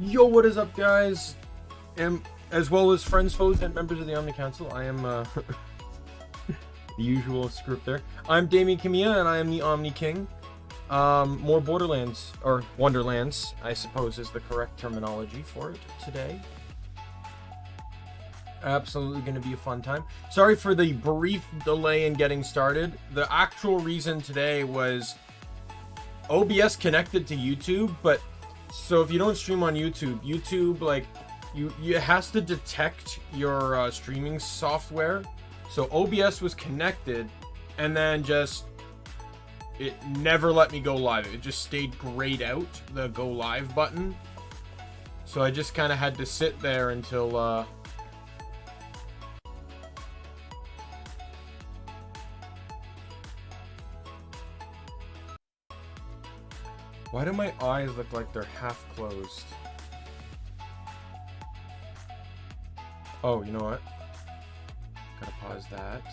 Yo, what is up, guys? And as well as friends, foes, and members of the Omni Council, I am the usual script there. I'm Daimien Kamiya, and I am the Omni King. More Borderlands, or Wonderlands, I suppose is the correct terminology for it today. Absolutely going to be a fun time. Sorry for the brief delay in getting started. The actual reason today was OBS connected to YouTube, but so if you don't stream on YouTube, like, it has to detect your streaming software. So OBS was connected, and then just it never let me go live. It just stayed grayed out, the go live button. So I just kind of had to sit there until why do my eyes look like they're half closed? Oh, you know what? Gotta pause that.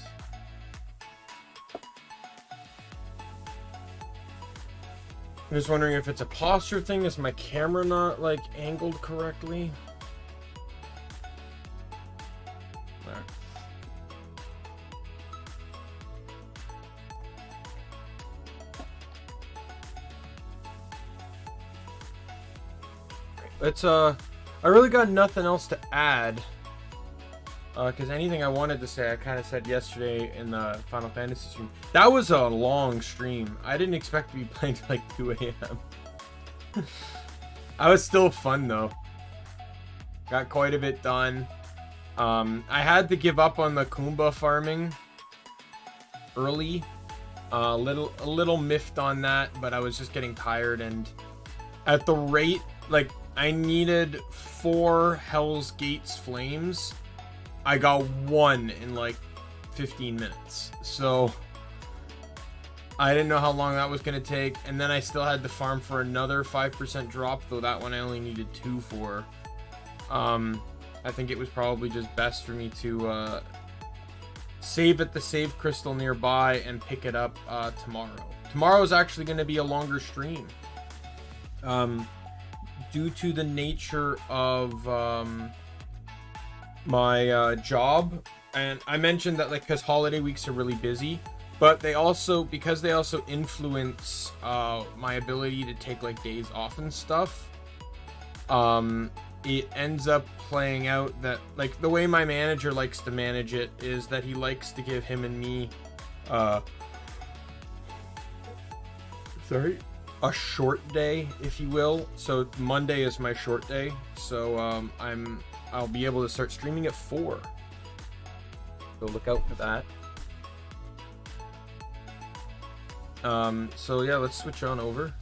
I'm just wondering if it's a posture thing. Is my camera not, like, angled correctly? There. It's I really got nothing else to add, because anything I wanted to say I kind of said yesterday in the Final Fantasy stream. That was a long stream. I didn't expect to be playing till like 2 a.m. I was still fun though. Got quite a bit done. I had to give up on the Kumba farming early. A little miffed on that, but I was just getting tired, and at the rate, like, I needed 4 Hell's Gates flames. I got 1 in like 15 minutes. So I didn't know how long that was going to take. And then I still had to farm for another 5% drop, though that one I only needed 2 for. I think it was probably just best for me to save at the save crystal nearby and pick it up tomorrow. Tomorrow is actually going to be a longer stream. Due to the nature of my job, and I mentioned that, like, because holiday weeks are really busy, but they also, because they also influence my ability to take like days off and stuff, it ends up playing out that, like, the way my manager likes to manage it is that he likes to give him and me a short day, if you will. So Monday is my short day, so I'll be able to start streaming at 4, so look out for that. So yeah, let's switch on over.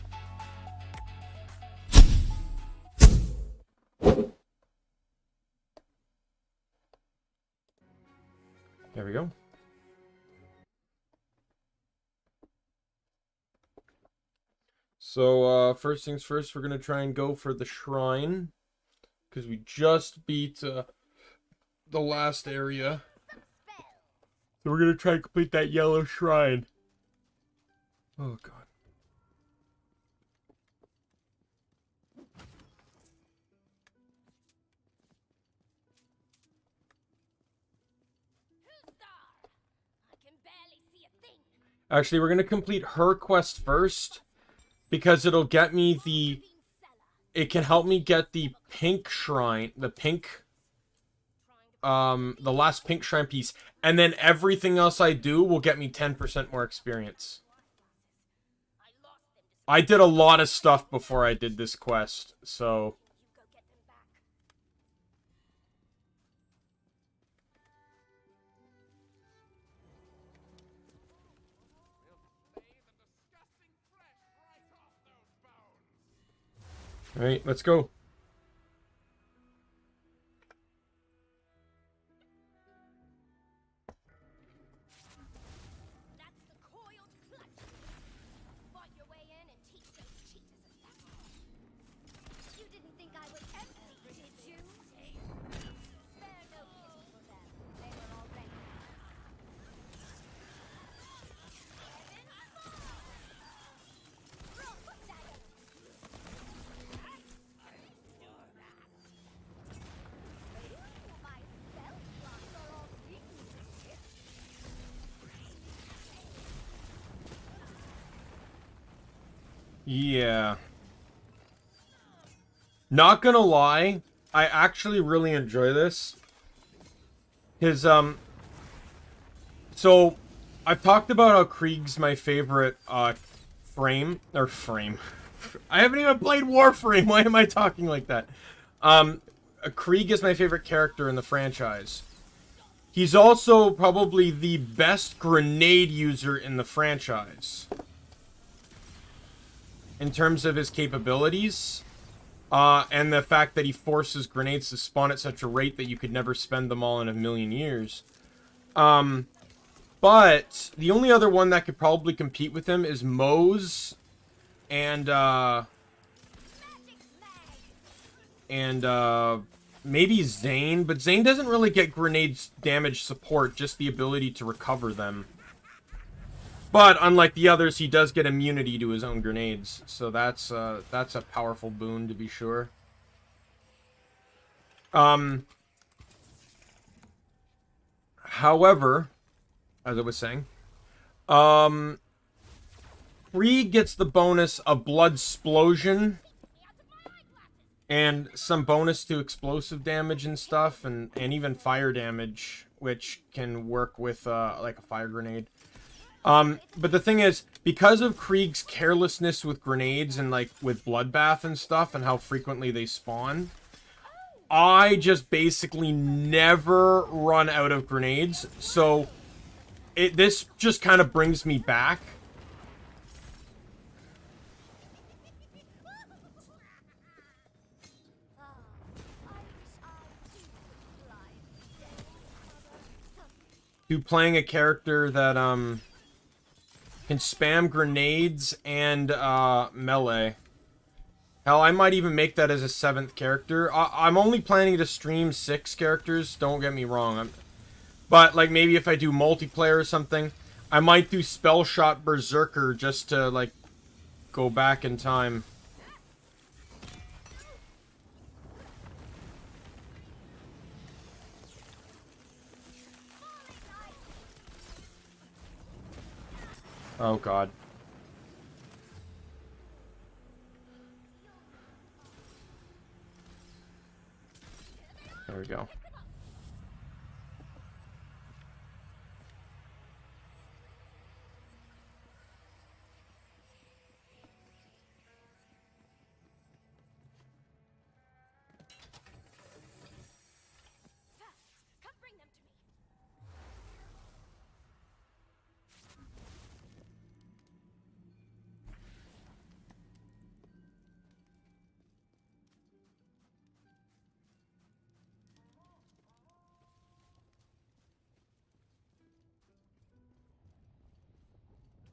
There we go. So, first things first, we're going to try and go for the shrine, because we just beat the last area. So we're going to try and complete that yellow shrine. Oh, God. Actually, we're going to complete her quest first, because it'll get me the... It can help me get the pink shrine, the last pink shrine piece, and then everything else I do will get me 10% more experience. I did a lot of stuff before I did this quest, so... Alright, let's go. Yeah. Not gonna lie, I actually really enjoy this. His, so, I've talked about how Krieg's my favorite, frame. I haven't even played Warframe, why am I talking like that? Krieg is my favorite character in the franchise. He's also probably the best grenade user in the franchise. In terms of his capabilities. And the fact that he forces grenades to spawn at such a rate that you could never spend them all in a million years. But the only other one that could probably compete with him is Moze and maybe Zane, but Zane doesn't really get grenades damage support, just the ability to recover them. But unlike the others, he does get immunity to his own grenades, so that's a powerful boon to be sure. However, as I was saying, Krieg gets the bonus of Blood Splosion and some bonus to explosive damage and stuff, and even fire damage, which can work with like a fire grenade. But the thing is, because of Krieg's carelessness with grenades and like with Bloodbath and stuff and how frequently they spawn, I just basically never run out of grenades. So this just kind of brings me back. To playing a character that can spam grenades and melee. Hell, I might even make that as a 7th character. I'm only planning to stream 6 characters, don't get me wrong. But, like, maybe if I do multiplayer or something, I might do Spellshot Berserker just to, like, go back in time. Oh, God. There we go.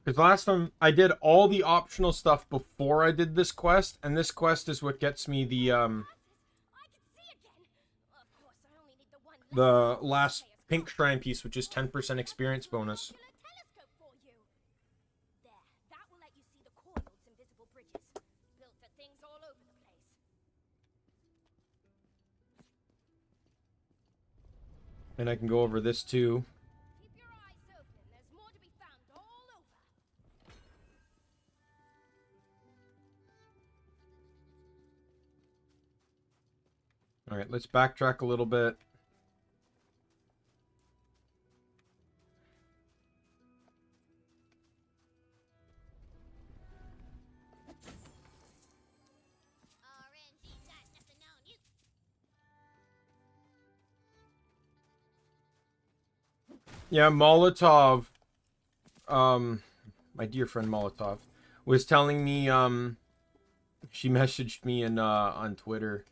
Because last time I did all the optional stuff before I did this quest, and this quest is what gets me the last pink shrine piece, which is 10% experience bonus. And I can go over this too. Alright, let's backtrack a little bit. Yeah, Molotov, my dear friend Molotov, was telling me, she messaged me in, on Twitter,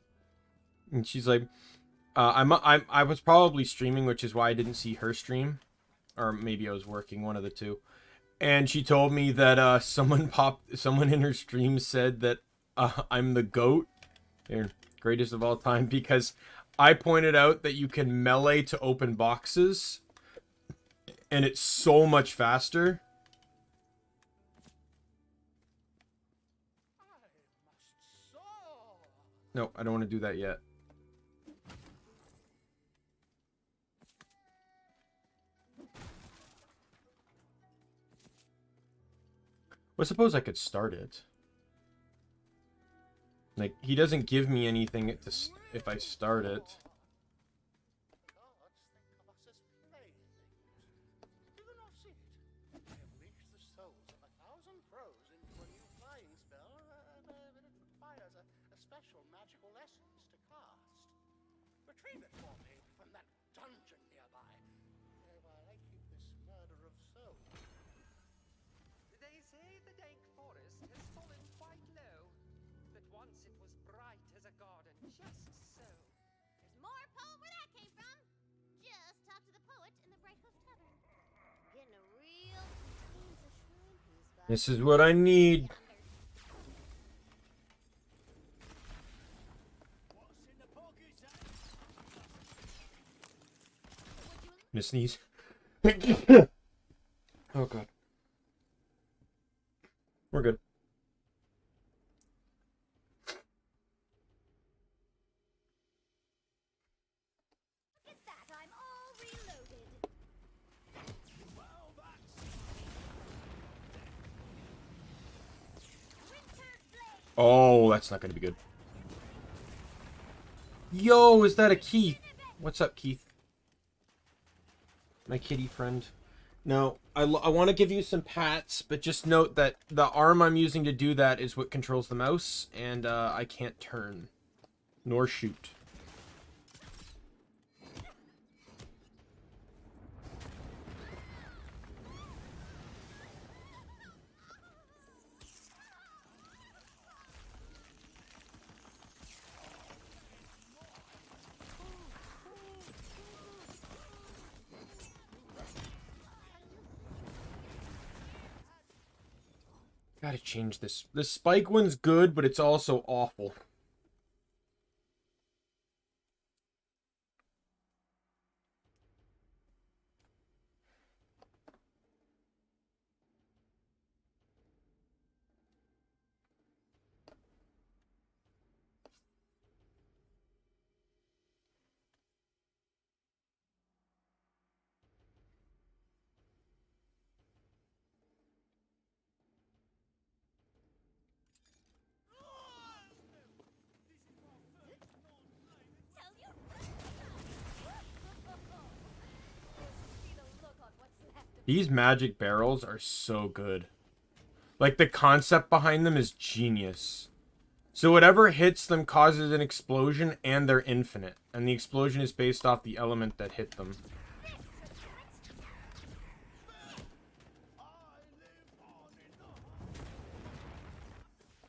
and she's like, I was probably streaming, which is why I didn't see her stream, or maybe I was working, one of the two, and she told me that, someone in her stream said that, I'm the GOAT, greatest of all time, because I pointed out that you can melee to open boxes, and it's so much faster. No, I don't want to do that yet. Well, suppose I could start it. Like, he doesn't give me anything if I start it. Retrieve it for me from that dungeon nearby, while I keep this murder of souls. They say the dank forest has fallen quite low, but once it was bright as a garden, just so. There's more poem where that came from. Just talk to the poet in the Bright Hoof Tavern. Getting a real stanza shrine piece vibe. This is what I need. Gonna sneeze. Oh god. We're good. Look at that, I'm all reloaded. Oh, that's not gonna be good. Yo, is that a Keith? What's up, Keith? My kitty friend. No, I want to give you some pats, but just note that the arm I'm using to do that is what controls the mouse, and I can't turn nor shoot. Gotta change this. The spike one's good, but it's also awful. These magic barrels are so good. Like, the concept behind them is genius. So whatever hits them causes an explosion, and they're infinite. And the explosion is based off the element that hit them.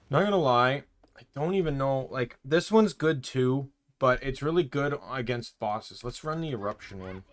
Not gonna lie, I don't even know, like, this one's good too, but it's really good against bosses. Let's run the eruption one.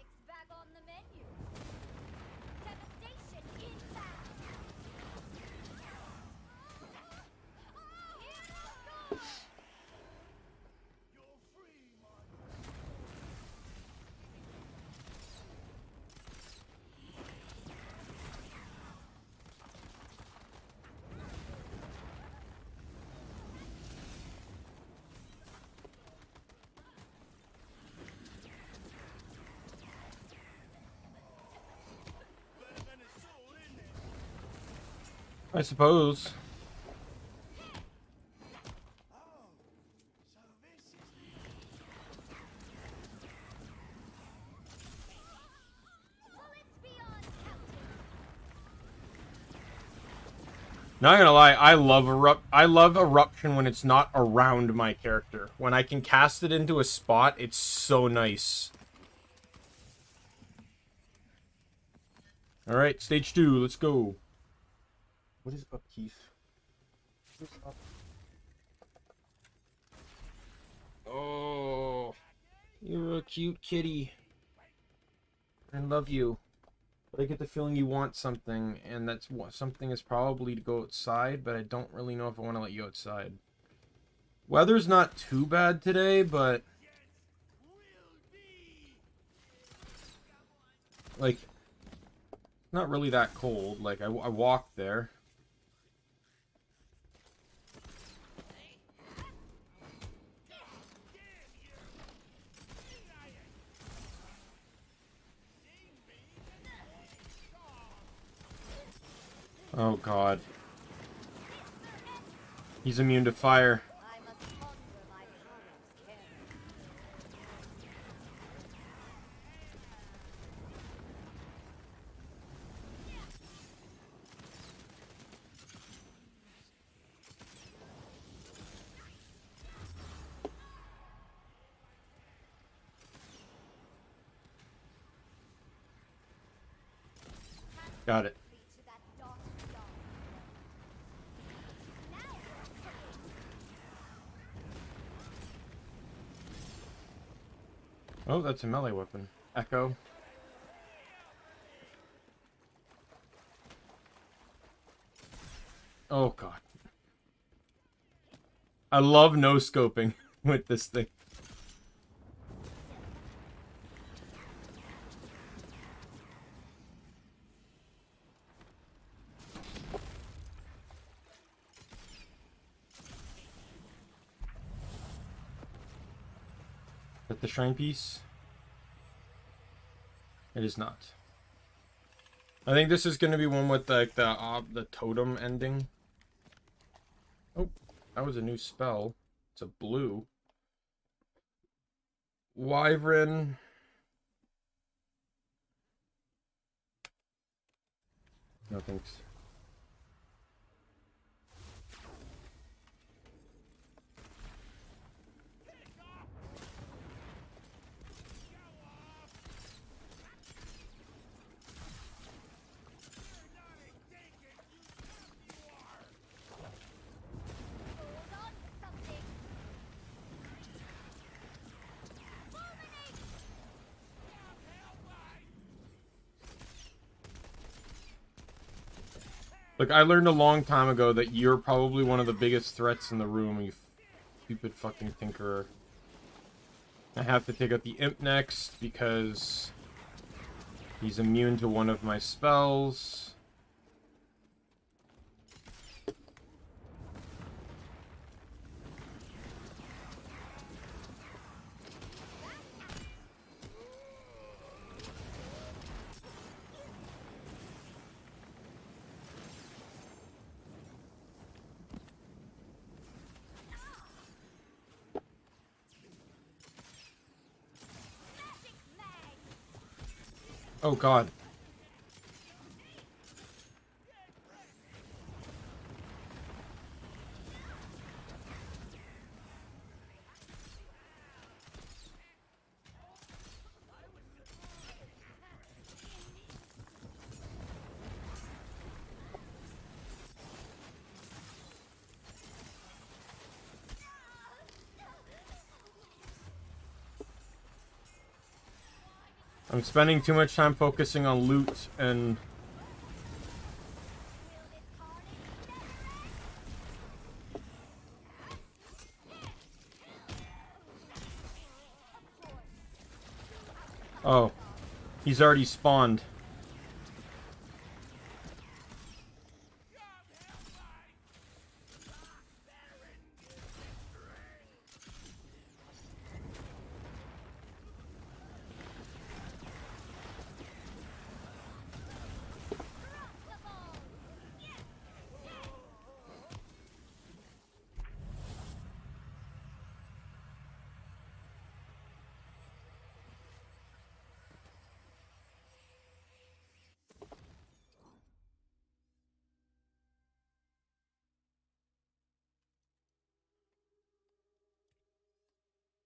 I suppose. Not gonna lie, I love eruption when it's not around my character. When I can cast it into a spot, it's so nice. Alright, stage 2, let's go. What is up, Keith? What is up? Oh, you're a cute kitty. I love you. But I get the feeling you want something, and that's what something is probably to go outside, but I don't really know if I want to let you outside. Weather's not too bad today, but like, not really that cold. Like, I walked there. Oh god. He's immune to fire. I must Got it. To that dark beyond. Now Oh, that's a melee weapon. Echo. Oh god. I love no-scoping with this thing. Is that the shrine piece? It is not. I think this is going to be one with like the totem ending. Oh, that was a new spell. It's a blue. Wyvern. No thanks. hold on to something. Look, I learned a long time ago that you're probably one of the biggest threats in the room, you stupid fucking tinkerer. I have to take out the imp next because he's immune to one of my spells. Oh god. I'm spending too much time focusing on loot and... Oh, he's already spawned.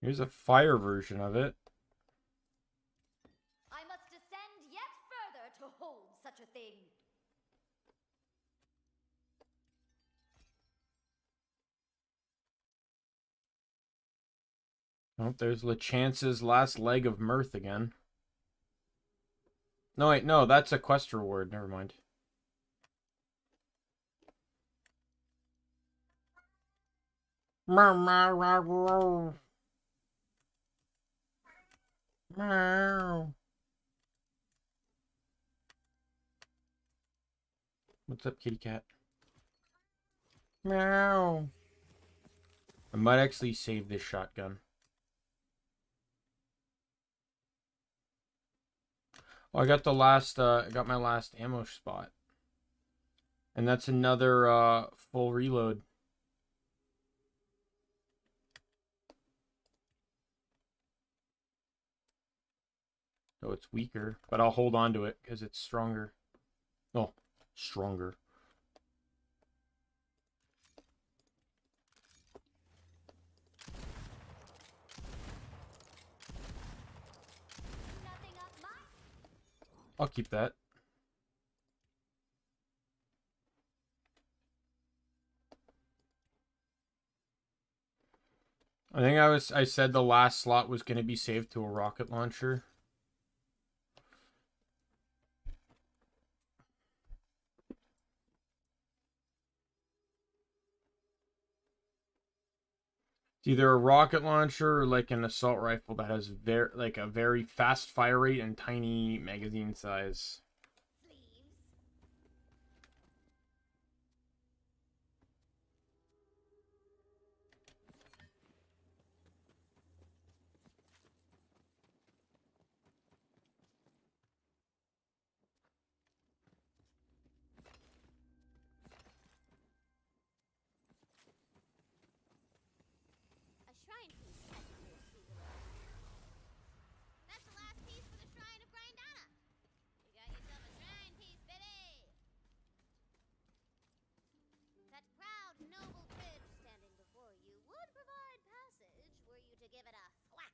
Here's a fire version of it. I must descend yet further to hold such a thing. Oh, there's LeChance's last leg of mirth again. No, wait, no, that's a quest reward. Never mind. Meow, meow, meow, meow. Meow. What's up, kitty cat? Meow. I might actually save this shotgun. Oh, I got the last, I got my last ammo spot. And that's another, full reload. So it's weaker, but I'll hold on to it because it's stronger. Oh, stronger. Nothing up my I'll keep that. I think I said the last slot was going to be saved to a rocket launcher. It's either a rocket launcher or like an assault rifle that has a very fast fire rate and tiny magazine size. Sleeves. A shrine piece added to your sleeve of life. That's the last piece for the Shrine of Grindana. You got yourself a shrine piece, baby. That proud, noble bridge standing before you would provide passage were you to give it a thwack.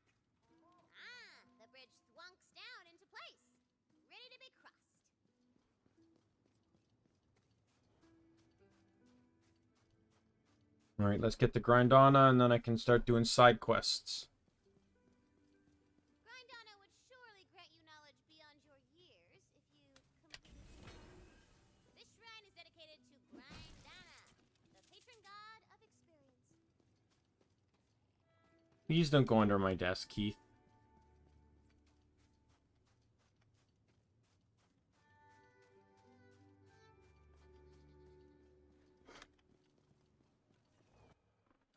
Ah, the bridge thwunks down into place, ready to be crossed. Alright, let's get the Grindana and then I can start doing side quests. Grindana would surely grant you knowledge beyond your years if you completed the shrine. This shrine is dedicated to Grindana, the patron god of experience. Please don't go under my desk, Keith.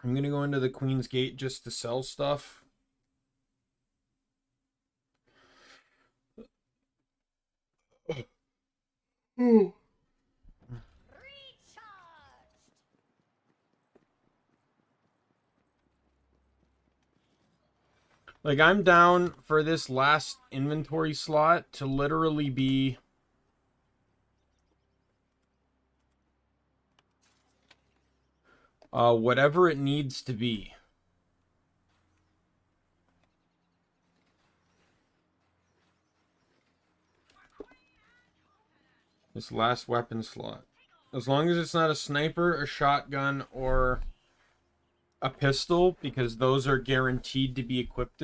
I'm gonna go into the Queen's Gate just to sell stuff. Recharged! Like, I'm down for this last inventory slot to literally be whatever it needs to be. This last weapon slot. As long as it's not a sniper, a shotgun, or a pistol, because those are guaranteed to be equipped.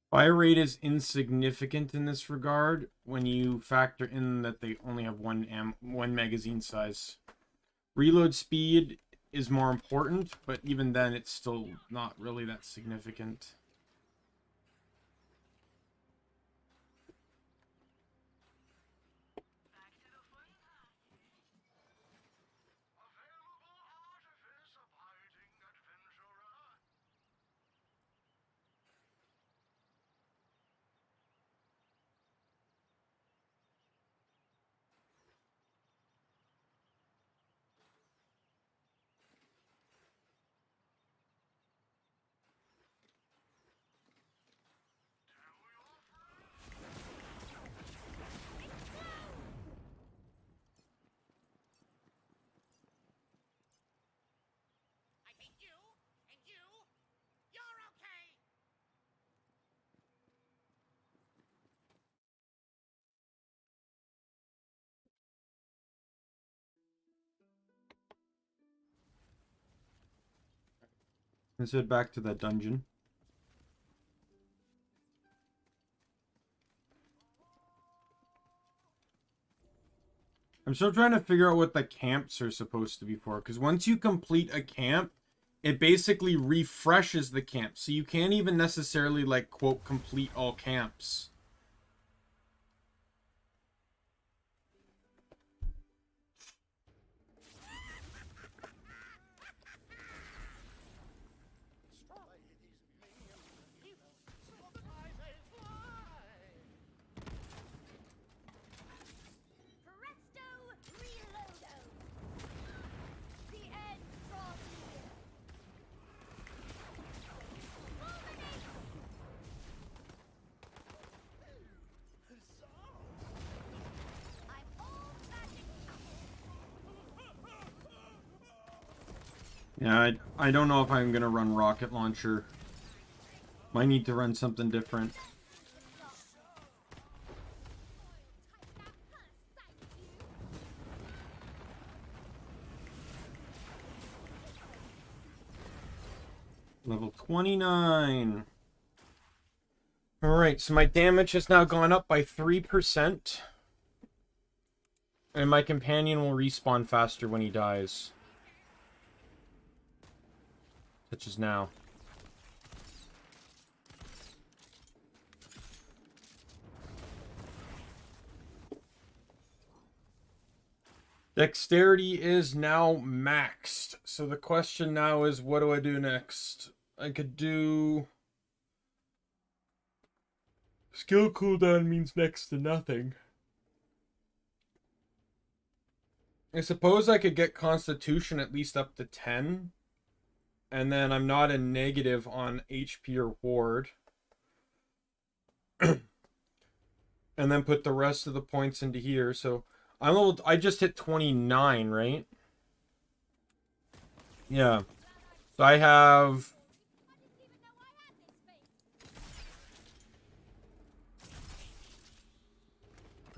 Fire rate is insignificant in this regard when you factor in that they only have one magazine size. Reload speed is more important, but even then it's still not really that significant. I mean you, and you, you're okay. Let's head back to that dungeon. I'm still trying to figure out what the camps are supposed to be for, because once you complete a camp, it basically refreshes the camp, so you can't even necessarily, like, quote, complete all camps. Destroy these minions and heroes. Yeah, I don't know if I'm gonna run rocket launcher. Might need to run something different. Level 29. Alright, so my damage has now gone up by 3%. And my companion will respawn faster when he dies. Such as now. Dexterity is now maxed. So the question now is, what do I do next? I could do... Skill cooldown means next to nothing. I suppose I could get Constitution at least up to 10. And then I'm not a negative on HP or Ward. And then put the rest of the points into here. So I just hit 29, right? Yeah. So I have...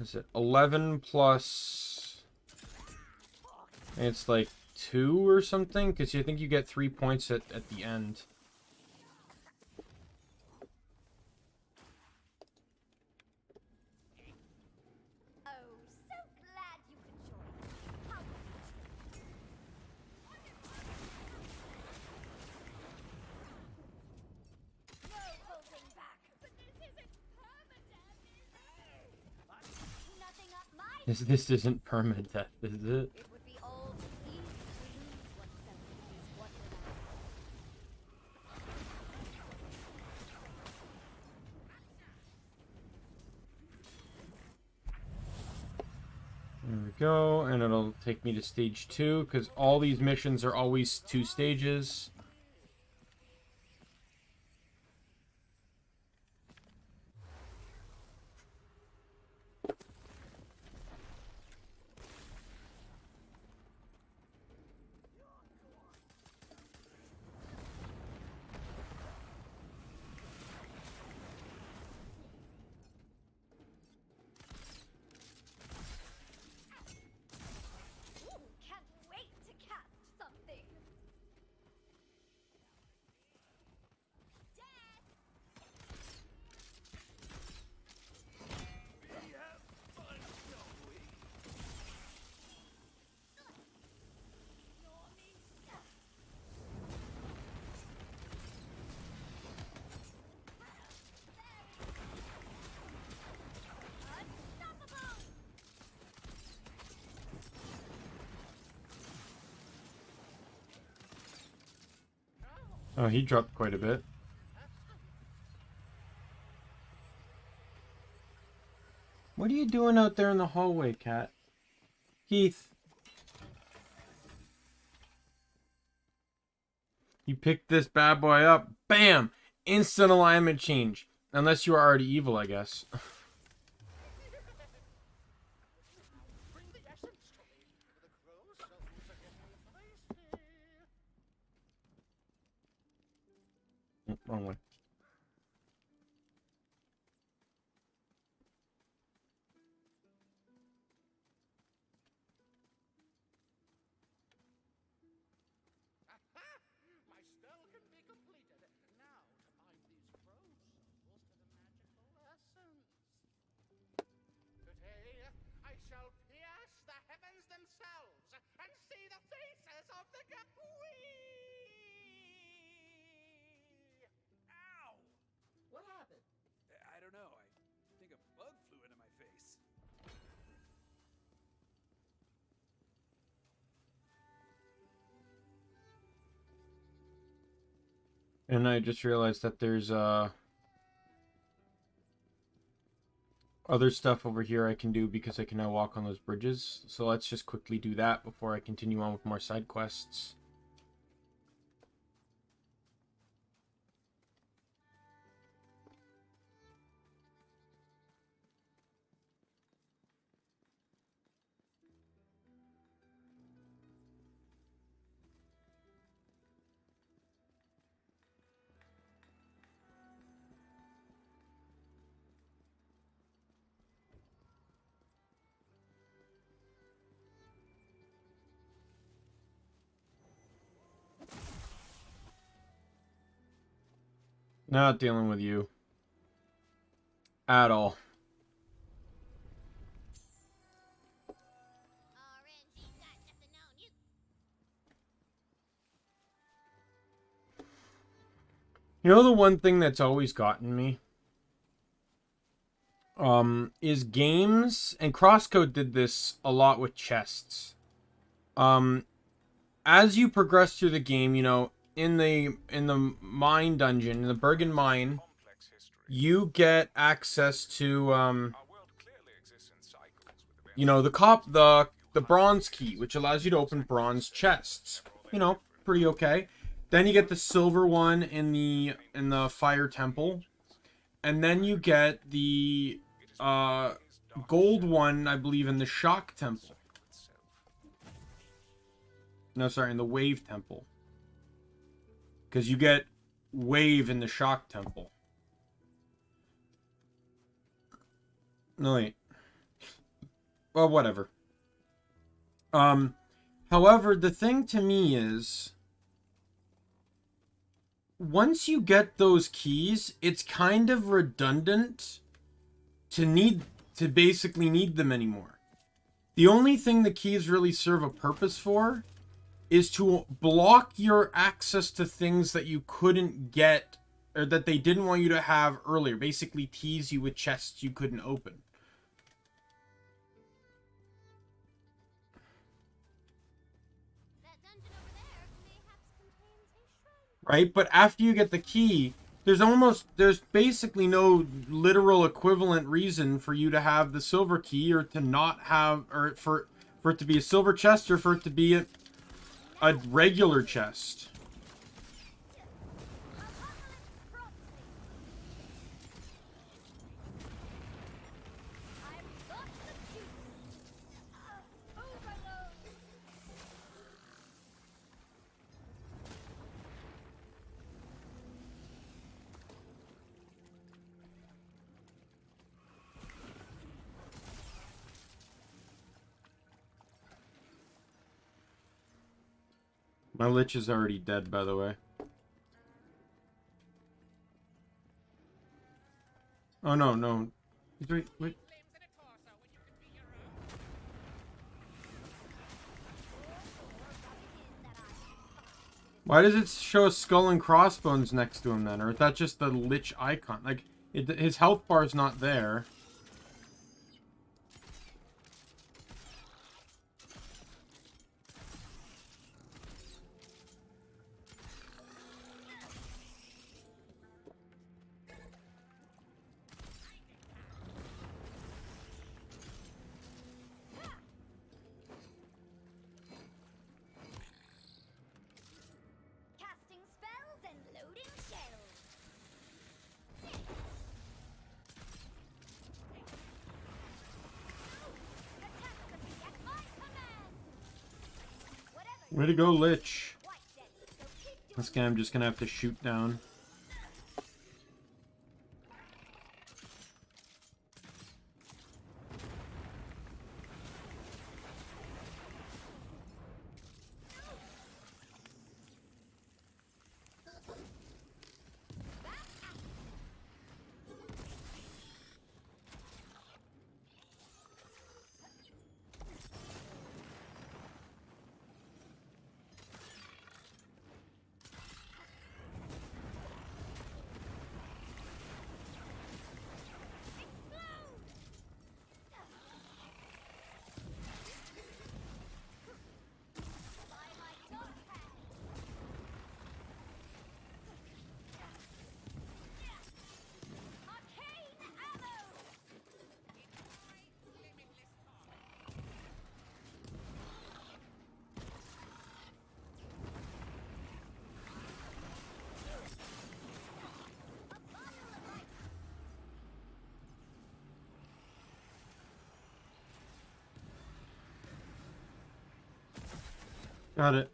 Is it 11 plus... It's like 2 or something? Because I think you get 3 points at the end. Oh, so glad you could join. How no holding back. But this isn't permadeath, is it? Nothing up my This isn't permadeath, is it? It would be all too easy to lose oneself in these Wonderlands. There we go, and it'll take me to stage 2, because all these missions are always 2 stages. Can't wait to cast something. Oh, he dropped quite a bit. What are you doing out there in the hallway, cat? Keith. You picked this bad boy up. Bam! Instant alignment change. Unless you are already evil, I guess. Bring the essence to me. The crow souls are getting feisty. Wrong way. Aha! My spell can be completed. Now to find these crow souls to the magical essence. Today I shall pierce the heavens themselves and see the faces of the Ow! What happened? I don't know. I think a bug flew into my face. And I just realized that there's other stuff over here I can do because I can now walk on those bridges. So let's just quickly do that before I continue on with more side quests. Not dealing with you. At all. Orange ain't got nothing on you. You know the one thing that's always gotten me? Is games, and Crosscode did this a lot with chests. As you progress through the game, you know, in the mine dungeon, in the Bergen mine, you get access to you know, the bronze key, which allows you to open bronze chests. You know, pretty okay. Then you get the silver one in the fire temple, and then you get the gold one, I believe, in the shock temple. No, sorry, in the wave temple. Because you get wave in the shock temple. No, wait. Well, whatever. However, the thing to me is, once you get those keys, it's kind of redundant to basically need them anymore. The only thing the keys really serve a purpose for is to block your access to things that you couldn't get, or that they didn't want you to have earlier. Basically tease you with chests you couldn't open. That dungeon over there mayhaps contains a shrine. Right? But after you get the key, there's basically no literal equivalent reason for you to have the silver key, or to not have, or for it to be a silver chest, or for it to be a regular chest. Apocalypse promptly. I've got the juice. Overload. My lich is already dead, by the way. Oh, no, no. Wait. Flames in a torso when you can be your own. Why does it show a skull and crossbones next to him then? Or is that just the lich icon? Like, his health bar is not there. Casting spells and loading shells. Attack could be at my command. Whatever Way to go, lich. quite deadly, so keep doing This guy I'm just gonna have to shoot down. by my dark hand. Arcane ammo. Limitless power. Got it.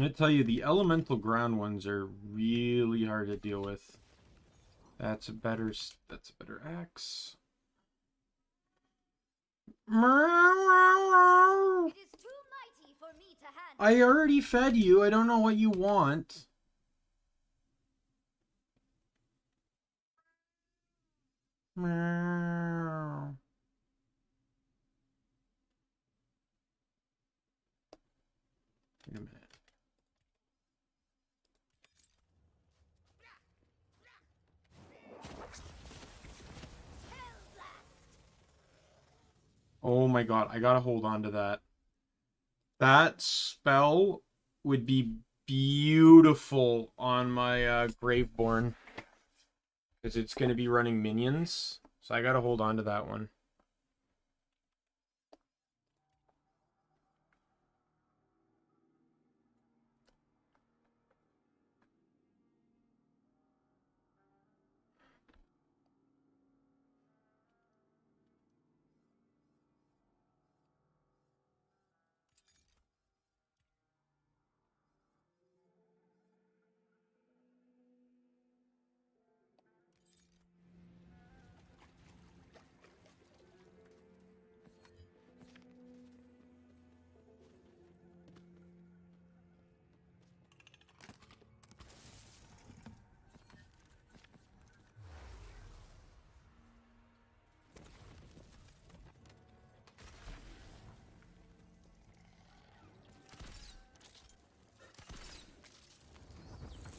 I'm gonna tell you, the elemental ground ones are really hard to deal with. That's a better axe. It is too mighty for me to handle. I already fed you. I don't know what you want. Meow. Wait a minute. Oh my god, I gotta hold on to that. That spell would be beautiful on my Graveborn. Because it's gonna be running minions. So I gotta hold on to that one.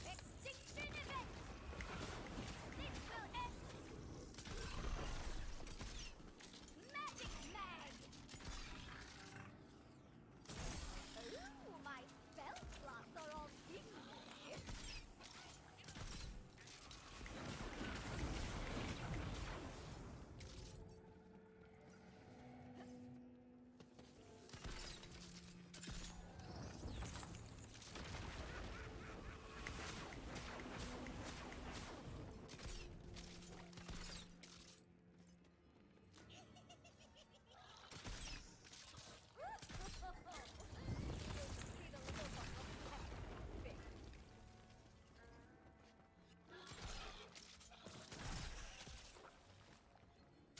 Extinction event. This will end. Magic mag. Ooh, my spell slots are all dingy.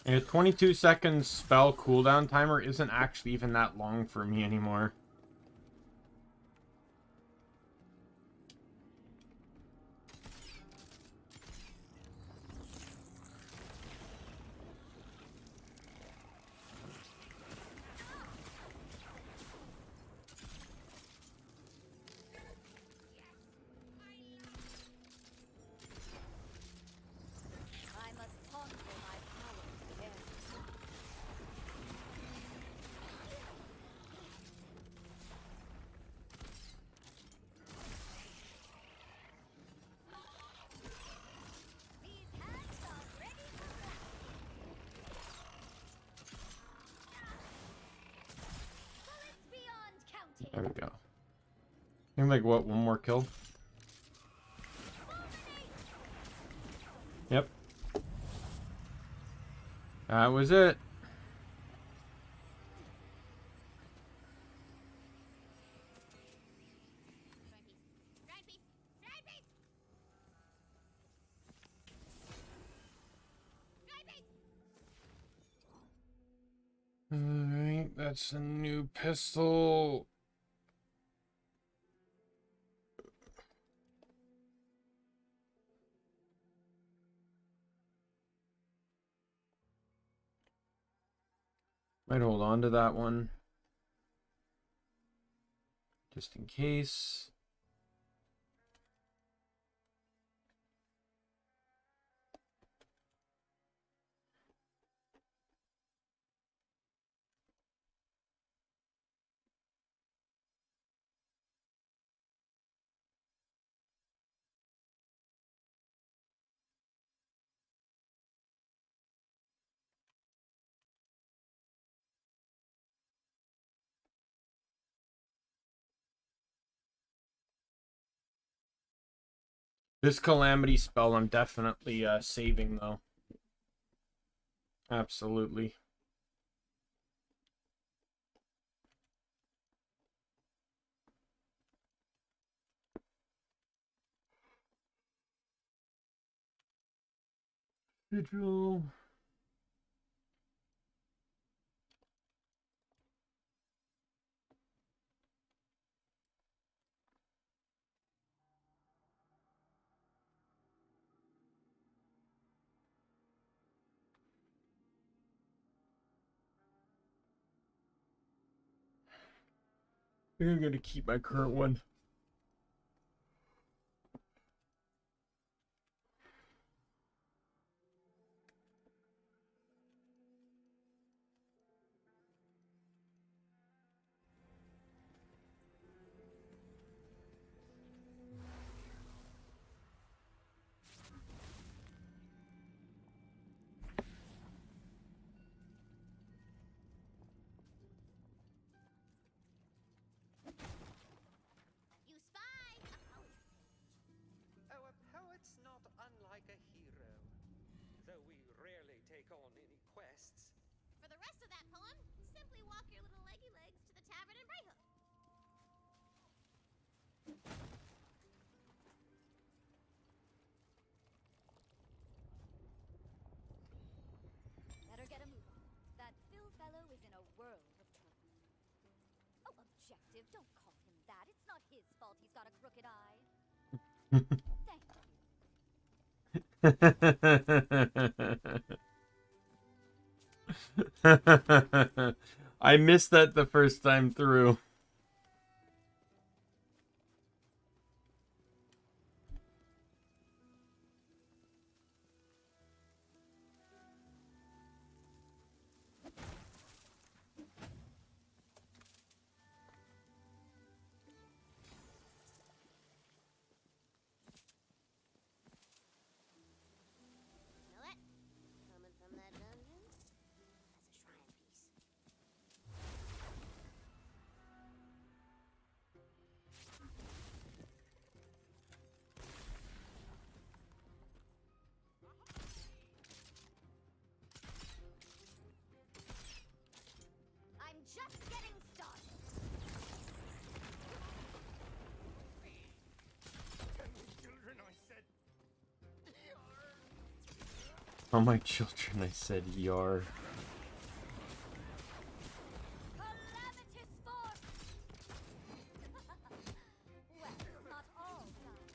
And a 22 seconds spell cooldown timer isn't actually even that long for me anymore. I must ponder my powers again. These hands are ready for battle. Bullets beyond counting. There we go. I think like what, one more kill? Yep. That was it. Alright, that's a new pistol. Might hold on to that one. Just in case. This Calamity spell I'm definitely saving, though. Absolutely. Digital. I think I'm going to keep my current one. You spy a poet. Oh, a poet's not unlike a hero. Though we rarely take on any quests. For the rest of that poem, simply walk your little leggy legs to the tavern in Brighthoof. Better get a move on. That Phil fellow is in a world of trouble. Oh, objective, don't call him that. It's not his fault he's got a crooked eye. Thank you. I missed that the first time through. Smell it? Coming from that dungeon? That's a shrine piece. I'm just getting started. Children, I said. Oh, my children, I said yar. Calamitous force! Well, not all done.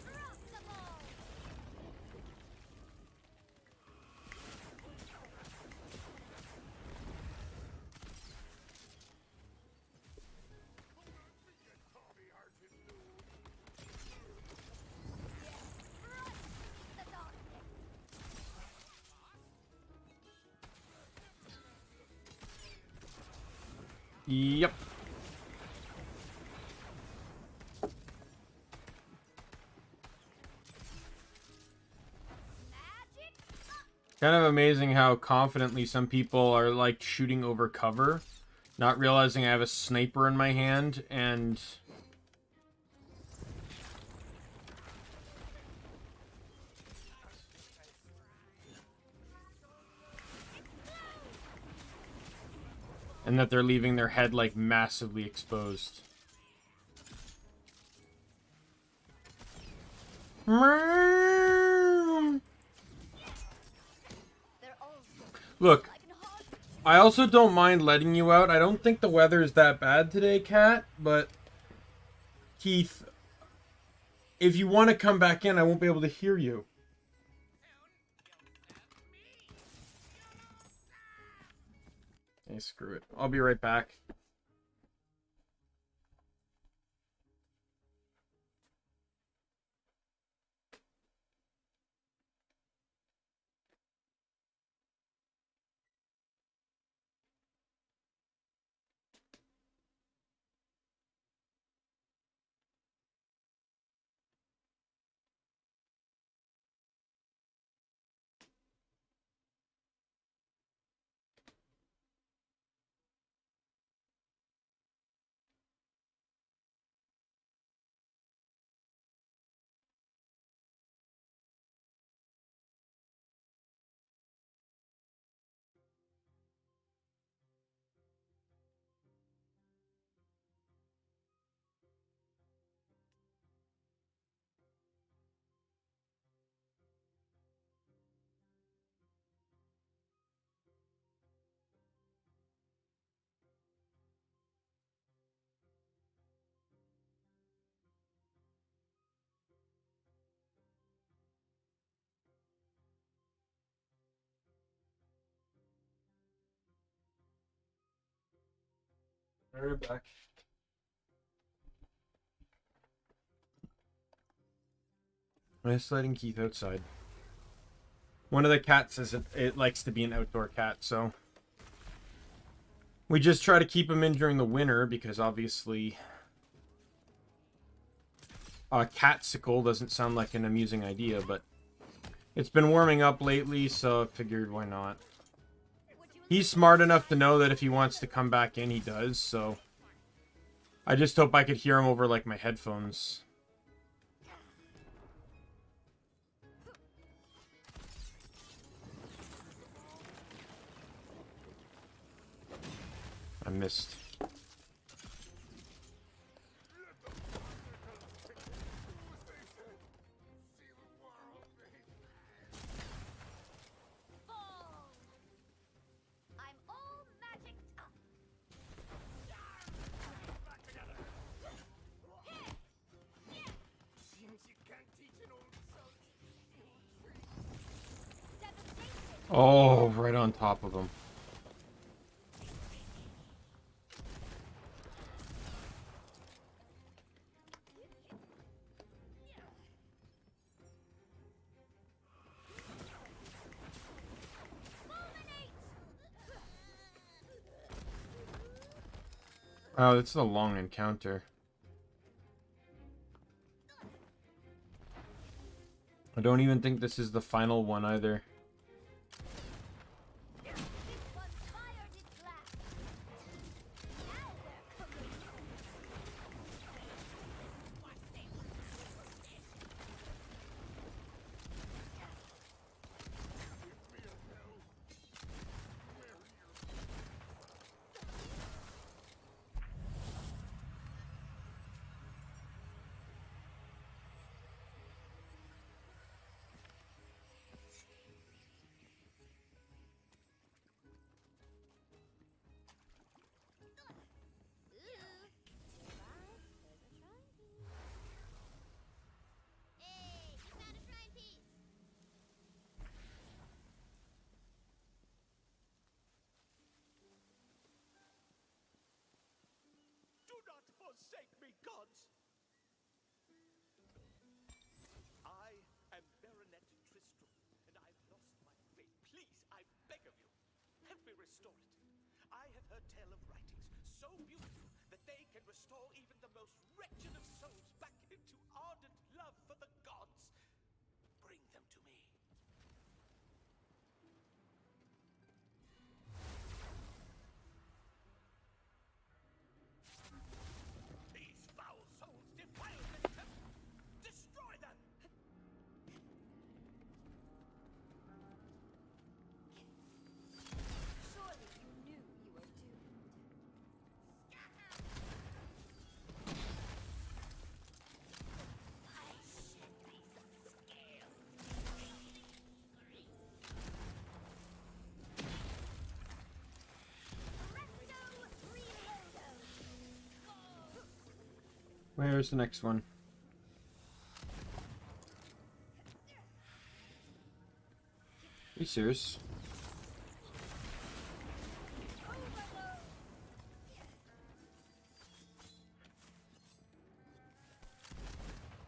Drop the ball! Right in the darkness! Yep. Magic up! Kind of amazing how confidently some people are like shooting over cover, not realizing I have a sniper in my hand and that they're leaving their head like massively exposed. They're all Look, I can hardly I also don't mind letting you out. I don't think the weather is that bad today, Kat, but Keith, if you want to come back in, I won't be able to hear you. Hey, screw it. I'll be right back. Alright, back. Nice letting Keith outside. One of the cats says it likes to be an outdoor cat, so we just try to keep him in during the winter because obviously catsicle doesn't sound like an amusing idea, but it's been warming up lately, so I figured why not. He's smart enough to know that if he wants to come back in, he does, so I just hope I could hear him over like my headphones. I missed. I'm all magicked up. Oh, right on top of him. Oh, it's a long encounter. I don't even think this is the final one either. This one's fired its last. Now they're cooking. Hey, you found a shrine piece. Do not forsake me, gods! I am Baronet Tristram, and I've lost my faith. Please, I beg of you, help me restore it. I have heard tale of writings so beautiful that they can restore even the most wretched of souls back into ardent love for the gods. Bring them to me. These foul souls defile this temple. Destroy them! Surely you knew you were doomed. Where's the next one? Are you serious?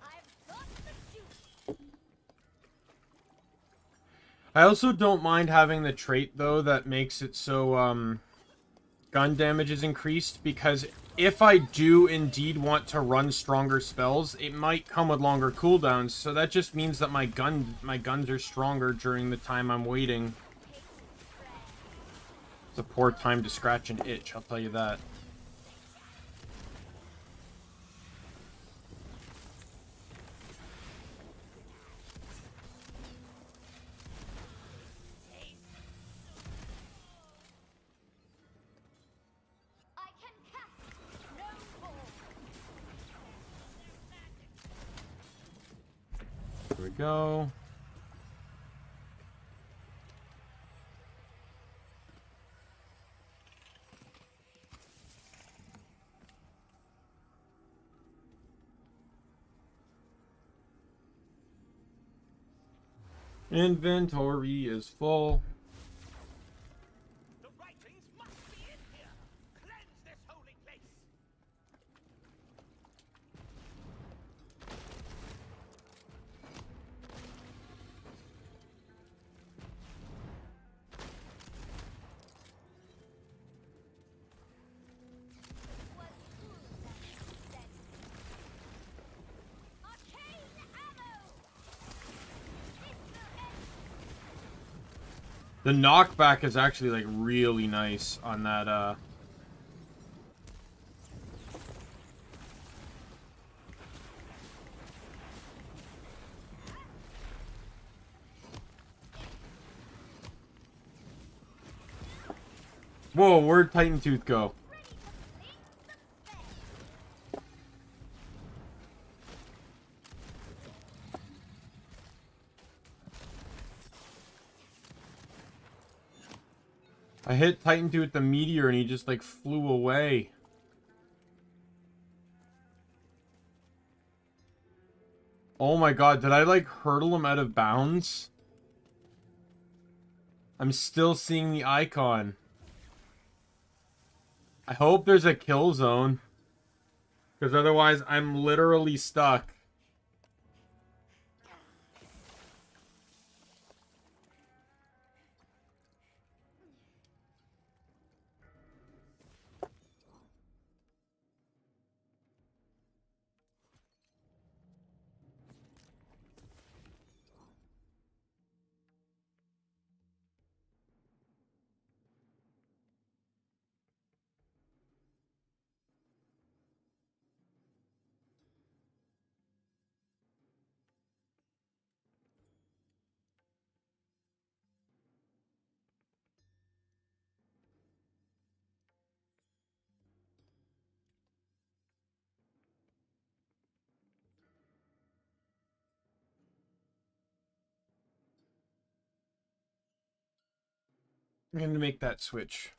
I've got the juice. I also don't mind having the trait, though, that makes it so, gun damage is increased, because if I do indeed want to run stronger spells, it might come with longer cooldowns, so that just means that my guns are stronger during the time I'm waiting. It's a poor time to scratch an itch, I'll tell you that. I can cast no more. Here we go. Inventory is full. The writings must be in here. Cleanse this holy place. The knockback is actually like really nice on that Whoa, where'd Titan Tooth go? I hit Titan Tooth with the meteor and he just like flew away. Oh my god, did I like hurdle him out of bounds? I'm still seeing the icon. I hope there's a kill zone. Because otherwise I'm literally stuck. I'm going to make that switch.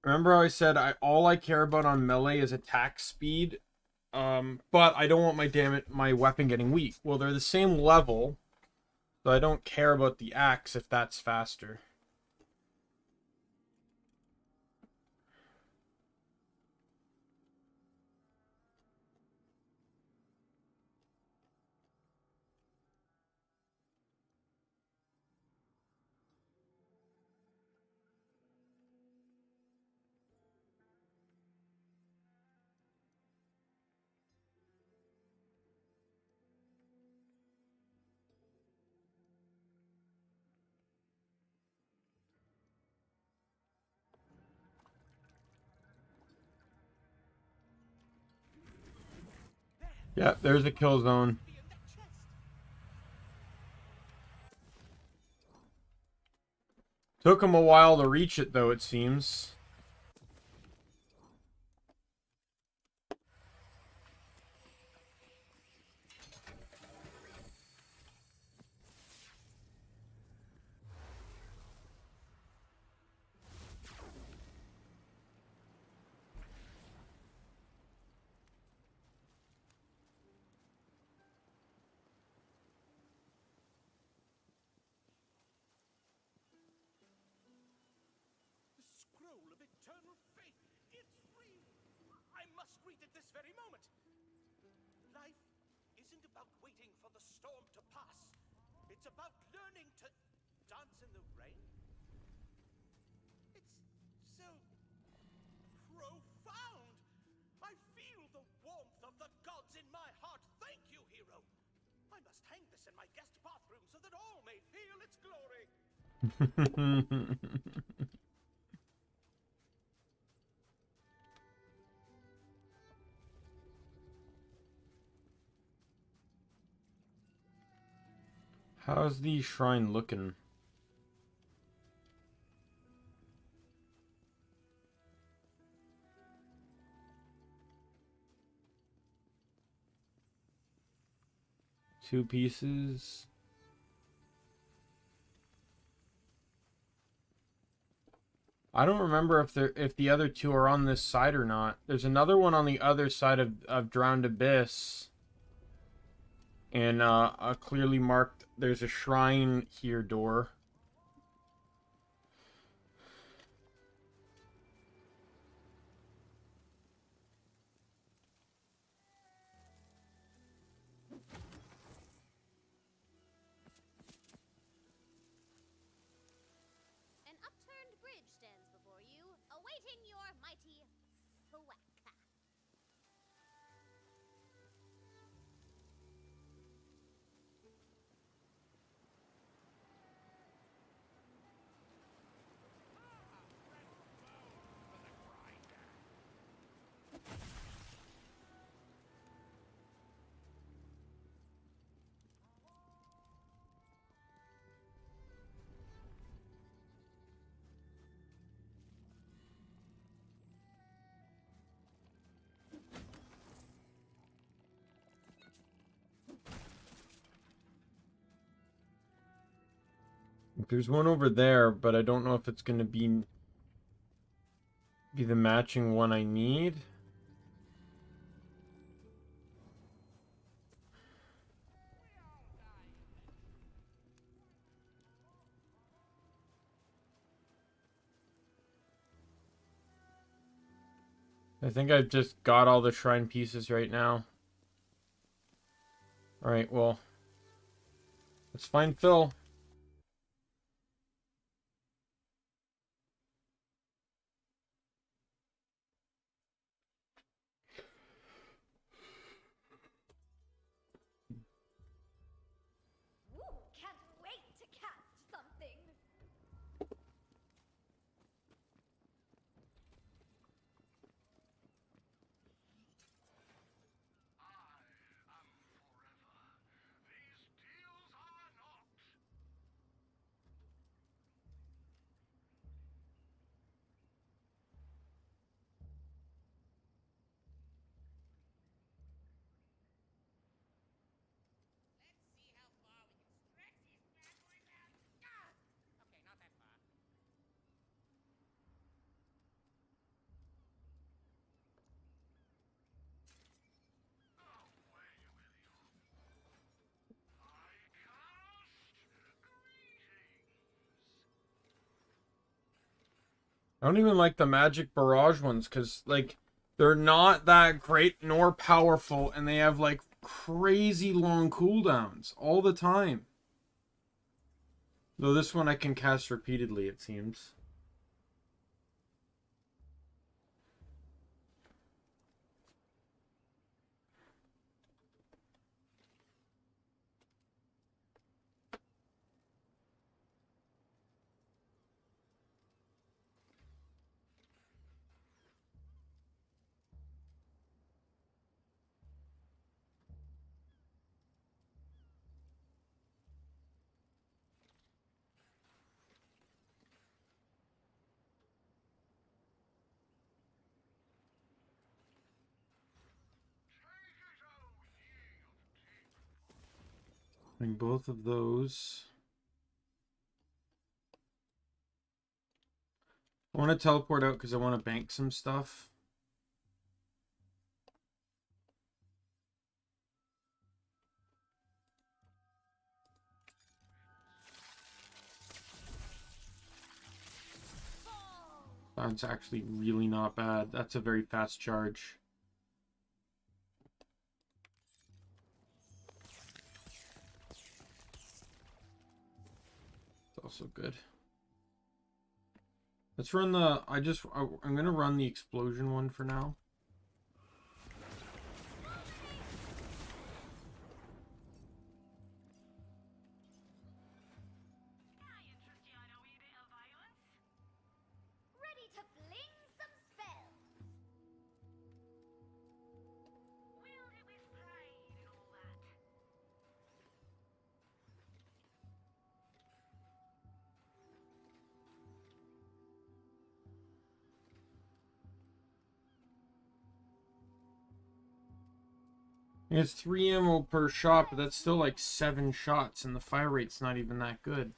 Remember how I said all I care about on melee is attack speed? But I don't want my weapon getting weak. Well, they're the same level, so I don't care about the axe if that's faster. Yeah, there's a kill zone. Took him a while to reach it, though, it seems. The scroll of eternal faith. It's real. I must read it this very moment. Life isn't about waiting for the storm to pass. It's about learning to dance in the rain. It's so profound. I feel the warmth of the gods in my heart. Thank you, hero. I must hang this in my guest bathroom so that all may feel its glory. How's the shrine looking? Two pieces. I don't remember if the other two are on this side or not. There's another one on the other side of Drowned Abyss. And a clearly marked, there's a shrine here door. An upturned bridge stands before you, awaiting your mighty thwack. There's one over there, but I don't know if it's gonna be the matching one I need. I think I've just got all the shrine pieces right now. Alright, well, let's find Phil. Woo, can't wait to cast something. I don't even like the magic barrage ones, because, like, they're not that great nor powerful, and they have, like, crazy long cooldowns all the time. Though this one I can cast repeatedly, it seems. Bring both of those. I want to teleport out because I want to bank some stuff. That's actually really not bad. That's a very fast charge. It's also good. Let's run the... I'm going to run the explosion one for now. Ready to fling some spells. Wielded with pride and all that. It's 3 ammo per shot, but that's still like 7 shots, and the fire rate's not even that good.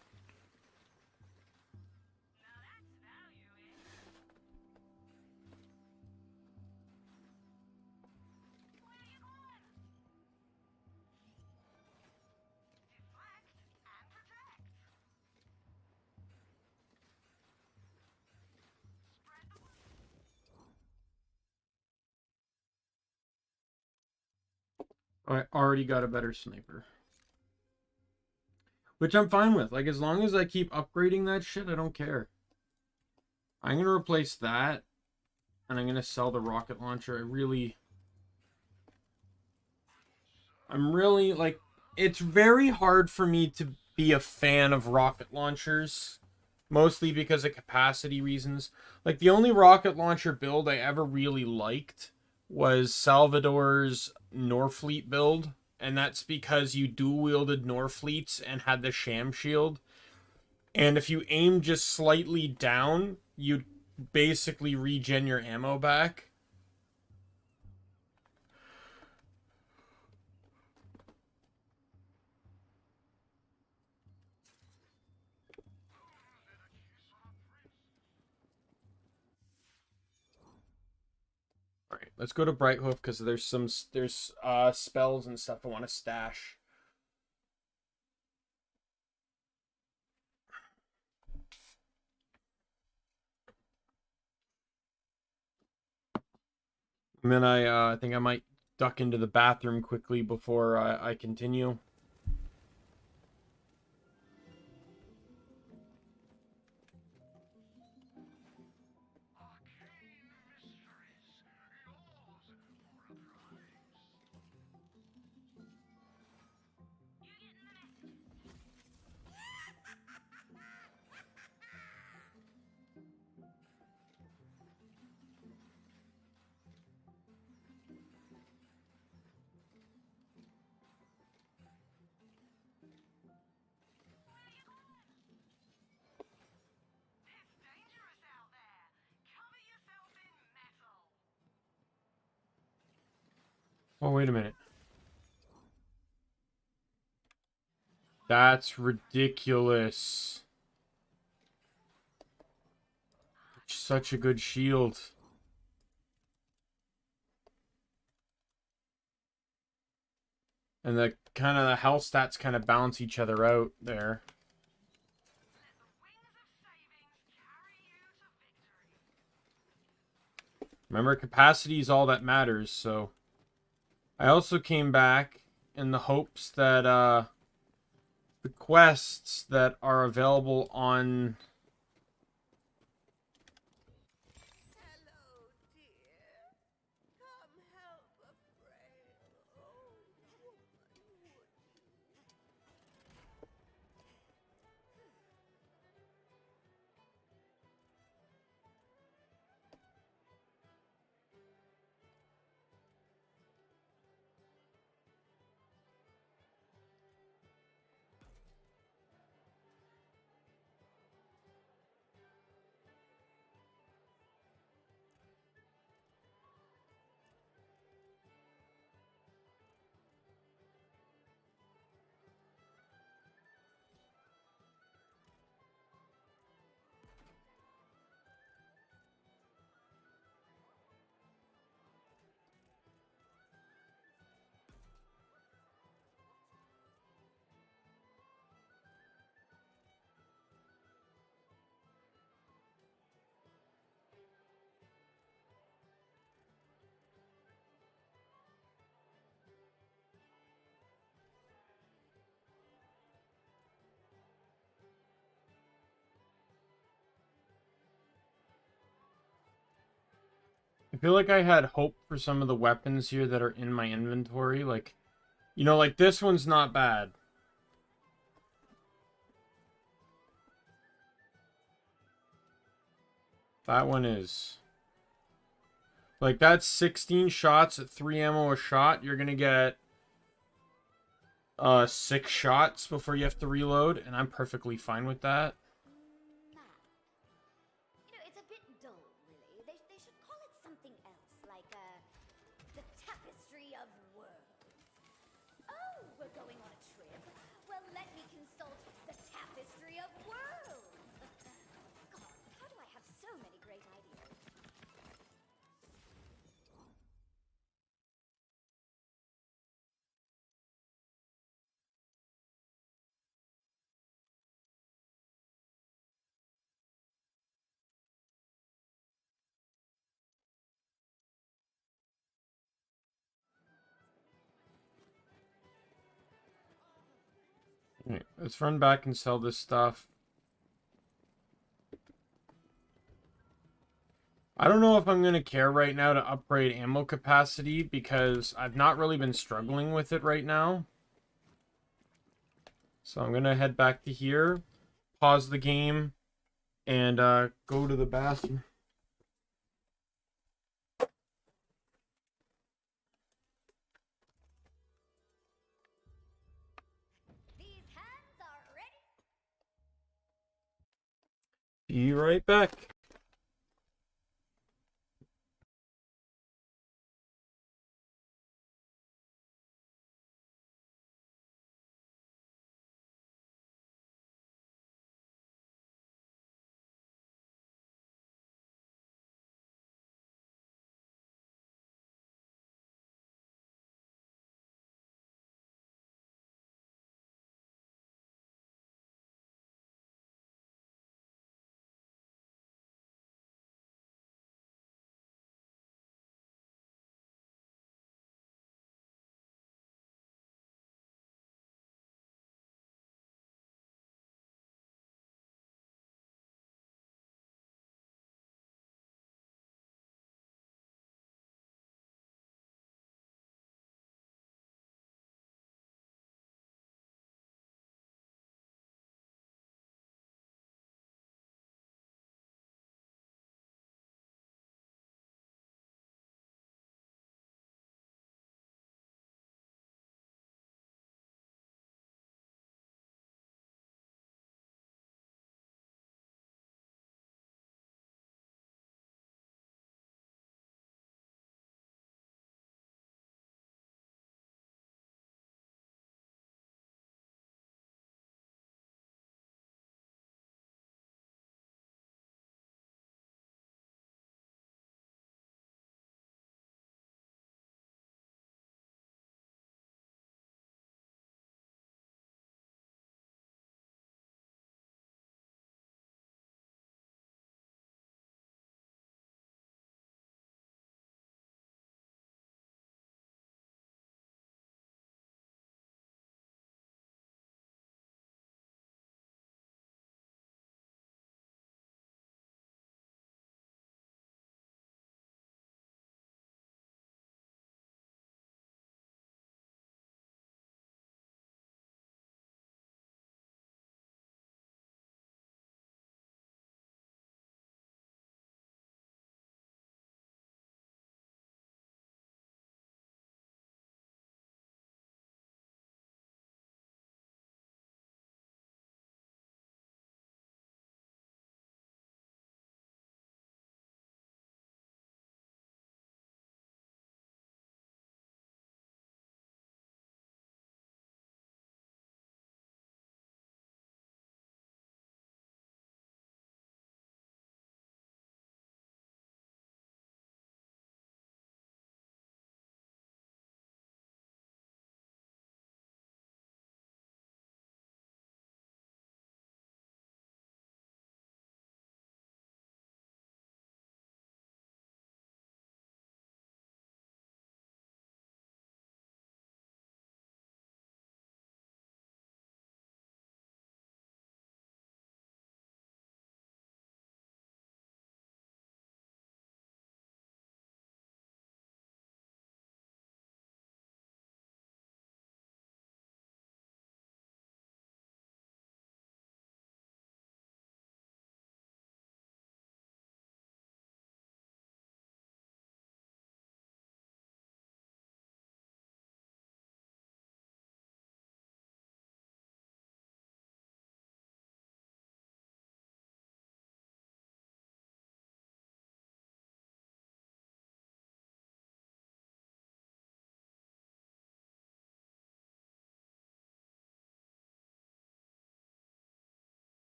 I already got a better sniper. Which I'm fine with. Like, as long as I keep upgrading that shit, I don't care. I'm going to replace that. And I'm going to sell the rocket launcher. I'm really, like... It's very hard for me to be a fan of rocket launchers. Mostly because of capacity reasons. Like, the only rocket launcher build I ever really liked was Salvador's Norfleet build, and that's because you dual-wielded Norfleets and had the Sham Shield, and if you aim just slightly down, you'd basically regen your ammo back. All right, let's go to Brighthoof because there's spells and stuff I want to stash. And then I think I might duck into the bathroom quickly before I continue. Oh, wait a minute. That's ridiculous. Such a good shield. And the health stats kind of balance each other out there. Remember, capacity is all that matters, so... I also came back in the hopes that the quests that are available on... Hello, dear. Come help a frail old woman, would you? I feel like I had hope for some of the weapons here that are in my inventory. Like, you know, like this one's not bad. That one is. Like, that's 16 shots at 3 ammo a shot. You're gonna get 6 shots before you have to reload, and I'm perfectly fine with that. You know, it's a bit dull, really. They should call it something else, like, the Tapestry of Worlds. Oh, we're going on a trip? Well, let me consult the Tapestry of Worlds. God, how do I have so many great ideas? Alright, let's run back and sell this stuff. I don't know if I'm going to care right now to upgrade ammo capacity because I've not really been struggling with it right now. So I'm going to head back to here, pause the game, and go to the bathroom. These hands are ready. Be right back.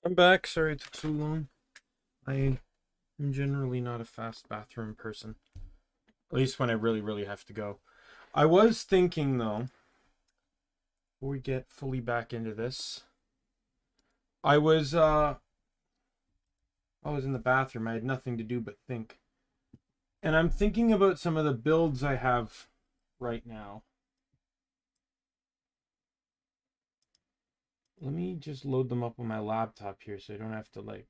I'm back. Sorry it took so long. I am generally not a fast bathroom person. At least when I really, really have to go. I was thinking, though, before we get fully back into this, I was in the bathroom. I had nothing to do but think. And I'm thinking about some of the builds I have right now. Let me just load them up on my laptop here so I don't have to, like,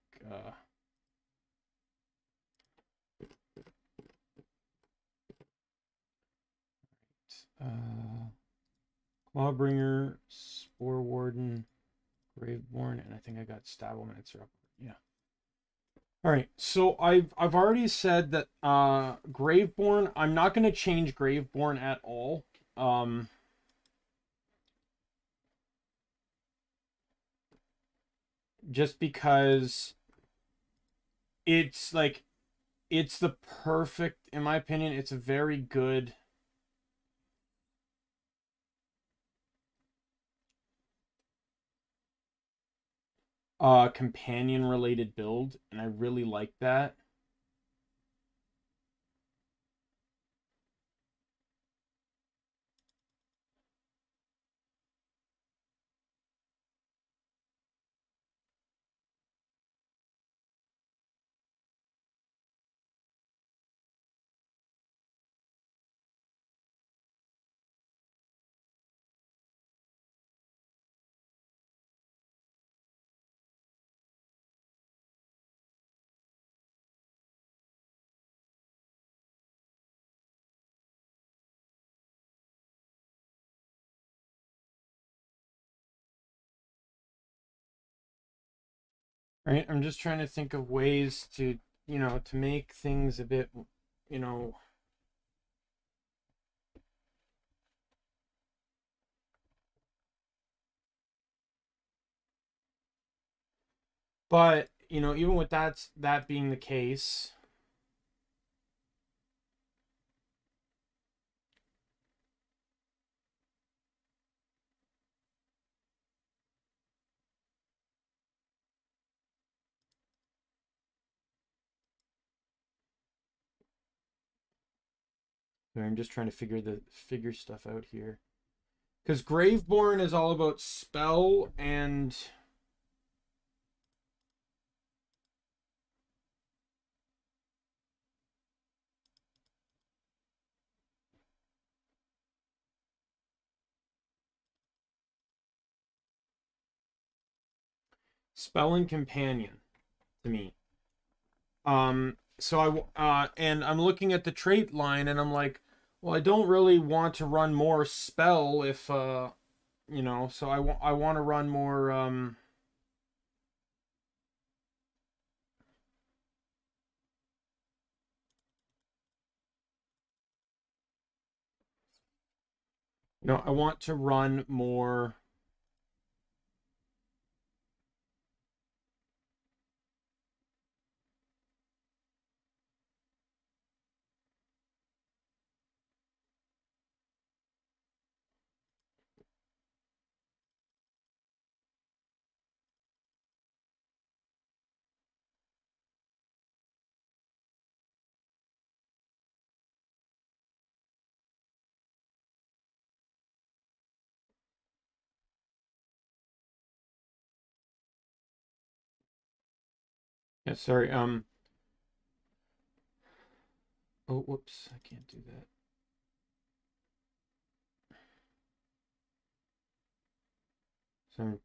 Clawbringer, Spore Warden, Graveborn, and I think I got Stablemancer up. Yeah. All right. So I've already said that Graveborn. I'm not going to change Graveborn at all. Just because it's like it's the perfect, in my opinion, it's a very good companion related build, and I really like that. Right? I'm just trying to think of ways to, to make things a bit, you know, but, even with that being the case, I'm just trying to figure stuff out here. Because Graveborn is all about spell and spell and companion to me. So and I'm looking at the trait line and I'm like, well, I don't really want to run more spell if so I want to run more I want to run more yeah, sorry. Oh, whoops, I can't do that. So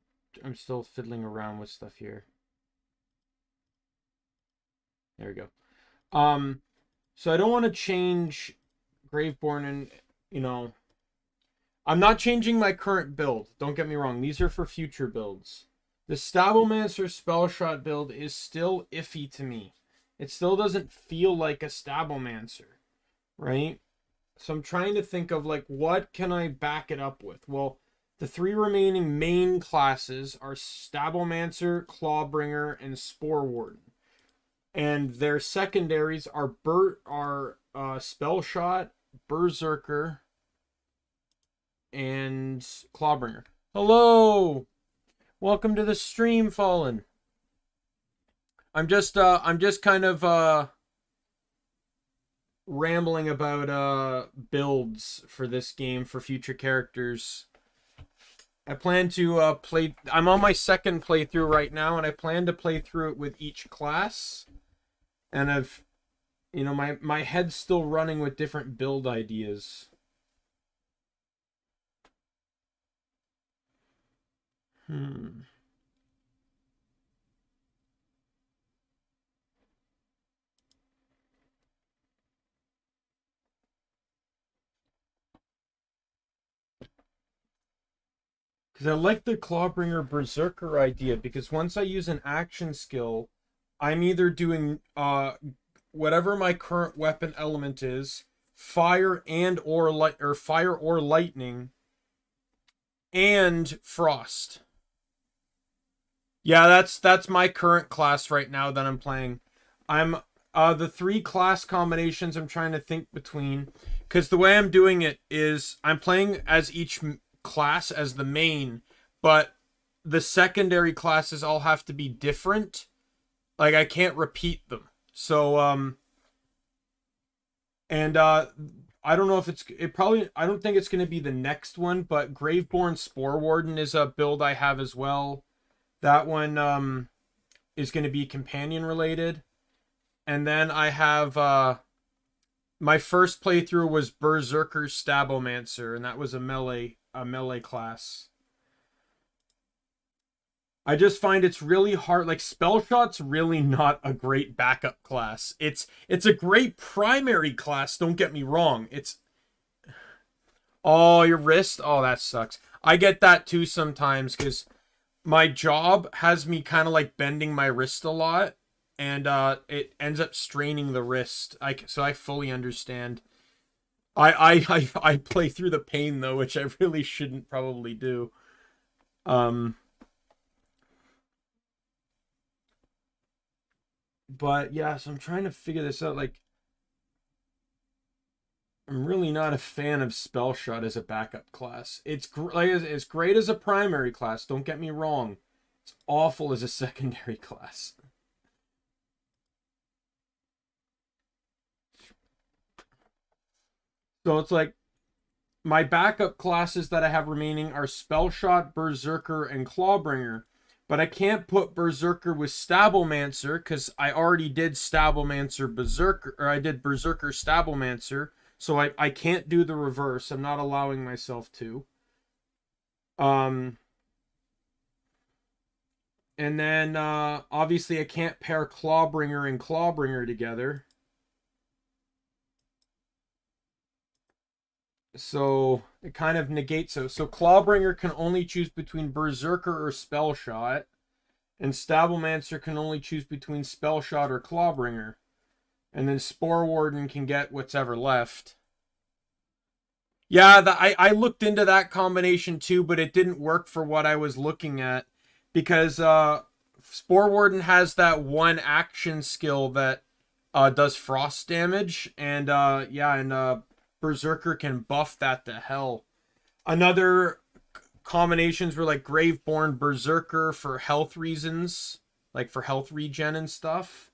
I'm still fiddling around with stuff here. There we go. So I don't want to change Graveborn and, I'm not changing my current build. Don't get me wrong. These are for future builds. The Stablemancer Spellshot build is still iffy to me. It still doesn't feel like a Stablemancer, right? So I'm trying to think of, like, what can I back it up with? Well, the three remaining main classes are Stablemancer, Clawbringer, and Spore Warden. And their secondaries are Spellshot, Berserker, and Clawbringer. Hello! Welcome to the stream, Fallen. I'm just kind of rambling about builds for this game for future characters. I plan to play. I'm on my second playthrough right now, and I plan to play through it with each class. And my head's still running with different build ideas. Because I like the Clawbringer Berserker idea, because once I use an action skill, I'm either doing whatever my current weapon element is, fire or lightning, and frost. Yeah, that's my current class right now that I'm playing. I'm the 3 class combinations I'm trying to think between, because the way I'm doing it is I'm playing as each class as the main, but the secondary classes all have to be different. Like, I can't repeat them. So I don't know if I don't think it's going to be the next one, but Graveborn Spore Warden is a build I have as well. That one is going to be companion related. And then I have my first playthrough was Berserker Stabomancer, and that was a melee class. I just find it's really hard. Like, Spellshot's really not a great backup class. It's a great primary class, don't get me wrong. Oh, your wrist? Oh, that sucks. I get that too sometimes, because my job has me kind of like bending my wrist a lot, and it ends up straining the wrist. So I fully understand. I play through the pain though, which I really shouldn't probably do. But yeah, so I'm trying to figure this out. Like, I'm really not a fan of Spellshot as a backup class. It's great as a primary class, don't get me wrong. It's awful as a secondary class. So it's like, my backup classes that I have remaining are Spellshot, Berserker, and Clawbringer. But I can't put Berserker with Stabomancer, because I already did Stabomancer Berserker, or I did Berserker Stabomancer. So I can't do the reverse. I'm not allowing myself to. And then, obviously, I can't pair Clawbringer and Clawbringer together. So it kind of negates so. So Clawbringer can only choose between Berserker or Spellshot, and Stabomancer can only choose between Spellshot or Clawbringer. And then Spore Warden can get whatever left. Yeah, I looked into that combination too, but it didn't work for what I was looking at, because Spore Warden has that one action skill that does frost damage, and Berserker can buff that to hell. Another combinations were like Graveborn Berserker for health reasons, like for health regen and stuff.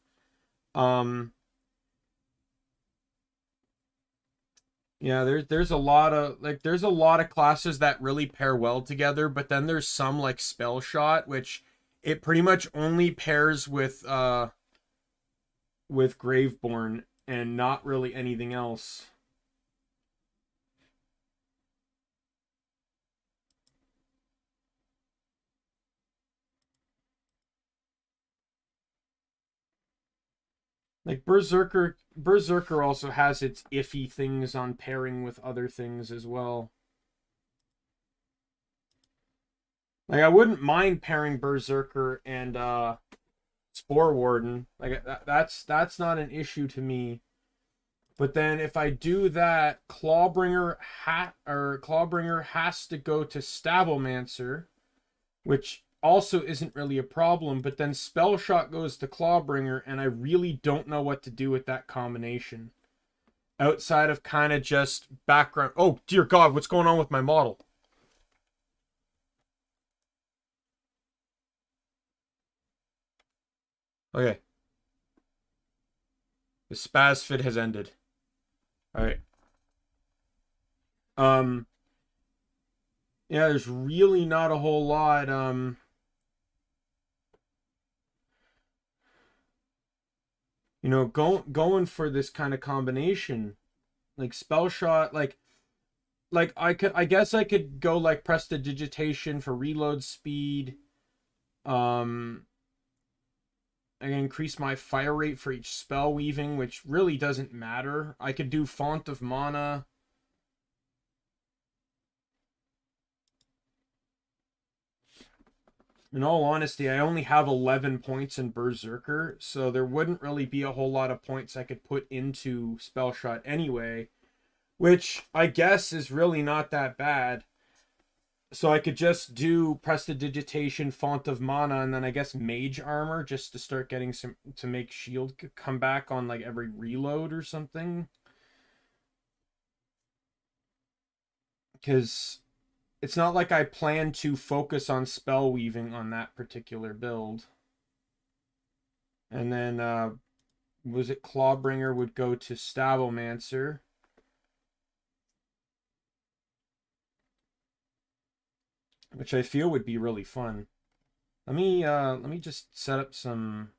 Yeah, there's a lot of classes that really pair well together, but then there's some like Spellshot, which it pretty much only pairs with Graveborn and not really anything else. Like Berserker also has its iffy things on pairing with other things as well. Like, I wouldn't mind pairing Berserker and Spore Warden. Like, that's not an issue to me. But then if I do that, Clawbringer has to go to Stabomancer, which also isn't really a problem, but then Spellshot goes to Clawbringer, and I really don't know what to do with that combination. Outside of kind of just background... Oh, dear God, what's going on with my model? Okay, The spaz fit has ended. All right. Yeah, there's really not a whole lot. You know, going for this kind of combination, like Spellshot, like I guess I could go like prestidigitation for reload speed. I can increase my fire rate for each spell weaving, which really doesn't matter. I could do Font of Mana. In all honesty, I only have 11 points in Berserker, so there wouldn't really be a whole lot of points I could put into Spellshot anyway, which I guess is really not that bad. So I could just do Prestidigitation, Font of Mana, and then I guess Mage Armor just to start getting some, to make shield come back on like every reload or something. Because it's not like I plan to focus on spell weaving on that particular build. And then, was it Clawbringer would go to Stavomancer. Which I feel would be really fun. Let me just set up some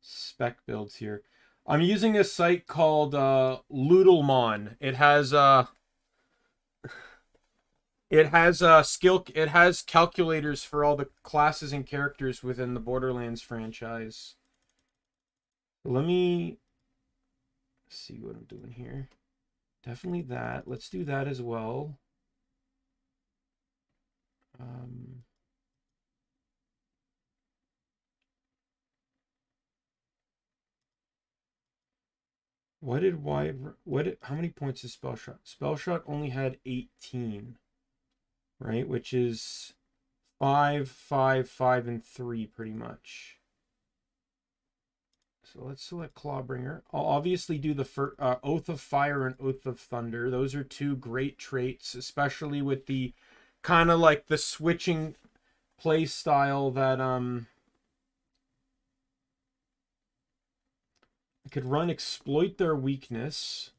spec builds here. I'm using a site called Loodlemon. It has it has calculators for all the classes and characters within the Borderlands franchise. Let me see what I'm doing here. Definitely that. Let's do that as well. How many points is Spellshot? Spellshot only had 18, right? Which is 5, 5, 5, and 3 pretty much. So let's select Clawbringer. I'll obviously do the Oath of Fire and Oath of Thunder. Those are two great traits, especially with the kind of like the switching play style that I could run Exploit Their Weakness.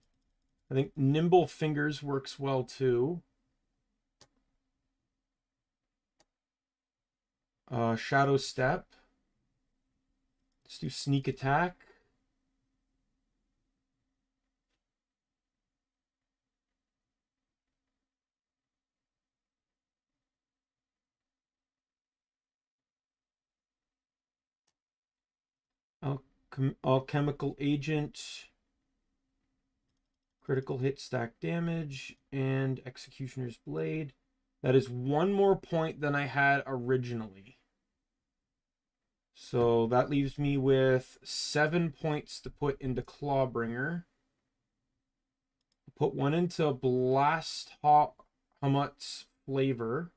I think Nimble Fingers works well too. Shadow Step. Let's do Sneak Attack. Alchemical Agent. Critical hit, stack damage, and Executioner's Blade. That is one more point than I had originally. So that leaves me with 7 points to put into Clawbringer. Put one into Blast Hamut's Flavor.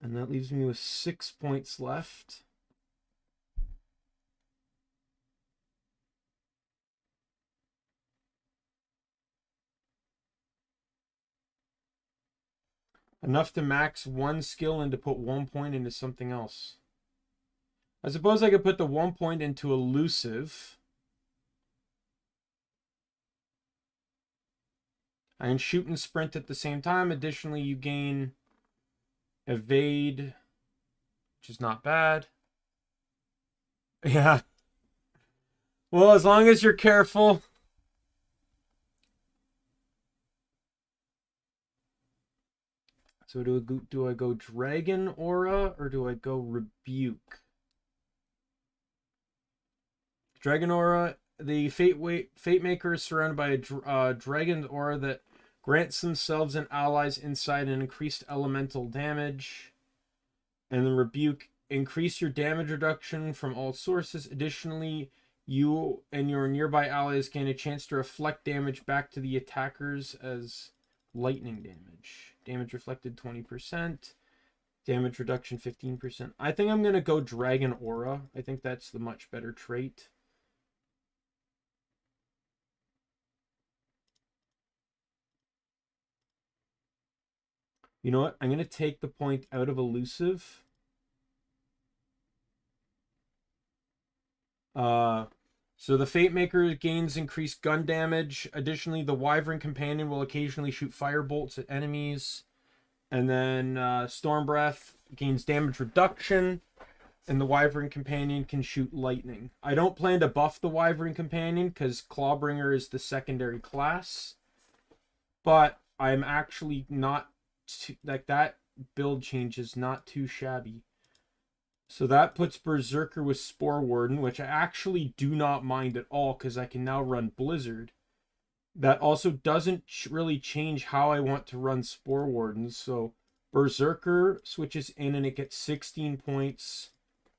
And that leaves me with 6 points left. Enough to max one skill and to put 1 point into something else. I suppose I could put the 1 point into Elusive. I can shoot and sprint at the same time. Additionally, you gain Evade, which is not bad. Yeah. Well, as long as you're careful. So do I go Dragon Aura or do I go Rebuke? Dragon Aura, the Fate Maker is surrounded by a Dragon Aura that grants themselves and allies inside an increased elemental damage. And then Rebuke, increase your damage reduction from all sources. Additionally, you and your nearby allies gain a chance to reflect damage back to the attackers as lightning damage. Damage reflected 20%. Damage reduction 15%. I think I'm going to go Dragon Aura. I think that's the much better trait. You know what? I'm going to take the point out of Elusive. So the Fate Maker gains increased gun damage. Additionally, the Wyvern Companion will occasionally shoot fire bolts at enemies. And then Storm Breath gains damage reduction. And the Wyvern Companion can shoot lightning. I don't plan to buff the Wyvern Companion because Clawbringer is the secondary class. But I'm actually not... like, that build change is not too shabby. So that puts Berserker with Spore Warden, which I actually do not mind at all because I can now run Blizzard. That also doesn't really change how I want to run Spore Wardens. So Berserker switches in and it gets 16 points.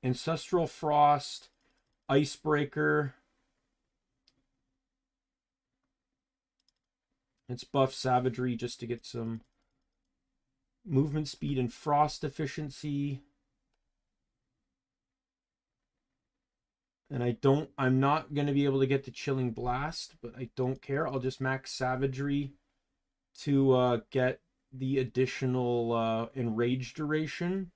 Ancestral Frost, Icebreaker. It's buff Savagery just to get some movement speed and frost efficiency. And I'm not going to be able to get the Chilling Blast, but I don't care. I'll just max Savagery to get the additional Enrage duration.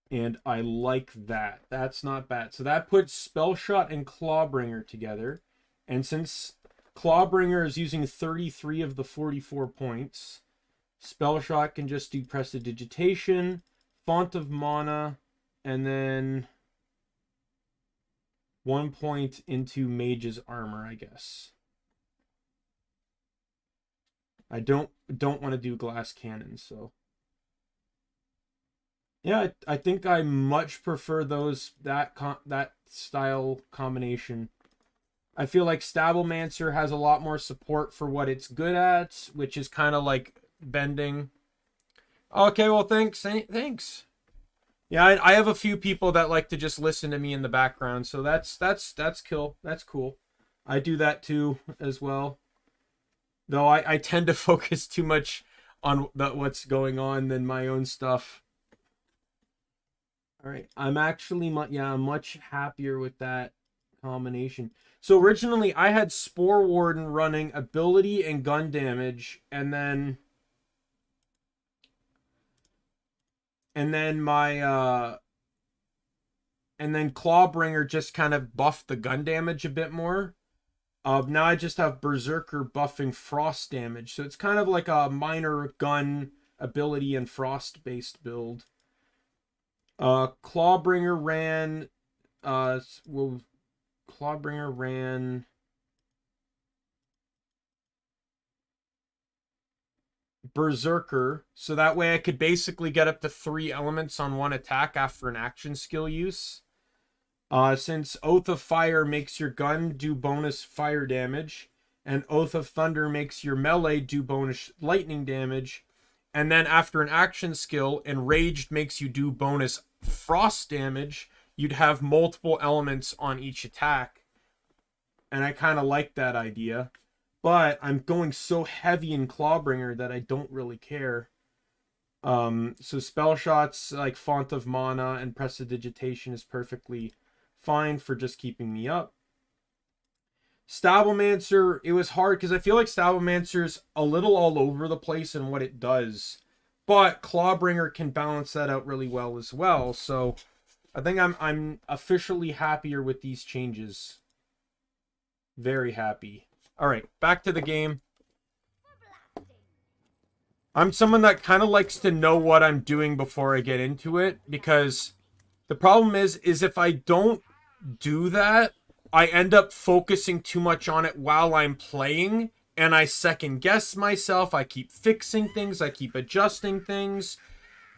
And I like that. That's not bad. So that puts Spellshot and Clawbringer together. And since Clawbringer is using 33 of the 44 points, Spellshot can just do Prestidigitation, Font of Mana, and then 1 point into Mage's Armor, I guess. I don't want to do Glass Cannon, so... yeah, I think I much prefer that style combination. I feel like Stablemancer has a lot more support for what it's good at, which is kind of like bending. Okay, well, thanks. Yeah, I have a few people that like to just listen to me in the background, so that's cool. That's cool. I do that too as well. Though I tend to focus too much on what's going on than my own stuff. All right, I'm actually much happier with that combination. So originally I had Spore Warden running ability and gun damage, and then my and then Clawbringer just kind of buffed the gun damage a bit more. Now I just have Berserker buffing frost damage, so it's kind of like a minor gun ability and frost based build. Clawbringer ran Berserker, so that way I could basically get up to 3 elements on one attack after an action skill use. Since Oath of Fire makes your gun do bonus fire damage, and Oath of Thunder makes your melee do bonus lightning damage, and then after an action skill, Enraged makes you do bonus frost damage, you'd have multiple elements on each attack. And I kind of like that idea. But I'm going so heavy in Clawbringer that I don't really care. So Spellshots like Font of Mana and Prestidigitation is perfectly fine for just keeping me up. Stablemancer, it was hard because I feel like Stablemancer's a little all over the place in what it does. But Clawbringer can balance that out really well as well. So I think I'm officially happier with these changes. Very happy. All right, back to the game. I'm someone that kind of likes to know what I'm doing before I get into it, because the problem is if I don't do that, I end up focusing too much on it while I'm playing, and I second guess myself. I keep fixing things, I keep adjusting things,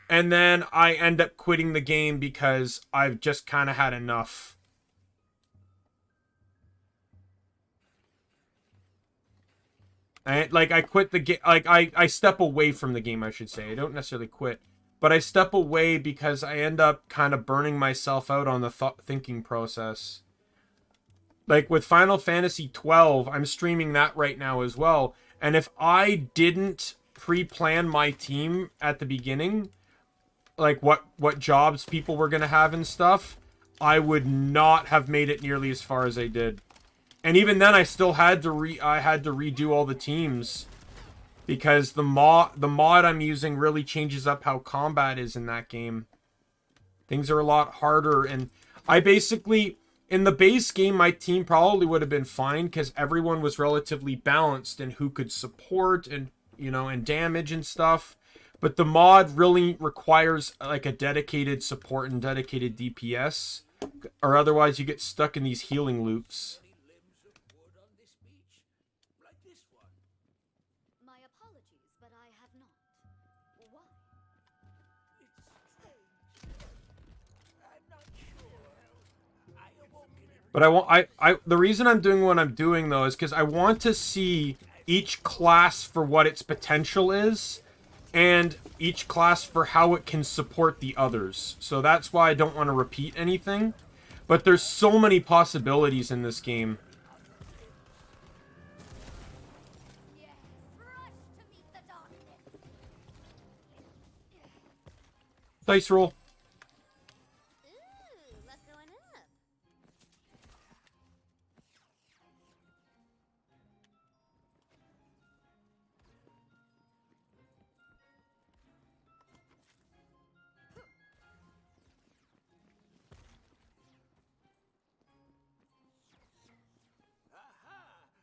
and then I end up quitting the game because I've just kind of had enough. I quit the game. Like, I step away from the game, I should say. I don't necessarily quit. But I step away because I end up kind of burning myself out on the thinking process. Like, with Final Fantasy 12, I'm streaming that right now as well. And if I didn't pre-plan my team at the beginning, like what jobs people were going to have and stuff, I would not have made it nearly as far as I did. And even then, I still had to redo all the teams, because the mod I'm using really changes up how combat is in that game. Things are a lot harder, and I basically in the base game, my team probably would have been fine because everyone was relatively balanced in who could support and, you know, and damage and stuff. But the mod really requires like a dedicated support and dedicated DPS, or otherwise you get stuck in these healing loops. My apologies, but I have not. Why? But the reason I'm doing what I'm doing though is because I want to see each class for what its potential is, and each class for how it can support the others. So that's why I don't want to repeat anything. But there's so many possibilities in this game. Yes, rush to meet the darkness. Dice roll. Ooh, luck going up. Aha!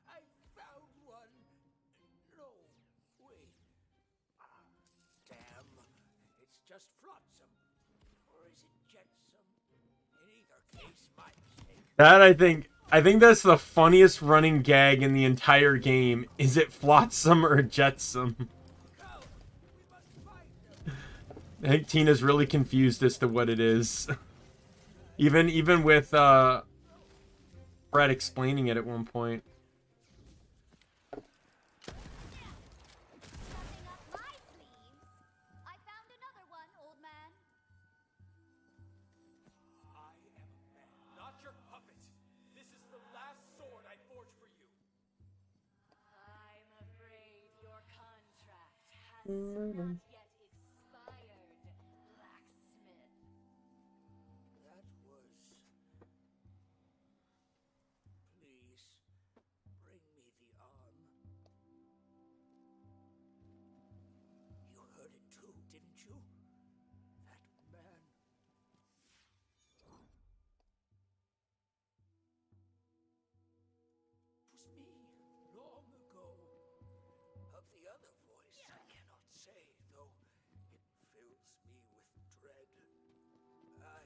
I found one. No, wait. Damn. It's just flotsam. Or is it jetsam? In either case, my mistake. That I think that's the funniest running gag in the entire game. Is it flotsam or jetsam? Go! We must find them. I think Tina's really confused as to what it is. Even with Brett explaining it at one point. Nothing up my sleeves. I found another one, old man. I am a man, not your puppet. This is the last sword I forged for you. I'm afraid your contract has not yet expired, blacksmith. That was... Please, bring me the arm. You heard it too, didn't you? That man... It was me, long ago. Of the other voice, I cannot say, though it fills me with dread. I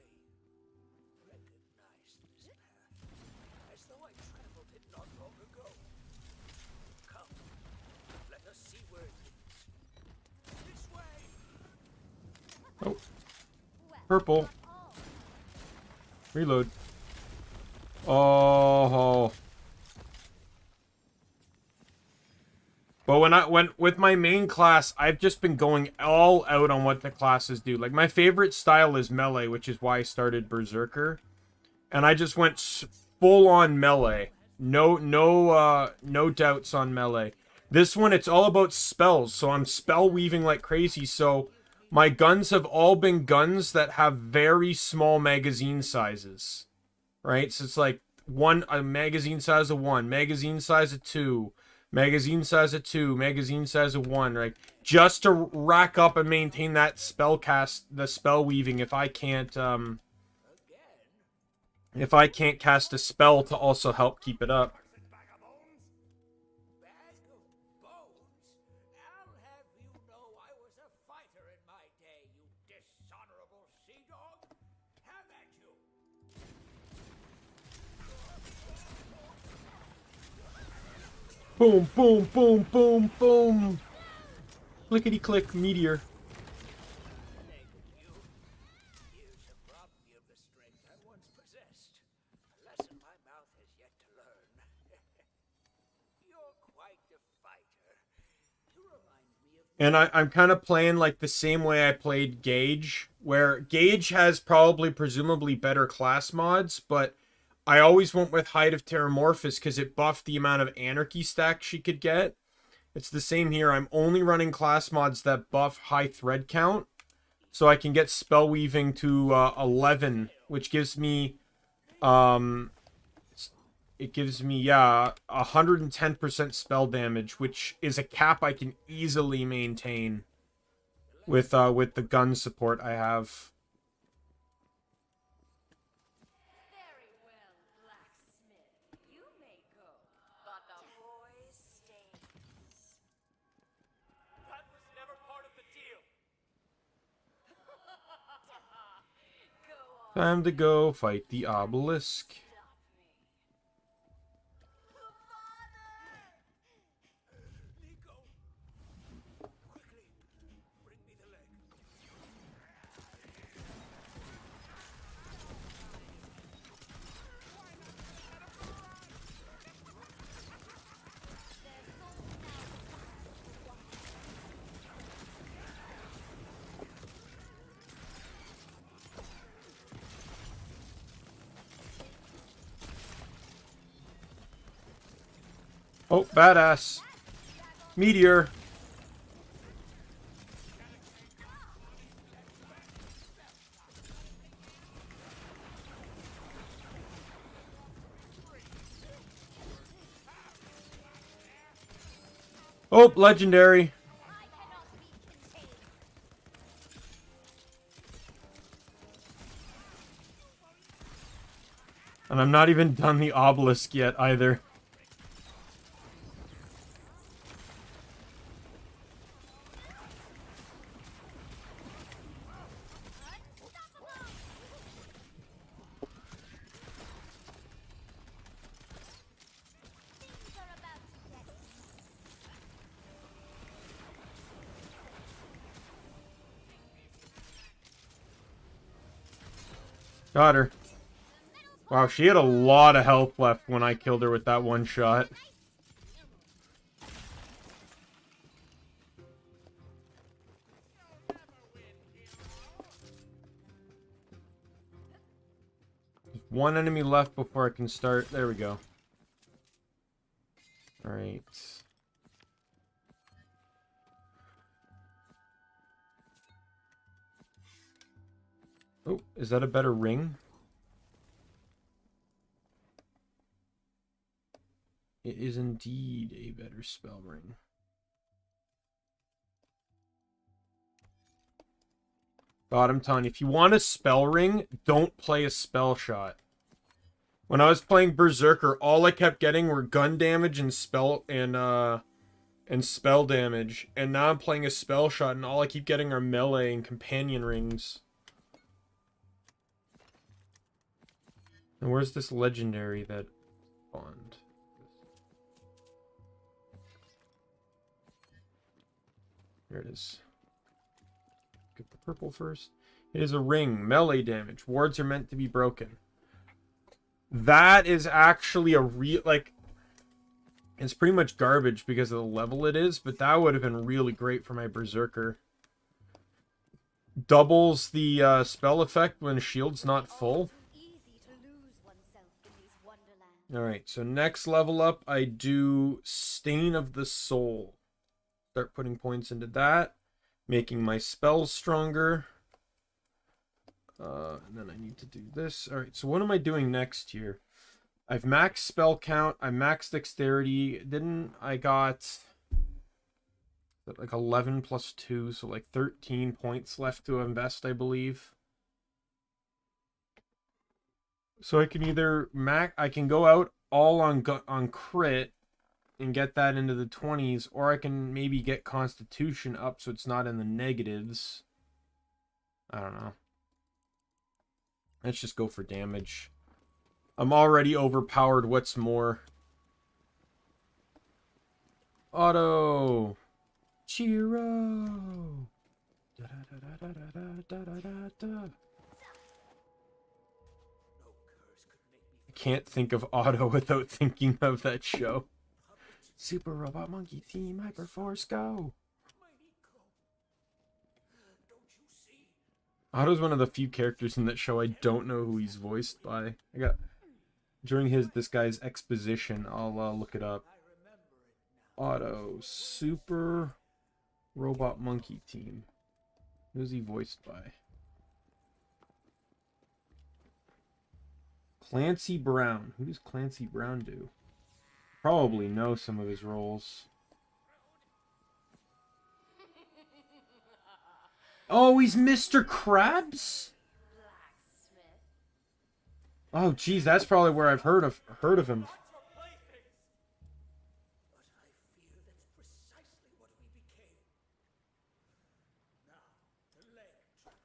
recognize this path, as though I traveled it not long ago. Come, let us see where it leads. This way! Oh, purple. Oh, Reload. Oh. But when I went with my main class, I've just been going all out on what the classes do. Like my favorite style is melee, which is why I started Berserker, and I just went full on melee. No doubts on melee. This one, it's all about spells, so I'm spell weaving like crazy. So my guns have all been guns that have very small magazine sizes, right? So it's like a magazine size of 1, magazine size of 2. Magazine size of 2, magazine size of 1, right? Just to rack up and maintain that the spell weaving if I can't cast a spell to also help keep it up. Bag of bones? I'll have you know I was a fighter in my day, you dishonorable sea dog. Have at you. Boom, boom, boom, boom, boom. Clickety click, meteor. Years have robbed me of the strength I once possessed. A lesson my mouth has yet to learn. You're quite a fighter. You remind me of... And I'm kind of playing like the same way I played Gage, where Gage has probably presumably better class mods, but I always went with Height of Terramorphous because it buffed the amount of anarchy stacks she could get. It's the same here. I'm only running class mods that buff high thread count, so I can get spell weaving to 11, which gives me, it gives me 110% spell damage, which is a cap I can easily maintain with the gun support I have. very well, Time to go fight the obelisk. Nico! Quickly, bring me the leg. Oh, badass. Meteor. Oh, legendary. And I'm not even done the obelisk yet either. Got her. Wow, she had a lot of health left when I killed her with that one shot. One enemy left before I can start. There we go. Alright. Oh, is that a better ring? It is indeed a better spell ring. God, I'm telling you, if you want a spell ring, don't play a spell shot. When I was playing Berserker, all I kept getting were gun damage and spell damage. And now I'm playing a spell shot, and all I keep getting are melee and companion rings. And where's this legendary that spawned? There it is. Get the purple first. It is a ring. Melee damage. Wards are meant to be broken. That is actually a real, like, it's pretty much garbage because of the level it is, but that would have been really great for my Berserker. Doubles the spell effect when shield's not full. Alright, so next level up, I do Stain of the Soul. Start putting points into that. Making my spells stronger. And then I need to do this. Alright, so what am I doing next here? I've maxed spell count. I maxed dexterity. I got like 11 plus 2, so like 13 points left to invest, I believe. So I can either I can go out all on crit and get that into the 20s, or I can maybe get Constitution up so it's not in the negatives. I don't know. Let's just go for damage. I'm already overpowered. What's more? Auto. Chiro. Da, da, da, da, da, da, da, da, da. I can't think of Auto without thinking of that show. Super Robot Monkey Team Hyperforce Go. Otto's one of the few characters in that show I don't know who he's voiced by. During this guy's exposition, I'll look it up. Otto, Super Robot Monkey Team. Who's he voiced by? Clancy Brown. Who does Clancy Brown do? Probably know some of his roles. Oh, he's Mr. Krabs? Oh, geez, that's probably where I've heard of him.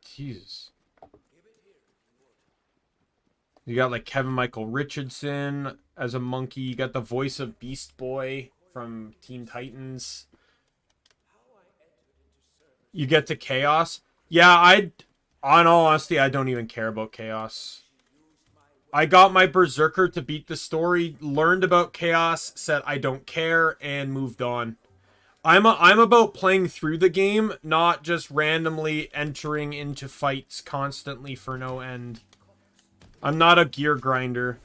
Jesus. You got like Kevin Michael Richardson as a monkey. You got the voice of Beast Boy from Teen Titans. You get to Chaos. Yeah, on all honesty, I don't even care about Chaos. I got my Berserker to beat the story, learned about Chaos, said I don't care, and moved on. I'm about playing through the game, not just randomly entering into fights constantly for no end. I'm not a gear grinder.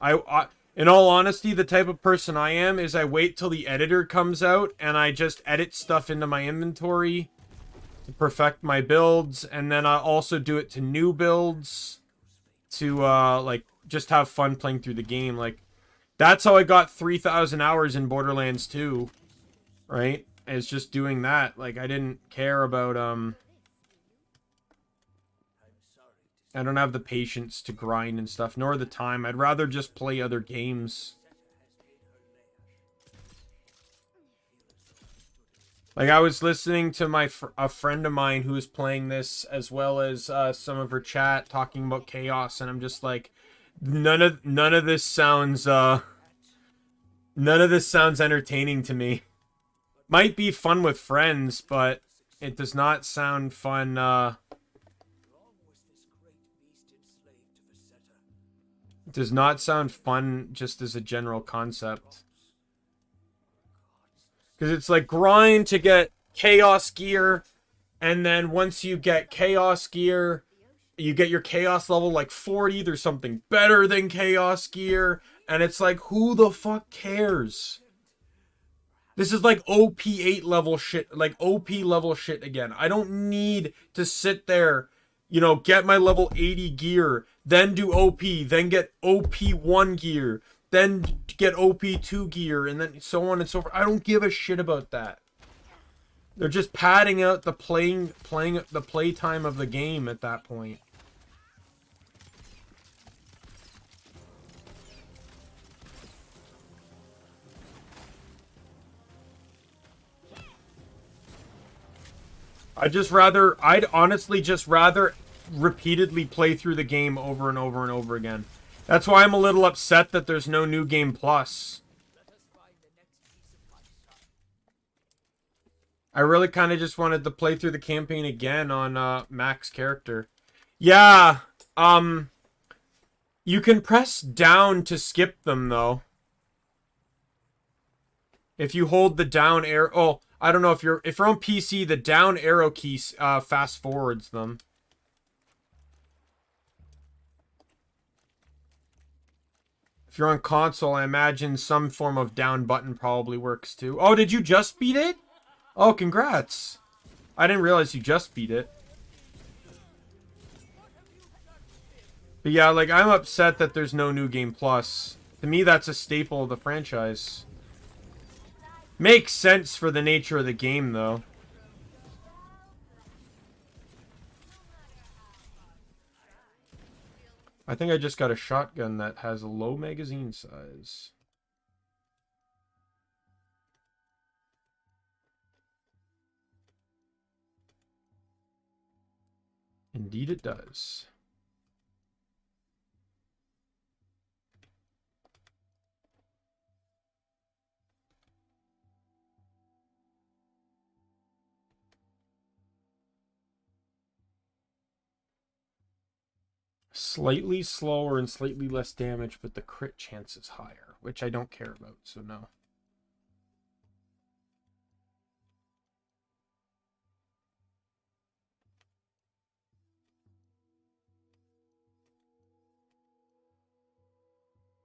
In all honesty, the type of person I am is I wait till the editor comes out and I just edit stuff into my inventory to perfect my builds, and then I also do it to new builds to like just have fun playing through the game. Like that's how I got 3,000 hours in Borderlands 2, right? It's just doing that. Like I didn't care about I don't have the patience to grind and stuff, nor the time. I'd rather just play other games. Like, I was listening to a friend of mine who was playing this, as well as some of her chat talking about Chaos, and I'm just like, none of this sounds entertaining to me. Might be fun with friends, but it does not sound fun. It does not sound fun just as a general concept. Because it's like grind to get Chaos gear, and then once you get Chaos gear, you get your Chaos level like 40. There's something better than Chaos gear, and it's like, who the fuck cares? This is like OP 8 level shit, like OP level shit again. I don't need to sit there, you know, get my level 80 gear, then do OP, then get OP 1 gear, then get OP 2 gear, and then so on and so forth. I don't give a shit about that. They're just padding out the playtime of the game at that point. I'd honestly just rather repeatedly play through the game over and over and over again. That's why I'm a little upset that there's no new game plus. I really kind of just wanted to play through the campaign again on Mac's character. Yeah, you can press down to skip them though. If you hold the down arrow, oh, I don't know if you're on PC, the down arrow key fast forwards them. If you're on console, I imagine some form of down button probably works too. Oh, did you just beat it? Oh, congrats. I didn't realize you just beat it. But yeah, like, I'm upset that there's no new game plus. To me, that's a staple of the franchise. Makes sense for the nature of the game, though. I think I just got a shotgun that has a low magazine size. Indeed it does. Slightly slower and slightly less damage, but the crit chance is higher, which I don't care about, so no.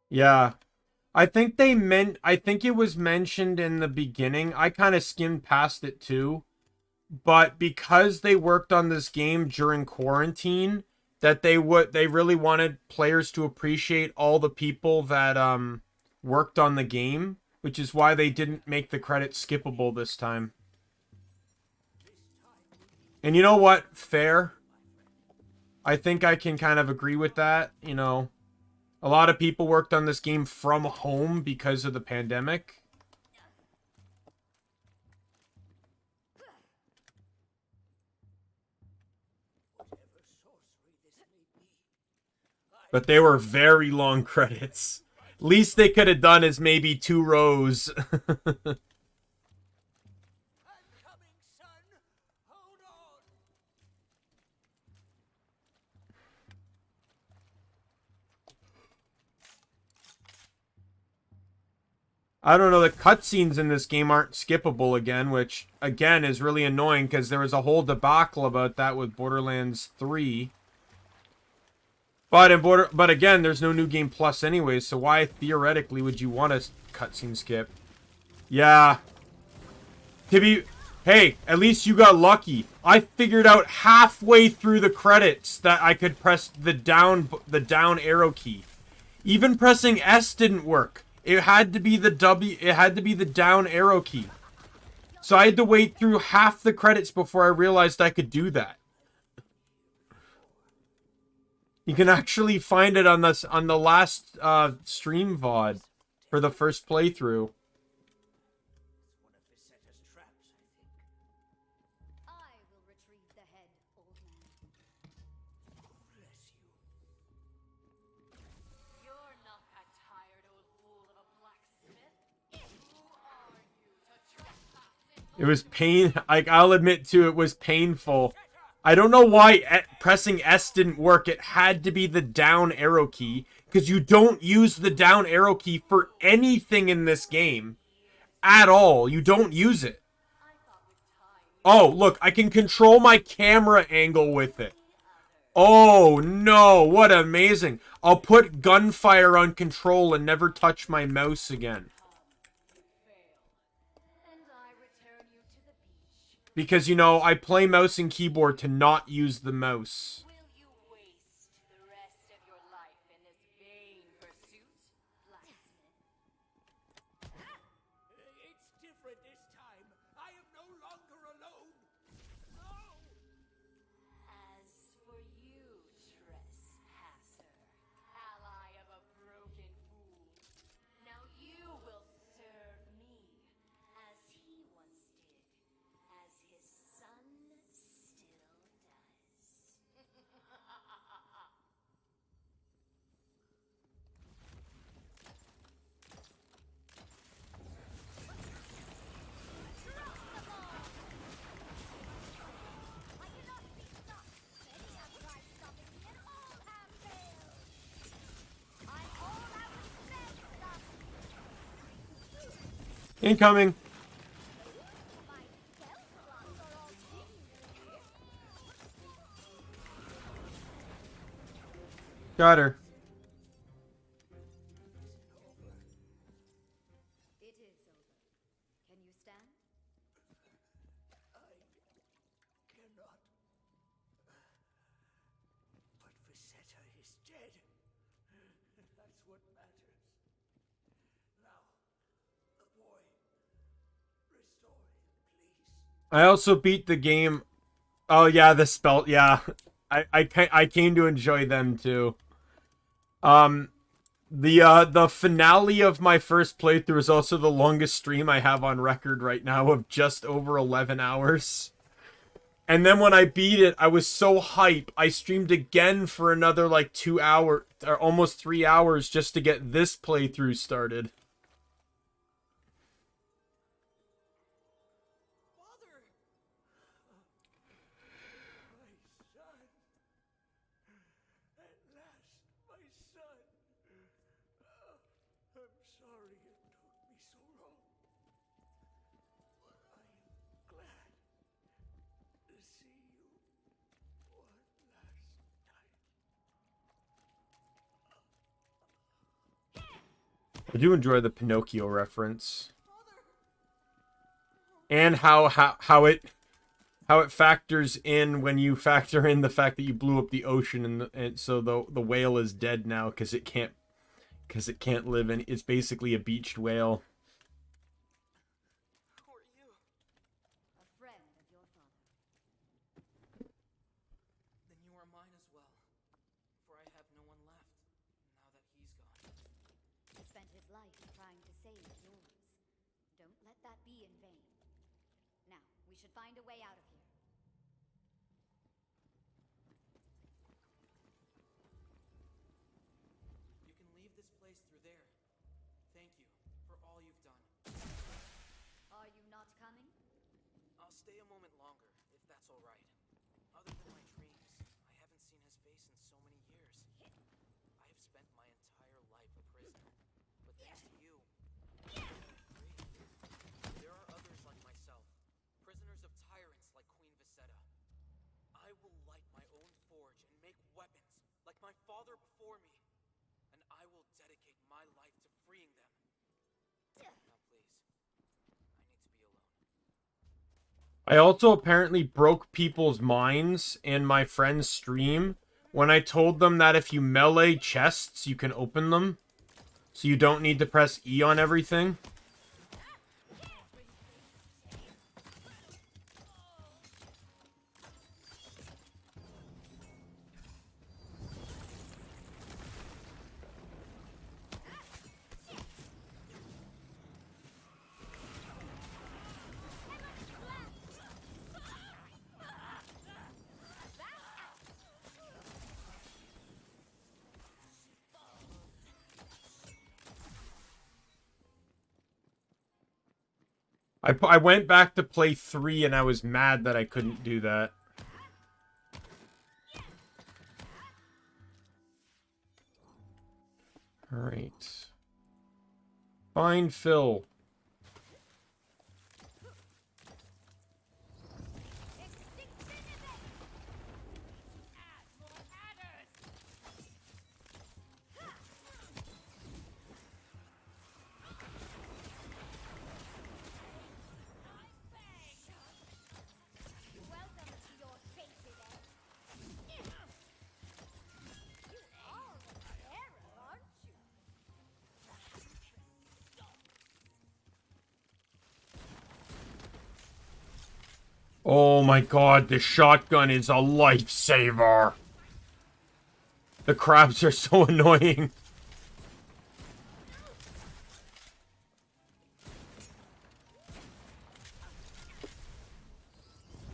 Yeah. I think it was mentioned in the beginning. I kind of skimmed past it too. But because they worked on this game during quarantine, that they really wanted players to appreciate all the people that worked on the game, which is why they didn't make the credits skippable this time. And you know what? Fair. I think I can kind of agree with that, you know. A lot of people worked on this game from home because of the pandemic. But they were very long credits. Least they could have done is maybe 2 rows. I'm coming, son. Hold on. I don't know, the cutscenes in this game aren't skippable again, which, again, is really annoying because there was a whole debacle about that with Borderlands 3. But again, there's no New Game Plus anyways, so why, theoretically, would you want a cutscene skip? Yeah. Hey, at least you got lucky. I figured out halfway through the credits that I could press the down arrow key. Even pressing S didn't work. It had to be the down arrow key. So I had to wait through half the credits before I realized I could do that. You can actually find it on the last stream VOD for the first playthrough. One of Visetta's traps, I think. I will retrieve the head, old man. Bless you. You're not that tired old fool of a blacksmith. Who are you to trespass in It was pain. Like, I'll admit to it was painful. I don't know why pressing S didn't work. It had to be the down arrow key, because you don't use the down arrow key for anything in this game at all. You don't use it. Oh, look, I can control my camera angle with it. Oh, no, what amazing. I'll put gunfire on control and never touch my mouse again. and I return you to the beach? Because, you know, I play mouse and keyboard to not use the mouse. Will you waste the rest of your life in this vain pursuit, blacksmith? It's different this time. I am no longer alone. No! As for you, trespasser, ally of a broken fool, now you will serve me, as he once did, as his son still does. I cannot be stopped. Many have tried stopping me and all have failed. I'm all out of spell stuff. Incoming. My spell slots are all tingly. Got her. It is over. Can you stand? Cannot. But Visetta is dead. That's what matters. Now, the boy. Restore him, please. I also beat the game. Oh yeah, the spell. Yeah, I came to enjoy them too. The finale of my first playthrough is also the longest stream I have on record right now of just over 11 hours. And then when I beat it, I was so hype. I streamed again for another like 2 hours or almost 3 hours just to get this playthrough started. Father! My son. At last, my son. I'm sorry it took me so long. But I am glad to see you one last time. I do enjoy the Pinocchio reference. And how it factors in when you factor in the fact that you blew up the ocean and so the whale is dead now because it can't live in. It's basically a beached whale. Who are you? A friend of your father. Then you are mine as well. For I have no one left, now that he's gone. He spent his life trying to save yours. Don't let that be in vain. Now, we should find a way out of here. stay a moment longer, if that's all right. Other than my dreams, I haven't seen his face in so many years. I have spent my entire life a prisoner, but thanks to you, I'm free. There are others like myself, prisoners of tyrants like Queen Visetta. I will light my own forge and make weapons, like my father before me, and I will dedicate my life to freeing them. Now please, I need to be alone. I also apparently broke people's minds in my friend's stream when I told them that if you melee chests, you can open them. So you don't need to press E on everything. I went back to play 3 and I was mad that I couldn't do that. Alright. Find Phil. Oh my god, the shotgun is a lifesaver. The crabs are so annoying.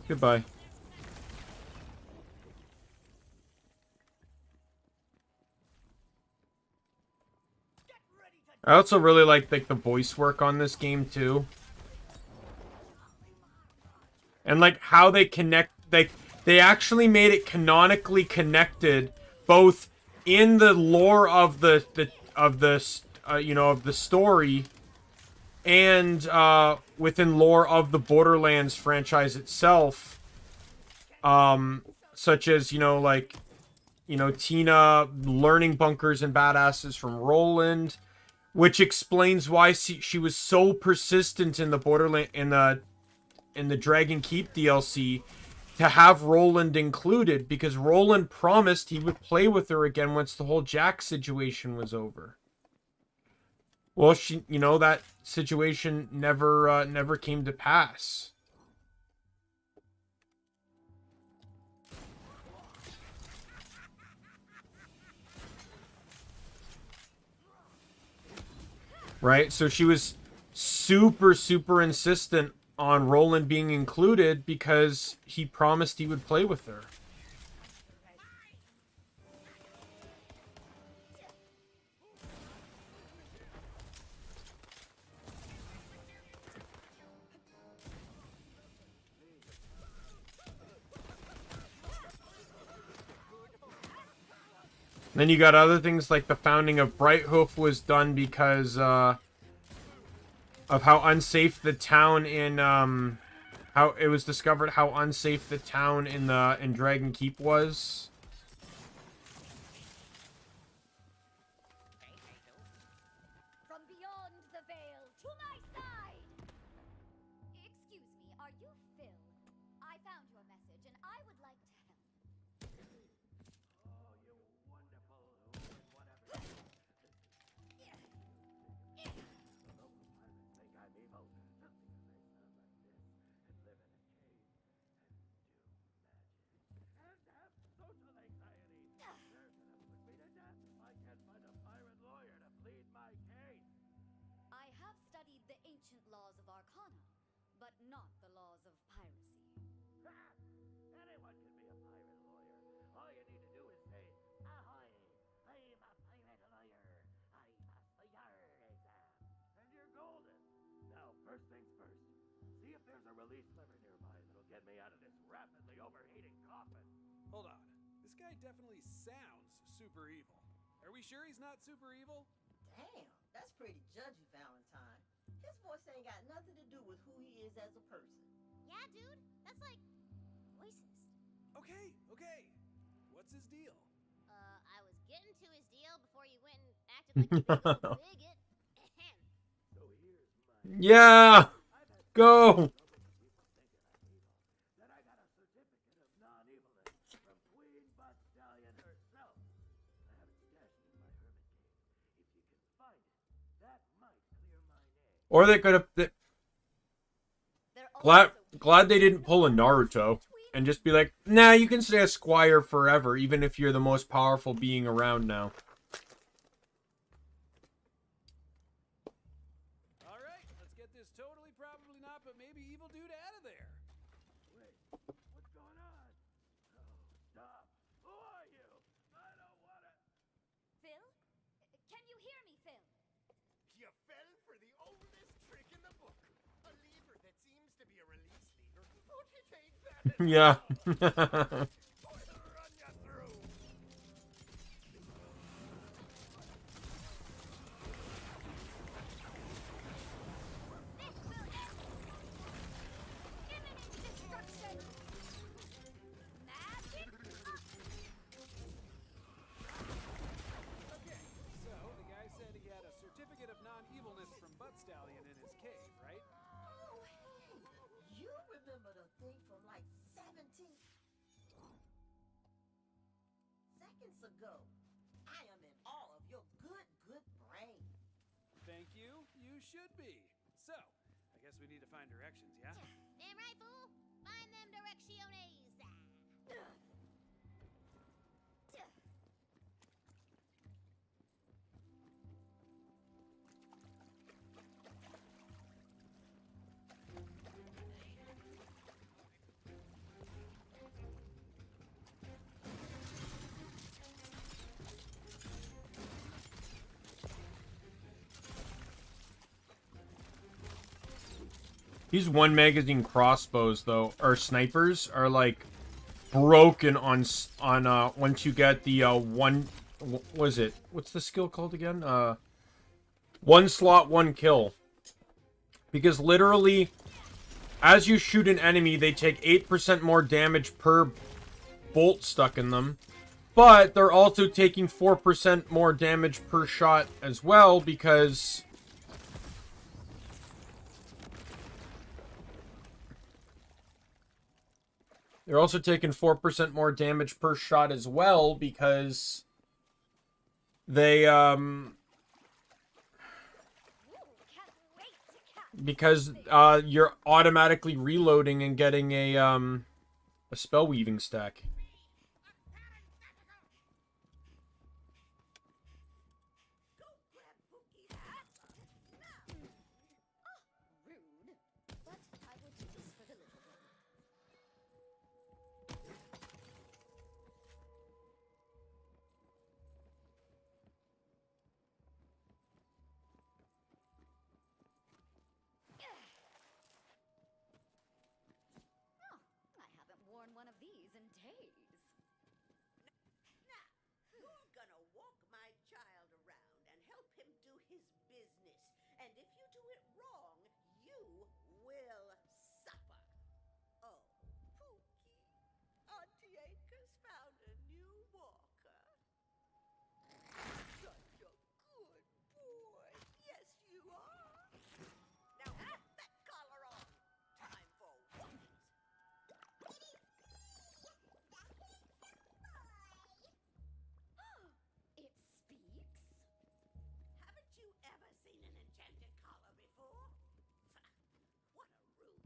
Goodbye. I also really like the voice work on this game too. And like how they connect, they actually made it canonically connected, both in the lore of the story, and within lore of the Borderlands franchise itself. Such as Tina learning bunkers and badasses from Roland, which explains why she was so persistent in the in the Dragon Keep DLC to have Roland included, because Roland promised he would play with her again once the whole Jack situation was over. Well, that situation never came to pass. Right? So she was super insistent on Roland being included because he promised he would play with her. Then you got other things like the founding of Brighthoof was done because of how unsafe the town in how it was discovered how unsafe the town in Dragon Keep was. From beyond the veil, to my side! Excuse me, are you Phil? I found your message and I would like to help. Oh, you wonderful whatever. I think I'm evil. Something that makes sound like this. And live in a cave and do magic. And have social anxiety. They're gonna put me to death if I can't find a pirate lawyer to plead my case. I have studied the ancient laws of Arcana, but not the laws of piracy. Ha! Anyone can be a pirate lawyer. All you need to do is say, "Ahoy! I'm a pirate lawyer. I'm a yard exam." And you're golden. Now, first things first. See if there's a release lever nearby Get me out of this rapidly overheating coffin. Hold on. This guy definitely sounds super evil. Are we sure he's not super evil? Damn, that's pretty judgy, Valentine. His voice ain't got nothing to do with who he is as a person. Yeah, dude, that's like voices. Okay, okay. What's his deal? I was getting to his deal before you went and acted like a big old bigot. Ahem. So here's my Yeah! Go! that I got a certificate of non-evilness from Queen Butt Stallion herself. I have it stashed in my hermit cave. If you can find it, that might clear my name. Or they could have... Glad they didn't pull a Naruto and just be like, nah, you can stay a squire forever, even if you're the most powerful being around now. Alright, let's get this totally, probably not, but maybe evil dude out of there. Wait, what's going on? Oh, stop. Who are you? I don't want to... Phil? Can you hear me, Phil? You fell for the oldest trick in the book. A lever that seems to be a release lever, but it ain't that at Yeah. all. I'll run you through. This will end. Imminent destruction. Magic up. Okay, so the guy said he had a certificate of non-evilness from Butt Stallion in his cave, right? Oh, hey, you remember the thing from like 17 seconds ago. I am in awe of your good brain. Thank you. You should be. So, I guess we need to find directions, yeah? Damn right, fool. Find them directiones. These one magazine crossbows, though, or snipers, are like broken on once you get the one. What was it? What's the skill called again? One slot, one kill. Because literally, as you shoot an enemy, they take 8% more damage per bolt stuck in them. But they're also taking 4% more damage per shot as well, because they're also taking 4% more damage per shot as well, because they, because you're automatically reloading and getting a spell weaving stack. Rude. But I will do this for the little one. Oh, I haven't worn one of these in days. Now, you're gonna walk my child around and help him do his business. And if you do it wrong, you will suffer. Oh, Pookie, Auntie Anchor's found a new walker. Such a good boy. Yes, you are. Now put that collar on. Time for walkies. It speaks? Haven't you ever seen an enchanted collar before? What a rube.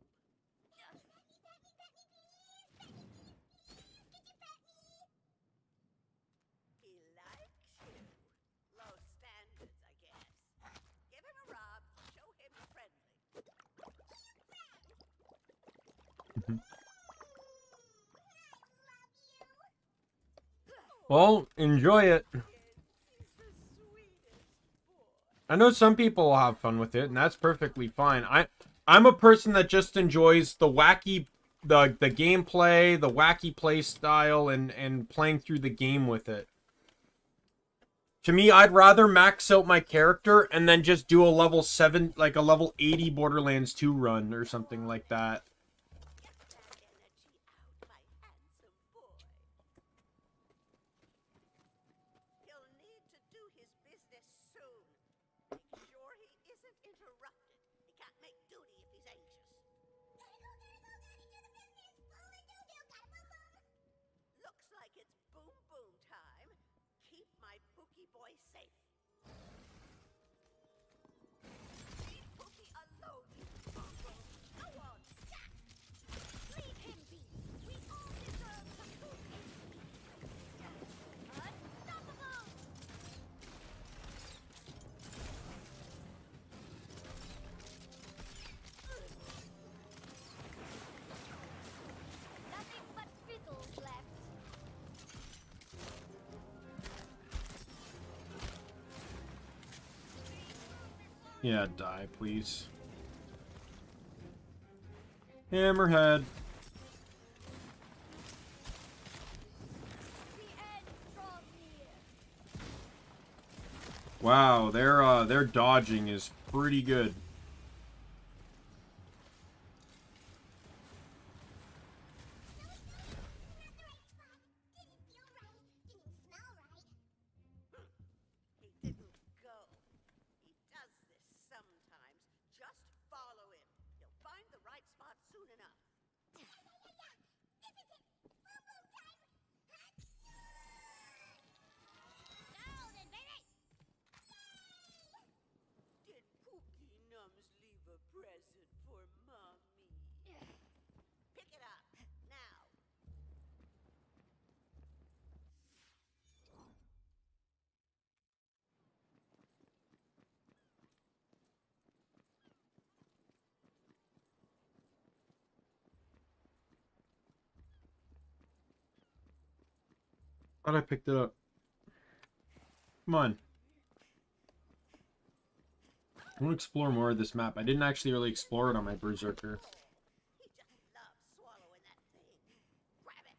He likes you. Low standards, I guess. Give him a rub. Show him you're friendly. Well, enjoy it. He's the sweetest boy. I know some people will have fun with it, and that's perfectly fine. I'm a person that just enjoys the wacky the gameplay, the wacky play style, and playing through the game with it. To me, I'd rather max out my character and then just do a level 7, like a level 80 Borderlands 2 run or something like that. Get that energy out, my handsome boy. He'll need to do his business soon. Make sure he isn't interrupted. He can't make duty if he's anxious. Looks like it's boom boom time. Keep my Pookie boy safe. Leave Pookie alone, you mongrel. Go on, stack. Leave him be. We all deserve some Pookie. Unstoppable! Nothing but fizzles left. Yeah, die, please. Hammerhead. The end draws near. Wow, their dodging is pretty good. He didn't go. He does this sometimes. Just follow him. He'll find the right spot soon enough. Golden, baby! Did Pookie Nums leave a present for Mommy? Pick it up, now. Thought I picked it up. Come on. I want to explore more of this map. I didn't actually really explore it on my Berserker. He just loves swallowing that thing. Grab it.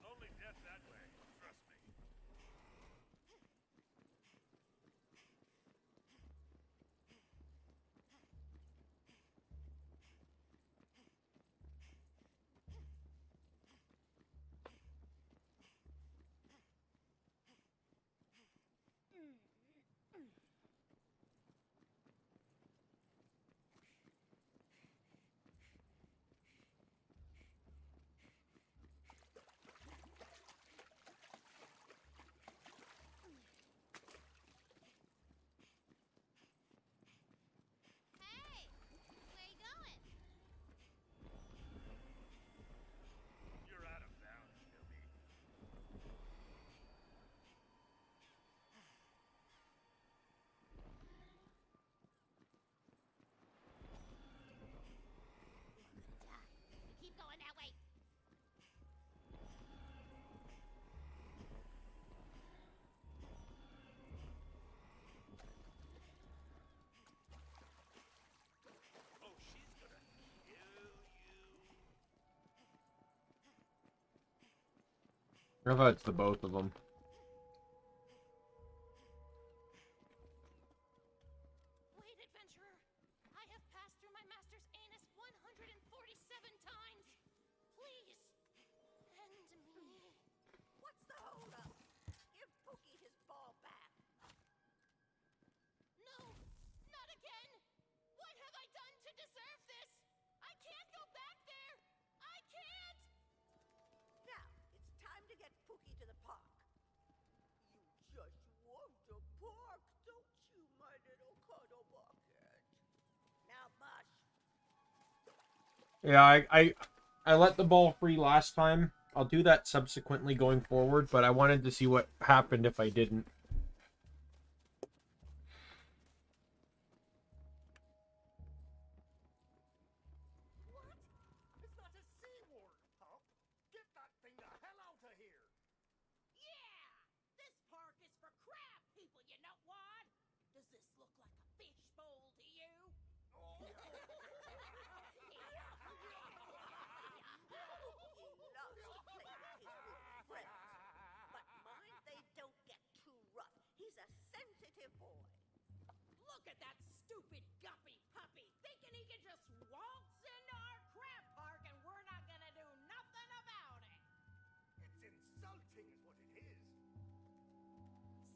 Only death that way, trust me. Hey! Where you going? You're out of bounds, Billy. Keep going that way. Oh, she's gonna kill you. I thought it's the both of them. Wait, adventurer! I have passed through my master's anus 147 times! Please, end me. What's the holdup? Give Pookie his ball back. No, not again! What have I done to deserve this? I can't go back there! I can't! Now, it's time to get Pookie to the park. You just want the park, don't you, my little cuddle bucket? Now, Bush. Yeah, I let the ball free last time. I'll do that subsequently going forward, but I wanted to see what happened if I didn't. Look at that stupid guppy puppy thinking he can just waltz into our crab park and we're not gonna do nothing about it. It's insulting is what it is.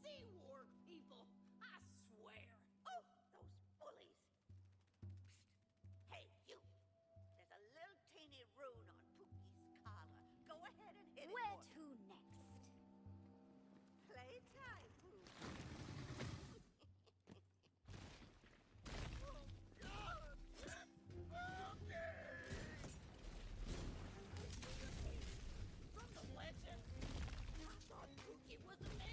See, war people, I swear. Oh, those bullies. Psst. Hey, you. There's a little teeny rune on Pookie's collar. Go ahead and hit Where it. to next? Playtime, Pookie. From the legend, I thought Pookie was a man.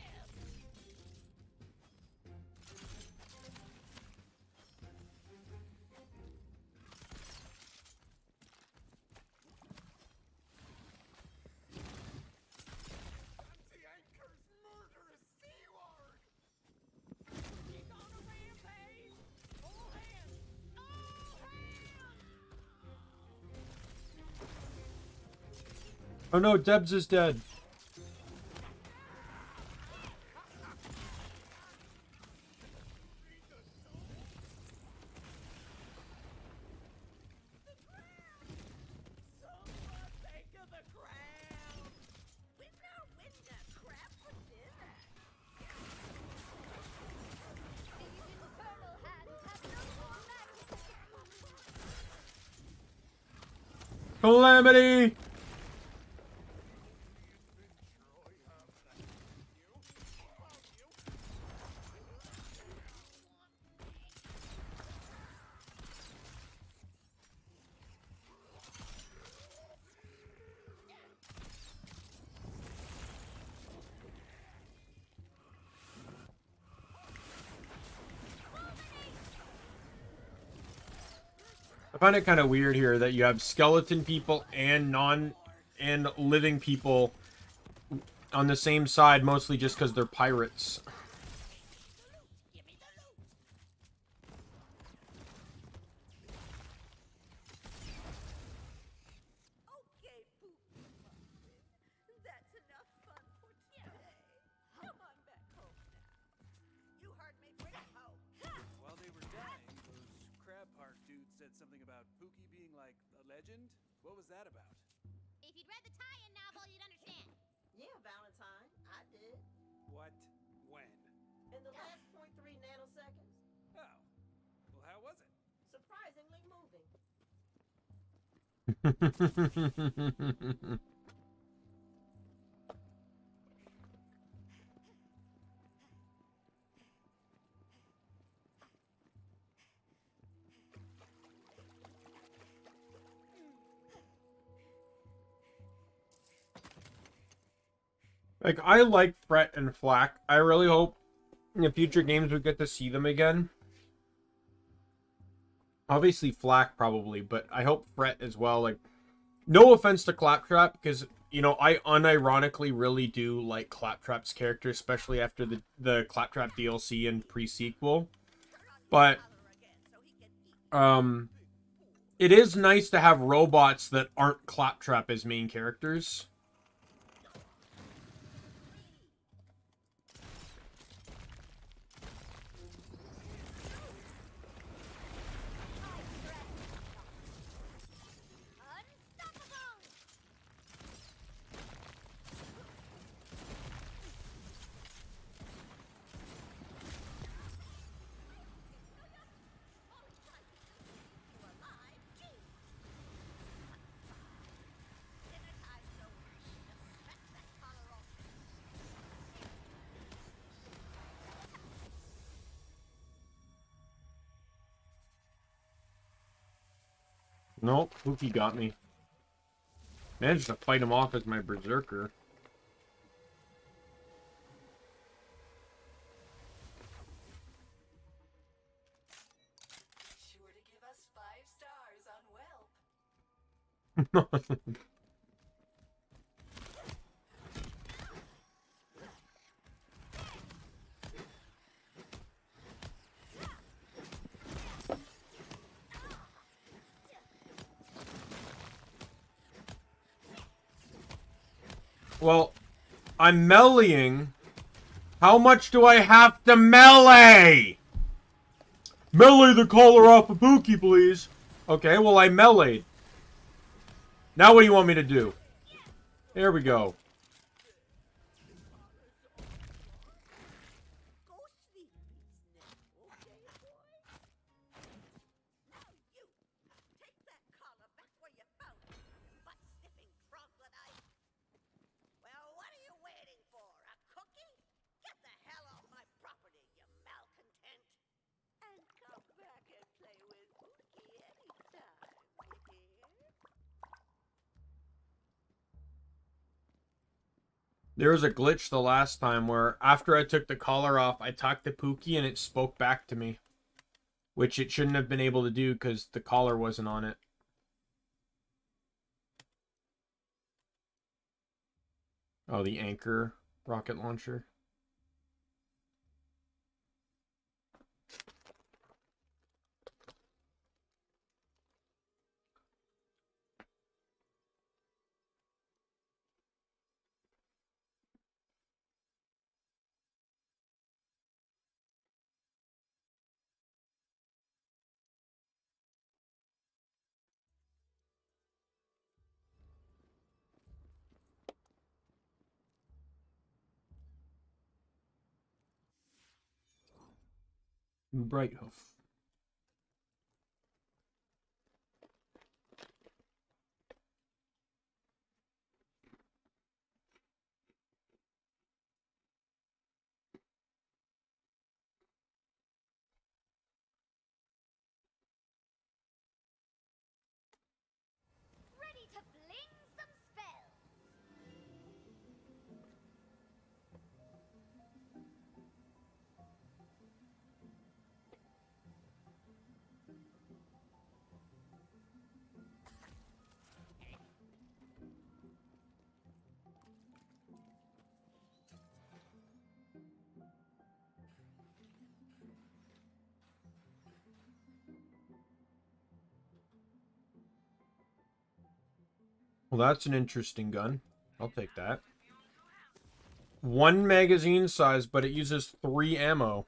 Anti-Anchor's murderous C-word! He's on a rampage. All hands! All hands! Oh no, Debs is dead. Someone think of the crowd. Winner, crab for dinner. These infernal hands have no more magic. Calamity! I find it kind of weird here that you have skeleton people and living people on the same side, mostly just because they're pirates. Give me the loot. Okay, Pookie Muffin. That's enough fun for today. Come on back home now. You heard me pretty home. While they were dying, those crab park dudes said something about Pookie being like a legend. What was that about? If you'd read the tie-in novel, you'd understand. Yeah, Valentine, I did. What? When? In the last 0.3 nanoseconds. Oh. Well, how was it? Surprisingly moving. Like, I like Fret and Flack. I really hope in the future games we get to see them again. Obviously Flack probably, but I hope Fret as well. Like, no offense to Claptrap, because, you know, I unironically really do like Claptrap's character, especially after the Claptrap DLC and pre-sequel. But, it is nice to have robots that aren't Claptrap as main characters. Nope, Pookie got me. Managed to fight him off as my berserker. Sure to give us 5 stars on Welp. Well, I'm meleeing. How much do I have to melee? Melee the collar off of Pookie, please. Okay, well, I meleeed. Now what do you want me to do? There we go. Go sleep, Beastnet, okay, boy? Now you, take that collar back where you found it, butt-sniffing troglodyte. Well, what are you waiting for? A cookie? Get the hell off my property, you malcontent. And come back and play with Pookie anytime, my dear. There was a glitch the last time where after I took the collar off, I talked to Pookie and it spoke back to me. Which it shouldn't have been able to do because the collar wasn't on it. Oh, the Anchor rocket launcher. Bright Hoof. Ready to fling some spells. Well, that's an interesting gun. I'll take that. 1 magazine size, but it uses 3 ammo.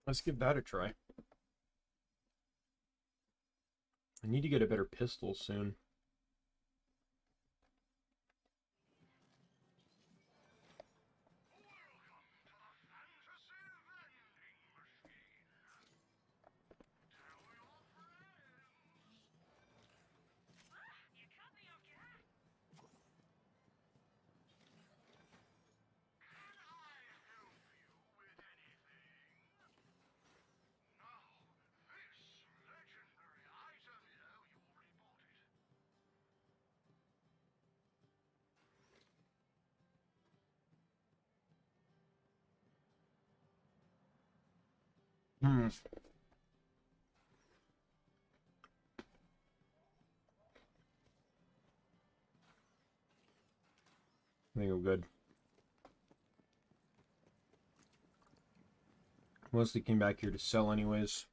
Let's give that a try. I need to get a better pistol soon. I think I'm good. Mostly came back here to sell anyways.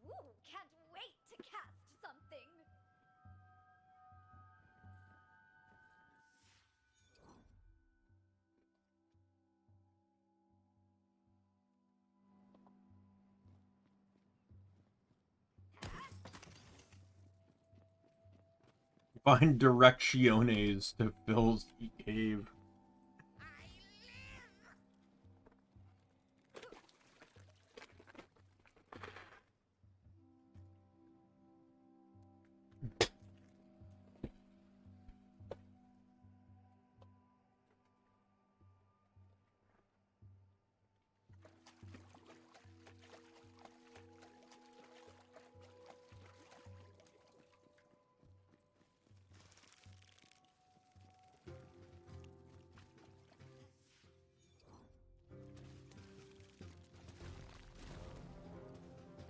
Ooh, can't wait to cast something. Find directiones to Phil's cave.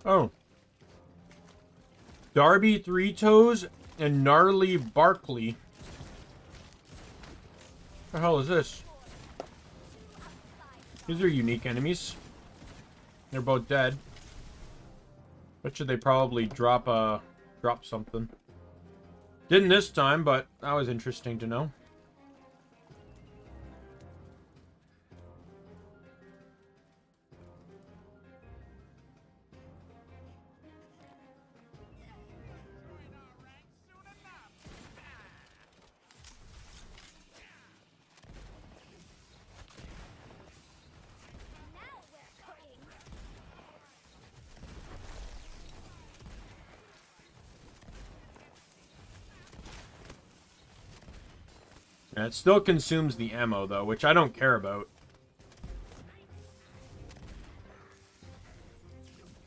Oh. Darby Three Toes and Gnarly Barkley The hell is this? These are unique enemies. They're both dead. Bet you they probably drop something. Didn't this time, but that was interesting to know. Yeah, it still consumes the ammo, though, which I don't care about.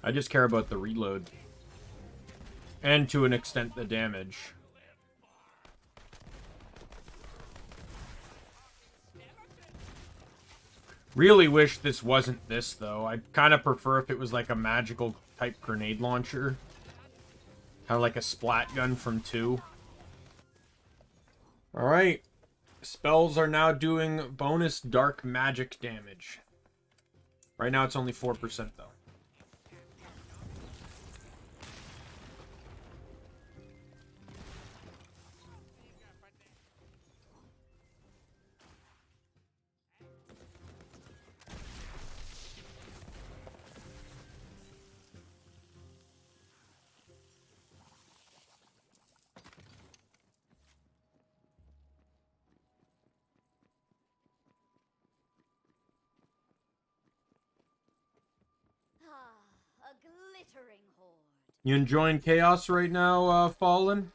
I just care about the reload. And, to an extent, the damage. Really wish this wasn't this, though. I'd kind of prefer if it was like a magical type grenade launcher. Kind of like a splat gun from 2. Alright. Spells are now doing bonus dark magic damage. Right now it's only 4% though. A glittering horde. You enjoying Chaos right now, Fallen?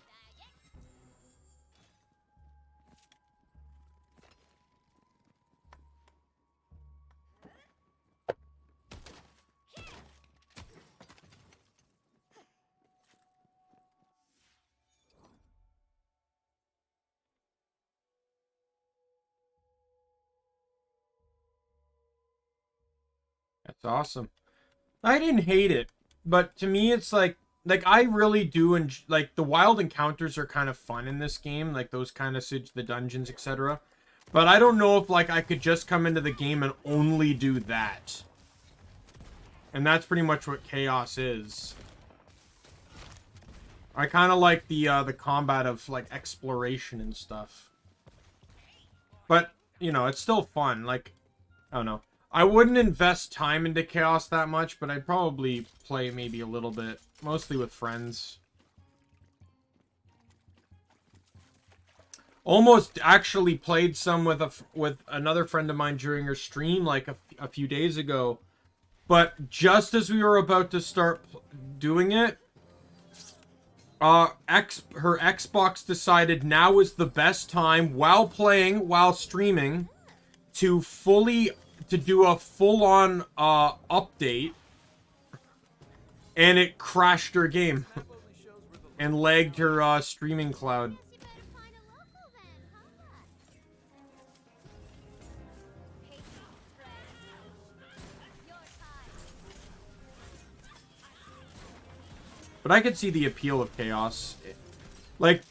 That's awesome. I didn't hate it, but to me it's like I really do, and like the wild encounters are kind of fun in this game, like those kind of the dungeons, etc. But I don't know if like I could just come into the game and only do that. And that's pretty much what Chaos is. I kind of like the combat of like exploration and stuff. But, you know, it's still fun. Like, I don't know. I wouldn't invest time into Chaos that much, but I'd probably play maybe a little bit. Mostly with friends. Almost actually played some with another friend of mine during her stream like a few days ago. But just as we were about to start doing it, her Xbox decided now is the best time while playing, while streaming, to do a full-on update, and it crashed her game and lagged her streaming cloud. But I could see the appeal of Chaos. Like,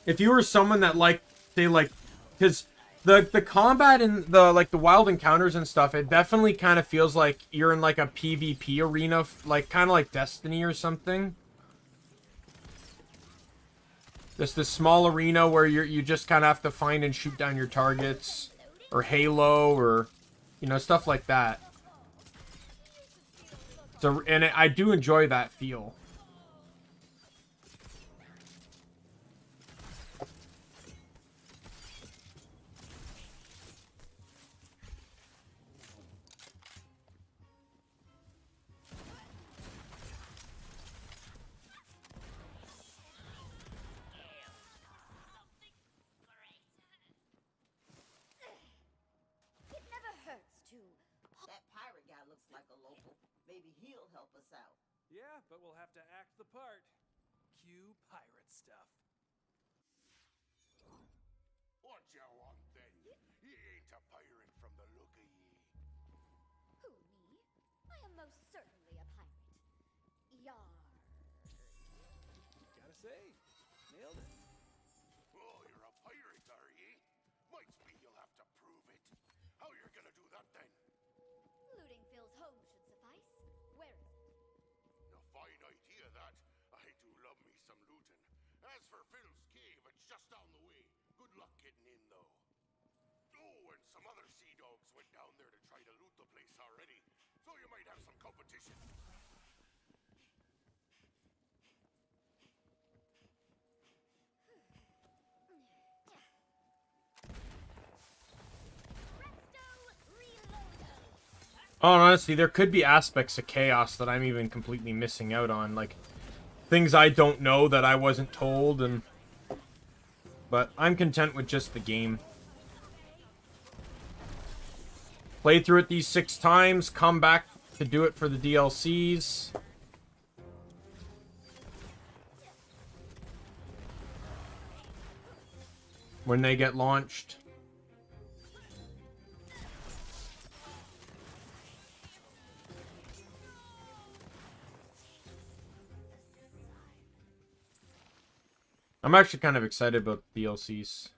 if you were someone that liked, say, like, because the combat in the wild encounters and stuff, it definitely kind of feels like you're in like a PvP arena, like kind of like Destiny or something. Just this small arena where you just kind of have to find and shoot down your targets, or Halo, or you know, stuff like that. So, and I do enjoy that feel. That pirate guy looks like a local. Maybe he'll help us out. Yeah, but we'll have to act the part. Cue pirate stuff. What you want then? He ain't a pirate from the look of ye. Who, me? I am most certainly a pirate. Yar. Gotta say, nailed it. Oh, you're a pirate, are ye? Might be luck getting in, though. Oh, and some other sea dogs went down there to try to loot the place already, so you might have some competition. Oh, honestly, there could be aspects of chaos that I'm even completely missing out on, like things I don't know that I wasn't told, and but I'm content with just the game. Played through it these 6 times, come back to do it for the DLCs. When they get launched. I'm actually kind of excited about the DLCs.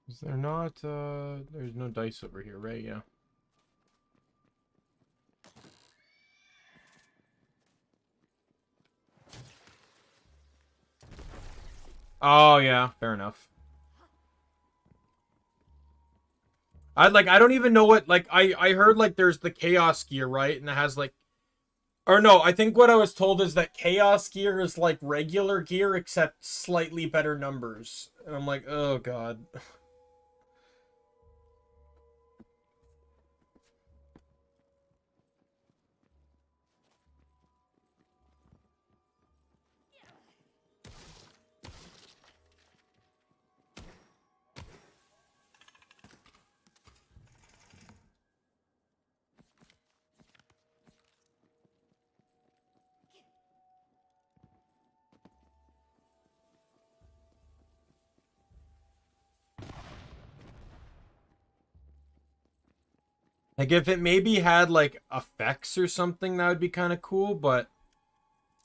Is there not, there's no dice over here, right? Yeah. Oh, yeah, fair enough. I don't even know what, like, I heard, like, there's the Chaos gear, right? And it has, like, or no, I think what I was told is that Chaos gear is like regular gear, except slightly better numbers. And I'm like, oh, God. Like, if it maybe had, like, effects or something, that would be kind of cool, but,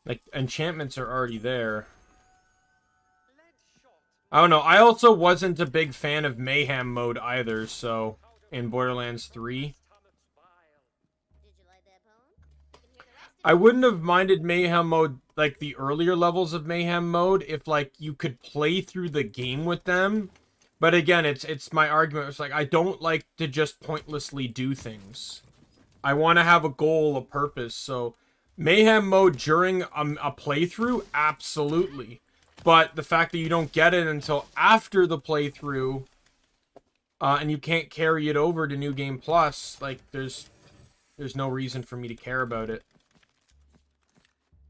like, enchantments are already there. I don't know. I also wasn't a big fan of Mayhem mode either, so, in Borderlands 3. I wouldn't have minded Mayhem mode, like, the earlier levels of Mayhem mode, if, like, you could play through the game with them. But again, it's my argument. It's like, I don't like to just pointlessly do things. I want to have a goal, a purpose. So, Mayhem mode during a playthrough, absolutely. But the fact that you don't get it until after the playthrough, and you can't carry it over to New Game Plus, like, there's no reason for me to care about it.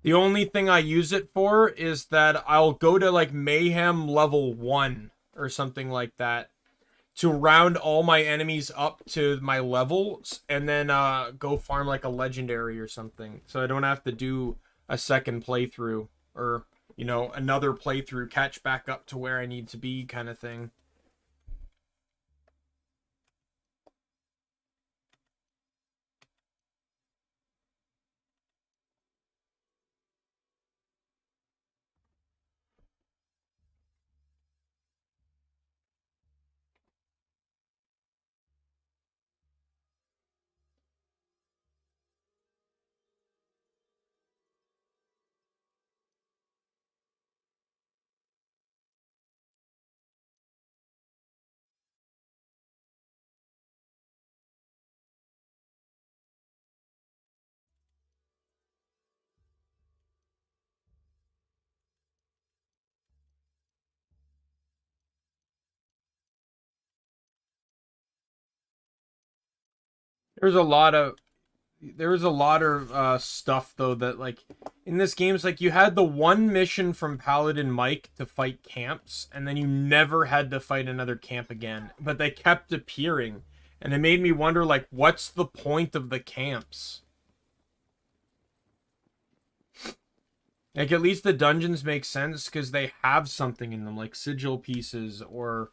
The only thing I use it for is that I'll go to, like, Mayhem level 1 or something like that to round all my enemies up to my levels and then go farm, like, a legendary or something. So I don't have to do a second playthrough or, you know, another playthrough, catch back up to where I need to be kind of thing. There was a lot of stuff though that, like, in this game is like you had the one mission from Paladin Mike to fight camps, and then you never had to fight another camp again. But they kept appearing, and it made me wonder, like, what's the point of the camps? Like, at least the dungeons make sense because they have something in them, like sigil pieces or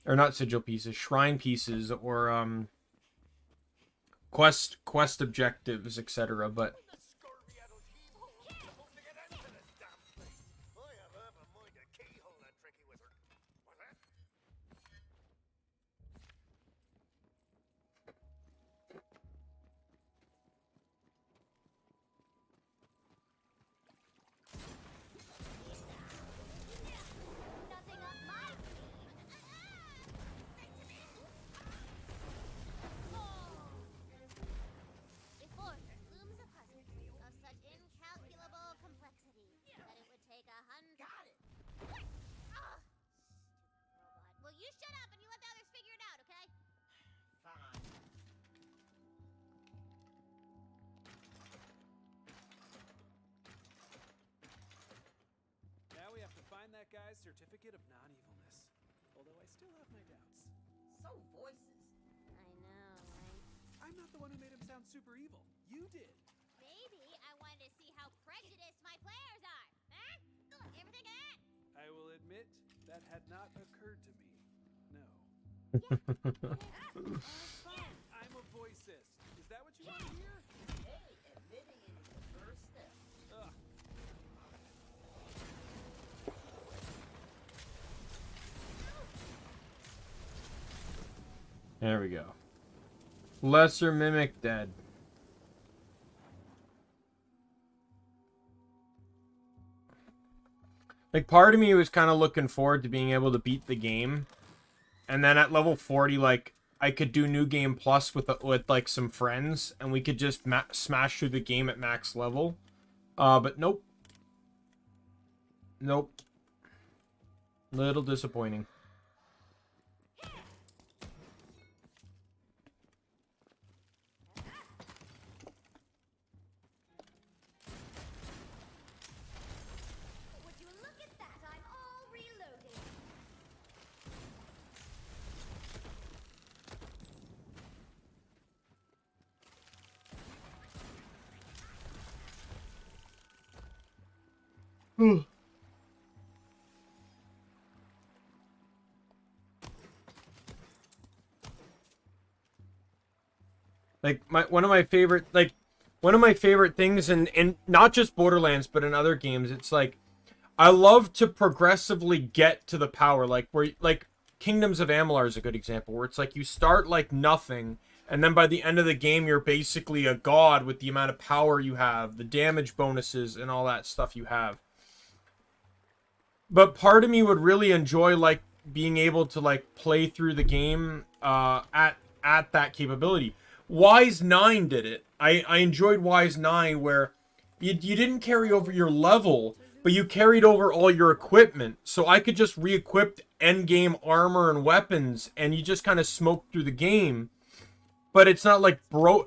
not sigil pieces, shrine pieces, or quest objectives, etc. But The Scorpianos heave-ho! Supposed to get into this damn place. I have half a mind to keyhole that tricky wizard. What's that? Nothing up my sleeve. Before looms a puzzle of such incalculable complexity that it would take 100. Got it. What? Ugh. Robot. Well, you shut up and you let the others figure it out, okay? Fine. Now we have to find that guy's certificate of non-evilness. Although I still have my doubts. So voices. I know, right? I'm not the one who made him sound super evil. You did. Maybe I wanted to see how prejudiced my players are. Huh? You ever think of that? I will admit that had not occurred to me. No. I'm a voicist. Is that what you want to hear? Hey, admitting it is the first step. Ugh. there we go. Lesser Mimic dead. Like, part of me was kind of looking forward to being able to beat the game. And then at level 40, like, I could do New Game Plus with like, some friends. And we could just smash through the game at max level. But nope. Nope. Little disappointing. Would you look at that? I'm all reloading. Like, one of my favorite things in not just Borderlands, but in other games, it's like, I love to progressively get to the power, like, where, like, Kingdoms of Amalur is a good example, where it's like, you start like nothing, and then by the end of the game, you're basically a god with the amount of power you have, the damage bonuses, and all that stuff you have. But part of me would really enjoy, like, being able to, like, play through the game at that capability. Wise 9 did it. I enjoyed Wise 9, where you didn't carry over your level, but you carried over all your equipment. So I could just re-equip endgame armor and weapons, and you just kind of smoke through the game. But it's not like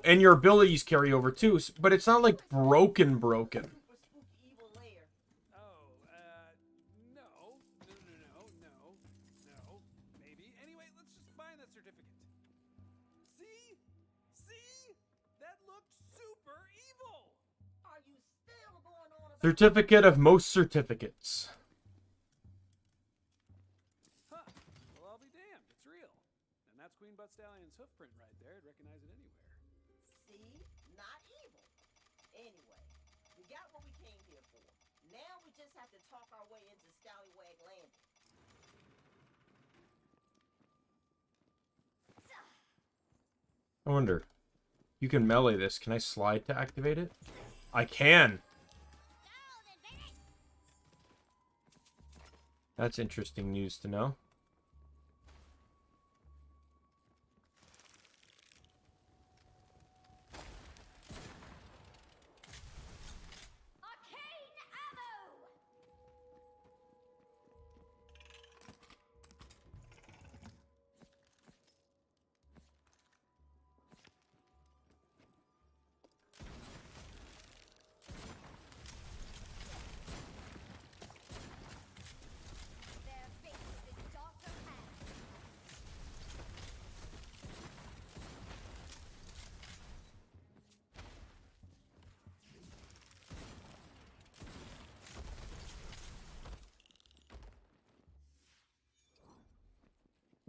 and your abilities carry over too, but it's not like broken. Super spooky evil lair. Oh, no. No. Maybe. Anyway, let's just find that certificate. See? That looked super evil! Are you still going on about Certificate of most certificates. Huh. Well, I'll be damned. It's real. And that's Queen Butt Stallion's hoofprint right there. I'd recognize it anywhere. See? Not evil. Anyway, we got what we came here for. Now we just have to talk our way into Scallywag Landing. I wonder. You can melee this. Can I slide to activate it? I can. That's interesting news to know. Arcane ammo!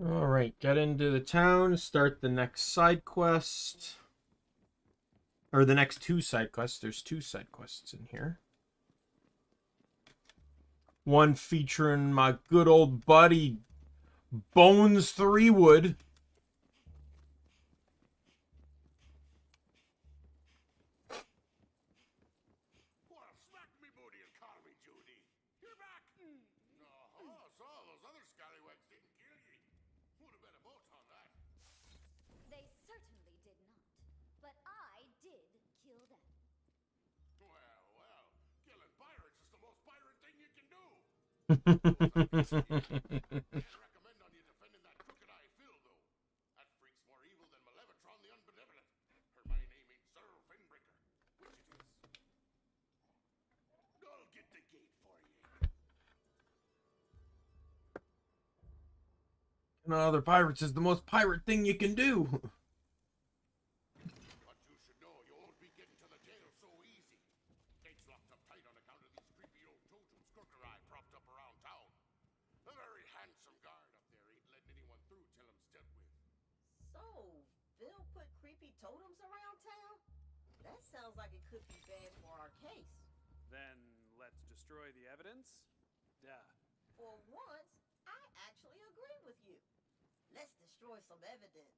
Alright, get into the town, start the next side quest. Or the next 2 side quests. There's 2 side quests in here. One featuring my good old buddy, Bones 3wood. Well, smack me booty and call me Judy. You're back. No, so those other scallywags didn't kill ye. Would have been a bolt on that. They certainly did not. But I did kill them. Well, killing pirates is the most pirate thing you can do. Can't recommend on you defending that crooked eye Phil, though. That freak's more evil than Malevatron the Unbenevolent. Her my name ain't Sir Finbreaker, which it is. I'll get the gate for you. And other pirates is the most pirate thing you can do. But you should know you won't be getting to the jail so easy. Gate's locked up tight on account of these creepy old totems Crooked Eye propped up around town. A very handsome guard up there ain't letting anyone through till him's dealt with. So, Phil put creepy totems around town? That sounds like it could be bad for our case. Then let's destroy the evidence? Duh. For once, I actually agree with you. Let's destroy some evidence.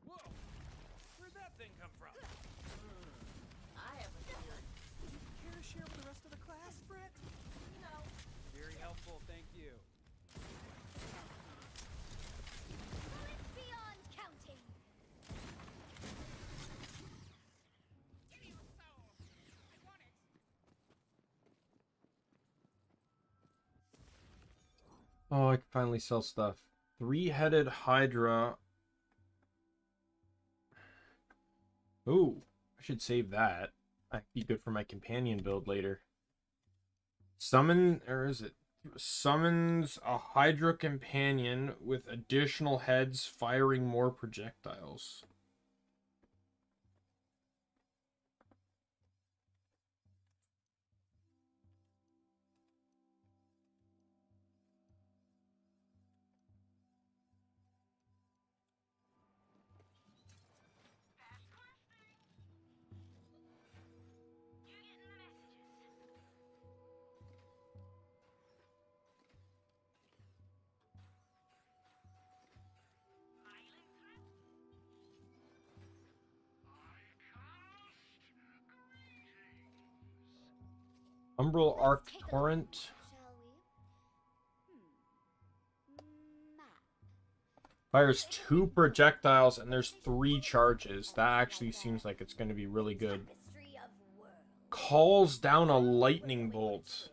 Whoa! Where'd that thing come from? I have a theory. Care to share with the rest of the class, Brett? You know, Very helpful, thank you. Bullets beyond counting. Give me your soul. I want it. Oh, I can finally sell stuff. 3-headed Hydra. Ooh, I should save that. That'd be good for my companion build later. Summon, or is it? Summons a Hydra companion with additional heads firing more projectiles. Umbral Arc Take a look, Torrent. shall we? Map. Fires 2 projectiles and there's 3 charges. That actually seems like it's going to be really good. Tapestry of worlds. Calls down a We're lightning going on a bolt. trip.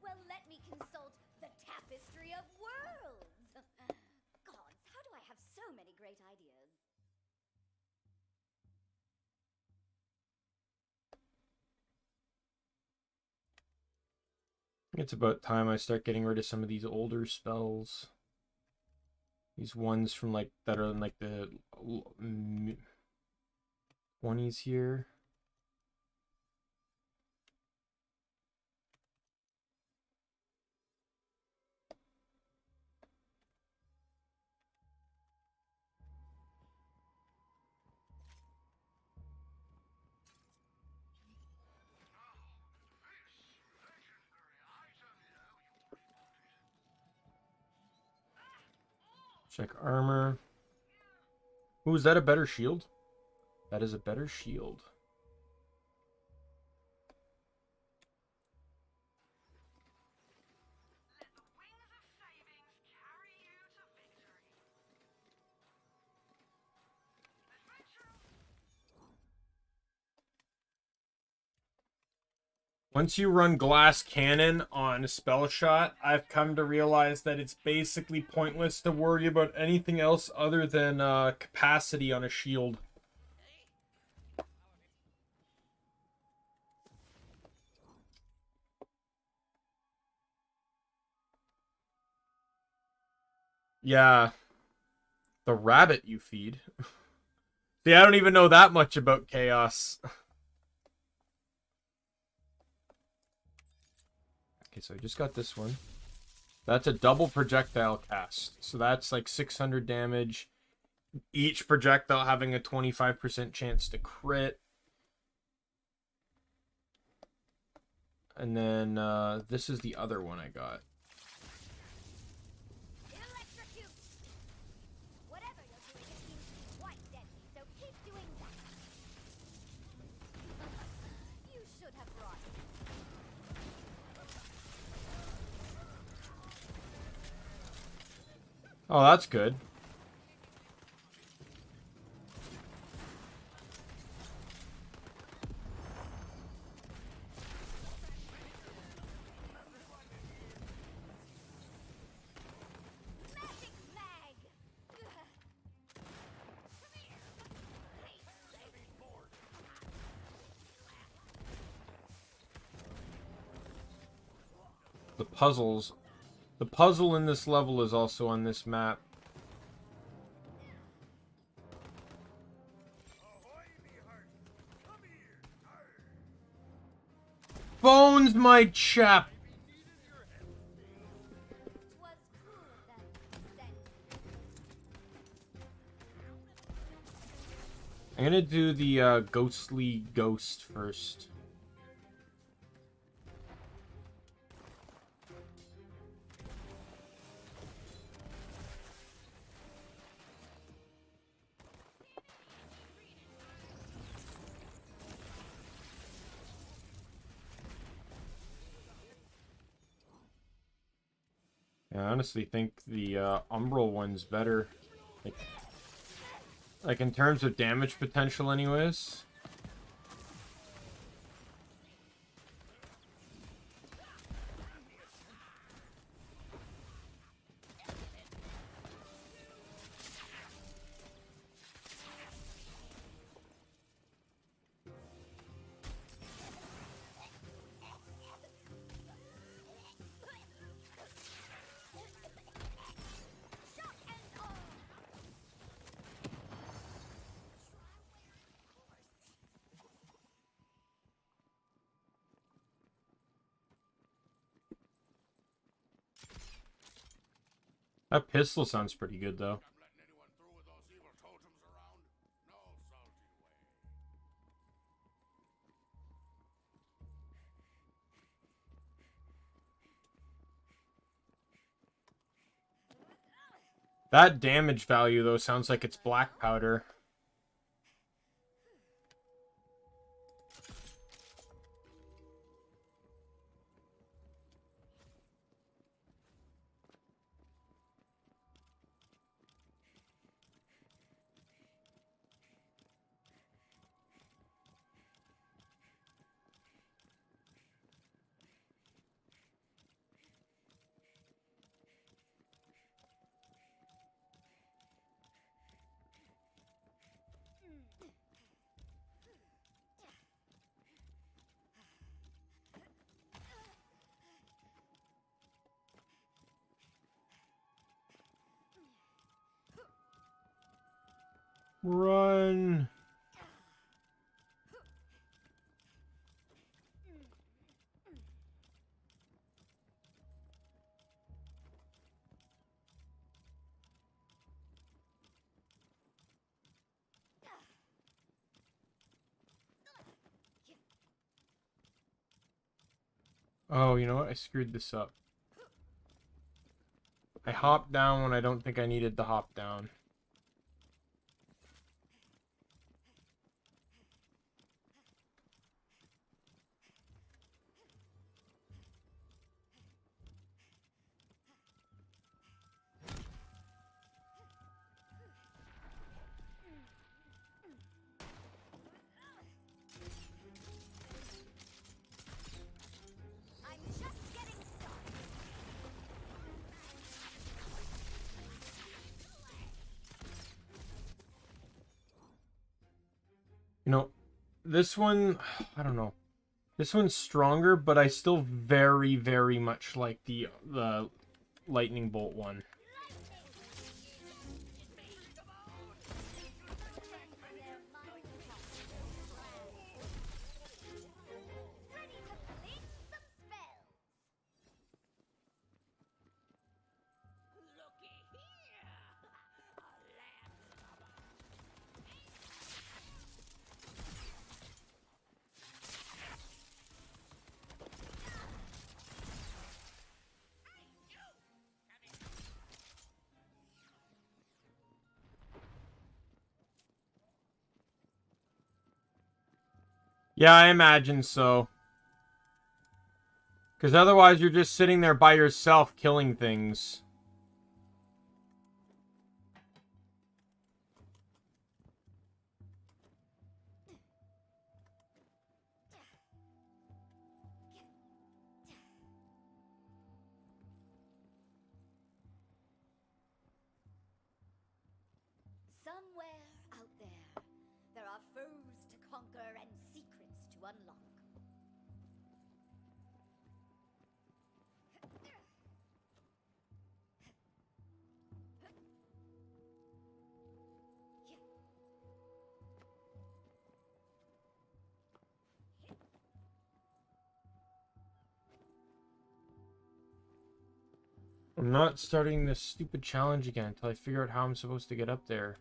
Well, let me consult the Tapestry of Worlds. Gods, how do I have so many great ideas? It's about time I start getting rid of some of these older spells. These ones from like that are in like the 20s here. Check armor. Ooh, is that a better shield? That is a better shield. Once you run glass cannon on Spellshot, I've come to realize that it's basically pointless to worry about anything else other than capacity on a shield. Yeah. The rabbit you feed. See, I don't even know that much about chaos. Okay, so I just got this one. That's a double projectile cast. So that's like 600 damage. Each projectile having a 25% chance to crit. And then this is the other one I got. Electrocute! Whatever you're doing, it seems to be quite deadly, so keep doing that. You should have brought it. Oh, that's good. Magic flag! The puzzles. The puzzle in this level is also on this map. Bones, my chap! Was cool that sent. I'm gonna do the ghostly ghost first. I honestly think the Umbral one's better. Like in terms of damage potential anyways. That pistol sounds pretty good though. I'm letting anyone through with those evil totems around. No salty way. That damage value though sounds like it's black powder. Run! Oh, you know what? I screwed this up. I hopped down when I don't think I needed to hop down. I'm just getting started. You know, this one, I don't know. This one's stronger, but I still very, very much like the lightning bolt one. Ready to fling some spells. Yeah, I imagine so. Because otherwise you're just sitting there by yourself killing things. Somewhere out there are foes to conquer and secrets to unlock. I'm not starting this stupid challenge again until I figure out how I'm supposed to get up there.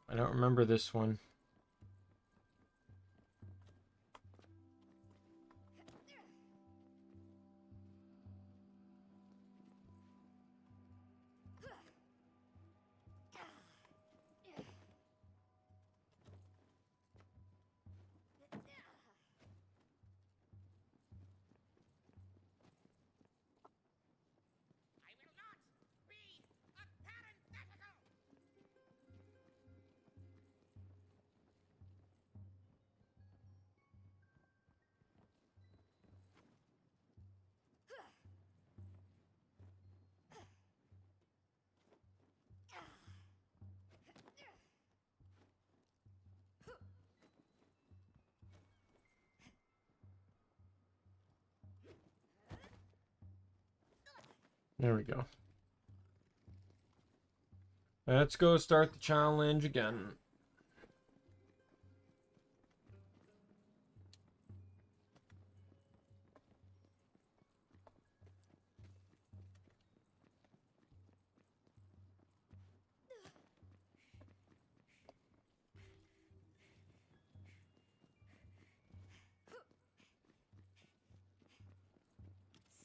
I don't remember this one. I will not be a parenthetical! There we go. Let's go start the challenge again.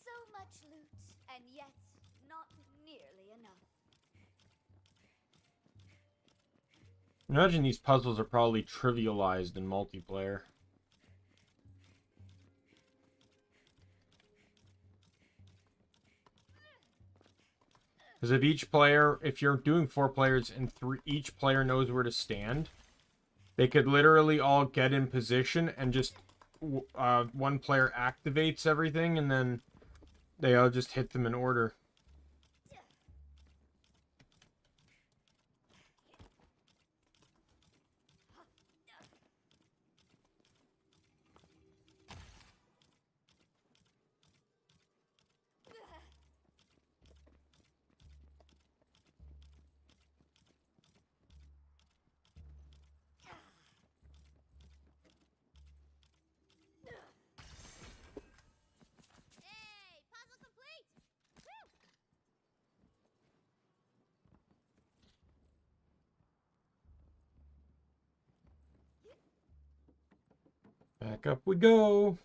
So much loot, and yet not nearly enough. Imagine these puzzles are probably trivialized in multiplayer. Because if you're doing 4 players and each player knows where to stand, they could literally all get in position and just one player activates everything and then they all just hit them in order. Hey, puzzle complete! Woo! Back up we go.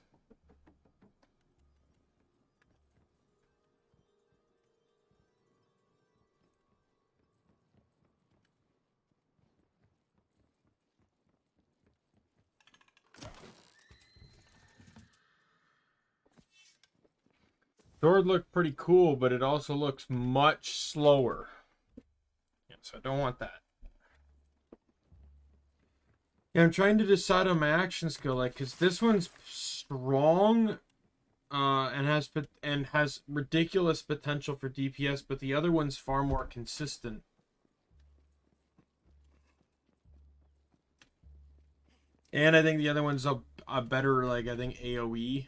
Sword looked pretty cool, but it also looks much slower. Yeah, so I don't want that. Yeah, I'm trying to decide on my action skill, like, because this one's strong, and has ridiculous potential for DPS, but the other one's far more consistent. And I think the other one's a better, like, I think AoE.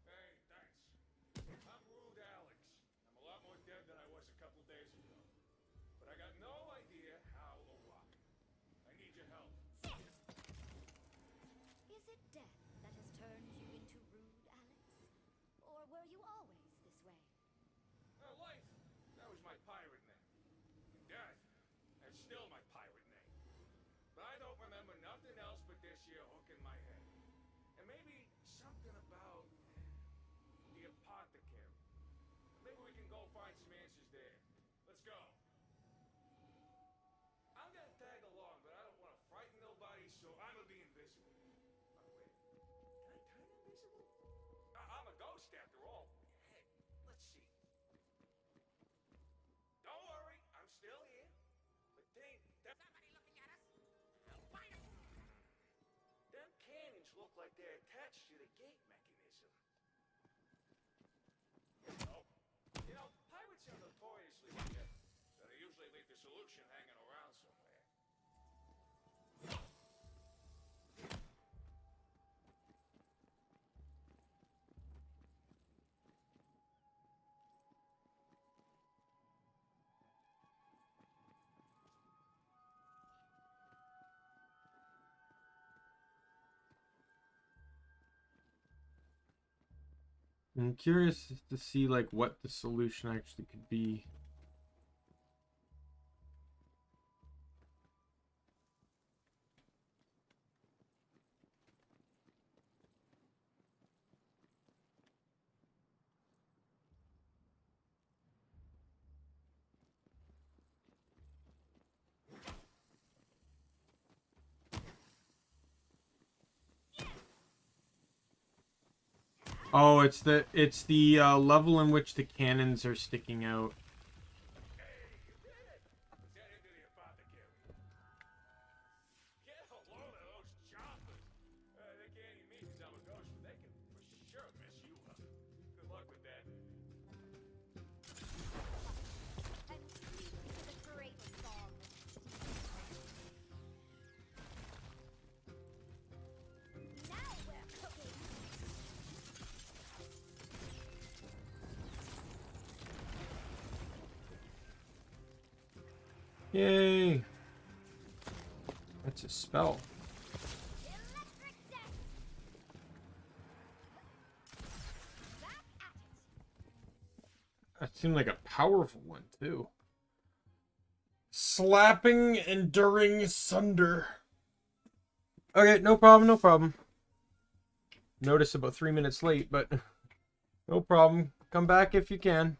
Hey, thanks. I'm Rude Alex. I'm a lot more dead than I was a couple days ago. But I got no idea how or why. I need your help. Is it death that has turned you into rude, Alex? Or were you always this way? Life here hooking my head. And maybe something about the apothecary. Maybe we can go find some answers there. Let's go. I'm gonna tag along, but I don't want to frighten nobody, so I'm gonna be invisible. By the way, can I turn invisible? I'm a ghost after all. Hey, let's see. Don't worry, I'm still here. But dang, somebody looking at us? Them cannons look like they're attached to the gate mechanism. Oh. You know, pirates are notoriously forgetful, so they usually leave the solution hanging around somewhere. I'm curious to see like what the solution actually could be. Oh, it's the level in which the cannons are sticking out. Hey, you did it! Let's head into the apothecary. Get a load of those choppers. They can't eat me because I'm a ghost, but they can for sure mess you up. Good luck with that. And sleep is a great song. Now we're cooking. Yay! That's a spell. Electric death. Back at it. That seemed like a powerful one too. Slapping enduring sunder. Okay, no problem, no problem. Notice about 3 minutes late, but no problem. Come back if you can.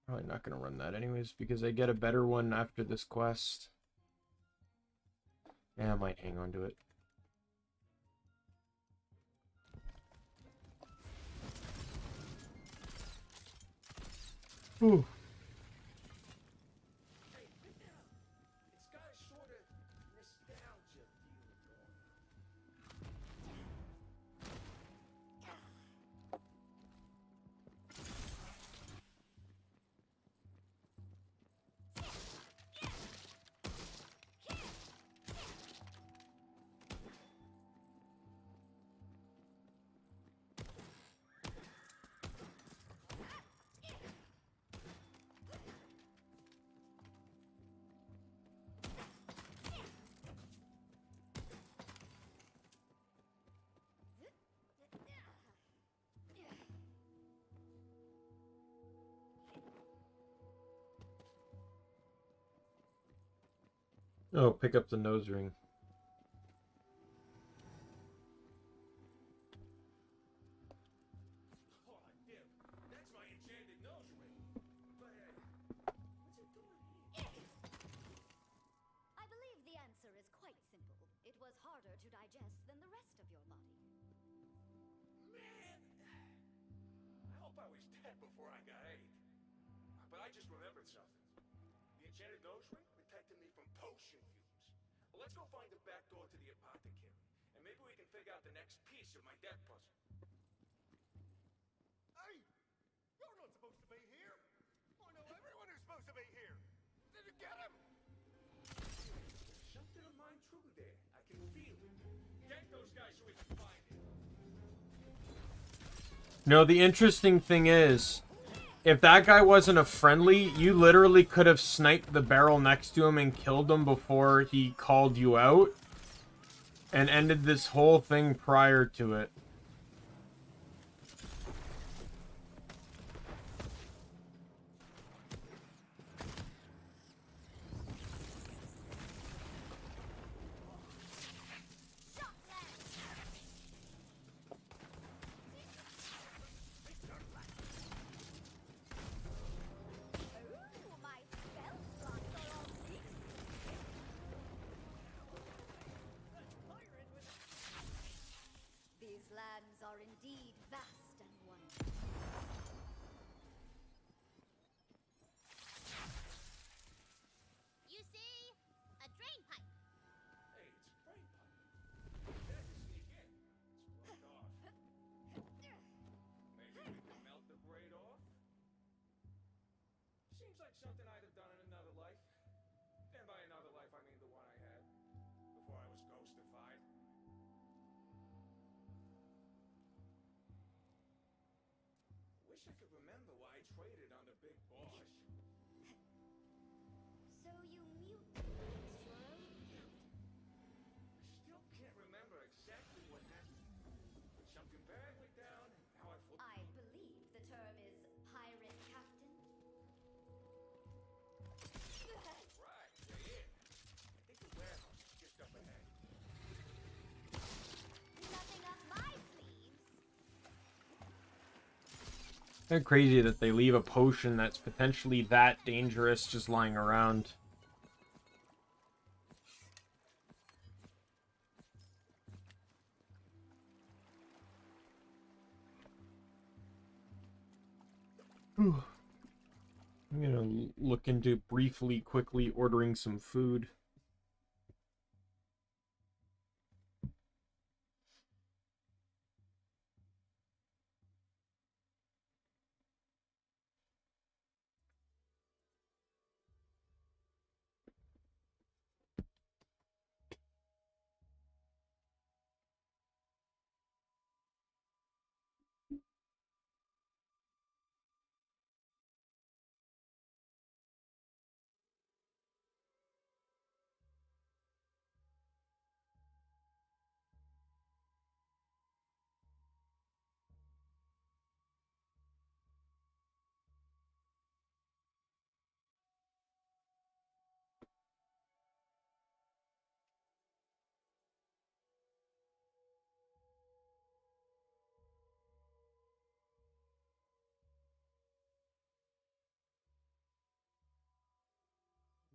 Probably not going to run that anyways because I get a better one after this quest. Yeah, I might hang on to it. Ooh. Hey, pick it up. It's got a sort of nostalgia feeling going on. Oh, pick up the nose ring. Oh, damn. That's my enchanted nose ring. But, what's it doing here? I believe the answer is quite simple. It was harder to digest than the rest of your body. Man! I hope I was dead before I got ate. But I just remembered something. The enchanted nose ring protected me from potion fumes. Well, let's go find the back door to the apothecary. And maybe we can figure out the next piece of my death puzzle. Hey! You're not supposed to be here! I know everyone who's supposed to be here! Did you get him? There's something of mine true there. I can feel it. Get those guys so we can find it. No, the interesting thing is, if that guy wasn't a friendly, you literally could have sniped the barrel next to him and killed him before he called you out. And ended this whole thing prior to it. something I'd have done in another life. And by another life, I mean the one I had before I was ghostified. Wish I could remember why I traded on the big boss. So you mute against your own captain. Still can't remember exactly what happened. But something bad went down, and now I feel... I believe the term is pirate captain. Right, yeah. I think the warehouse is just up ahead. Nothing up my sleeves. They're crazy that they leave a potion that's potentially that dangerous just lying around. Whew. I'm gonna look into briefly, quickly ordering some food.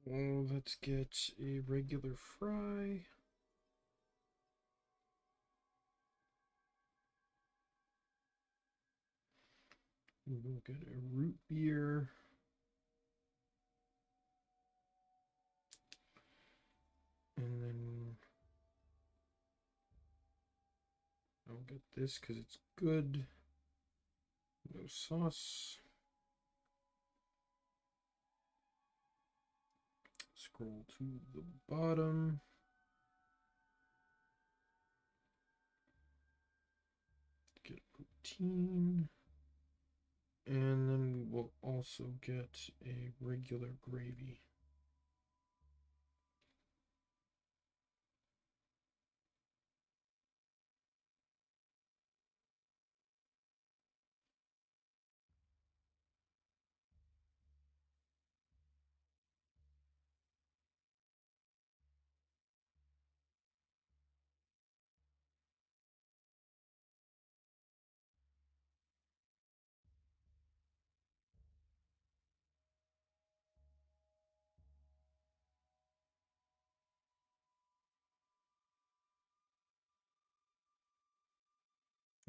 Well, let's get a regular fry. We'll get a root beer. And then I'll get this because it's good. No sauce. Scroll to the bottom. Get poutine. And then we will also get a regular gravy.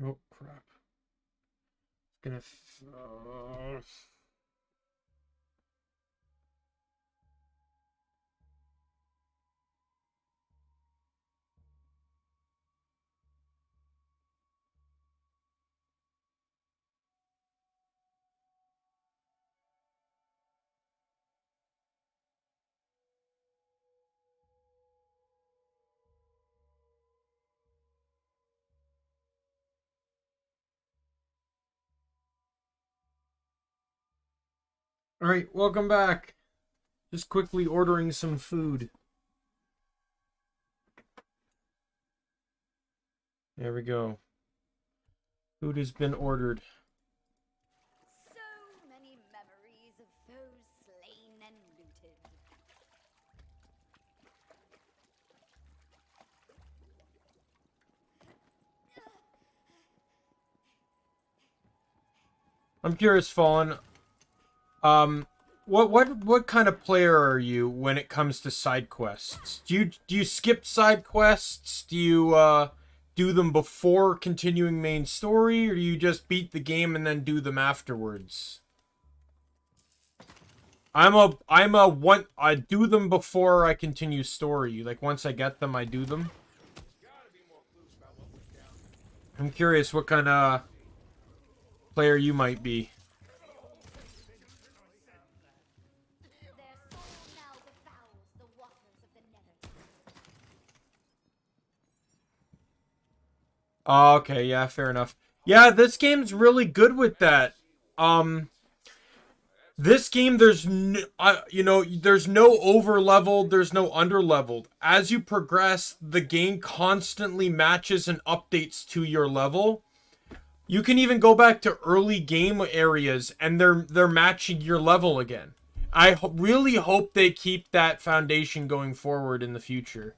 Oh, crap. Gonna All right, welcome back. Just quickly ordering some food. There we go. Food has been ordered. So many memories of foes slain and looted. I'm curious, Fallen. What kind of player are you when it comes to side quests? Do you skip side quests? Do you do them before continuing main story, or do you just beat the game and then do them afterwards? I do them before I continue story. Like once I get them, I do them. I'm curious what kind of player you might be. Oh, okay, yeah, fair enough. Yeah, this game's really good with that. This game, there's no, there's no over leveled, there's no under leveled. As you progress, the game constantly matches and updates to your level. You can even go back to early game areas, and they're matching your level again. I really hope they keep that foundation going forward in the future.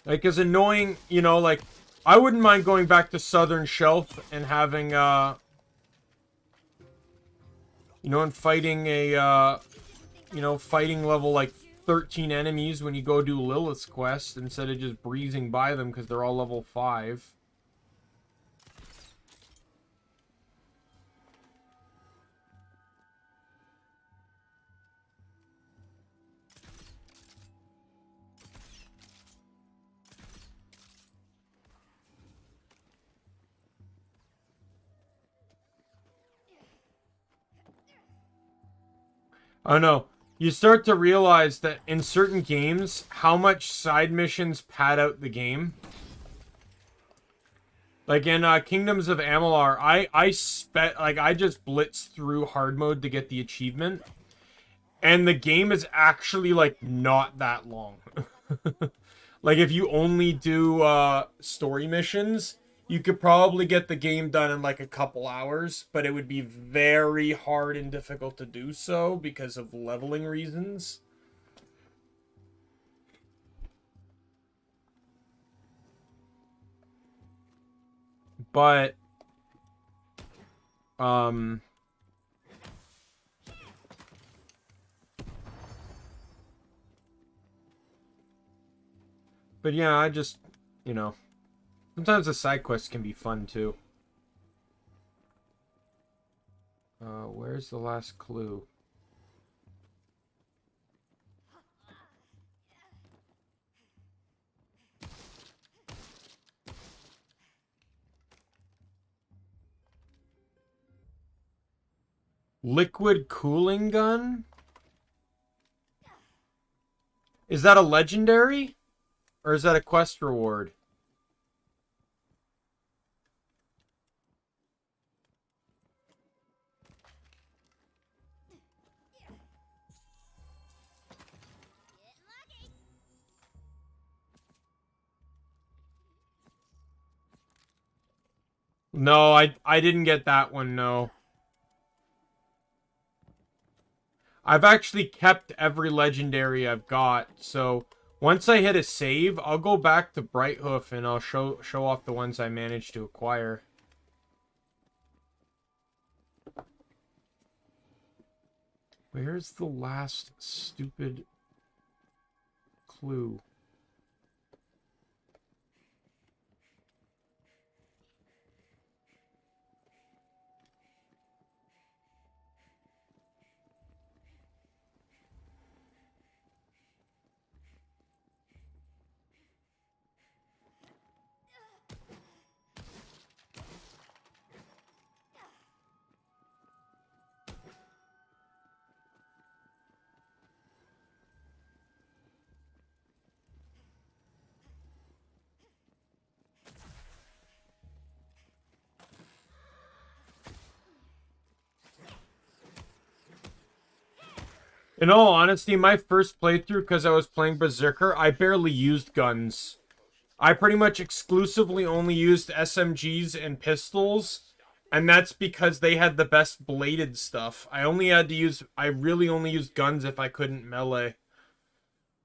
Like, as annoying, like, I wouldn't mind going back to Southern Shelf and having, and fighting a, fighting level, like, 13 enemies when you go do Lilith's quest instead of just breezing by them because they're all level 5. Oh no. You start to realize that in certain games, how much side missions pad out the game. Like in Kingdoms of Amalur, I just blitzed through hard mode to get the achievement. And the game is actually, like, not that long. Like, if you only do story missions, you could probably get the game done in, like, a couple hours. But it would be very hard and difficult to do so because of leveling reasons. But, but yeah, I just, sometimes the side quests can be fun too. Where's the last clue? Liquid cooling gun? Is that a legendary? Or is that a quest reward? No, I didn't get that one, no. I've actually kept every legendary I've got, so once I hit a save, I'll go back to Brighthoof and I'll show off the ones I managed to acquire. Where's the last stupid clue? In all honesty, my first playthrough, because I was playing Berserker, I barely used guns. I pretty much exclusively only used SMGs and pistols, and that's because they had the best bladed stuff. I really only used guns if I couldn't melee.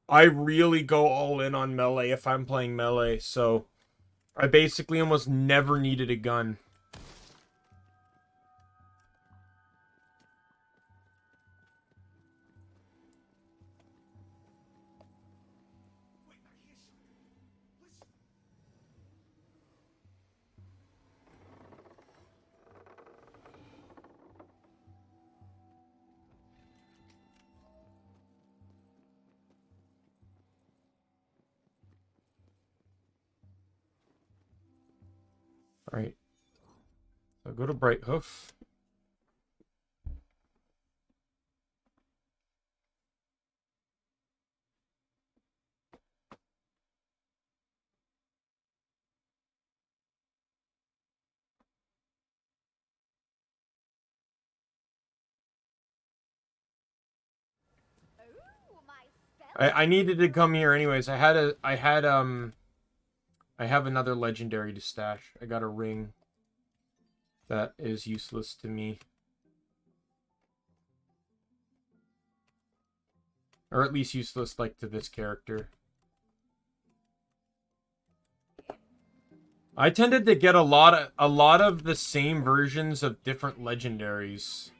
I really go all in on melee if I'm playing melee, so I basically almost never needed a gun. Alright. So go to Brighthoof. I needed to come here anyways. I have another legendary to stash. I got a ring that is useless to me. Or at least useless like to this character. I tended to get a lot of the same versions of different legendaries.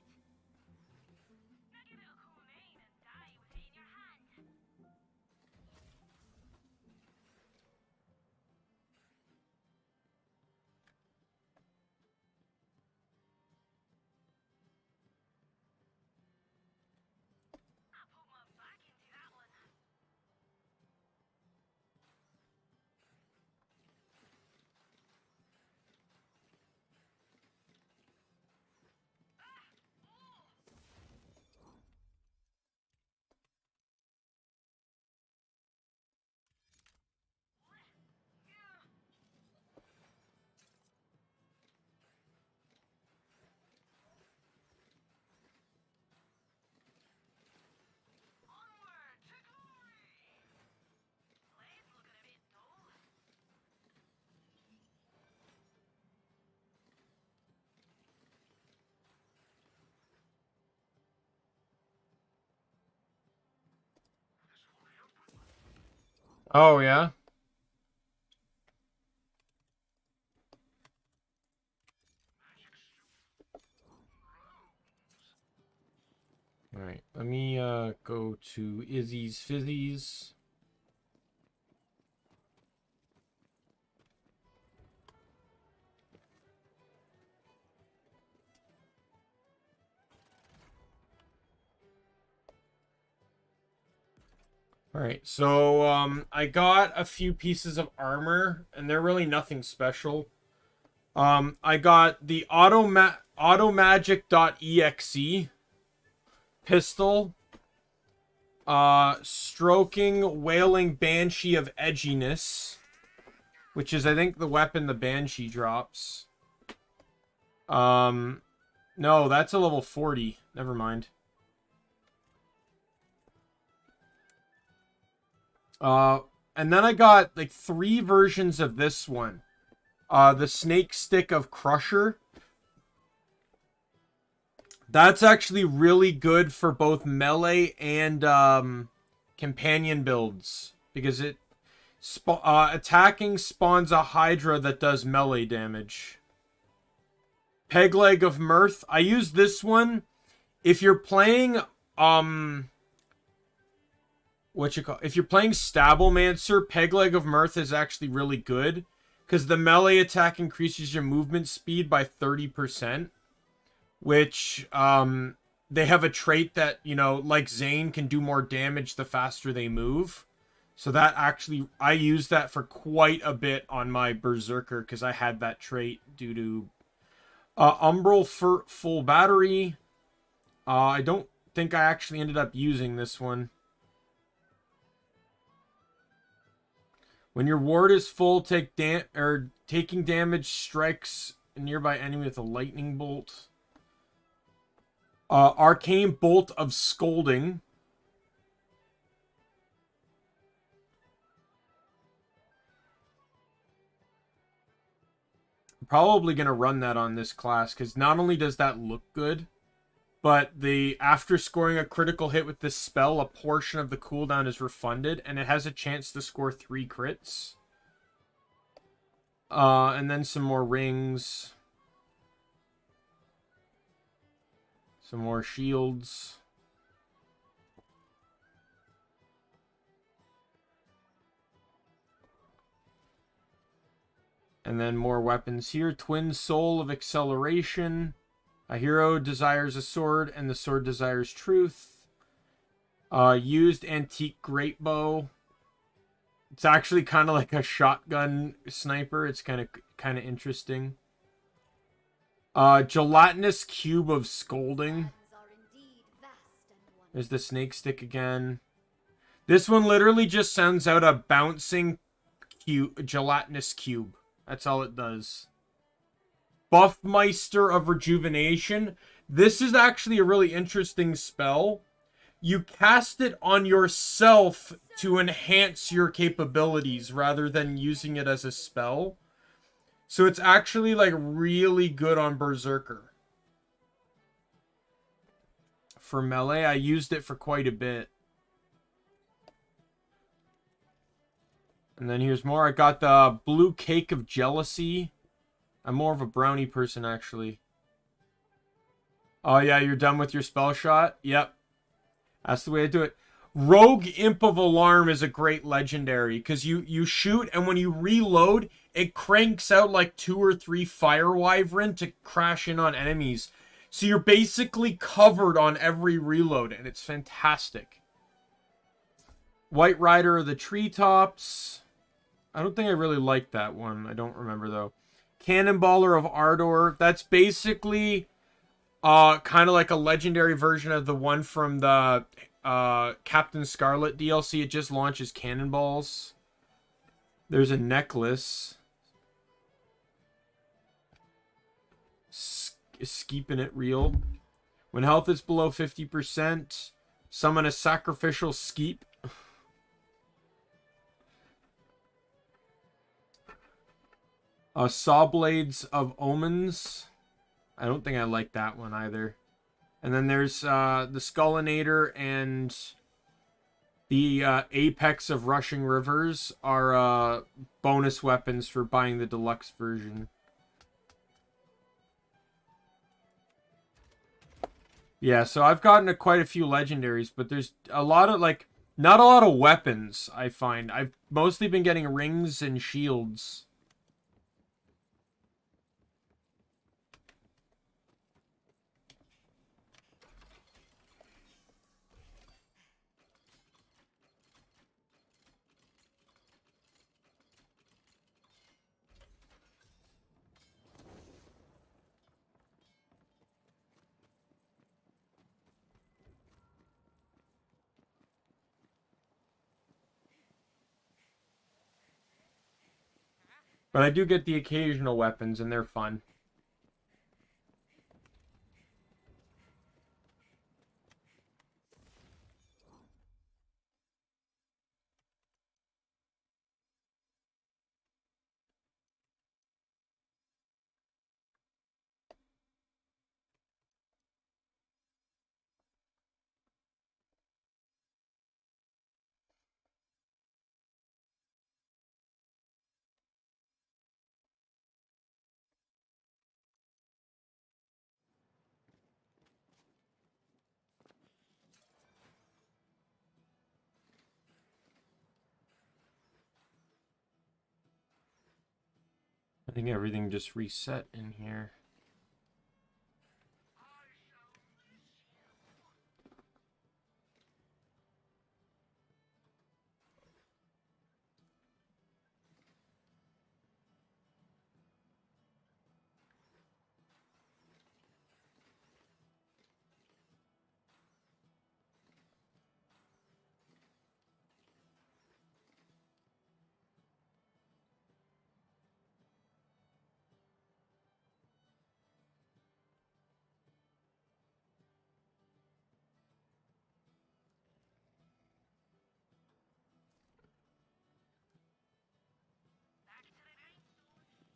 Oh, yeah? Alright, let me go to Izzy's Fizzies. Alright, so I got a few pieces of armor, and they're really nothing special. I got the automagic.exe pistol, stroking wailing banshee of edginess, which is I think the weapon the banshee drops. No, that's a level 40. Never mind. And then I got like 3 versions of this one. The Snake Stick of Crusher. That's actually really good for both melee and companion builds. Because it attacking spawns a Hydra that does melee damage. Peg Leg of Mirth. I use this one if you're playing if you're playing Stablemancer, Peg Leg of Mirth is actually really good. Because the melee attack increases your movement speed by 30%. Which, they have a trait that, you know, like Zane, can do more damage the faster they move. So that actually, I used that for quite a bit on my Berserker. Because I had that trait due to Umbral for full battery. I don't think I actually ended up using this one. When your ward is full, taking damage strikes a nearby enemy with a lightning bolt. Arcane Bolt of Scolding. I'm probably going to run that on this class, because not only does that look good, but after scoring a critical hit with this spell, a portion of the cooldown is refunded, and it has a chance to score 3 crits. And then some more rings. Some more shields. And then more weapons here. Twin Soul of Acceleration. A hero desires a sword, and the sword desires truth. Used Antique Great Bow. It's actually kind of like a shotgun sniper. It's kind of interesting. Gelatinous Cube of Scolding. There's the Snake Stick again. This one literally just sends out a bouncing gelatinous cube. That's all it does. Buffmeister of Rejuvenation. This is actually a really interesting spell you cast it on yourself to enhance your capabilities rather than using it as a spell. So it's actually like really good on Berserker. For melee, I used it for quite a bit. And then here's more. I got the blue cake of jealousy. I'm more of a brownie person, actually. Oh, yeah, you're done with your spell shot? Yep. That's the way to do it. Rogue Imp of Alarm is a great legendary, because you shoot, and when you reload, it cranks out like 2 or 3 Fire Wyvern to crash in on enemies. So you're basically covered on every reload, and it's fantastic. White Rider of the Treetops. I don't think I really like that one. I don't remember, though. Cannonballer of Ardor. That's basically kind of like a legendary version of the one from the Captain Scarlet DLC. It just launches cannonballs. There's a necklace. Keeping it real. When health is below 50%, summon a sacrificial skeep. Saw Blades of Omens. I don't think I like that one either. And then there's the Skullinator and the Apex of Rushing Rivers are bonus weapons for buying the deluxe version. Yeah, so I've gotten quite a few legendaries, but there's a lot of, like, not a lot of weapons, I find. I've mostly been getting rings and shields. But I do get the occasional weapons, and they're fun. I think everything just reset in here.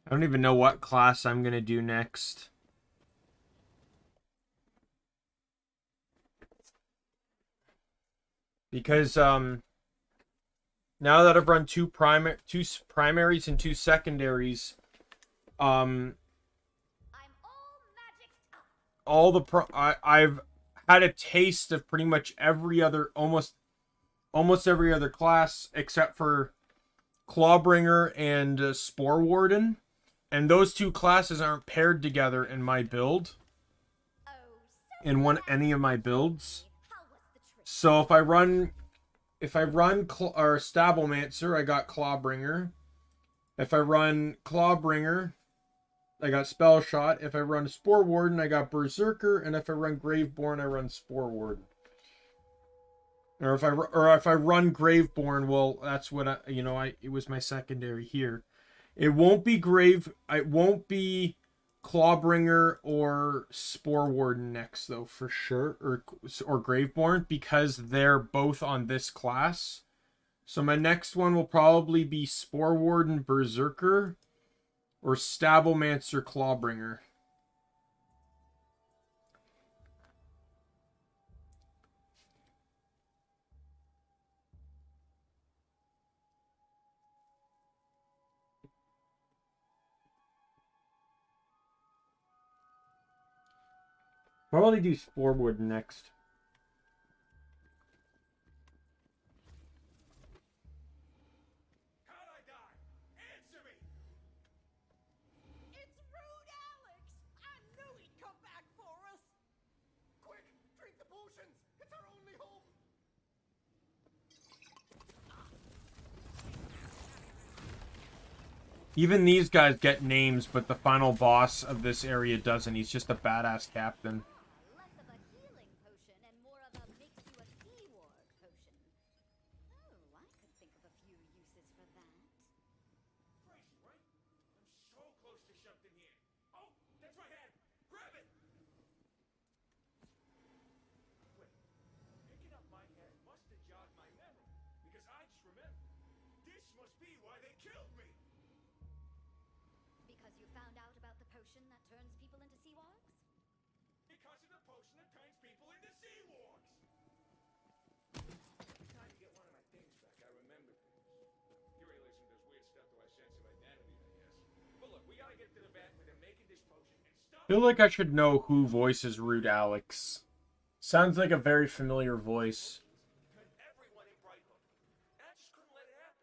I don't even know what class I'm going to do next. Because now that I've run two primaries and 2 secondaries, I've had a taste of pretty much every other, almost every other class except for Clawbringer and Spore Warden. And those 2 classes aren't paired together in my build. In any of my builds. So if I run Stablemancer, I got Clawbringer. If I run Clawbringer, I got Spellshot. If I run Spore Warden, I got Berserker. And if I run Graveborn, I run Spore Warden. Or if I run Graveborn, well, that's what it was my secondary here. It won't be Clawbringer or Spore Warden next, though, for sure, or Graveborn, because they're both on this class. So my next one will probably be Spore Warden Berserker or Stablemancer Clawbringer. Probably do Spore Warden next. How'd I die? Answer me! It's rude, Alex! I knew he'd come back for us! Quick, drink the potions! It's our only hope! Even these guys get names, but the final boss of this area doesn't. He's just a badass captain. Less of a healing potion and more of a makes you a sea ward potion. Oh, I could think of a few uses for that. Crazy, right? I'm so close to something here. Oh, that's my hand! Grab it! Wait, picking up my head must have jogged my memory, because I just remembered. This must be why they killed me! Because you found out about the potion that turns people into sea wargs? Because of the potion that turns people into sea wargs! Time to get one of my things back. I remember things. Your realism does weird stuff to our sense of identity, I guess. But look, we gotta get to the vat where they're making this potion and stop. I feel like I should know who voices Rude Alex. Sounds like a very familiar voice. Turn everyone in Brighthoof. And I just couldn't let it happen.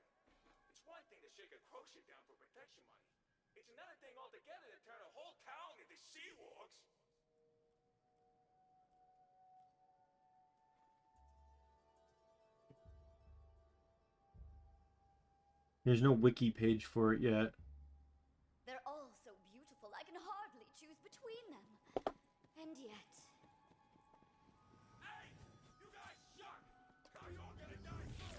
It's one thing to shake a quotient down for protection money. It's another thing altogether to turn a whole town into sea wargs. There's no wiki page for it yet. They're all so beautiful, I can hardly choose between them. And yet... Hey! You guys suck! Now you're gonna die too!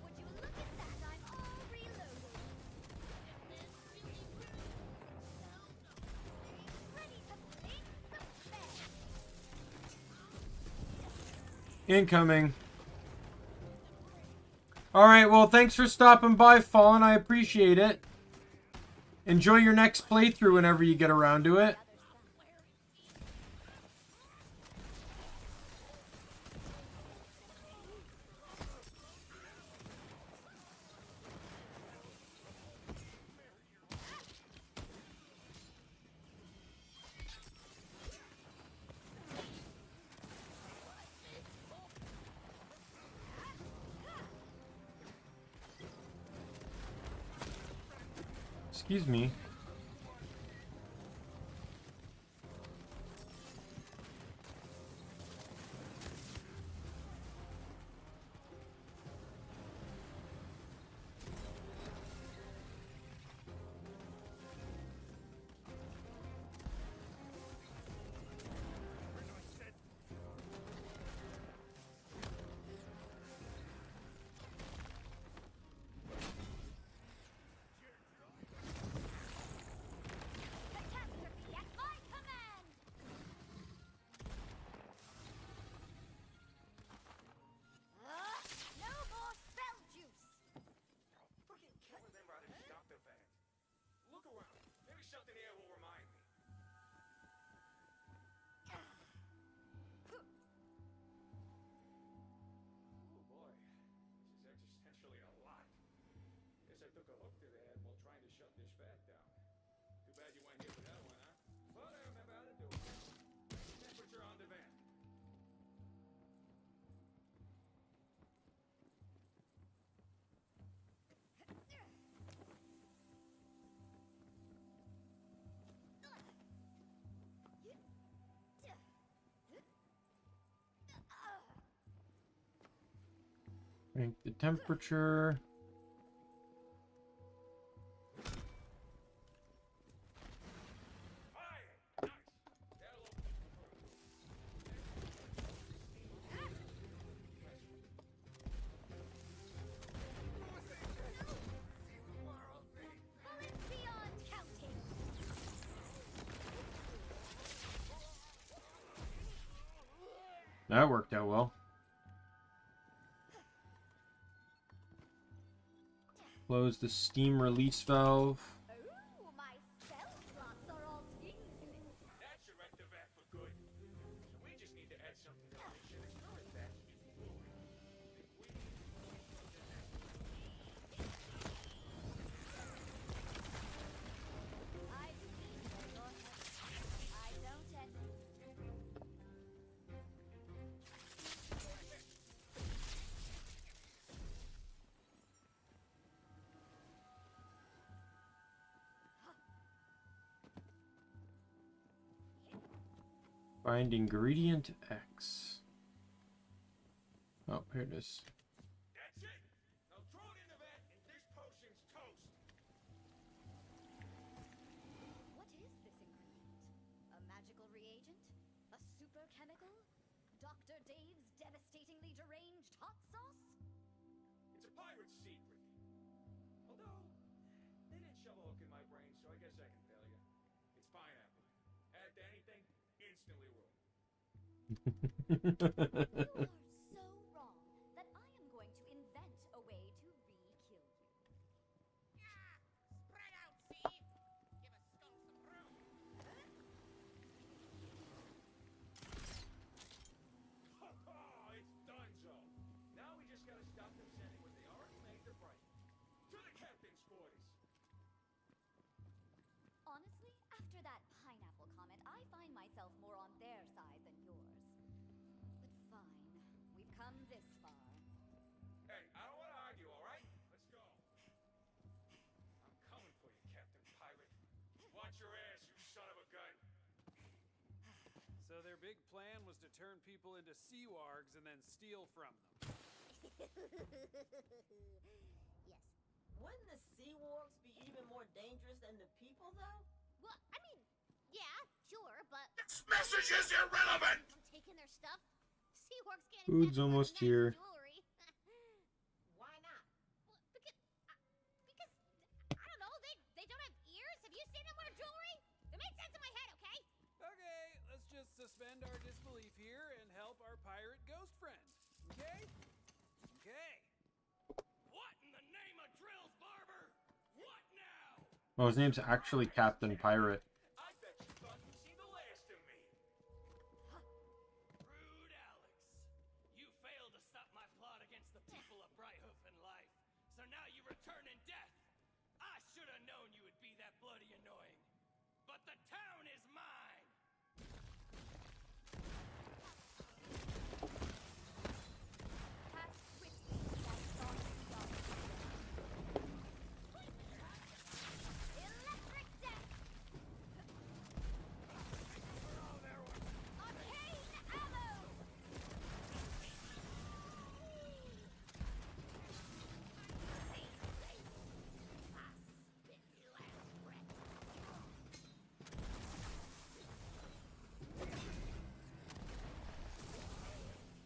Would you look at that? I'm all reloaded. Ready to fling some spells. Incoming. Alright, well, thanks for stopping by, Fallen. I appreciate it. Enjoy your next playthrough whenever you get around to it. Excuse me. Catastrophe at my command! No more spell juice! Fucking killing them rather than stop the vat. Look around. Maybe something here will remind me. Oh boy, this is existentially a lot. Guess I took a hook to the head while trying to shut this vat down. Too bad you weren't here for that one, huh? But I remember how to do it. Temperature on the vat. Rank the temperature. Fire! Nice. That'll open the door. That worked out well. Close the steam release valve. Ooh, my spell slots are all tingling. That should wreck the vat for good. So we just need to add something to make sure the current vat is full. I see where you're headed. I don't envy. Find ingredient X. Oh, here it is. That's it. Now throw it in the vat and this potion's toast. What is this ingredient? A magical reagent? A super chemical? Dr. Dave's devastatingly deranged hot sauce? It's a pirate's secret. Although, they didn't shove a hook in my brain, so I guess I can tell you. It's pineapple. Add to anything, instantly ruined. You are so wrong that I am going to invent a way to re-kill you. Spread out, see? Give a skunk some room. Oh, it's donezo. Now we just gotta stop them sending what they already made the price. To the captain's quarters. Honestly, after that pineapple comment, I find myself more on their side than yours. But fine, we've come this far. Hey, I don't want to argue, all right? Let's go. I'm coming for you, Captain Pirate. Watch your ass, you son of a gun. So their big plan was to turn people into sea wargs and then steal from them. Yes. Wouldn't the sea wargs be even more dangerous than the people, though? Well, I mean, yeah, sure, but This message is irrelevant! I'm taking their stuff. Seahorks can't Food's exactly wear almost nice here. jewelry. Why not? Well, because I don't know, they don't have ears. Have you seen them wear jewelry? It made sense in my head, okay? Okay, let's just suspend our disbelief here and help our pirate ghost friend. Okay? Okay. What in the name of drills, Barber? What now? Oh, his name's actually Captain Pirate. I bet you thought you'd seen the last of me. Rude Alex. You failed to stop my plot against the people of Brighthoof and life. So now you return in death. I should have known you would be that bloody annoying. But the town is mine. Pass quickly, that saucy dog. Electric death! Arcane ammo!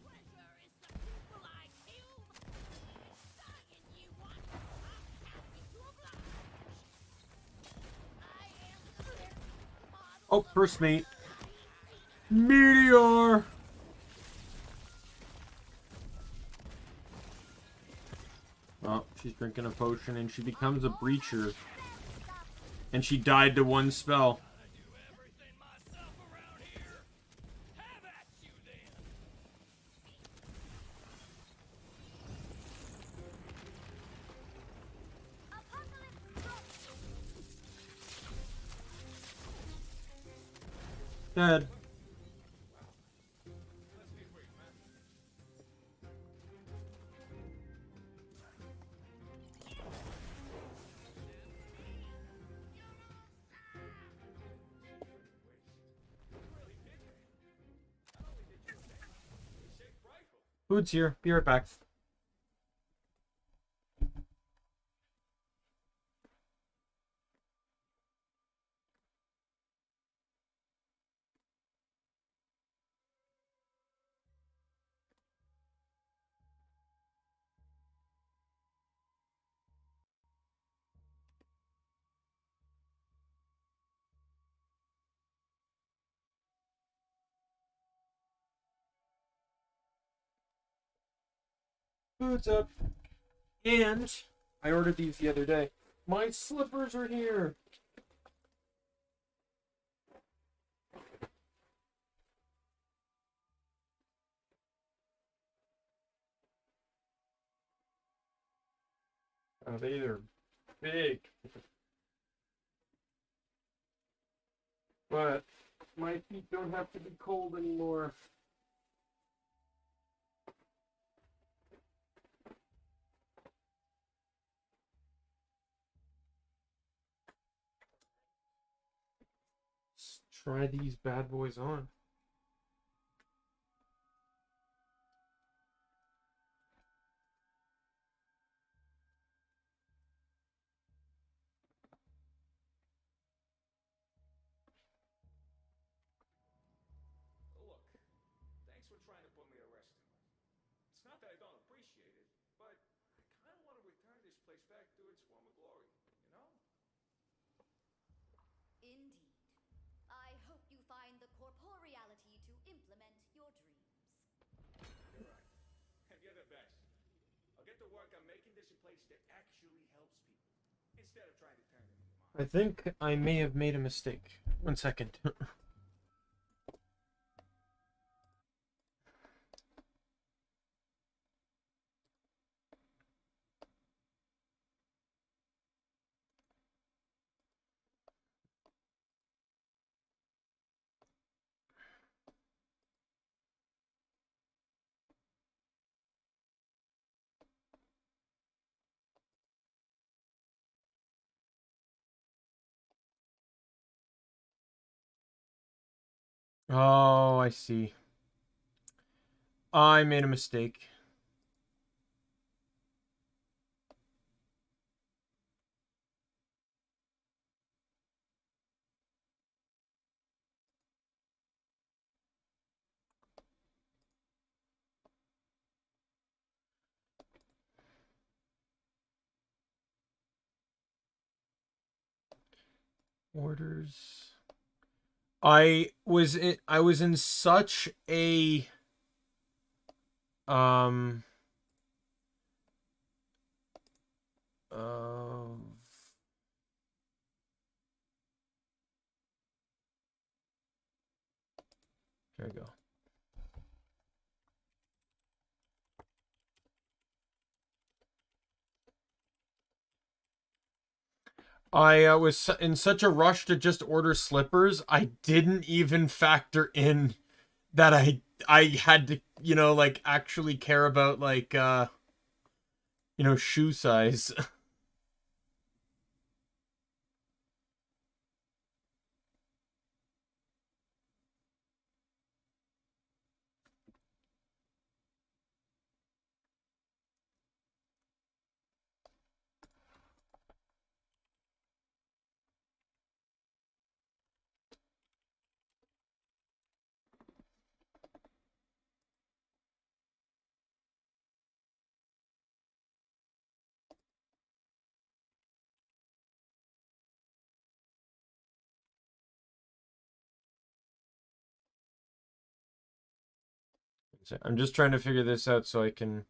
Pleasure is the people I kill. Dying you want, I'm happy to oblige. I am the model Oh, of first mate. Meteor! Oh, she's drinking a potion and she becomes a breacher. And she died to one spell. I do everything myself around here. Have at you then. Apocalypse Rock! Dead. Let's be quick, man. Food's here. Be right back. Food's up. And I ordered these the other day. My slippers are here. Oh, they're big. But my feet don't have to be cold anymore. Let's try these bad boys on. Look, thanks for trying to put me to rest tonight. It's not that I don't appreciate it, but I kind of want to return this place back to its former glory, you know? Indeed. I hope you find the corporeality to implement your dreams. You're right. And you're the best. I'll get to work on making this a place that actually helps people, instead of trying to turn them into mine. I think I may have made a mistake. 1 second. Oh, I see. I made a mistake. Orders. I was in such a um uh, here we go. I was in such a rush to just order slippers, I didn't even factor in that I had to, you know, like actually care about like you know, shoe size. I'm just trying to figure this out so I can.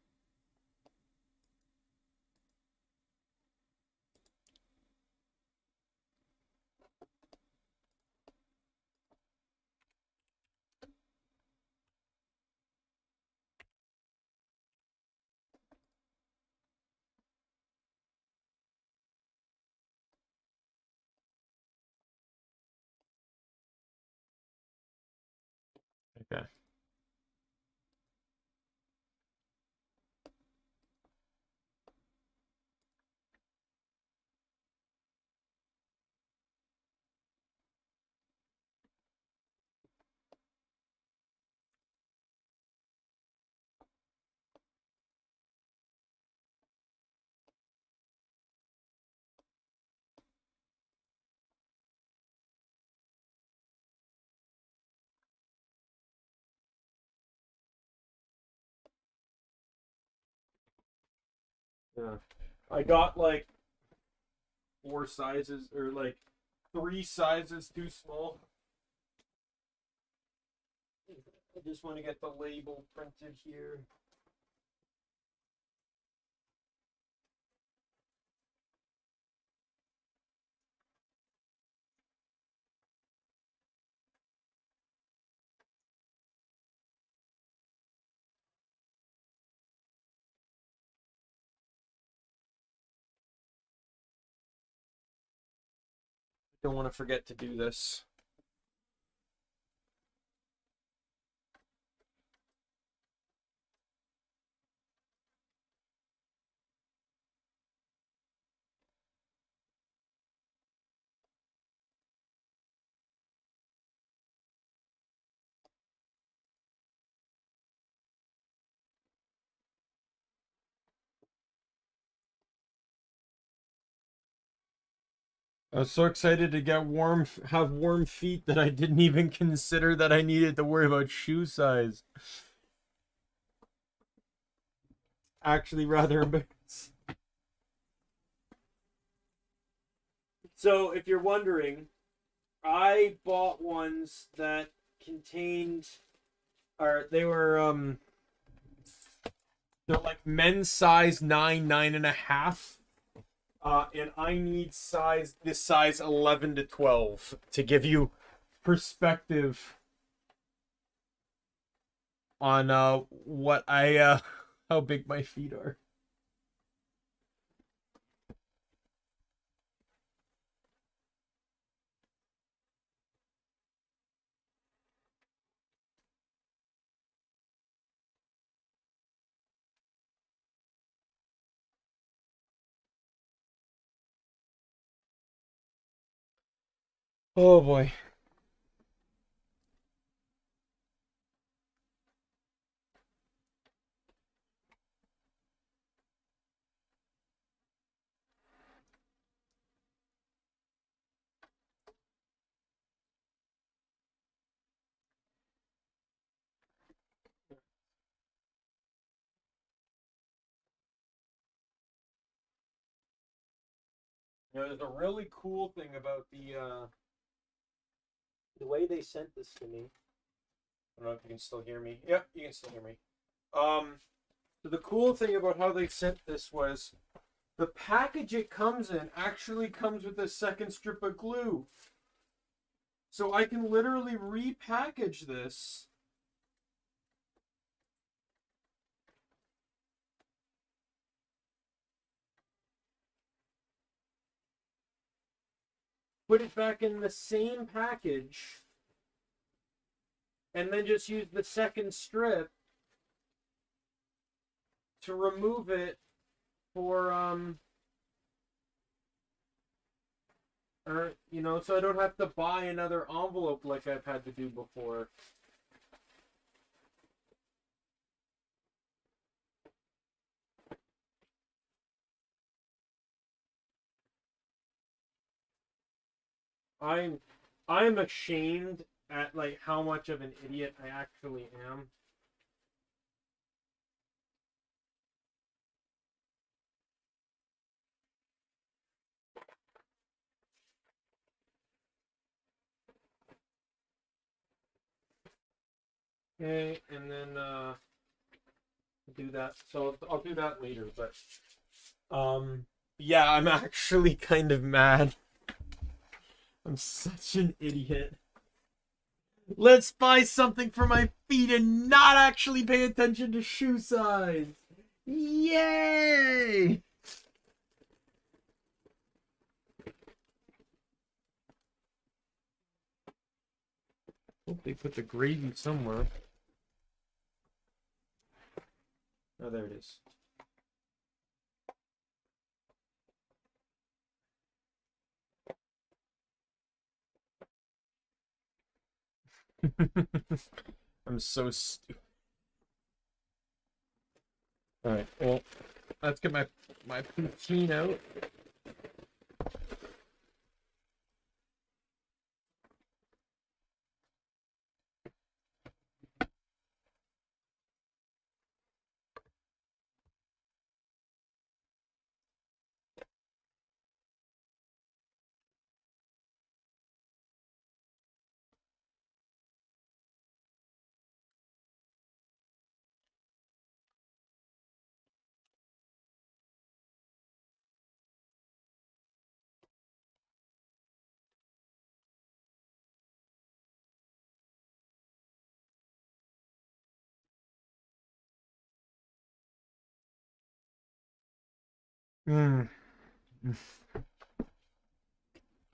Okay. Yeah. I got like 4 sizes or like 3 sizes too small. I just want to get the label printed here. Don't want to forget to do this. I was so excited to get have warm feet that I didn't even consider that I needed to worry about shoe size. Actually, rather embarrassing. So, if you're wondering, I bought ones that contained, or they're like men's size 9, 9.5. And I need this size 11 to 12 to give you perspective on what how big my feet are. Oh boy. You know, there's a really cool thing about the way they sent this to me. I don't know if you can still hear me. Yep, you can still hear me. So the cool thing about how they sent this was the package it comes in actually comes with a second strip of glue. So I can literally repackage this. Put it back in the same package. And then just use the second strip to remove it for or you know, so I don't have to buy another envelope like I've had to do before. I'm ashamed at like how much of an idiot I actually am. Okay, and then do that. So I'll do that later, but yeah, I'm actually kind of mad. I'm such an idiot. Let's buy something for my feet and not actually pay attention to shoe size. Yay! Hope they put the gravy somewhere. Oh, there it is. I'm so stupid. Alright, well, let's get my poutine out.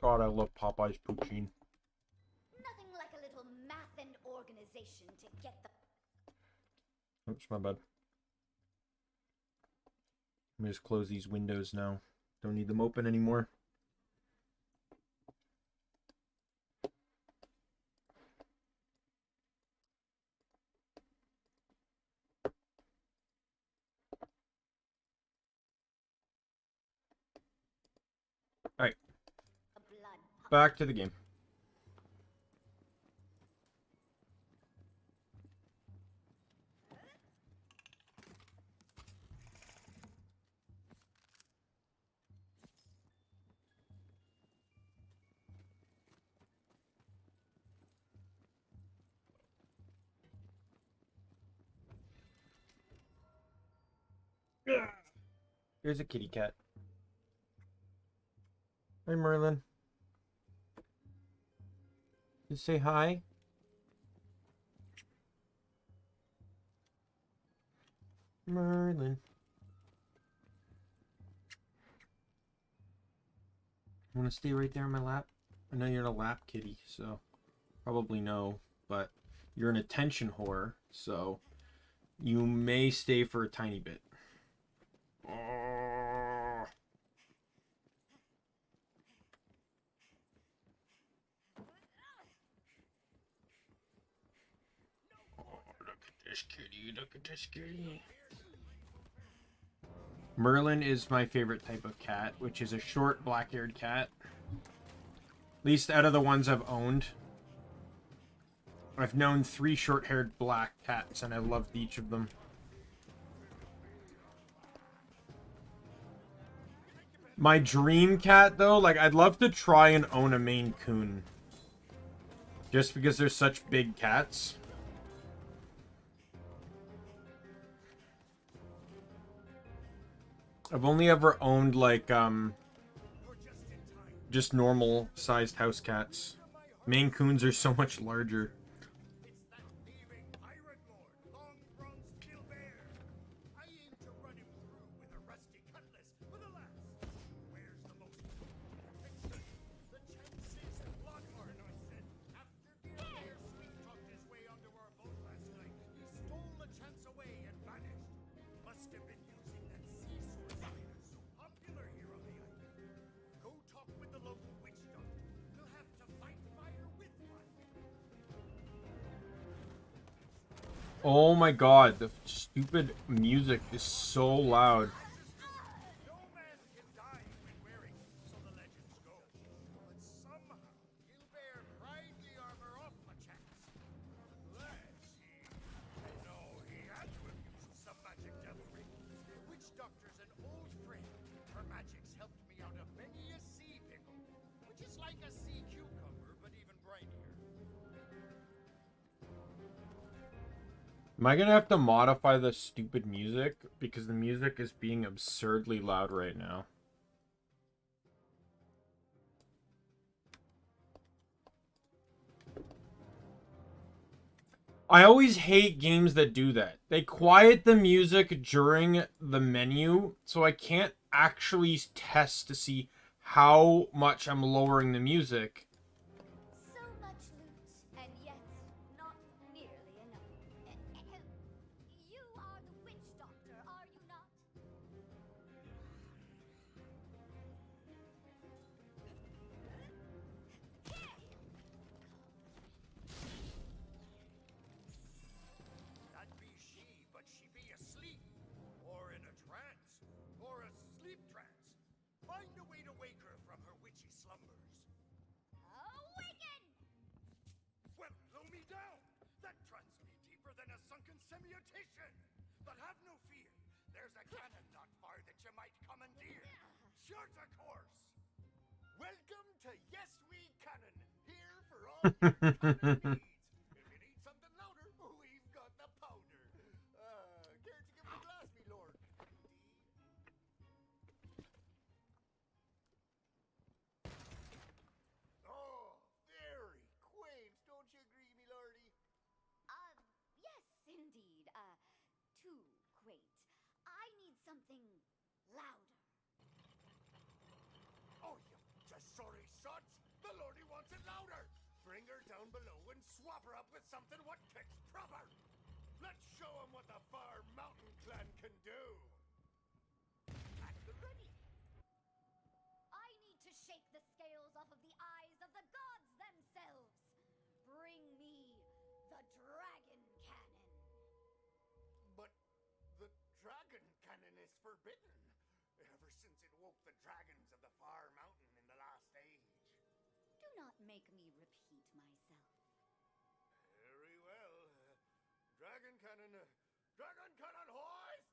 God, I love Popeye's poutine. Nothing like a little math and organization to get the... Oops, my bad. Let me just close these windows now. Don't need them open anymore. Alright. Back to the game. Here's a kitty cat. Hi, Merlin. Just say hi. Merlin. Want to stay right there in my lap? I know you're a lap kitty, so probably no, but you're an attention whore, so you may stay for a tiny bit. Oh. Look at this kitty, look at this kitty. Merlin is my favorite type of cat, which is a short black-haired cat. At least out of the ones I've owned. I've known 3 short-haired black cats, and I loved each of them. My dream cat, though, like, I'd love to try and own a Maine Coon. Just because they're such big cats. I've only ever owned, like, just normal-sized house cats. Maine Coons are so much larger. Oh my god, the stupid music is so loud. Am I gonna have to modify the stupid music? Because the music is being absurdly loud right now. I always hate games that do that. They quiet the music during the menu, so I can't actually test to see how much I'm lowering the music. So much loot, and yet not nearly enough. You are the witch doctor, are you not? That be she, but she be asleep, or in a trance, or a sleep trance. Find a way to wake her from her witchy slumbers. Awaken! Well, blow me down! That trance be deeper than a sunken semiotician! But have no fear, there's a cannon not far that you might commandeer. Shorter course! Welcome to Yes We Cannon, here for all your cannon needs. If you need something louder, we've got the powder. Care to give me a glass, me lord? Oh, very quaint, don't you agree, me lordy? Yes, indeed. Too quaint. I need something louder. Oh, you just sorry sots! below and swap her up with something what kicks proper. Let's show 'em what the Far Mountain clan can do. At the ready. I need to shake the scales off of the eyes of the gods themselves. Bring me the dragon cannon. But the dragon cannon is forbidden. Ever since it woke the dragons of the Far Mountain in the last age. Do not make me repeat myself. Very well. Dragon cannon hoist!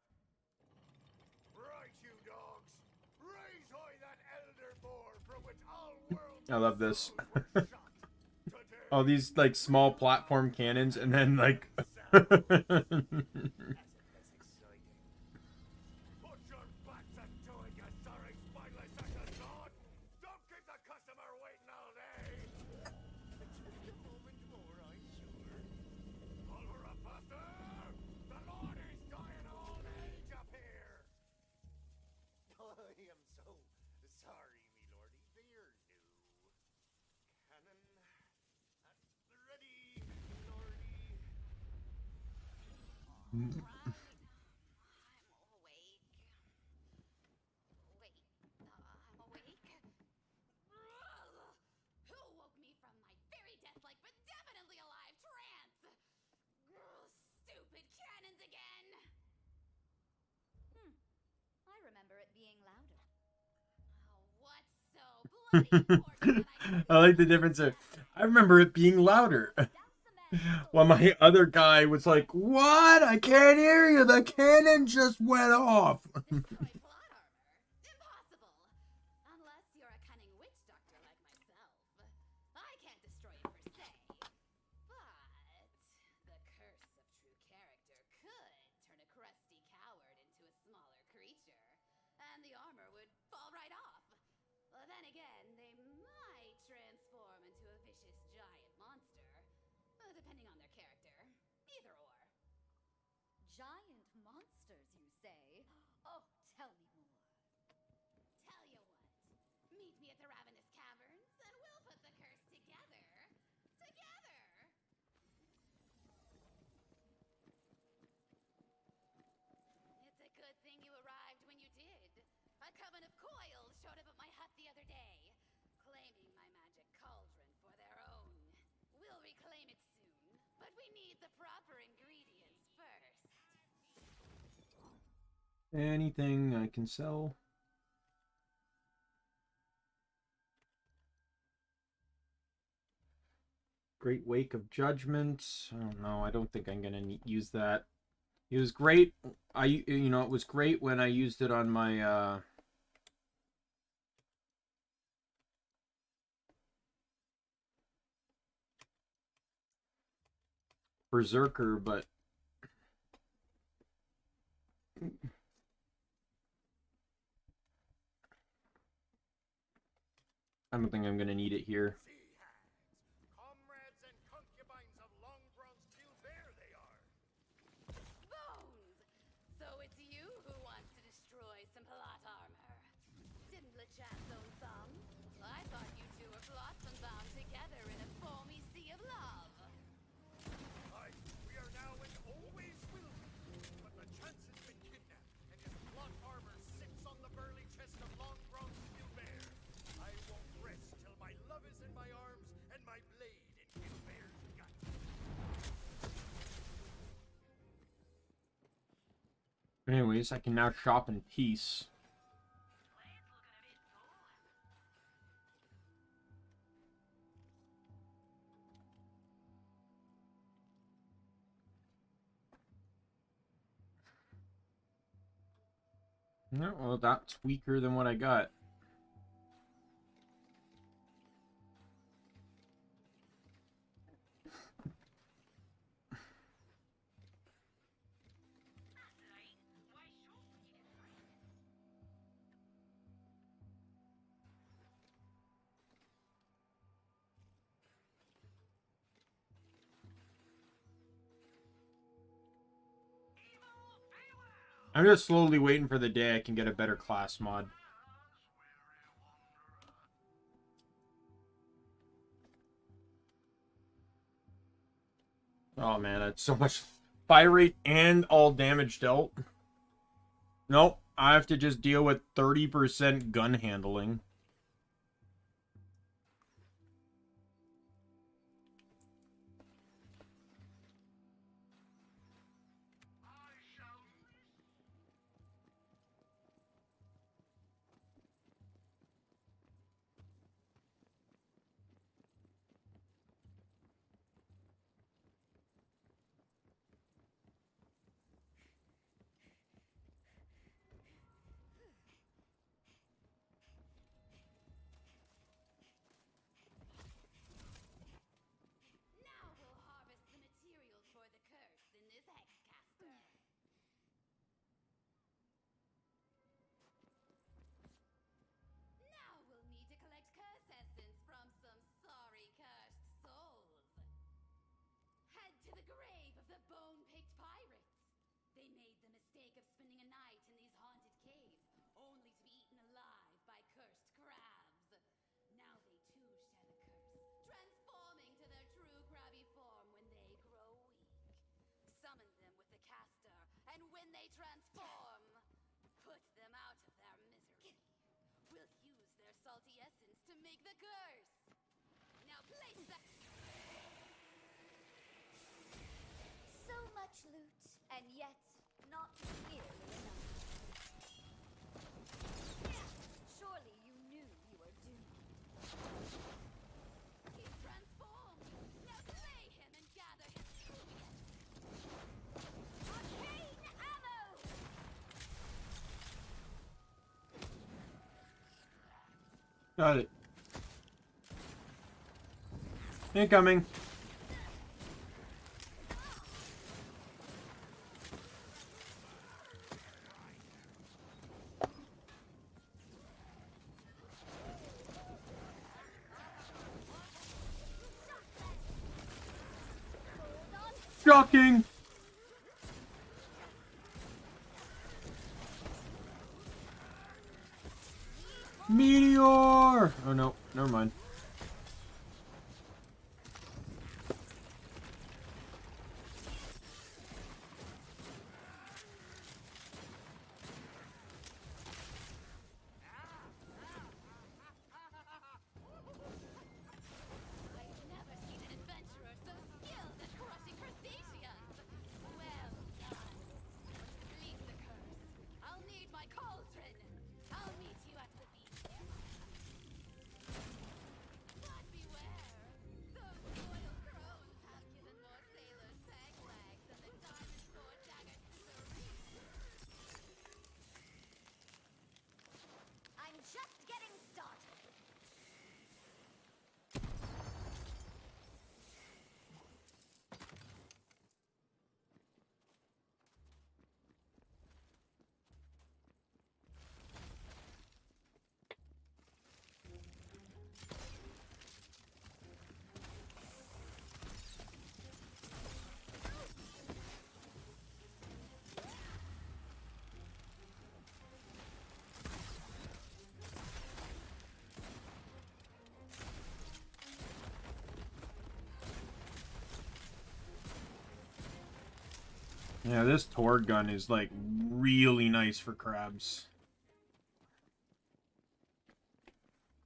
Right, you dogs. Raise high that elder boar from which all worlds. I love this. Oh, these like small platform cannons, and then like. Right. I'm awake. Wait, I'm awake? Who woke me from my very death-like but definitely alive trance? Stupid cannons again! I remember it being louder. Oh, what's so bloody important that I like the difference there. I remember it being louder. While my other guy was like, "What? I can't hear you. The cannon just went off." destroy plot armor? Impossible! Unless you're a cunning witch doctor like myself. I can't destroy it per se. But the curse of true character could turn a crusty coward into a smaller creature, and the armor would fall right off. Well, then again, they might transform into a vicious giant monster. Depending on their character. Either or. Giant monsters, you say? Oh, tell me more. Tell you what. Meet me at the Ravenous Caverns, and we'll put the curse together. Together! It's a good thing you arrived when you did. A coven of coils showed up at my hut the other day, claiming my magic cauldron for their own. We'll reclaim it soon, but we need the proper ingredients first. Anything I can sell? Great Wake of Judgment. I don't know. I don't think I'm gonna use that. It was great. It was great when I used it on my Berserker, but I don't think I'm gonna need it here. Comrades and concubines of Long Bronze Vtuber, they are. Bones! So it's you who wants to destroy some plot armor. Didn't LeChat own some? I thought you two were flotsam bound together in a foamy sea of love. Aye, we are now and always will be. But the chance has been kidnapped, and his plot armor sits on the burly chest of Long Bronze Vtuber. I won't rest till my love is in my arms and my blade in Vtuber's gut. Anyways, I can now shop in peace. No, well, that's weaker than what I got. I'm just slowly waiting for the day I can get a better class mod. Oh man, that's so much fire rate and all damage dealt. Nope, I have to just deal with 30% gun handling. Now we'll harvest the materials for the curse in this hexcaster. Now we'll need to collect curse essence from some sorry cursed souls. Head to the grave of the bone-picked pirates. They made the mistake of spending a night in these haunted caves, only to be eaten alive by cursed crabs. Now they too share the curse, transforming to their true crabby form when they grow weak. Summon them with the caster, and when they transform, put them out of their misery. We'll use their salty essence to make the curse. Now place that. So much loot, and yet not nearly enough. Surely you knew you were doomed. He's transformed. Now slay him and gather his tribute. Arcane ammo! Got it. Incoming. Shocking. Meteor! Oh no, never mind. I've never seen an adventurer so skilled at crushing crustaceans. Well done. Release the curse. I'll need my cauldron. I'll meet you at the beach. But beware. Those royal crones have given more sailors peg legs than the diamond sword dagger scissors. I'm just getting started. Yeah, this Tor gun is like really nice for crabs.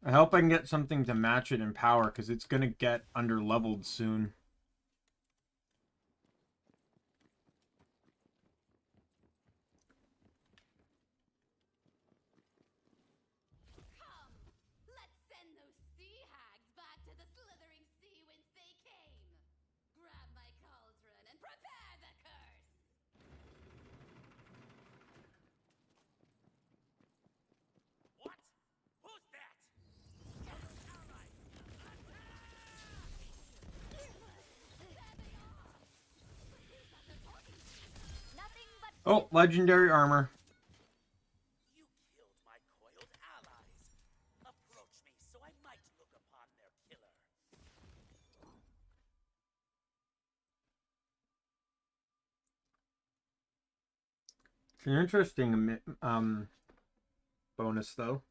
I hope I can get something to match it in power because it's gonna get under leveled soon. Come, let's send those sea hags back to the slithering sea whence they came. Grab my cauldron and prepare the curse. What? Who's that? Nothing but Oh, legendary armor. You killed my coiled allies. Approach me so I might look upon their killer. It's an interesting bonus though.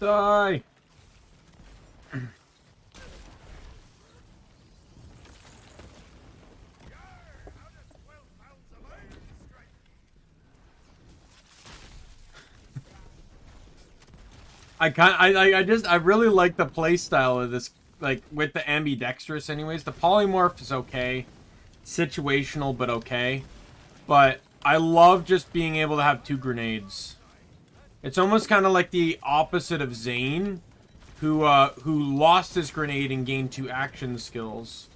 Die! I really like the playstyle of this, like, with the ambidextrous anyways. The polymorph is okay. Situational, but okay. But I love just being able to have 2 grenades. It's almost kind of like the opposite of Zane, who lost his grenade and gained 2 action skills.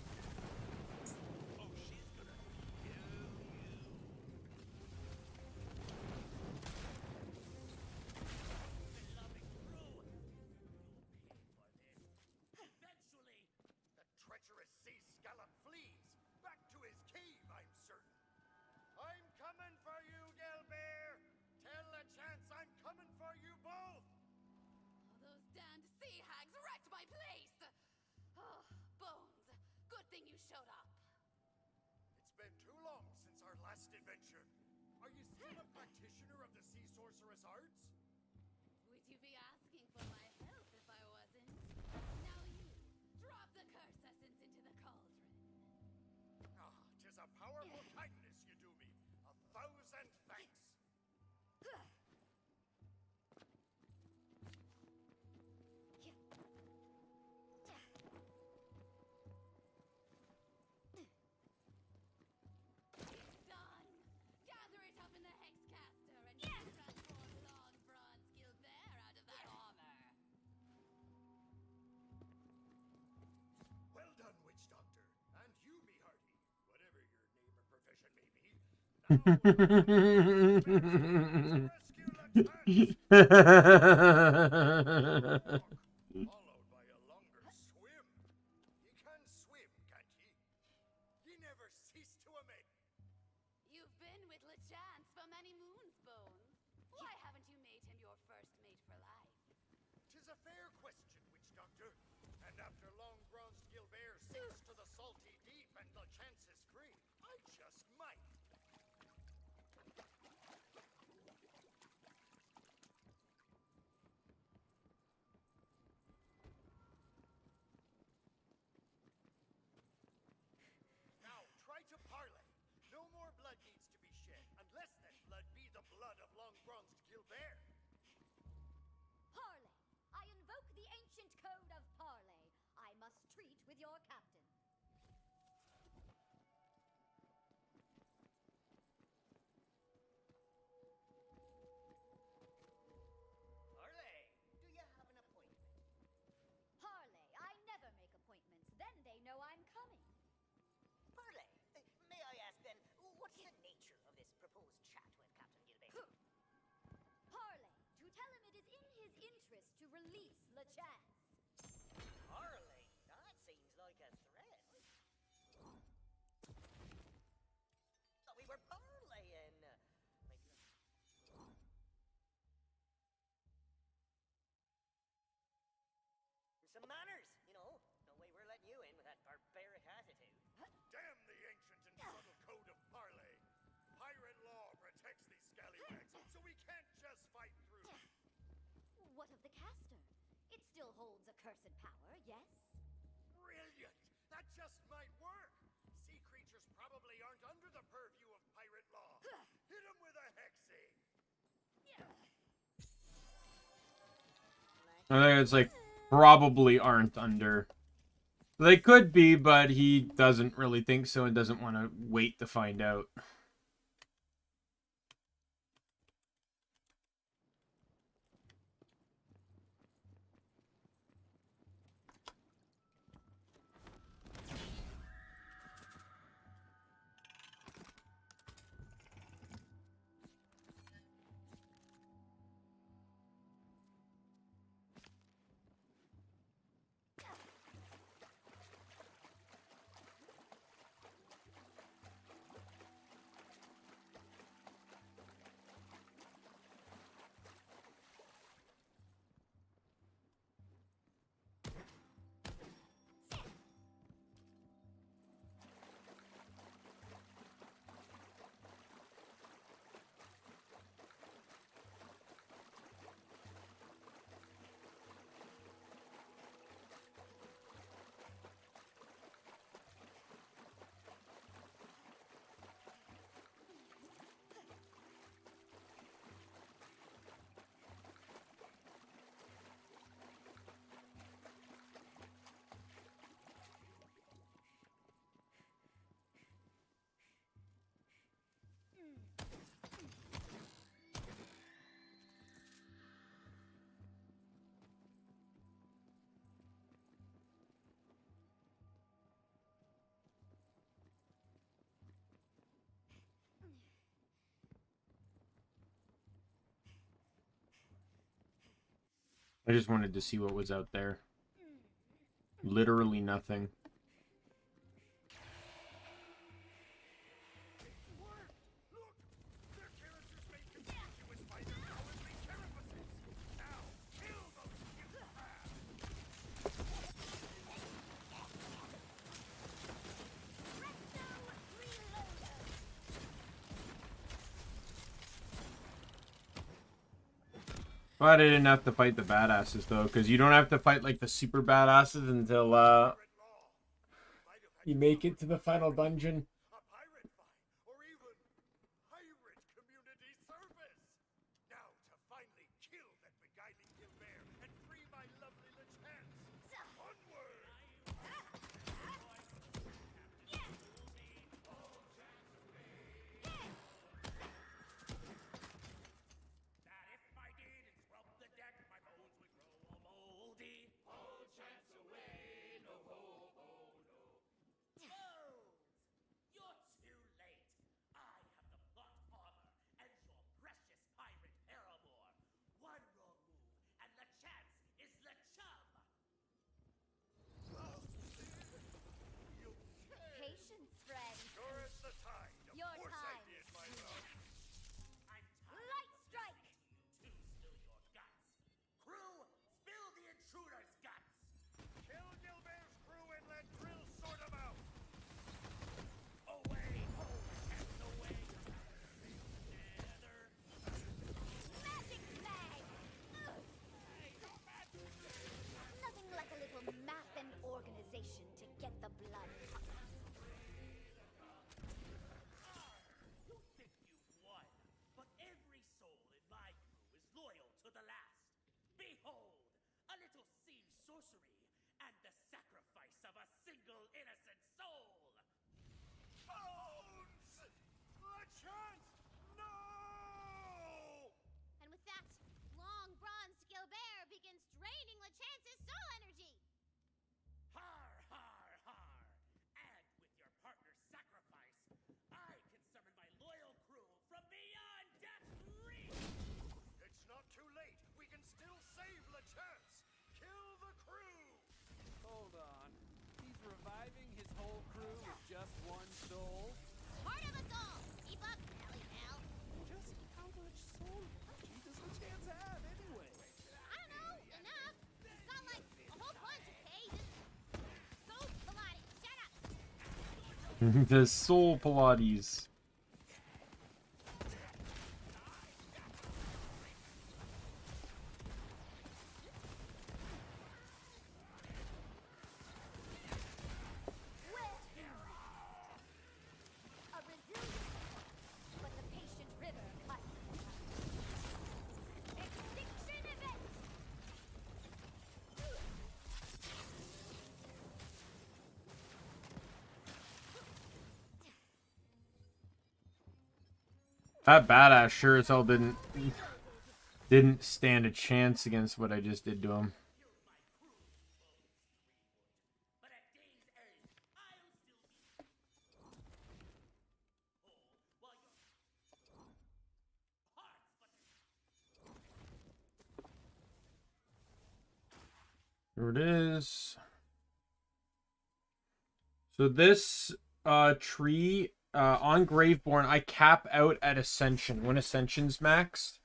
Some manners, you know. No way we're letting you in with that barbaric attitude. Damn the ancient and subtle code of parley. Pirate law protects these scallywags, so we can't just fight through. What of the caster? It still holds a cursed power, yes? Brilliant! That just might work. Sea creatures probably aren't under the purview of pirate law. Hit them with a hexie. I think it's like probably aren't under. They could be, but he doesn't really think so and doesn't want to wait to find out. I just wanted to see what was out there. Literally nothing. But I didn't have to fight the badasses though, because you don't have to fight like the super badasses until you make it to the final dungeon. A pirate fight, or even pirate community service. Now to finally kill that beguiling Gilbert and free my lovely Lachance. Onward! That if my deed and scrub the deck, my bones would grow all moldy. Hold chance away, no hope, oh no. Bones! You're too late. I have the plot armor and your precious pirate paramour. One wrong move, and Lachance is LeChum. Patience, friend. Sure as the tide. Of Your course I time. did, my love. I'm tired. Light strike! To spill your guts. Crew, spill the intruder's guts. Kill Gilbert's crew and let Drill sort them out. Away, home, and away. Together. Magic flag! Nothing like a little map and organization to get the blood pumping. You think you've won, but every soul in my crew is loyal to the last. Behold, a little seam sorcery and the sacrifice of a single innocent soul. Bones! Lachance! No! And with that, long bronzed Gilbert begins draining Lachance's soul energy. Har, har, har! And with your partner's sacrifice, I can summon my loyal crew from beyond death's reach! It's not too late. We can still save Lachance. Kill the crew! Hold on. He's reviving his whole crew with just one soul? Part of us all. Keep up, Nelly pal. Just how much soul energy does the chance have anyway? I don't know, enough. It's got like a whole bunch of pages. So, Pilates, shut up. The soul Pilates. A resilient, but the patient river cuts. Extinction event! That badass sure as hell didn't stand a chance against what I just did to him. But at day's end, I'll still be whole while your hearts, but Here it is. So this tree on Graveborn, I cap out at Ascension when Ascension's maxed.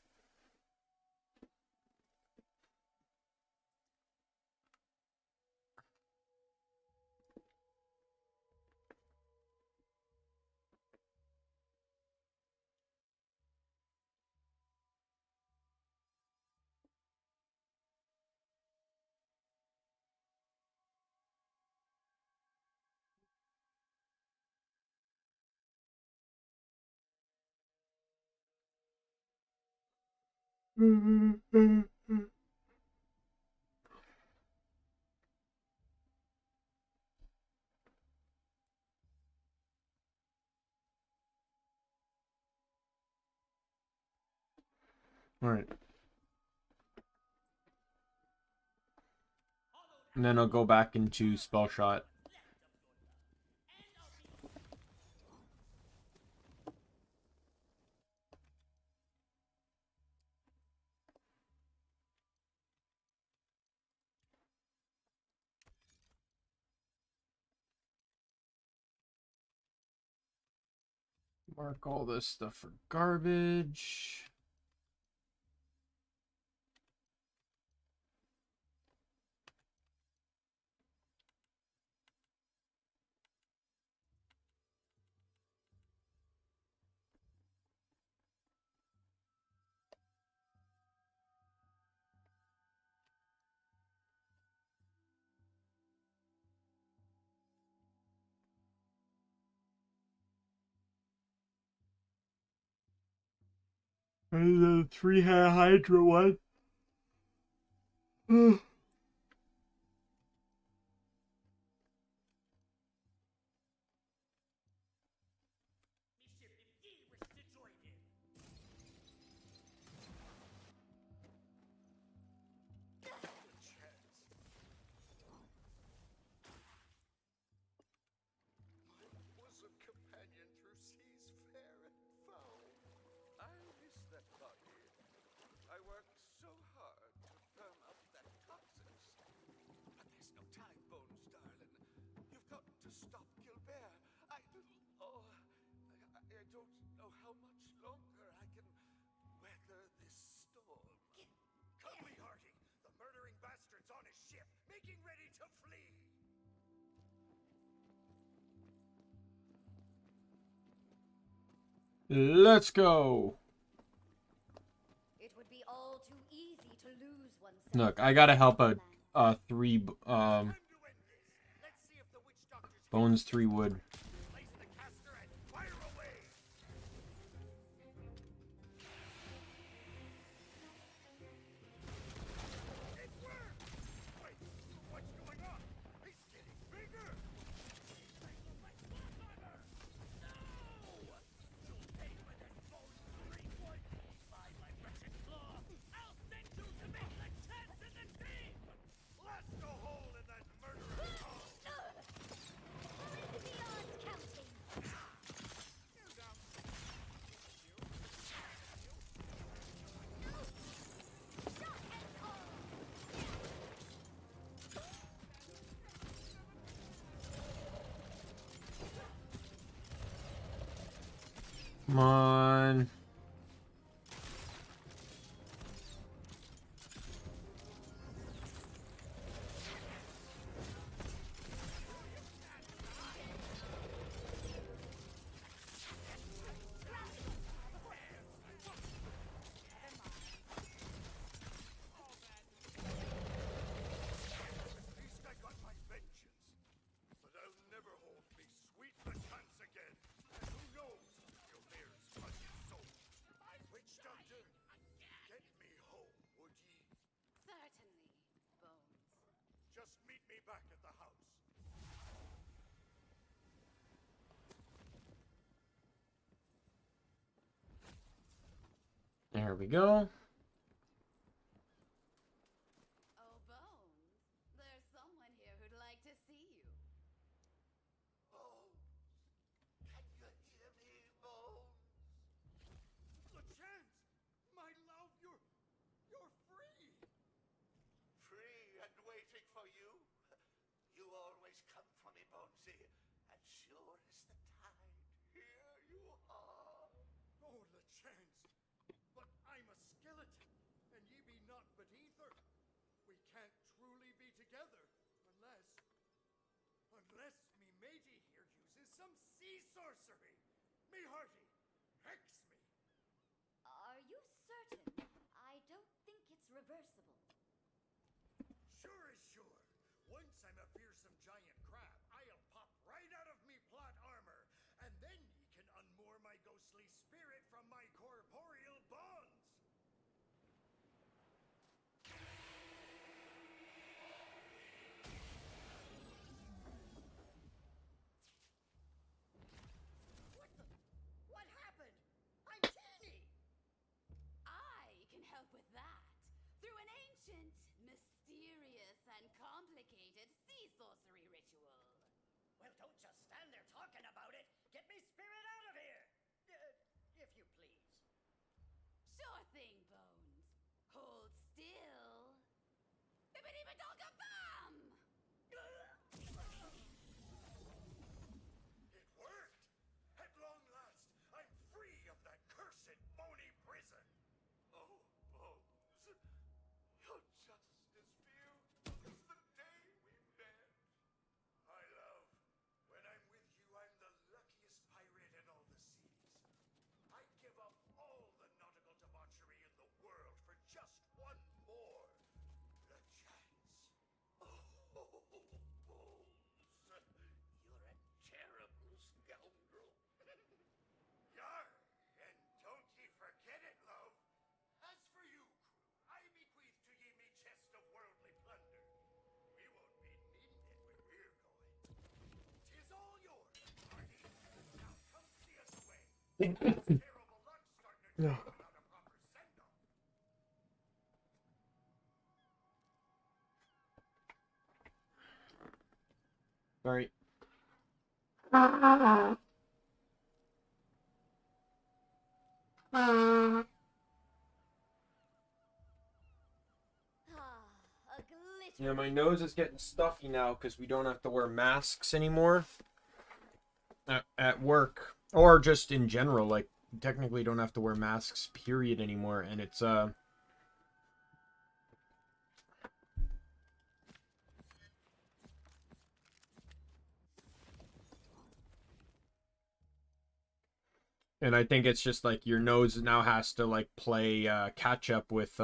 All right. And then I'll go back into Spellshot. Mark all this stuff for garbage. And the 3-head Hydra one. Was a companion through seas fair and foul. I miss that body. I worked so hard to firm up that toxins. But there's no time, Bones, darling. You've got to stop Gilbert. I don't know how much longer I can weather this storm. Come me, Hardy! The murdering bastard's on his ship, making ready to flee! Let's go. It would be all too easy to lose oneself. Look, I gotta help out 3 Bones 3 wood. Come on. Back at the house. There we go. Oh, Bones, there's someone here who'd like to see you. Oh, can you hear me, Bones? The chance! My love, you're free! Free and waiting for you? You always come for me, Bonesy, and sure as the tide, here you are. Oh, the chance! But I'm a skeleton, and ye be naught but ether. We can't truly be together unless me matey here uses some sea sorcery. Me hearty, hex me. Are you certain? I don't think it's reversible. Sure is sure. Once I'm a fearsome giant crab, I'll pop right out of me plot armor, and then ye can unmoor my ghostly spirit from my corporeal bonds. What happened? I'm teeny! I can help with that through an ancient, mysterious, and complicated sea sorcery ritual. Well, don't just stand there talking about it. Get me spirit out of here! If you please. Sure thing, Bones. Hold still. Bibbidi-badonka-bam! It worked! At long last, I'm No. Sorry. Yeah, my nose is getting stuffy now because we don't have to wear masks anymore at work, or just in general. Like, technically don't have to wear masks, period, anymore, and it's and I think it's just like your nose now has to like play catch up with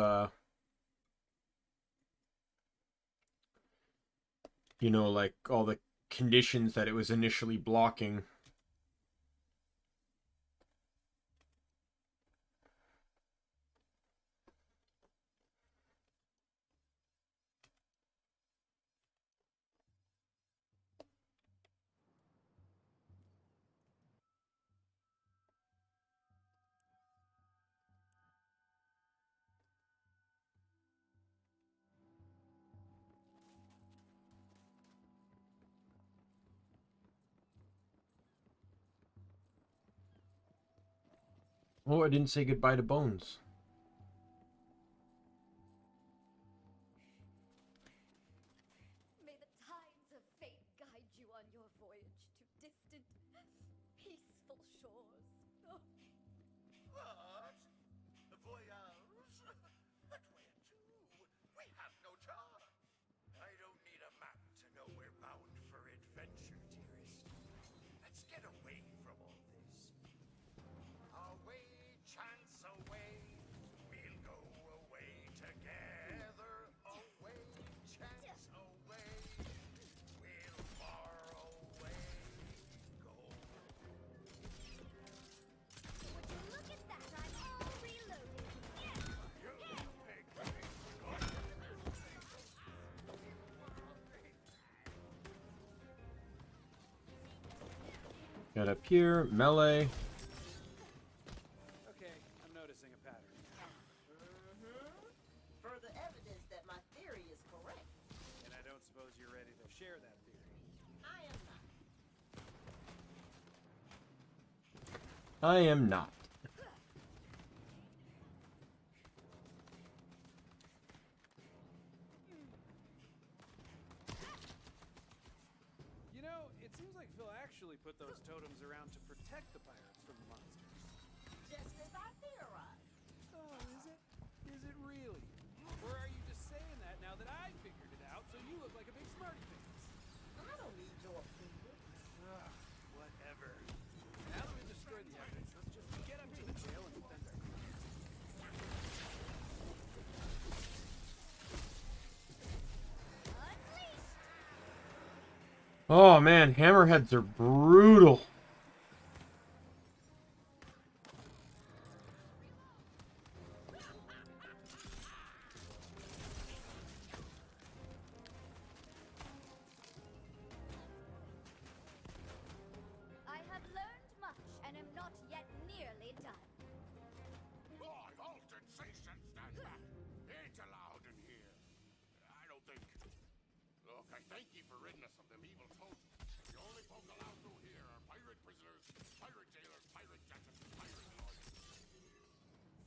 you know, like all the conditions that it was initially blocking. Oh, I didn't say goodbye to Bones. May the tides of fate guide you on your voyage to distant, peaceful shores. Oh. What? The voyage? But where to? We have no time. I don't need a map to know we're bound for adventure, dearest. Let's get away from all this. Away, chance away. We'll go away together. Away, chance away. We'll far away go. Would you look at that? I'm all reloaded. Got up here, melee. Okay, I'm noticing a pattern. Further evidence that my theory is correct. And I don't suppose you're ready to share that theory. I am not. I am not. You know, it seems like Phil actually put those totems around to protect the pirates from the monsters. Just as I theorized. Oh, is it? Is it really? Or are you just saying that now that I figured it out so you look like a big smarty pants? I don't need your opinion. Ugh, whatever. Now that we've destroyed the evidence, let's just get up to the jail and defend our Oh man, hammerheads are brutal. I have learned much and am not yet nearly done. Oh, halt and cease and stand back. Ain't allowed in here. I don't think. Look, I thank you for ridding us of them evil totems. The only folk allowed through here are pirate prisoners, pirate jailers, pirate judges, and pirate lawyers.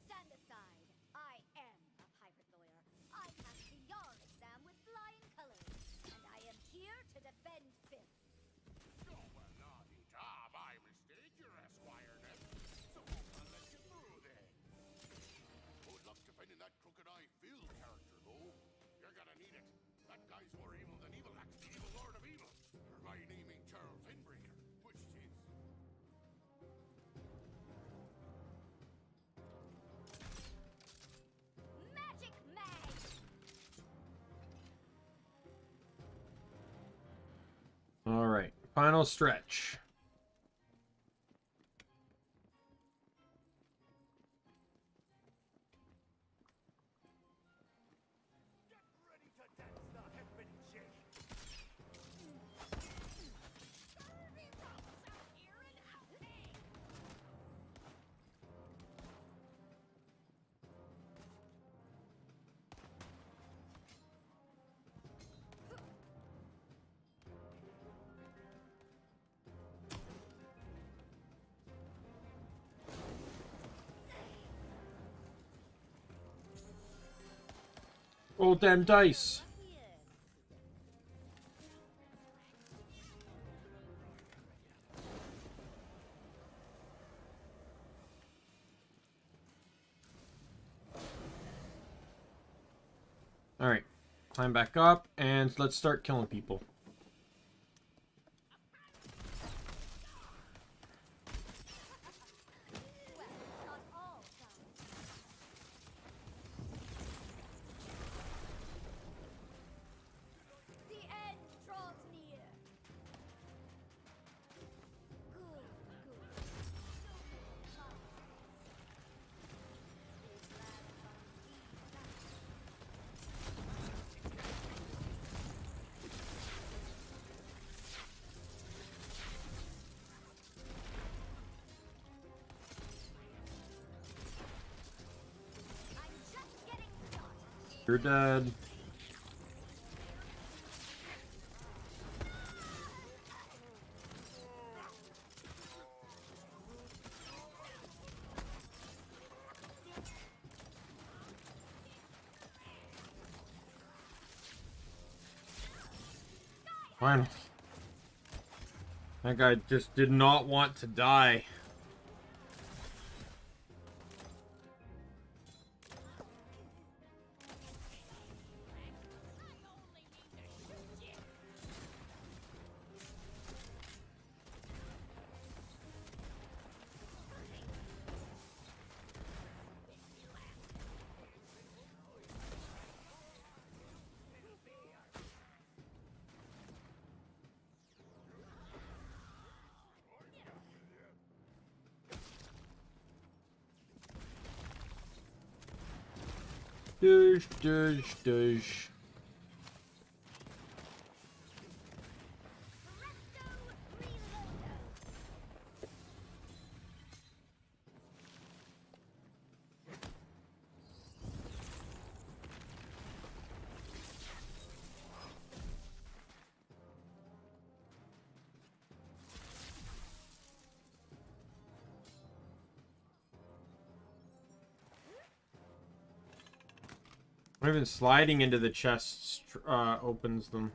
Stand aside. I am a pirate lawyer. I passed the Yar exam with flying colors, and I am here to defend Phil. Oh, well, la-di-da, my mistake. You're Esquire then. So I'll let you through then. Good luck defending that crooked eye Phil character, though. You're gonna need it. That guy's more evil than evil acts, the evil lord of evil. Or my name ain't Charles Finbreaker, which it is. Magic Mag! All right, final stretch. Get ready to dance the heaven shake. Roll damn dice. Alright. Climb back up and let's start killing people. You're dead. Finally. That guy just did not want to die. Douche, douche, douche. Not even sliding into the chests opens them.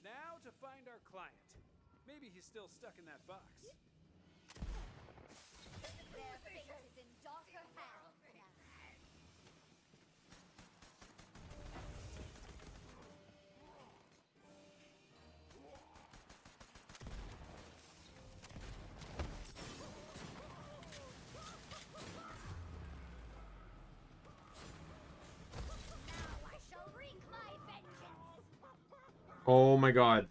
Now to find our client. Maybe he's still stuck in that box. Their fate is in darker hands now. Now I shall wreak my vengeance. Oh my god.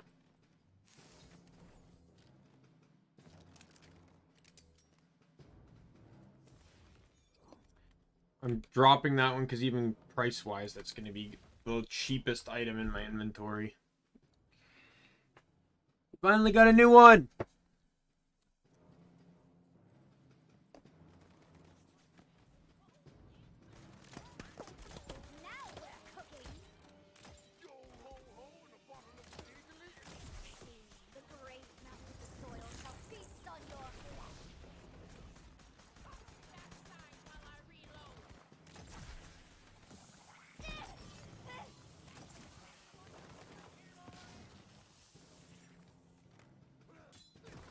I'm dropping that one because even price-wise, that's going to be the cheapest item in my inventory. Finally got a new one! Now we're cooking. Yo ho ho and a bottle of legally. The great mouth of the soil shall feast on your flesh.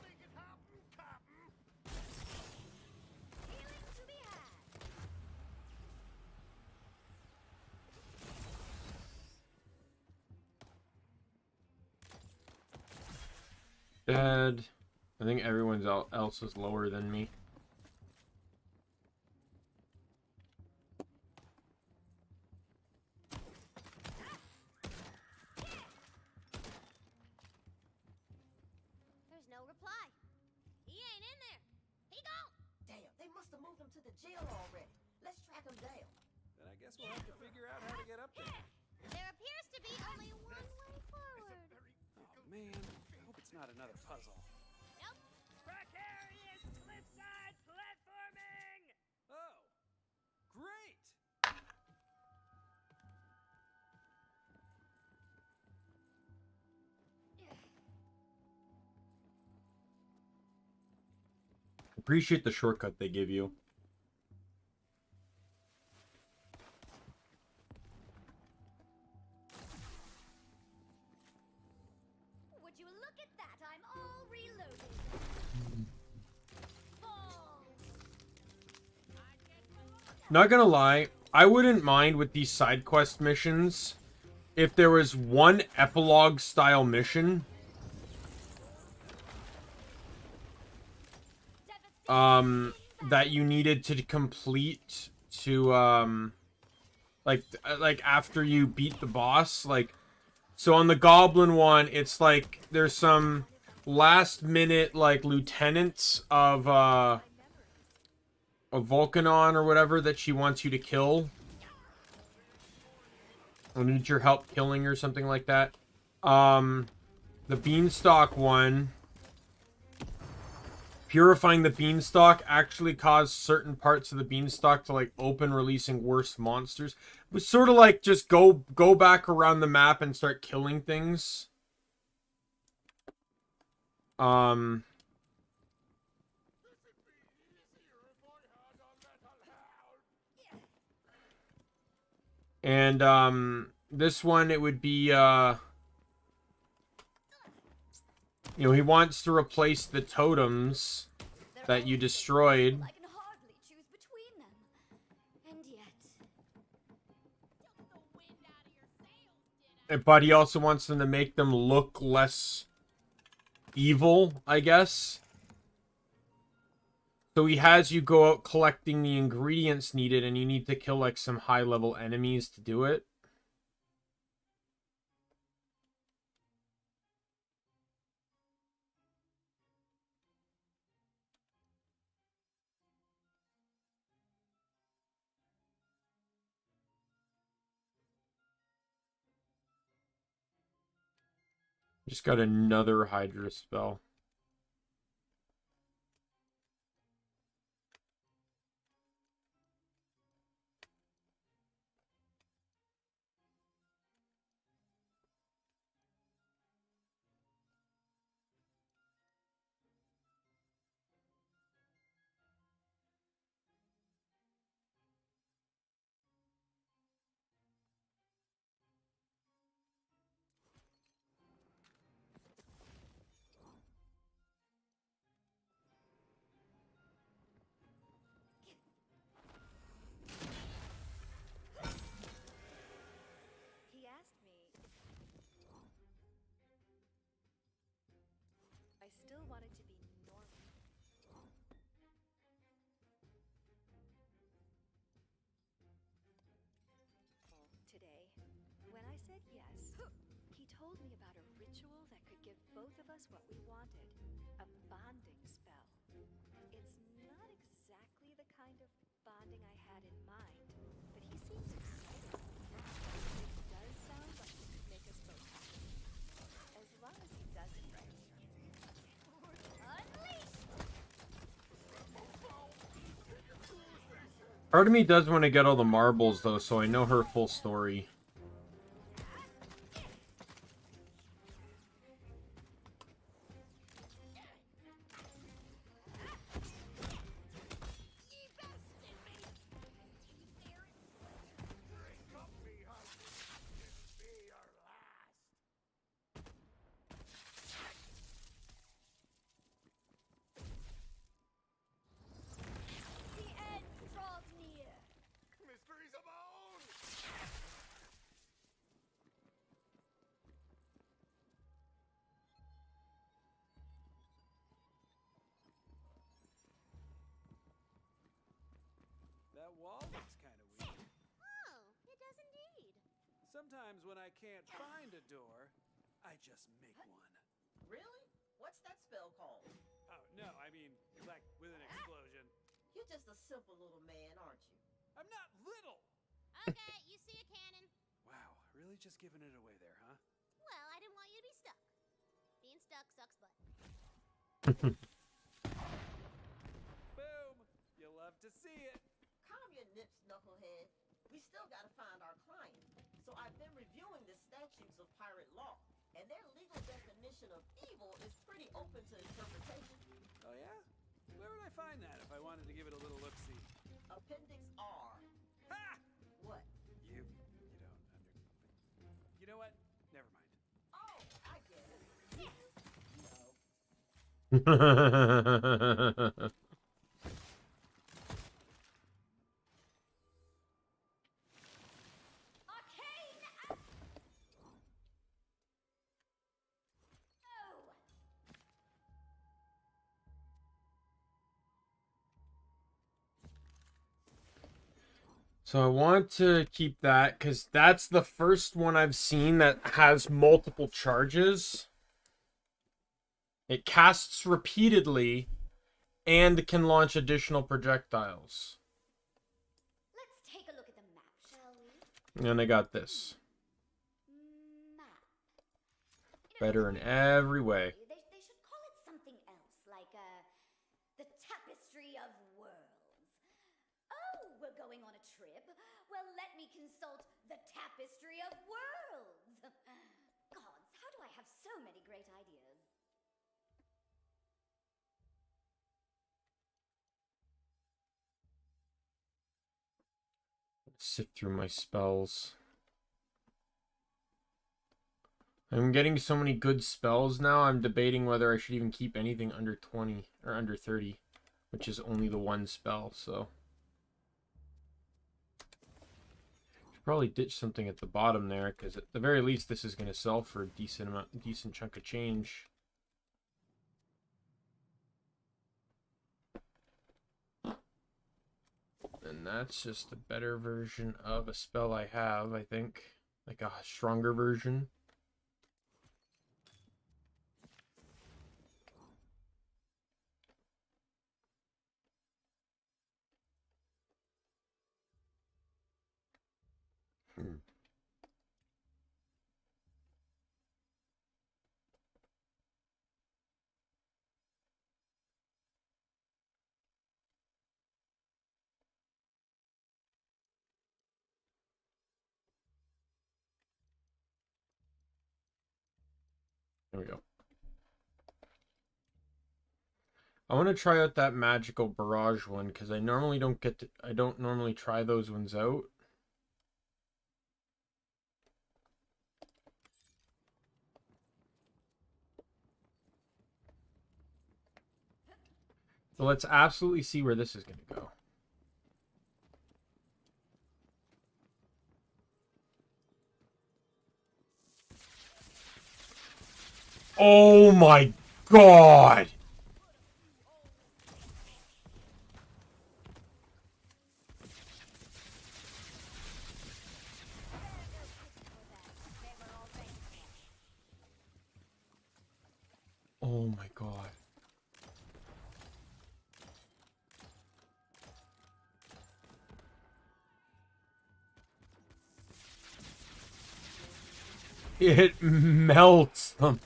Make it happen, Captain. Healing to be had. Dead. I think everyone else is lower than me. There's no reply. He ain't in there. He gone. Damn, they must have moved him to the jail already. Let's track him down. Then I guess we'll have to figure out how to get up There appears to be only one way forward. Oh man, I hope it's not another puzzle. Nope. Precarious cliffside platforming! Oh, great! Appreciate the shortcut they give you. Would you look at that? I'm all reloaded. Not gonna lie, I wouldn't mind with these side quest missions if there was one epilogue style mission that you needed to complete to like after you beat the boss. Like, so on the goblin one, it's like there's some last minute like lieutenants of Vulcanon or whatever that she wants you to kill. I need your help killing or something like that. The Beanstalk one, purifying the Beanstalk actually caused certain parts of the Beanstalk to like open, releasing worse monsters. It was sort of like just go back around the map and start killing things. And this one, it would be you know, he wants to replace the totems that you destroyed. I can hardly choose between them. And yet. But he also wants them to make them look less evil, I guess. So he has you go out collecting the ingredients needed, and you need to kill like some high-level enemies to do it. Just got another Hydra spell. He asked me. I still wanted to be normal. Today, when I said yes, he told me about a ritual that could give both of us what we wanted. A bonding spell. It's not exactly the kind of bonding I had in mind, but he seems excited. It does sound like it could make us both happy. As long as he does it right. Part of me does want to get all the marbles, though, so I know her full story. The end draws near. Mysteries abound! That wall looks kind of weak. Oh, it does indeed. Sometimes when I can't find a door, I just make one. Really? What's that spell called? Oh, no, I mean, like, with an explosion. You're just a simple little man, aren't you? I'm not little! Okay, you see a cannon. Wow, really just giving it away there, huh? Well, I didn't want you to be stuck. Being stuck sucks butt. Boom! You'll love to see it. Calm your nips, knucklehead. We still gotta find our client. So I've been reviewing the statutes of pirate law, and their legal definition of evil is pretty open to interpretation. Oh yeah? Where would I find that if I wanted to give it a little look-see? Appendix R. Ha! What? You don't You know what? Never mind. Oh, I get it. No. So I want to keep that because that's the first one I've seen that has multiple charges. It casts repeatedly and can launch additional projectiles. Let's take a look at the map, shall we? And I got this. Map. Better in every way. They should call it something else, like the Tapestry of Worlds. Oh, we're going on a trip? Well, let me consult the Tapestry of Worlds. Gods, how do I have so many great ideas? Sift through my spells. I'm getting so many good spells now, I'm debating whether I should even keep anything under 20 or under 30, which is only the one spell, so. Should probably ditch something at the bottom there, because at the very least this is going to sell for a decent chunk of change. And that's just a better version of a spell I have, I think. Like a stronger version. There we go. I want to try out that magical barrage one because I normally don't get to, I don't normally try those ones out. So let's absolutely see where this is going to go. Oh my god! Oh my god. It melts them.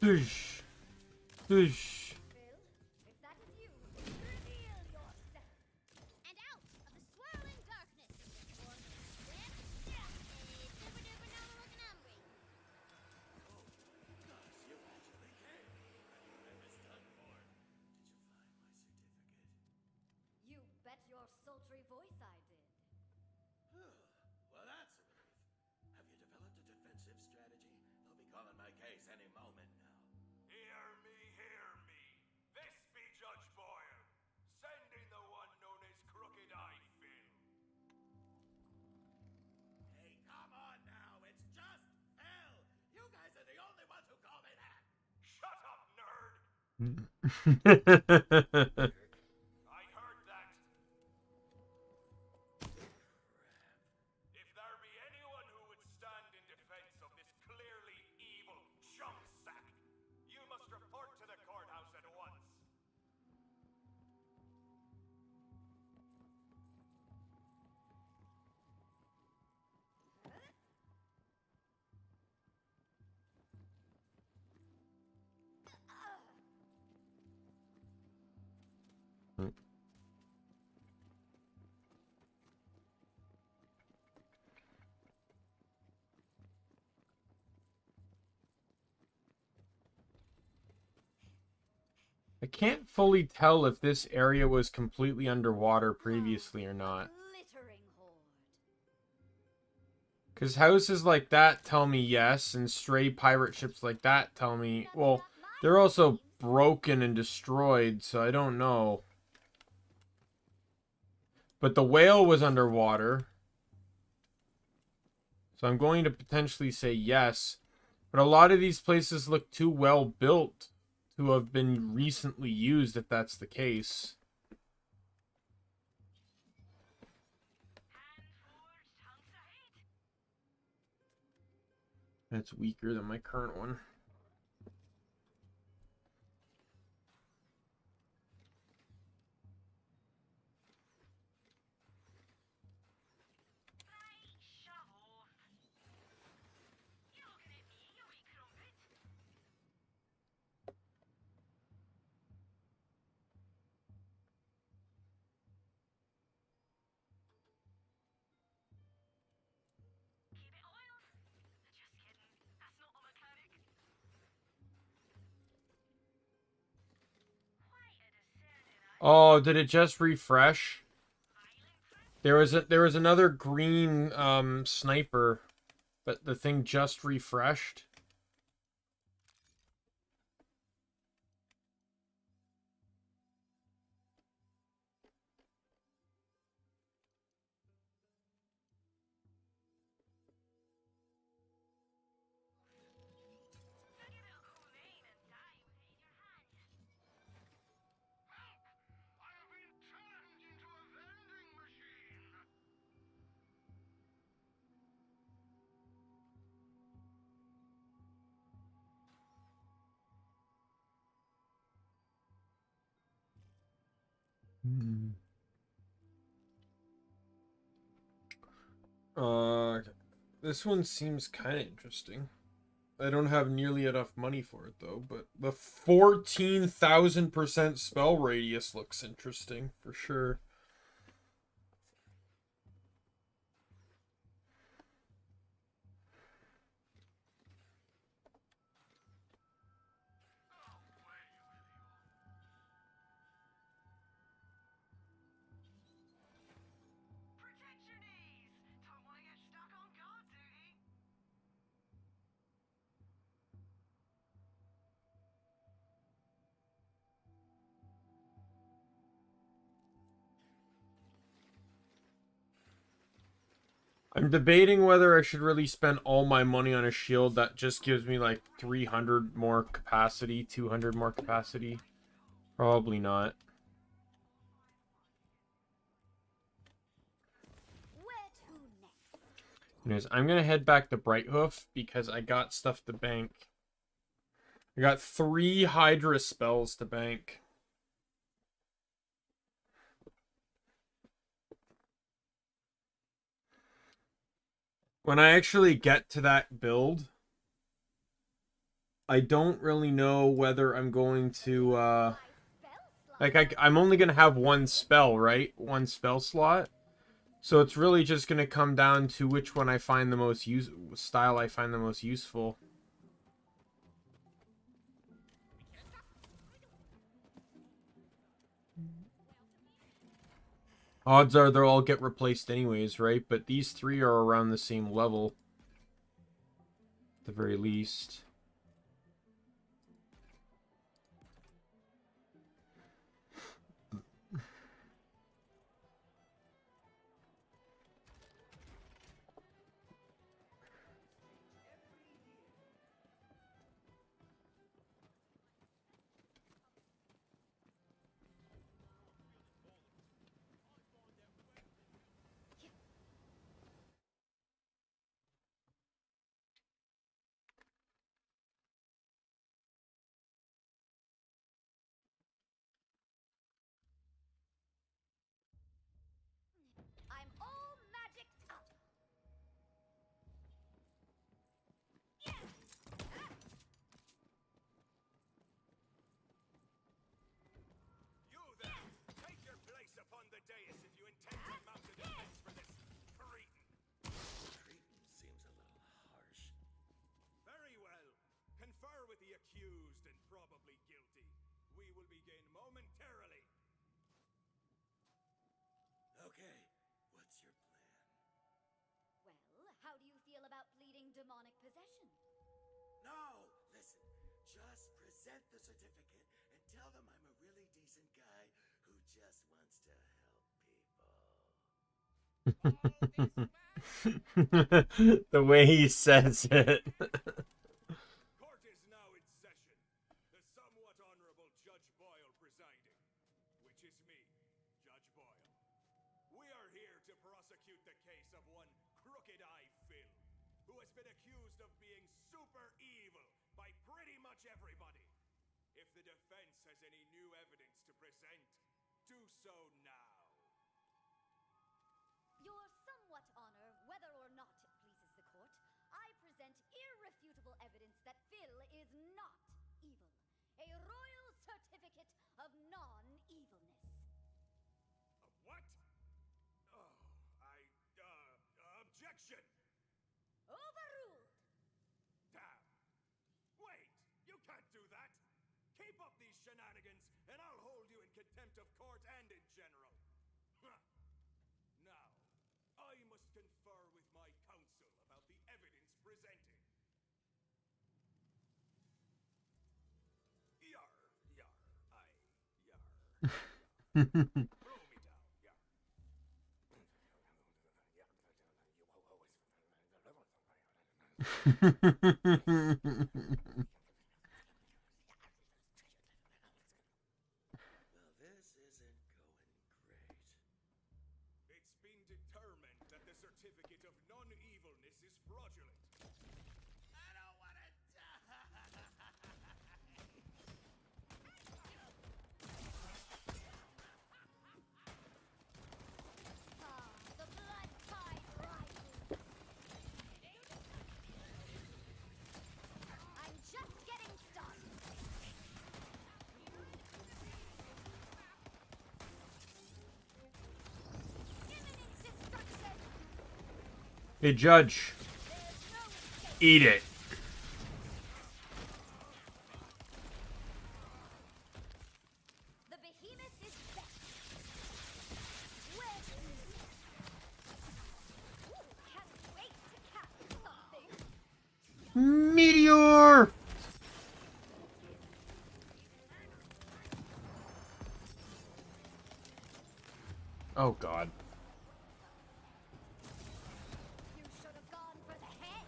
Fish. Fish. If that is you, reveal yourself. And out of the swirling darkness, forms a swift, super duper noble looking Omni. You actually came. I was done for. Did you find my certificate? You bet your sultry voice I did. Well, that's a relief. Have you developed a defensive strategy? They'll be calling my case any moment now. Hear me, hear me. I heard that. If there be anyone who would stand in defense of this clearly evil chump sack, you must report to the courthouse at once. I can't fully tell if this area was completely underwater previously or not. Glittering horde. Because houses like that tell me yes, and stray pirate ships like that tell me... Well, they're also broken and destroyed, so I don't know. But the whale was underwater. So I'm going to potentially say yes. But a lot of these places look too well built to have been recently used, if that's the case. That's weaker than my current one. Oh, did it just refresh? There was another green sniper, but the thing just refreshed. This one seems kind of interesting. I don't have nearly enough money for it though, but the 14,000% spell radius looks interesting for sure. I'm debating whether I should really spend all my money on a shield that just gives me like 300 more capacity, 200 more capacity. Probably not. Where to next? Anyways, I'm gonna head back to Brighthoof because I got stuff to bank. I got 3 Hydra spells to bank. When I actually get to that build, I don't really know whether I'm going to, like, I'm only going to have one spell, right? One spell slot. So it's really just going to come down to which one I find the most style I find the most useful. Odds are they'll all get replaced anyways, right? But these 3 are around the same level. At the very least. Okay, what's your plan? Well, how do you feel about pleading demonic possession? No! Listen, just present the certificate and tell them I'm a really decent guy who just wants to help people. The way he says it. Court is now in session. The somewhat honorable Judge Boyle presiding, which is me, Judge Boyle. We are here to prosecute the case of one Crooked Eye Phil, who has been accused of being super evil by pretty much everybody. If the defense has any new evidence to present, do so now. Your somewhat honor, whether or not it pleases the court, I present irrefutable evidence that Phil is not evil. A royal certificate of non-evilness. What? Oh, objection! Overruled! Damn! Wait! You can't do that! Keep up these shenanigans, and I'll hold you in contempt of court and in general. Now, I must confer with my counsel about the evidence presented. Yar, yar, I, yar, yar. Roll me down, yar. Well, this isn't going great. It's been determined that the certificate of non-evilness is fraudulent. I don't want to Ah, the blood tide rises. I'm just getting started. Imminent destruction. Hey, Judge. Eat it. The behemoth is back. With can't wait to catch something. Meteor! Oh, God. You should have gone for the head.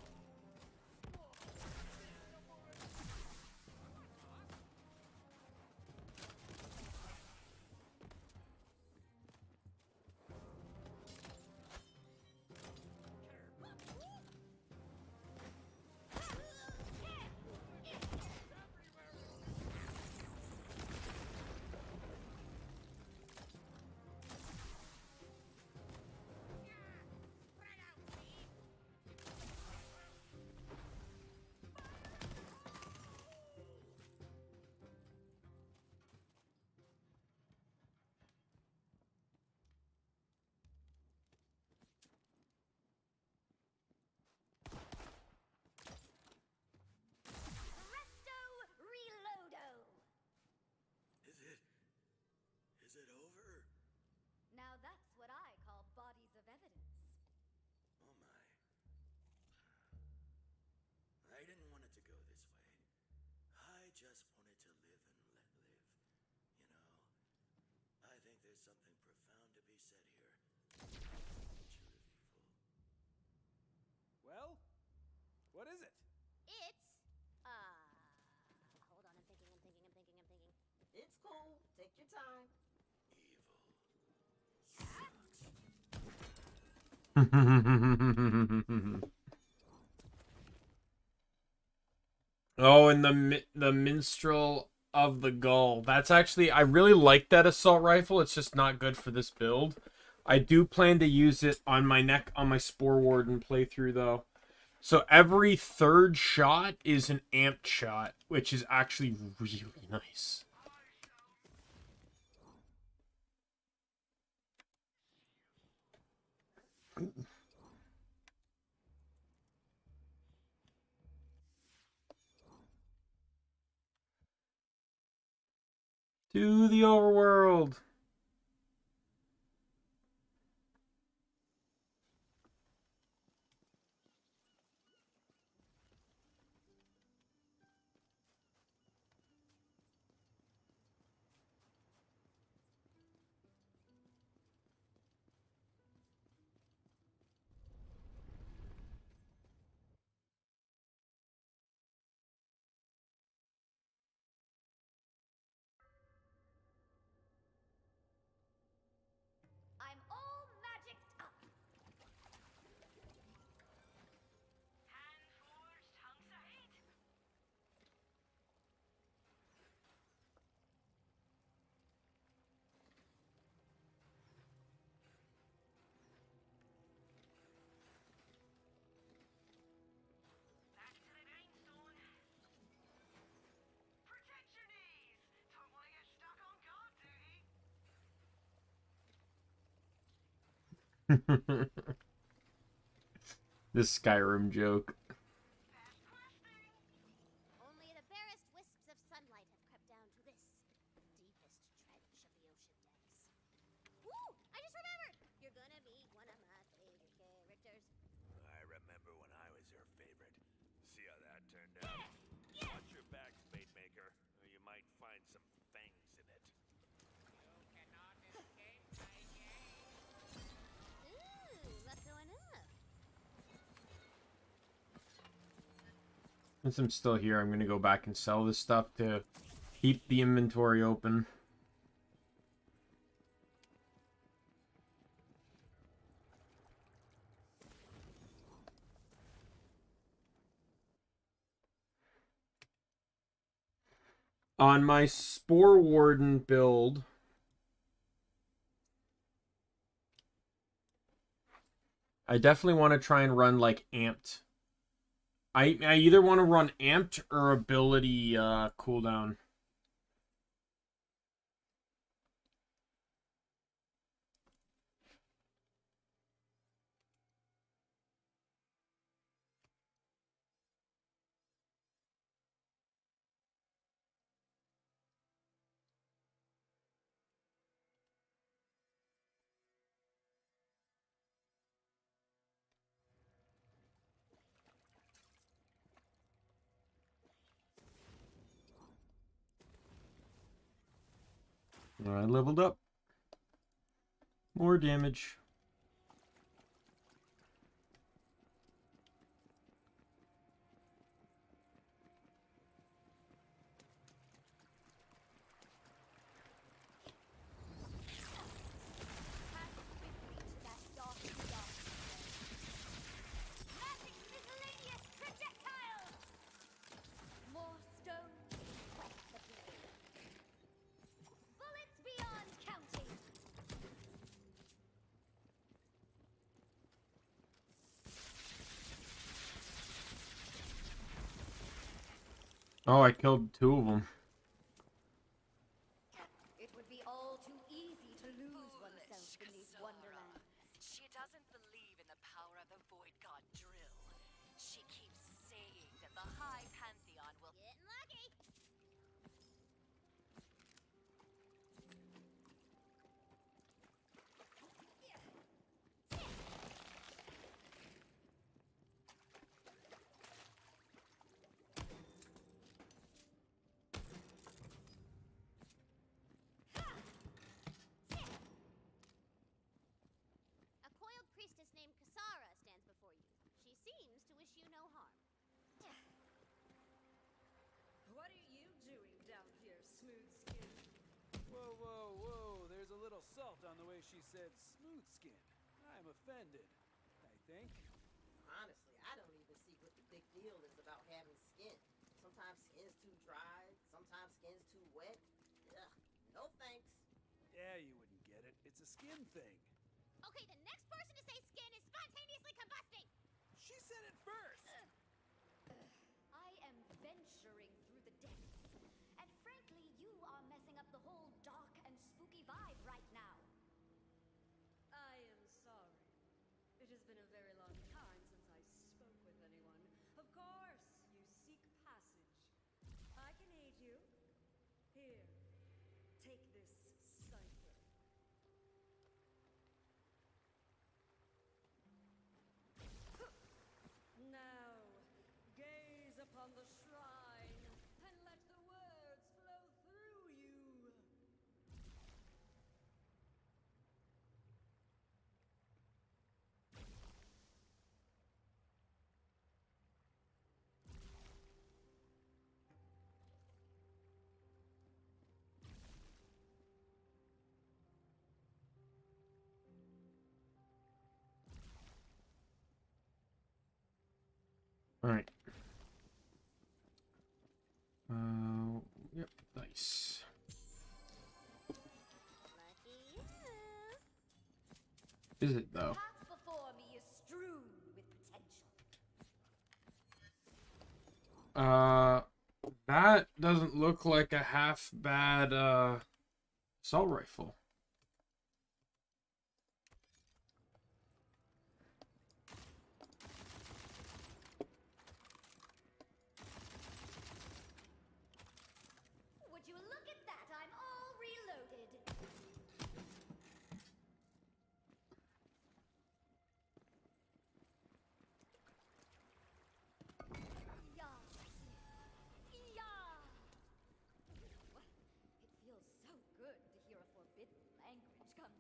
Presto reloado. Is it over? Now that's what I call bodies of evidence. Oh my. I didn't want it to go this way. I just wanted to live and let live. You know, I think there's something profound to be said here. Nature of evil. Well, what is it? It's, hold on, I'm thinking. It's cool. Take your time. Oh, and the minstrel of the gull. That's actually, I really like that assault rifle. It's just not good for this build. I do plan to use it on my Spore Warden playthrough though. So every third shot is an amped shot, which is actually really nice. To the overworld. This Skyrim joke. Only the barest wisps of sunlight have crept down to this, the deepest trench of the ocean depths. Woo! I just remembered! You're gonna meet one of my favorite characters. I remember when I was your favorite. See how that turned out? Watch your back, Spade Maker, or you might find some fangs in it. You cannot escape my gaze. Ooh, what's going up? Since I'm still here, I'm going to go back and sell this stuff to keep the inventory open. On my Spore Warden build, I definitely want to try and run like amped. I either want to run amped or ability cooldown. I leveled up. More damage. Magic miscellaneous projectiles! More stone, wet the blade. Bullets beyond counting. Oh, I killed 2 of them. It would be all too easy to lose oneself beneath Wonderlands. She doesn't believe in the power of the Void God drill. She keeps saying that the High Pantheon will... Getting lucky. A coiled priestess named Kasara stands before you. She seems to wish you no harm. What are you doing down here, smooth skin? Whoa, whoa, whoa. There's a little salt on the way she said smooth skin. I'm offended, I think. Honestly, I don't even see what the big deal is about having skin. Sometimes skin's too dry, sometimes skin's too wet. Ugh, no thanks. Yeah, you wouldn't get it. It's a skin thing. Okay, the next person to say skin is spontaneously combusting. She said it first! I am venturing through the depths. And frankly, you are messing up the whole dark and spooky vibe right now. I am sorry. It has been a very long time since I spoke with anyone. Of course, you seek passage. I can aid you. Here, take this cipher. Now, gaze upon the shrine and let the words flow through you. Alright. Yep, nice. Lucky you. Is it though? Path before me is strewn with potential. That doesn't look like a half bad assault rifle.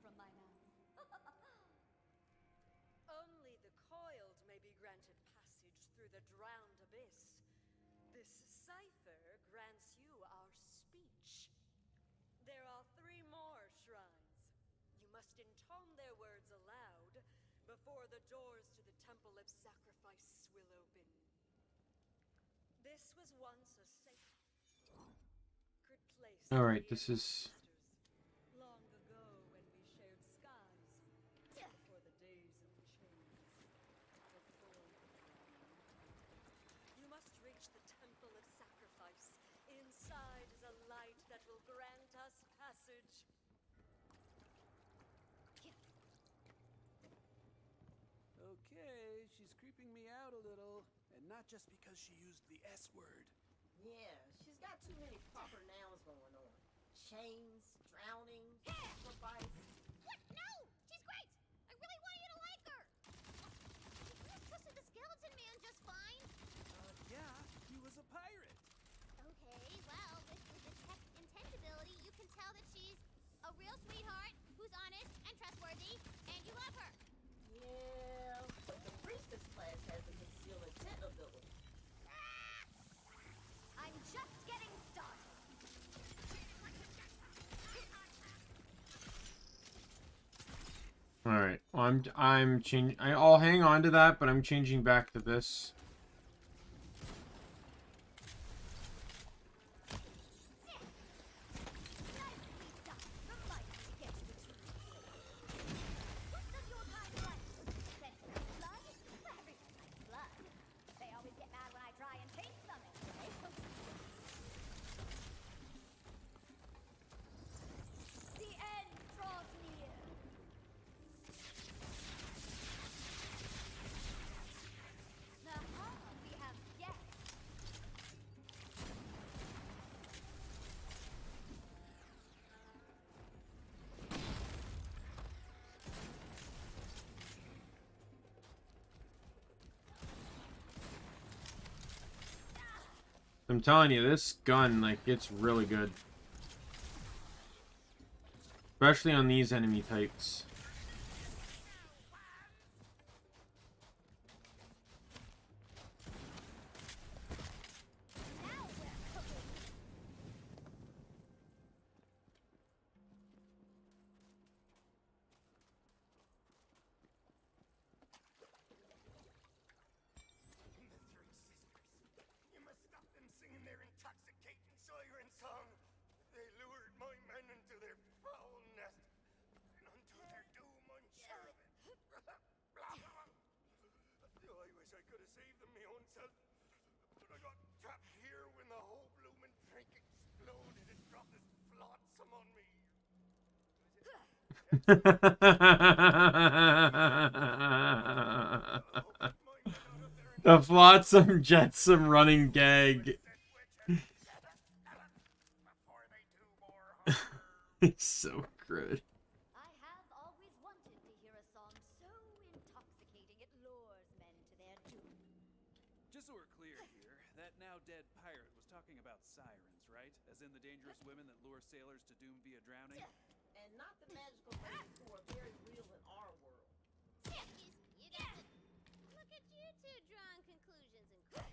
from my mouth. Only the coiled may be granted passage through the drowned abyss. This cipher grants you our speech. There are 3 more shrines. You must intone their words aloud before the doors to the Temple of Sacrifice will open. This was once a sacred place. All right, this is. Long ago, when we shared skies, before the days of chains, before the ground. You must reach the Temple of Sacrifice. Inside is a light that will grant us passage. Okay, she's creeping me out a little, and not just because she used the S word. Yeah, she's got too many proper nouns going on. Chains, drowning, sacrifice. What? No! She's great! I really want you to like her! You trusted the skeleton man just fine. Yeah, he was a pirate. Okay, well, with the tech intendability, you can tell that she's a real sweetheart who's honest and trustworthy, and you love her. Yeah, but the priestess class has the conceal intent ability. I'm just getting started. All right. Well, I'm changing. I'll hang on to that, but I'm changing back to this. I'm telling you, this gun, like, it's really good. Especially on these enemy types. You must stop them singing their intoxicating siren song. They lured my men into their foul nest, and unto their doom, I'm sure of it. I wish I could have saved them my own self, but I got trapped here when the whole bloomin' drink exploded and dropped this flotsam on me. The flotsam jetsam running gag. It's so good. I have always wanted to hear a song so intoxicating it lures men to their doom. Just so we're clear here, that now dead pirate was talking about sirens, right? As in the dangerous women that lure sailors to doom via drowning? And not the magical things who are very real in our world. You got it. Look at you two drawing conclusions and crap.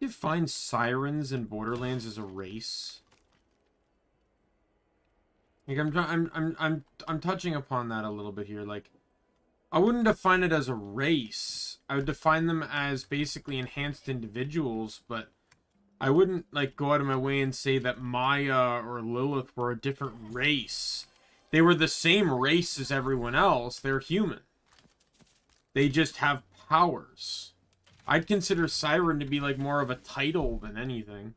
You find sirens in Borderlands as a race. Like I'm touching upon that a little bit here. Like, I wouldn't define it as a race. I would define them as basically enhanced individuals, but I wouldn't like go out of my way and say that Maya or Lilith were a different race. They were the same race as everyone else. They're human. They just have powers. I'd consider Siren to be like more of a title than anything.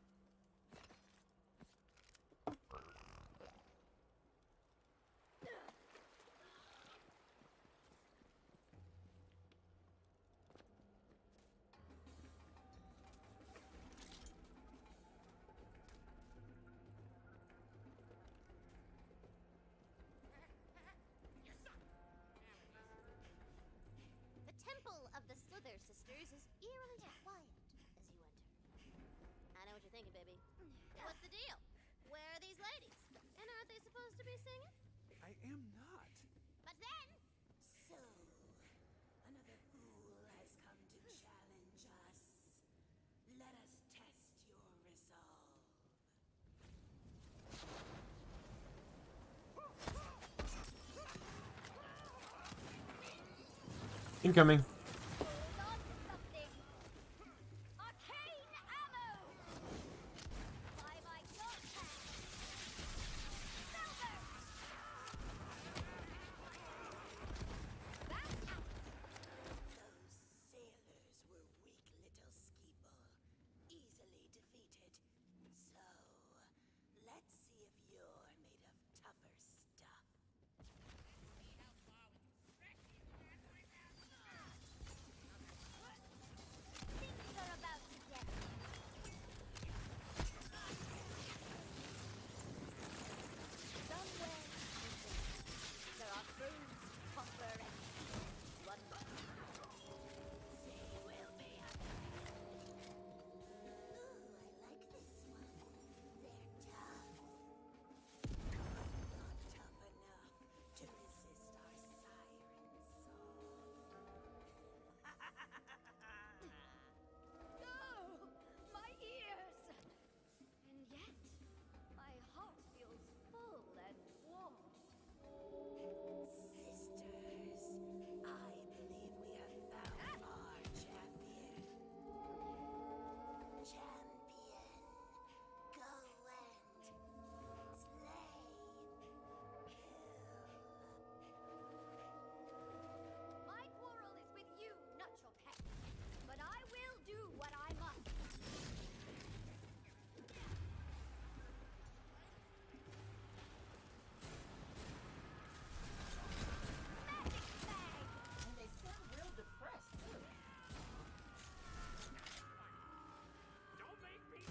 thinking, baby? What's the deal? Where are these ladies? And aren't they supposed to be singing? I am not. But then, So, another fool has come to challenge us. Let us test your resolve. Incoming. Hold on to something. Arcane ammo. By my god hand. Silver. Back out. Those sailors were weak little skeeple, easily defeated. So, let's see if you're made of tougher stuff. Things are about to get somewhere there are fruits, copper, and one more. They will be Ooh, I like this one. They're tough. Not tough enough to resist our siren song. No! My ears! And yet, my heart feels full and warm. Sisters, I believe we have found our champion. Champion, go and slay, kill. My quarrel is with you, not your pet. But I will do what I must. Magic bag! And they sound real depressed, too. Don't make me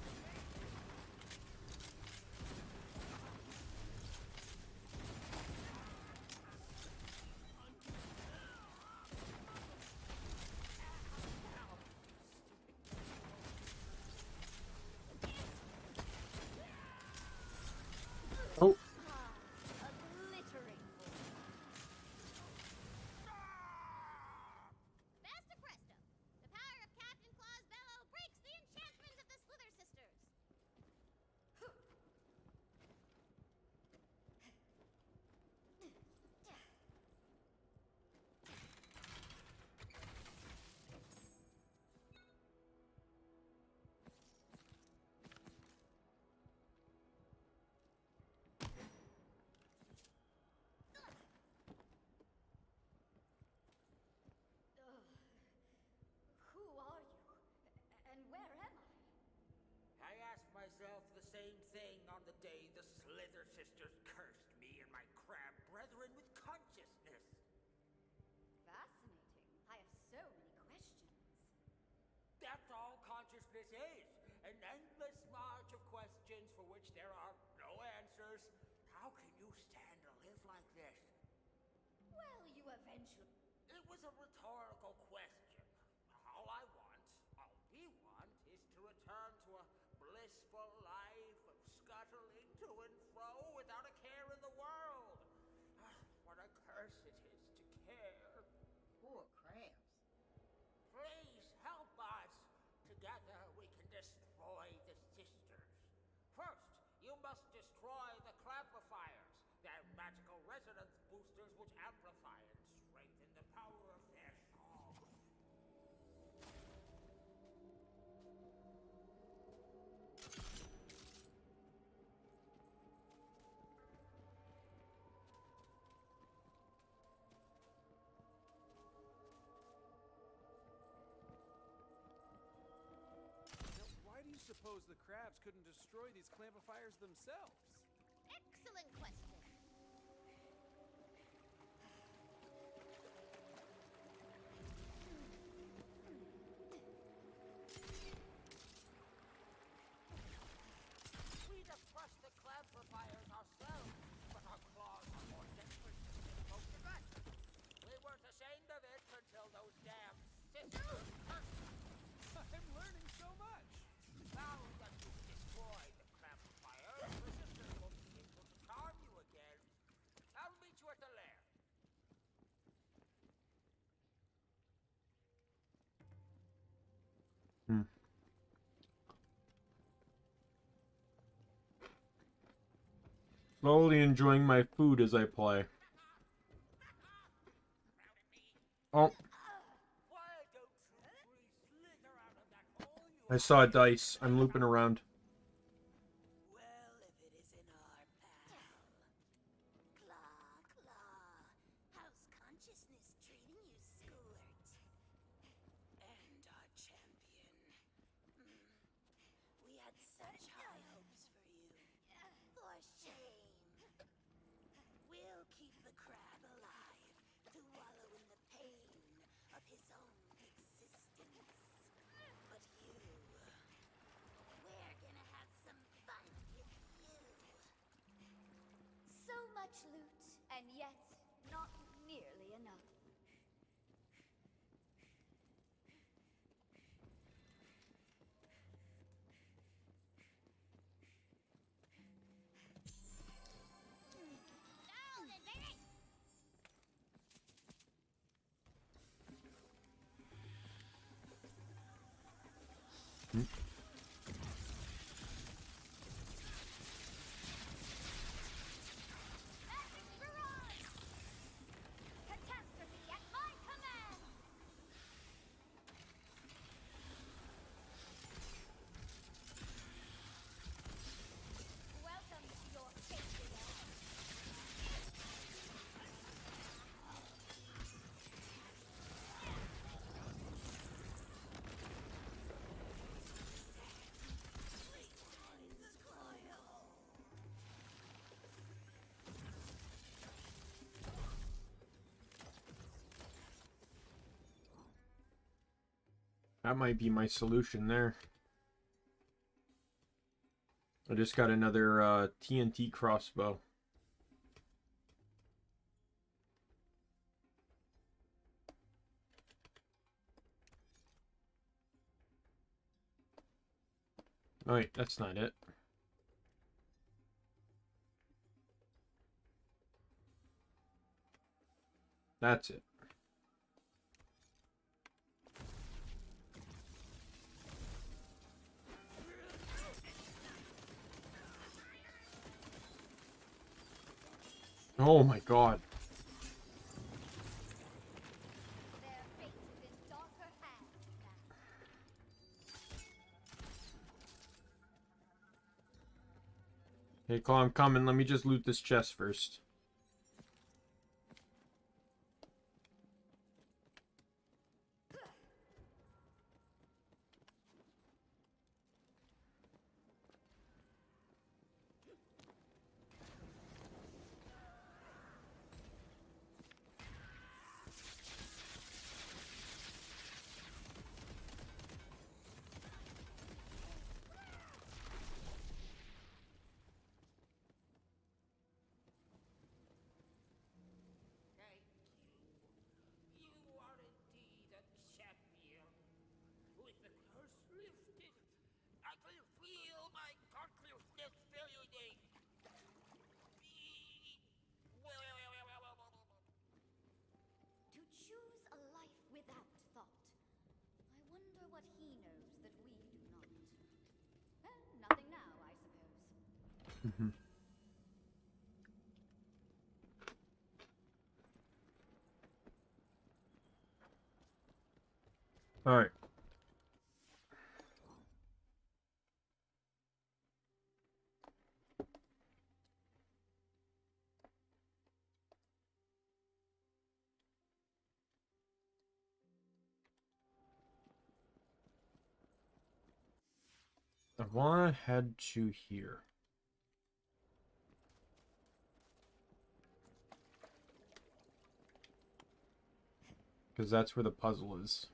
Oh, A glittering Basta presto! The power of Captain Claw's bellow breaks the enchantment of the Slither sisters. Who are you? And where am I? I asked myself the same thing on the day the Slither sisters cursed me and my crab brethren with consciousness. Fascinating. I have so many questions. That's all consciousness is. An endless march of questions for which there are no answers. How can you stand to live like this? Well, you eventually... It was a rhetorical question. All I want, all we want, is to return to a blissful life of scuttling to and fro without a care in the world. What a curse it is to care. Poor crabs. Please help us. Together we can destroy the sisters. First, you must destroy the clarifiers. They're magical resonance boosters which amplify and strengthen the power of their song. Now, why do you suppose the crabs couldn't destroy these clampifiers themselves? Excellent question. We'd have crushed the clarifiers ourselves, but our claws are more desperate than most of us. We weren't ashamed of it until those damn sisters cursed us. I'm learning so much. Now that you've Slowly enjoying my food as I play. Oh. I saw a dice. I'm looping around. Well, if it isn't our pal. Claw. How's consciousness treating you, Squirt? And our champion. We had such high hopes for you. For shame. We'll keep the crab alive to wallow in the pain of his own existence. But you... we're gonna have some fun with you. So much loot, and yet not nearly enough. Catastrophe at my command! Welcome to your sacred realm. That might be my solution there. I just got another TNT crossbow. Oh, wait, that's not it. That's it. Oh my god. Their fate is in darker hands now. Hey, Claw, I'm coming. Let me just loot this chest first. You are indeed a champion. With the curse lifted, I can feel my consciousness fading. To choose a life without thought. I wonder what he knows that we do not. Well, nothing now, I suppose. Alright. I want to head to here. Because that's where the puzzle is.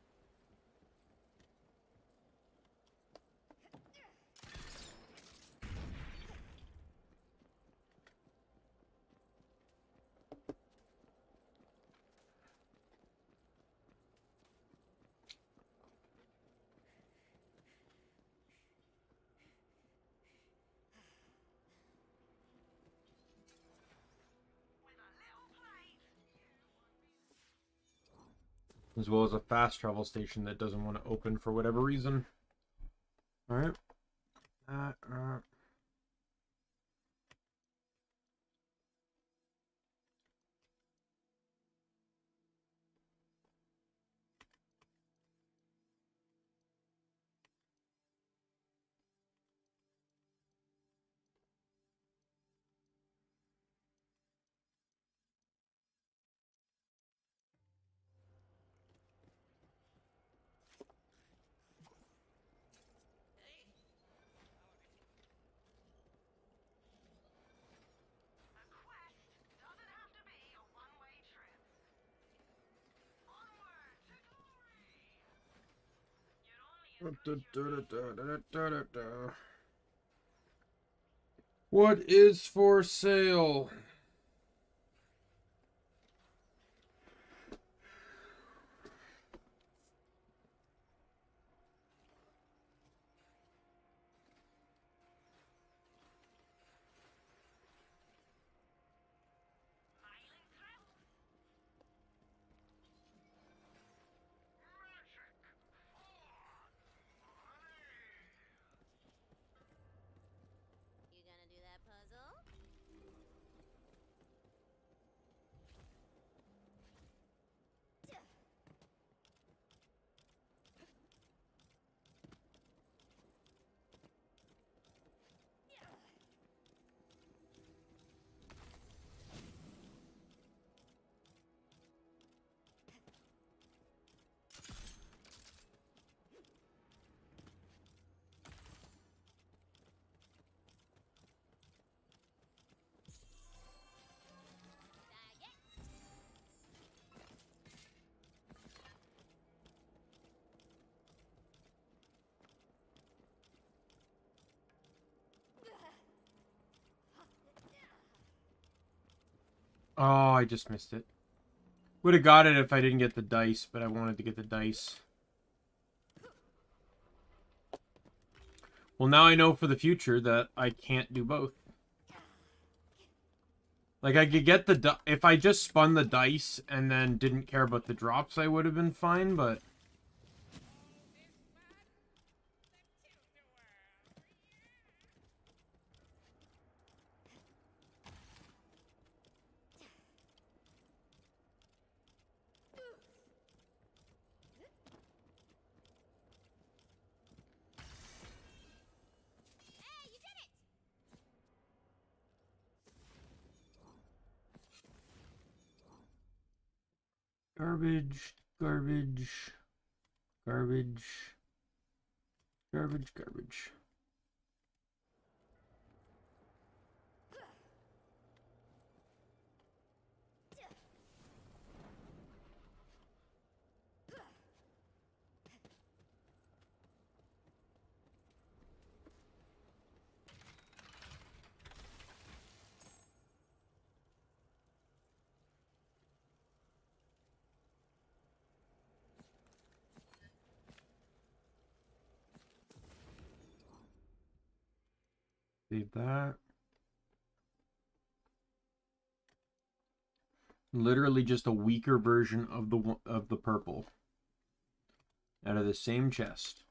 As well as a fast travel station that doesn't want to open for whatever reason. All right. What is for sale? You gonna do that puzzle? Oh, I just missed it. Would have got it if I didn't get the dice, but I wanted to get the dice. Well, now I know for the future that I can't do both. Like, I could get the... If I just spun the dice and then didn't care about the drops, I would have been fine, but... Garbage, garbage, garbage, garbage, garbage. Save that. Literally just a weaker version of the purple. Out of the same chest.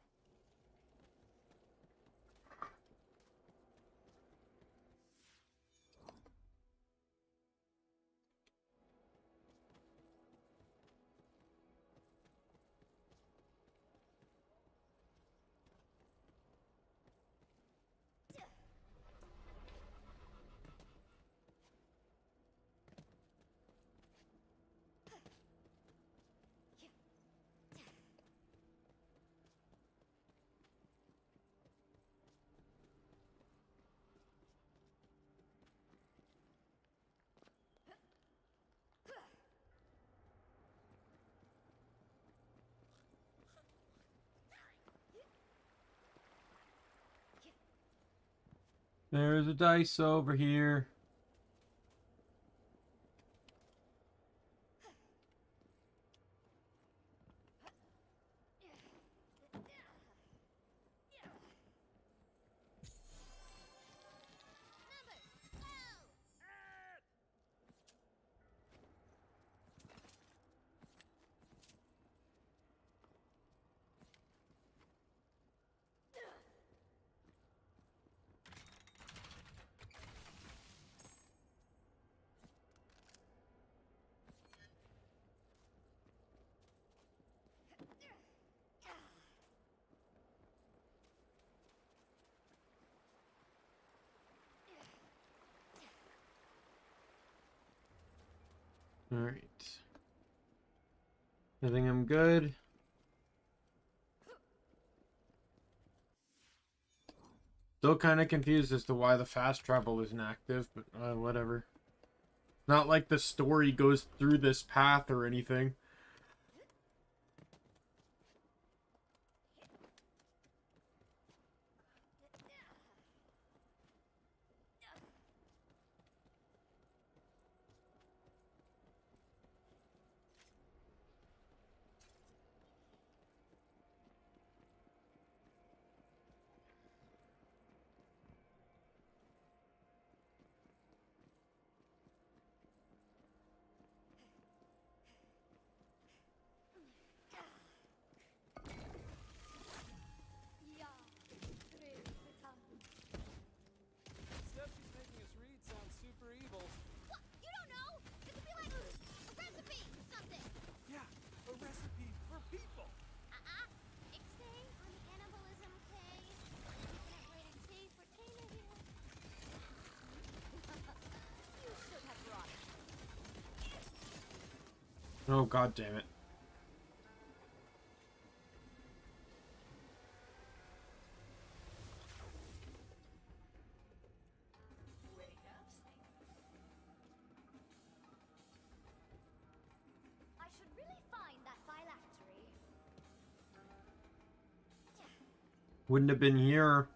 There's a dice over here. Alright. I think I'm good. Still kind of confused as to why the fast travel isn't active, but whatever. Not like the story goes through this path or anything. Stuff she's making us read sounds super evil. What? You don't know? It could be like a recipe or something. Yeah, a recipe for people. Ixnay on the cannibalism, okay? Looking at rated T for Tina here. You should have brought it. Oh, god damn it. I should really find that phylactery. Wouldn't have been here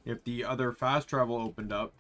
if the other fast travel opened up.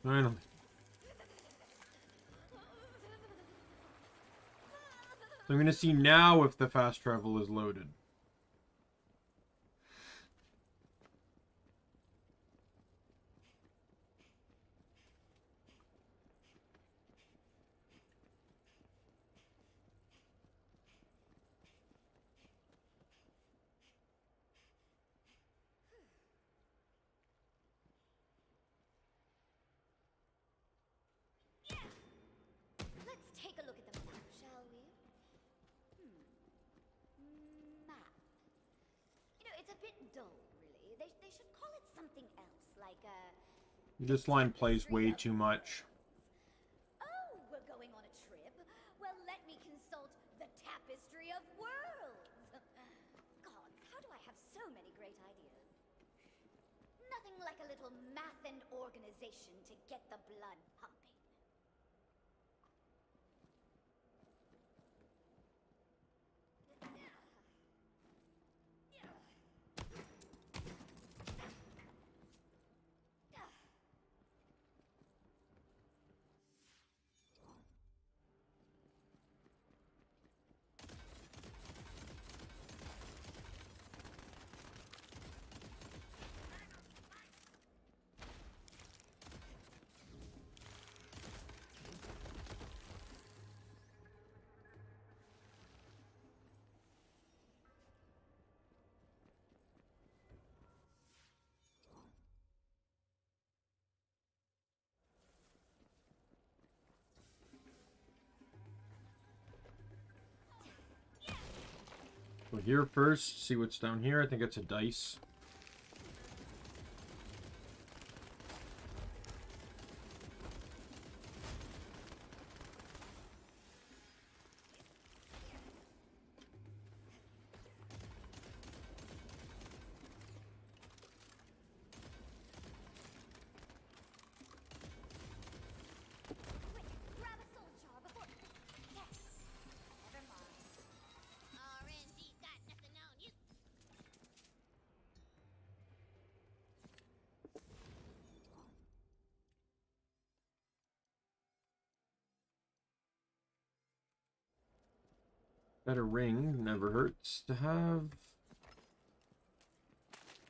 Finally. I'm gonna see now if the fast travel is loaded. Let's take a look at the map, shall we? Map. You know, it's a bit dull, really. They should call it something else, like This line plays way too much. Oh, we're going on a trip? Well, let me consult the Tapestry of Worlds. Gods, how do I have so many great ideas? Nothing like a little math and organization to get the blood pumping. Go here first, see what's down here. I think it's a dice. Grab a soul jar before... Yes. Never mind. RNG got nothing on Better ring, never hurts to have.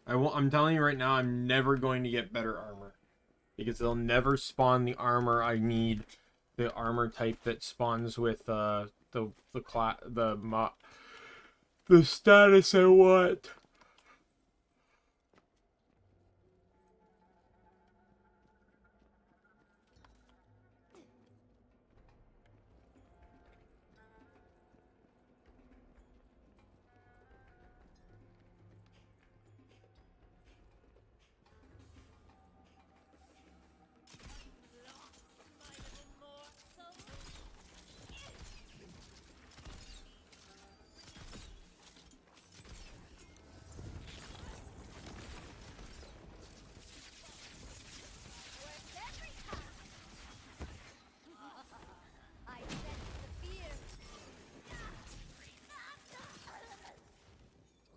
I'm telling you right now, I'm never going to get better armor. Because they'll never spawn the armor I need. The armor type that spawns with the status I want.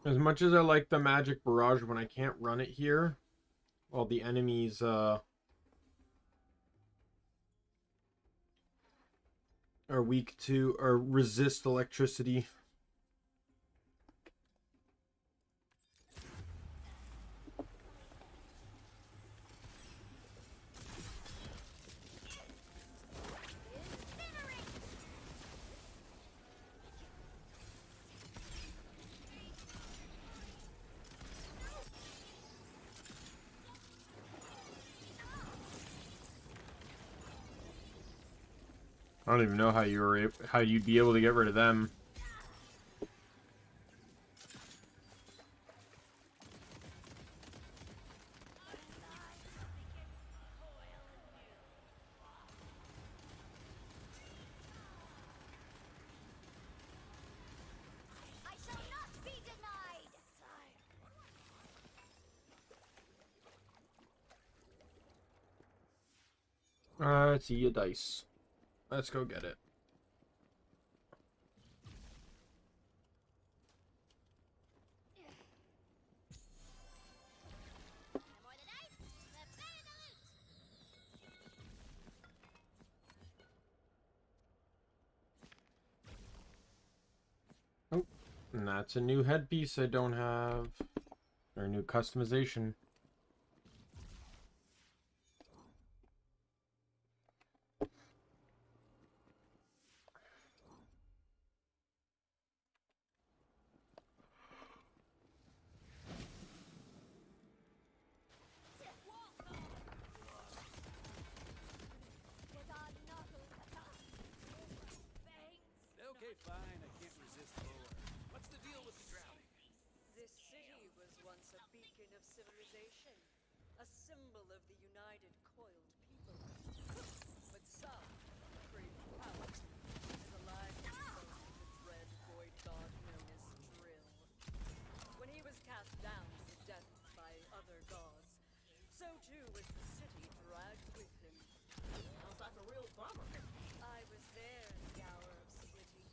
As much as I like the magic barrage, when I can't run it here, while the enemies are weak to or resist electricity. I don't even know how you'd be able to get rid of them. Let's see a dice. Let's go get it. Oh, and that's a new headpiece I don't have. Or a new customization. Okay, fine. I can't resist more. What's the deal with the drowning? This city was once a beacon of civilization, a symbol of the united, coiled people. But some, great power, has aligned himself with the dread void god known as Drill. When he was cast down to death by other gods, so too was the city dragged with him. Sounds like a real bummer. I was there in the hour of splitting,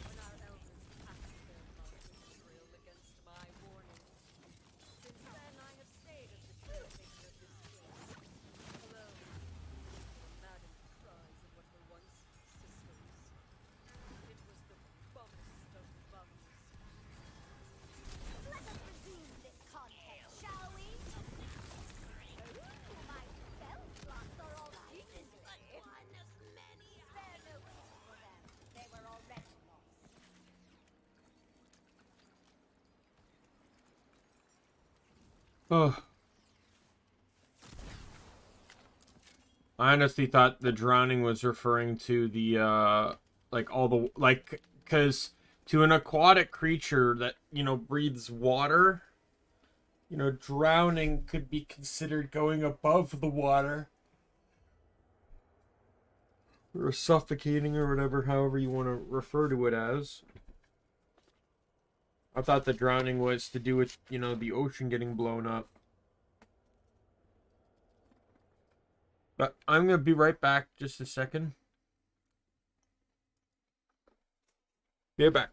when our elders passed their mark with Drill against my warning. Since then, I have stayed as the caretaker of this place, alone, the maddened cries of what were once sisters. It was the bummest of bums. Let us resume this contest, shall we? My spell slots are all right. It is but one of many. Spare no care for them. They were already lost. Oh. I honestly thought the drowning was referring to the, because to an aquatic creature that, breathes water, drowning could be considered going above the water. Or suffocating or whatever, however you want to refer to it as. I thought the drowning was to do with, the ocean getting blown up. But I'm going to be right back just a second. Be back.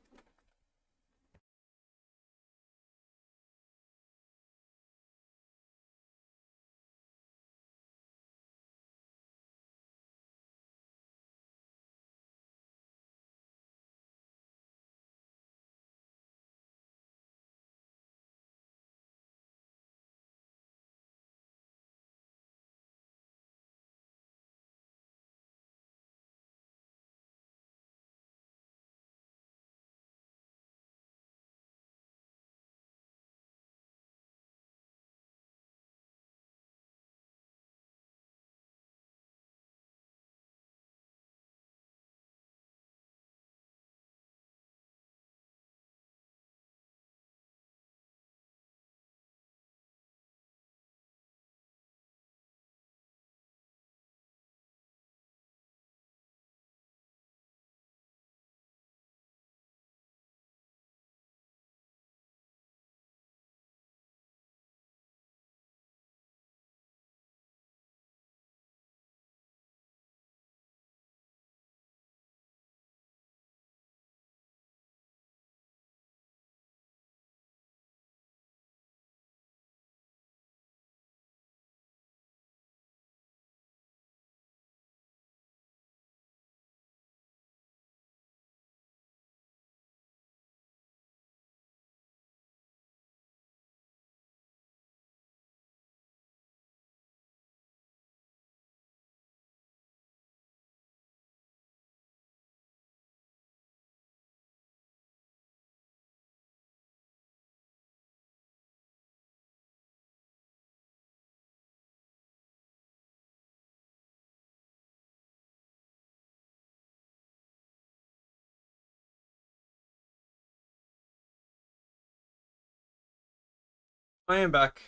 I am back.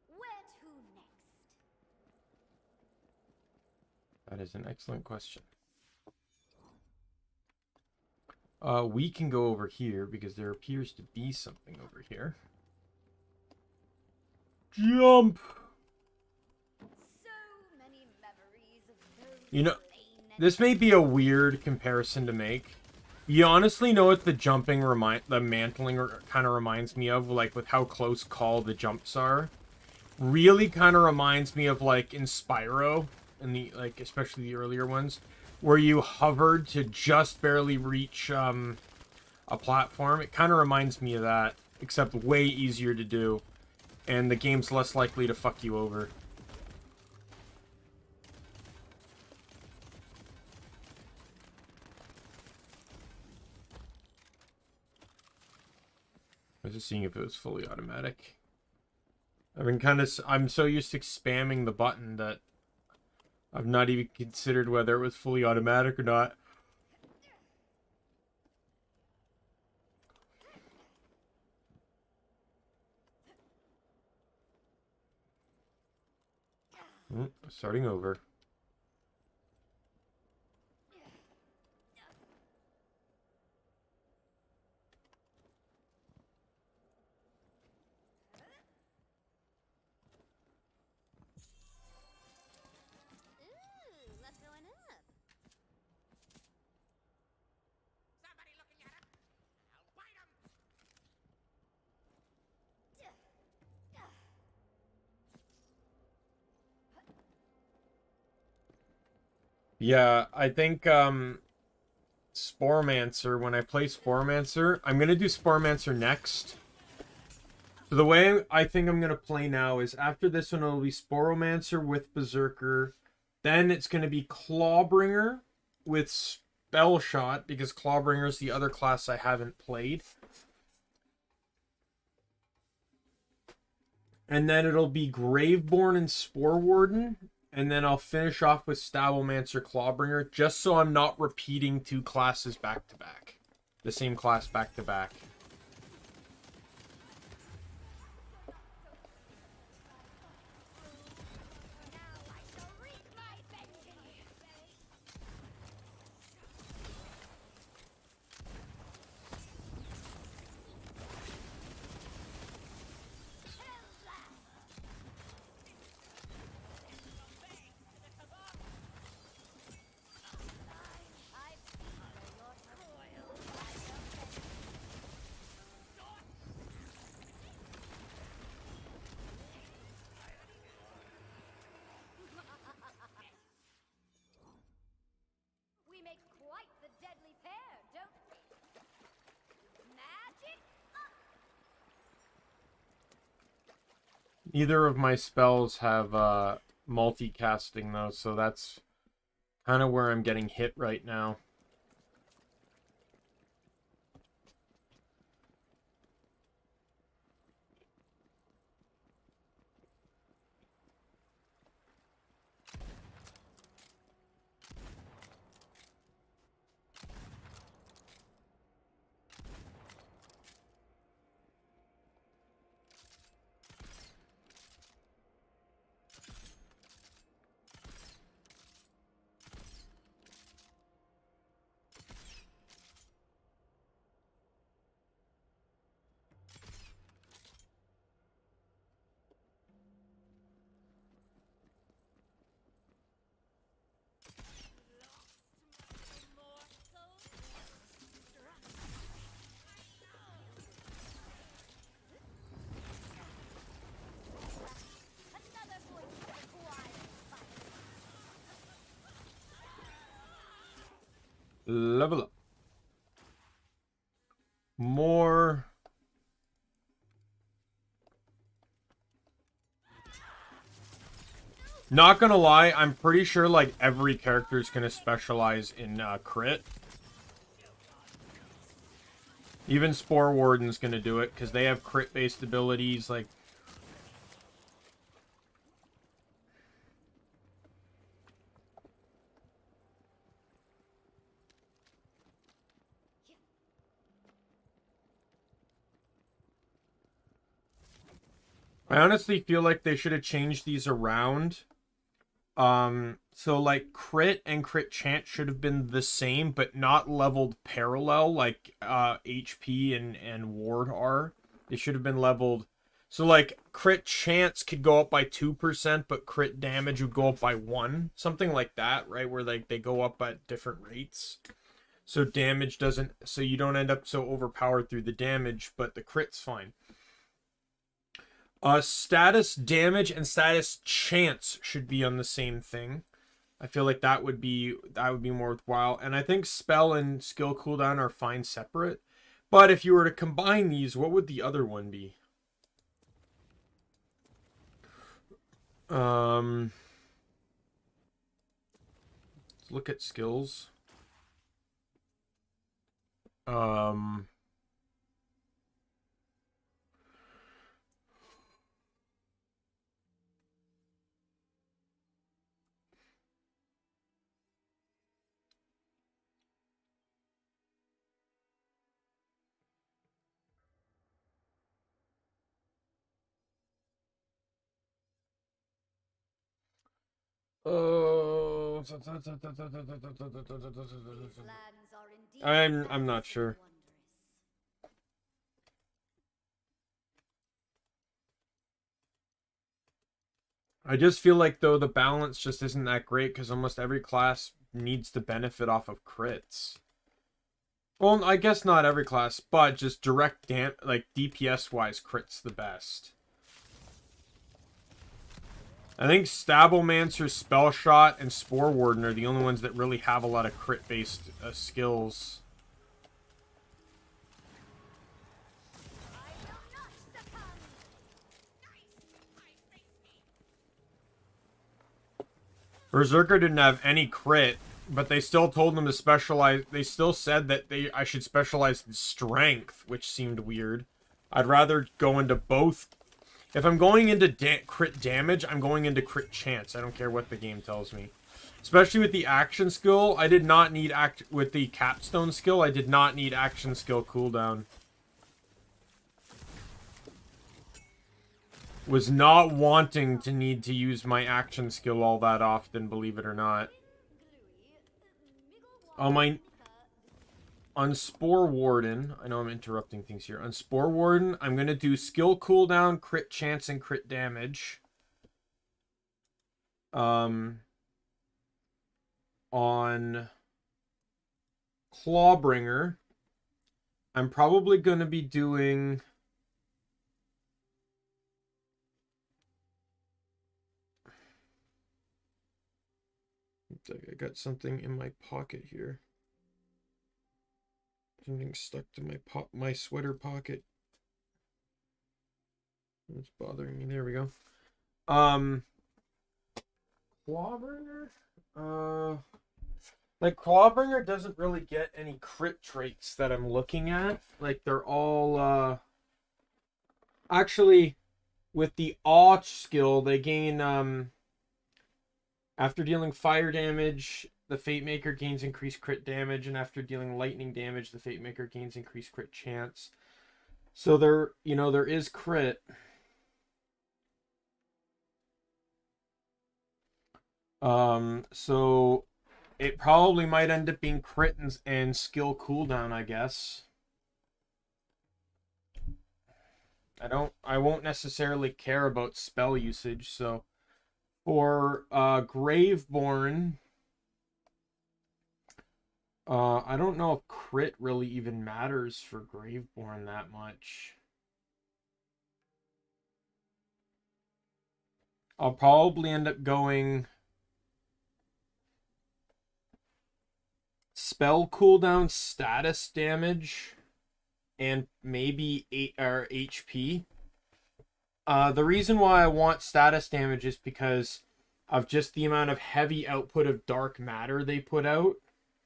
Where to next? That is an excellent question. We can go over here because there appears to be something over here. Jump! So many memories of those You know, this may be a weird comparison to make. You honestly know what the mantling kind of reminds me of, like with how close call the jumps are. Really kind of reminds me of like in Spyro, in the like especially the earlier ones, where you hovered to just barely reach a platform. It kind of reminds me of that, except way easier to do, and the game's less likely to fuck you over. I was just seeing if it was fully automatic. I'm so used to spamming the button that I've not even considered whether it was fully automatic or not. Starting over. Ooh, love going up. Somebody looking at him? I'll bite him! Yeah, I think Sporomancer, when I play Sporomancer, I'm gonna do Sporomancer next. So the way I think I'm gonna play now is after this one it'll be Sporomancer with Berserker. Then it's gonna be Clawbringer with Spellshot, because Clawbringer is the other class I haven't played. And then it'll be Graveborn and Spore Warden. And then I'll finish off with Stablemancer Clawbringer, just so I'm not repeating two classes back to back. The same class back to back. We make quite the deadly pair, don't we? Magic up! Neither of my spells have multicasting though, so that's kind of where I'm getting hit right now. Level up. More. Not gonna lie, I'm pretty sure like every character is gonna specialize in crit. Even Spore Warden's gonna do it because they have crit-based abilities. Like, I honestly feel like they should have changed these around. So like crit and crit chance should have been the same, but not leveled parallel like HP and ward are. They should have been leveled. So like crit chance could go up by 2%, but crit damage would go up by 1. Something like that, right? Where like they go up at different rates. So damage doesn't, so you don't end up so overpowered through the damage, but the crit's fine. Status damage and status chance should be on the same thing. I feel like that would be more worthwhile. And I think spell and skill cooldown are fine separate. But if you were to combine these, what would the other one be? Let's look at skills. I'm not sure. I just feel like though the balance just isn't that great because almost every class needs to benefit off of crits. Well, I guess not every class, but just direct like DPS wise, crits the best. I think Stablemancer, Spellshot, and Spore Warden are the only ones that really have a lot of crit-based skills. Berserker didn't have any crit, but they still told them to specialize. They still said that I should specialize in strength, which seemed weird. I'd rather go into both. If I'm going into crit damage, I'm going into crit chance. I don't care what the game tells me. Especially with the action skill, I did not need with the capstone skill, I did not need action skill cooldown. Was not wanting to need to use my action skill all that often, believe it or not. On Spore Warden, I know I'm interrupting things here. On Spore Warden, I'm going to do skill cooldown, crit chance, and crit damage. On Clawbringer, I'm probably going to be doing... I got something in my pocket here. Something stuck to my sweater pocket. It's bothering me. There we go. Clawbringer? Like, Clawbringer doesn't really get any crit traits that I'm looking at. Like, they're all, actually, with the Awe skill, they gain, after dealing fire damage, the Fate Maker gains increased crit damage, and after dealing lightning damage, the Fate Maker gains increased crit chance. So there, there is crit. So it probably might end up being crit and skill cooldown, I guess. I won't necessarily care about spell usage, so for Graveborn, I don't know if crit really even matters for Graveborn that much. I'll probably end up going spell cooldown, status damage, and maybe HP. The reason why I want status damage is because of just the amount of heavy output of dark matter they put out.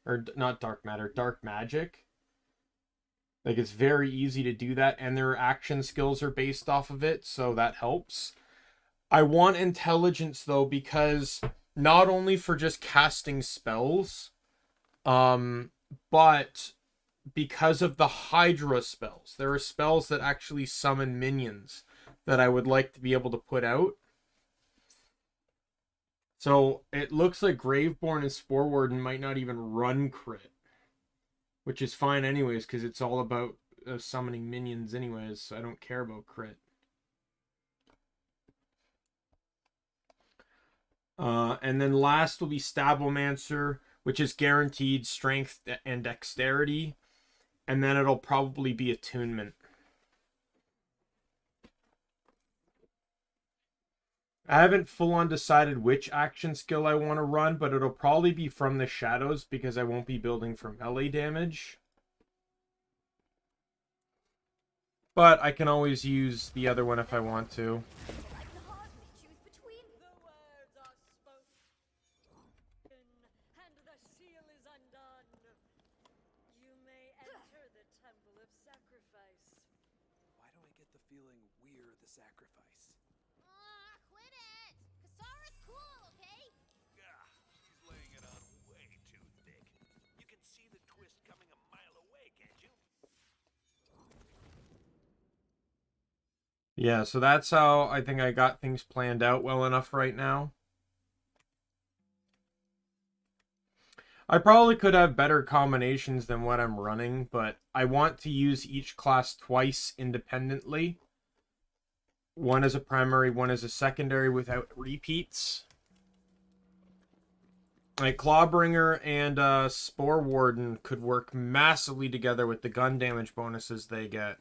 Or not dark matter, dark magic. Like, it's very easy to do that, and their action skills are based off of it, so that helps. I want intelligence, though, because not only for just casting spells, but because of the Hydra spells. There are spells that actually summon minions. that I would like to be able to put out. So it looks like Graveborn and Spore Warden might not even run crit, which is fine anyways, because it's all about summoning minions anyways, so I don't care about crit. And then last will be Stablomancer, which is guaranteed strength and dexterity. And then it'll probably be attunement. I haven't full on decided which action skill I want to run, but it'll probably be from the shadows because I won't be building for melee damage. But I can always use the other one if I want to. Feeling we're the sacrifice. Quit it! Kasara's cool, okay? Gah, she's laying it on way too thick. You can see the twist coming a mile away, can't you? Yeah, so that's how I think I got things planned out well enough right now. I probably could have better combinations than what I'm running, but I want to use each class twice independently. One as a primary, one as a secondary without repeats. Like Clawbringer and Spore Warden could work massively together with the gun damage bonuses they get.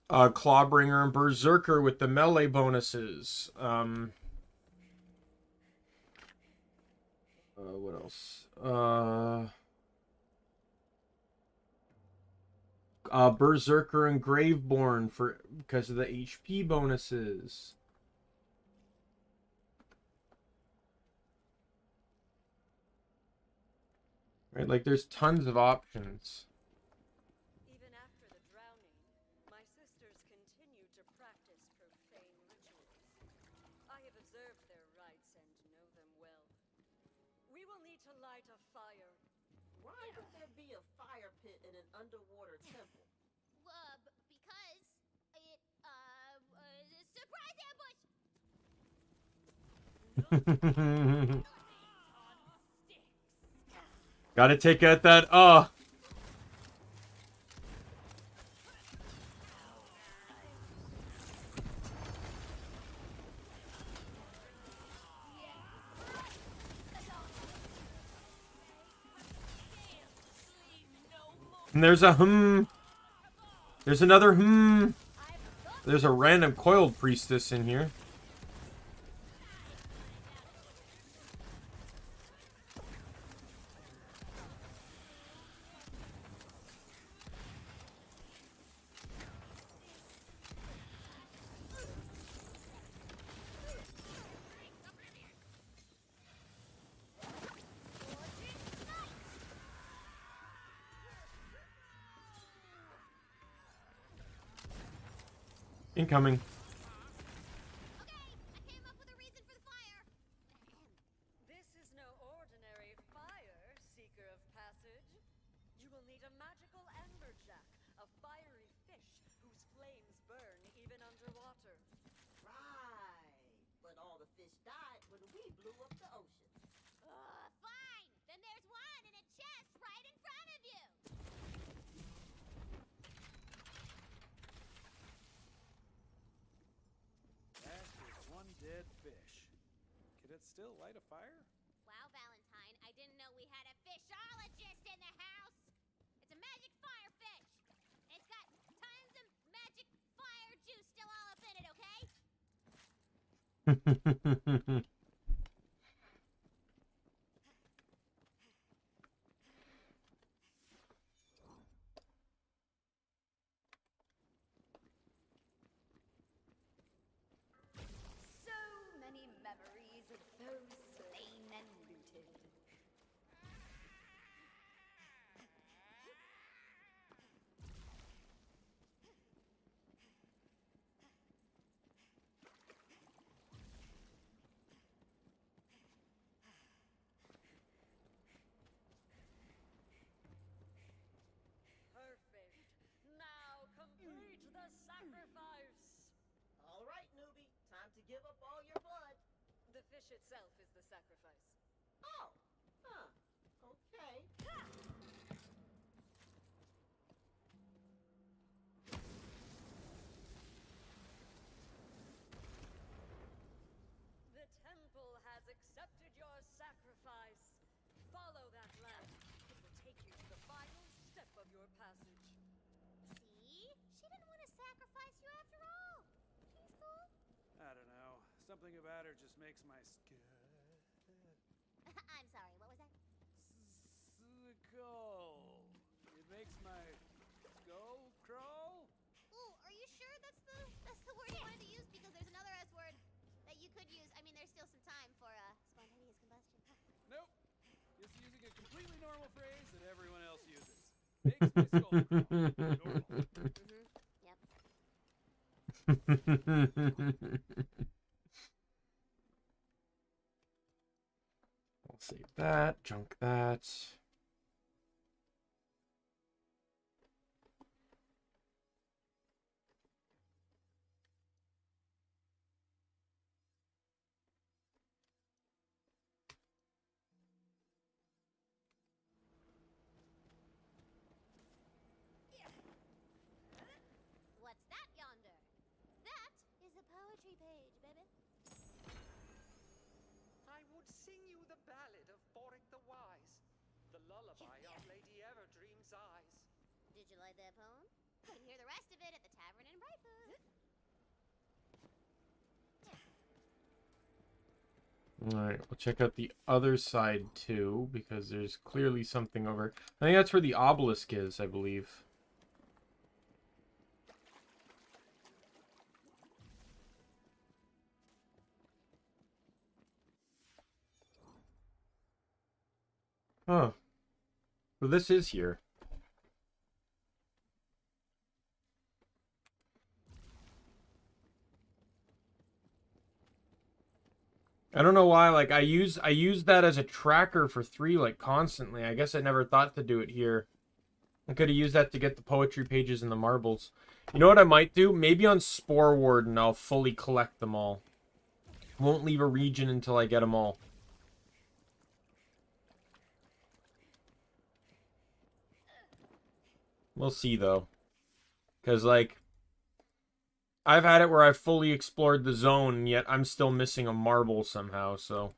Clawbringer and Berserker with the melee bonuses. What else? Berserker and Graveborn because of the HP bonuses. Right, like there's tons of options. Even after the drowning, my sisters continue to practice profane rituals. I have observed their rites and know them well. We will need to light a fire. Why would there be a fire pit in an underwater temple? Because it, surprise ambush! Gotta take out that, And there's a There's another There's a random coiled priestess in here. Incoming. This is no ordinary fire, Seeker of Passage. You will need a magical amberjack, a fiery fish whose flames burn even underwater. Right. But all the fish died when we blew up the ocean. Fine! Then there's one in a chest right in front of you! That is one dead fish. Could it still light a fire? Wow, Valentine, I didn't know we had a fishologist in the house! It's a magic fire fish! It's got tons of magic fire juice still all up in it, okay? So many memories of foes slain and looted. Perfect. Now complete the sacrifice. All right, time to give up all your blood. The fish itself is the sacrifice. Oh, huh. Okay. The temple has accepted your sacrifice. Follow that lamp. It will take you to the final step of your passage. See? She didn't want to sacrifice you after all. She's cool. I don't know. Something about her just makes my I'm sorry, what was that? skull. It makes my skull crawl. Ooh, are you sure that's the word you wanted to use? Because there's another S word that you could use. I mean, there's still some time for spontaneous combustion. Nope. Just using a completely normal phrase that everyone else uses. Makes my skull crawl. Normal. Yep. I'll save that, junk that. What's that yonder? That is a poetry page, baby. I would sing you the ballad of Boric the Wise, the lullaby of Lady Everdream's eyes. Did you like that poem? You can hear the rest of it at the tavern in Brightfoot. Alright, we'll check out the other side too, because there's clearly something over. I think that's where the obelisk is, I believe. Huh. Well, this is here. I don't know why, like, I use that as a tracker for 3, like, constantly. I guess I never thought to do it here. I could have used that to get the poetry pages and the marbles. You know what I might do? Maybe on Spore Warden, I'll fully collect them all. Won't leave a region until I get them all. We'll see, though. Because, like, I've had it where I've fully explored the zone, yet I'm still missing a marble somehow, so...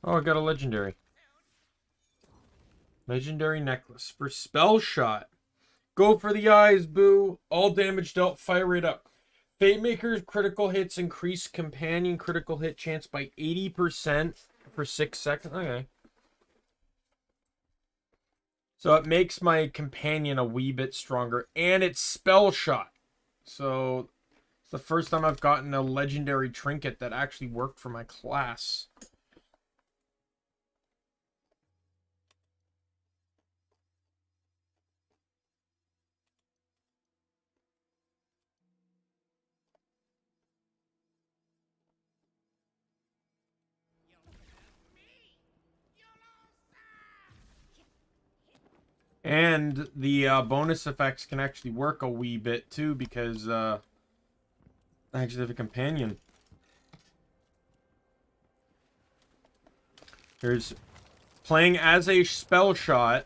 Oh, I got a legendary. Legendary necklace for Spellshot. Go for the eyes, boo. All damage dealt, fire it up. Fate Maker's critical hits increase companion critical hit chance by 80% for 6 seconds. Okay. So it makes my companion a wee bit stronger. And it's Spellshot. So it's the first time I've gotten a legendary trinket that actually worked for my class. And the bonus effects can actually work a wee bit too, because I actually have a companion. There's playing as a Spellshot.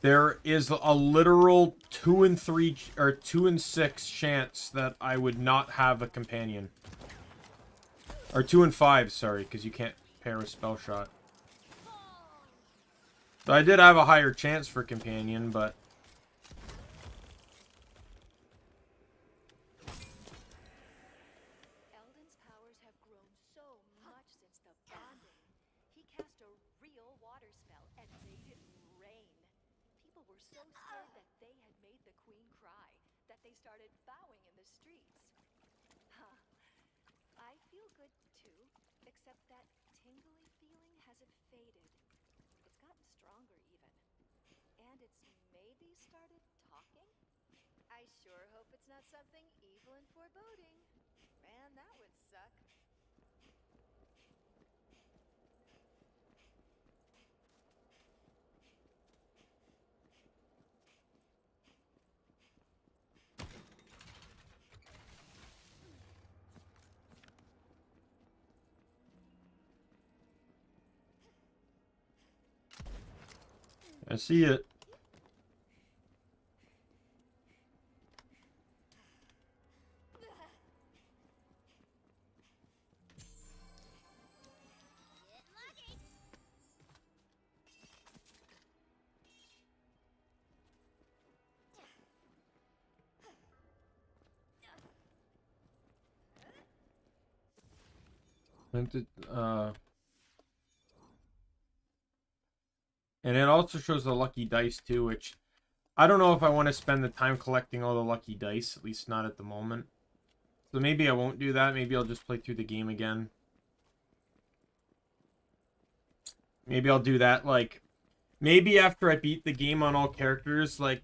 There is a literal 2 in 3 or 2 in 6 chance that I would not have a companion. Or 2 in 5, sorry, because you can't pair with Spellshot. So I did have a higher chance for companion, but... Eldon's powers have grown so much since the bonding. He cast a real water spell and made it rain. People were so scared that they had made the queen cry that they started bowing in the streets. feel good too, except that tingly feeling hasn't faded. It's gotten stronger even. And it's maybe started talking? I sure hope it's not something evil and foreboding. Man, that would suck. I see it. And it also shows the lucky dice too, which I don't know if I want to spend the time collecting all the lucky dice, at least not at the moment. So maybe I won't do that. Maybe I'll just play through the game again. Maybe I'll do that, like, maybe after I beat the game on all characters, like,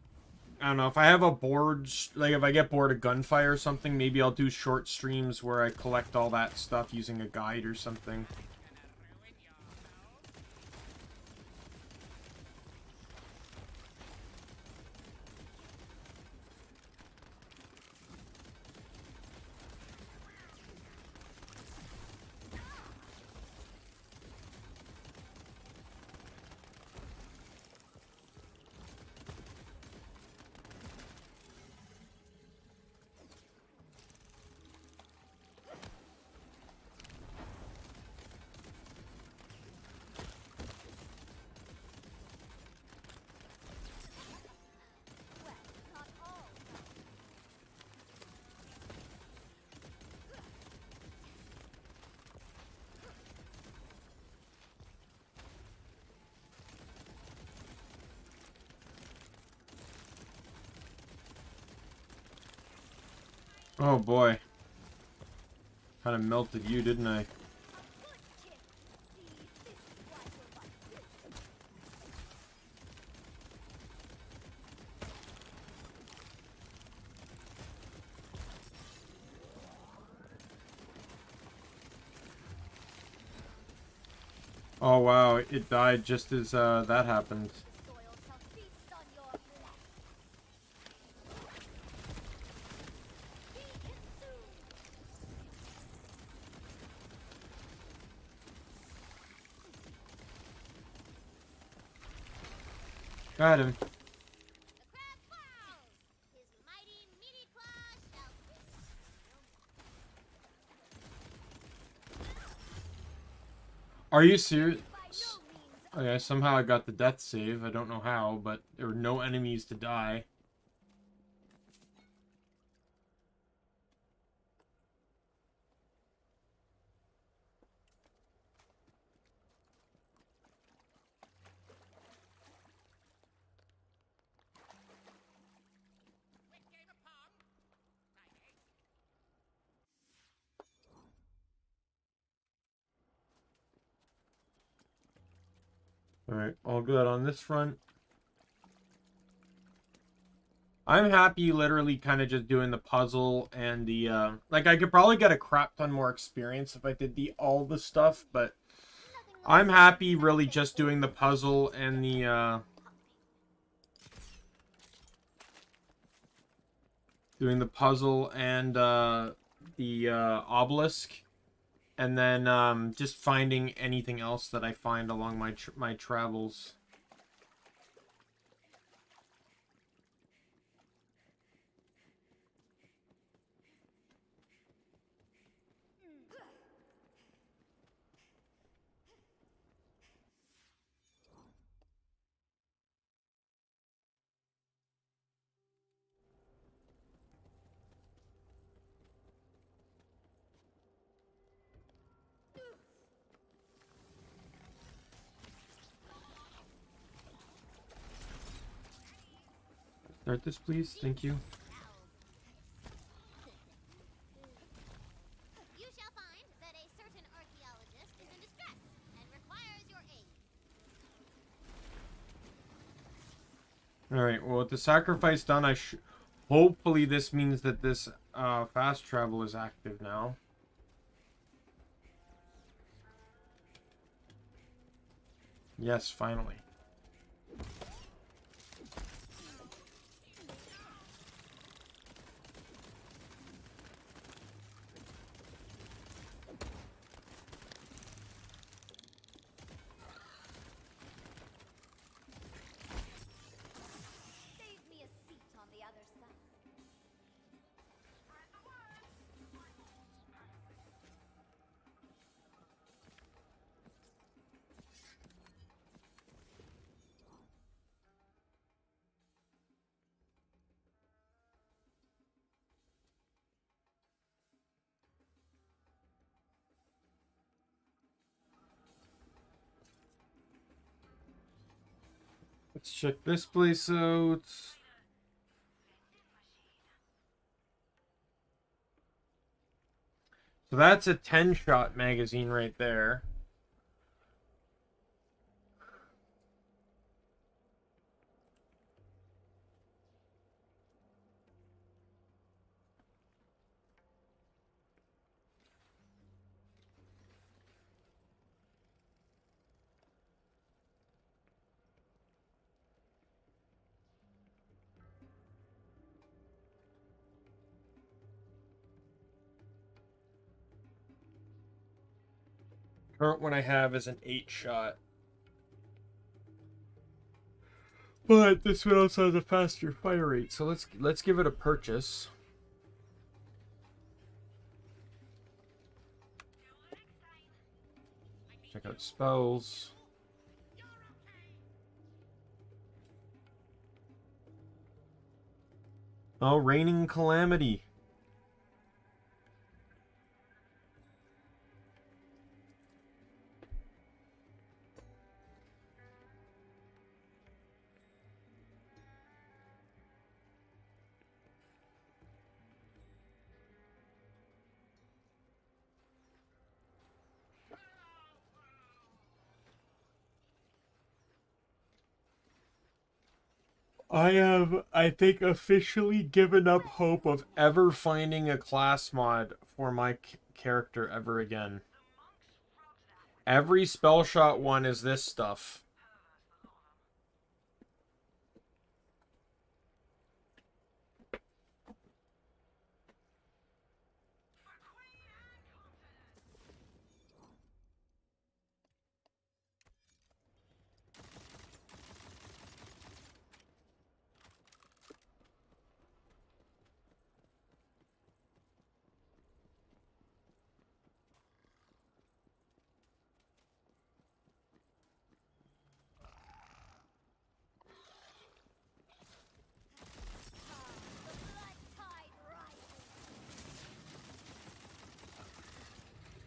I don't know, if I have a bored, like, if I get bored of gunfire or something, maybe I'll do short streams where I collect all that stuff using a guide or something. Oh boy. Kind of melted you, didn't I? Oh wow, it died just as that happened. Got him. Are you serious? Okay, somehow I got the death save. I don't know how, but there were no enemies to die. Alright, all good on this front. I'm happy literally kind of just doing the puzzle and the, like, I could probably get a crap ton more experience if I did all the stuff, but I'm happy really just doing the puzzle and the, doing the puzzle and, the, obelisk. And then, just finding anything else that I find along my travels. Start this, please. Thank you. You shall find Alright, well, with the sacrifice done, hopefully this means that this fast travel is active now. Yes, finally. Save me a seat on the other side. Let's check this place out. So that's a 10-shot magazine right there. Current one I have is an 8-shot. But this one also has a faster fire rate, so let's give it a purchase. Check out spells. Oh, Raining Calamity. I have, I think, officially given up hope of ever finding a class mod for my character ever again. Every Spellshot one is this stuff.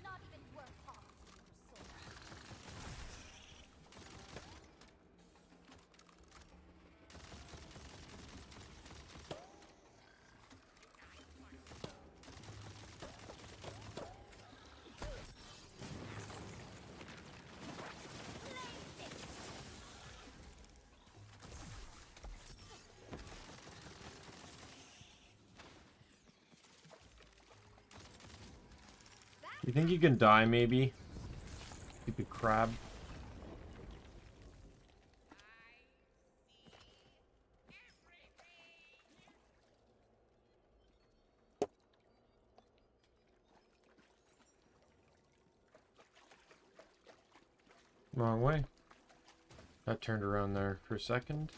Not even worth harvesting for souls. You think you can die, maybe? Stupid crab. Wrong way. That turned around there for a second.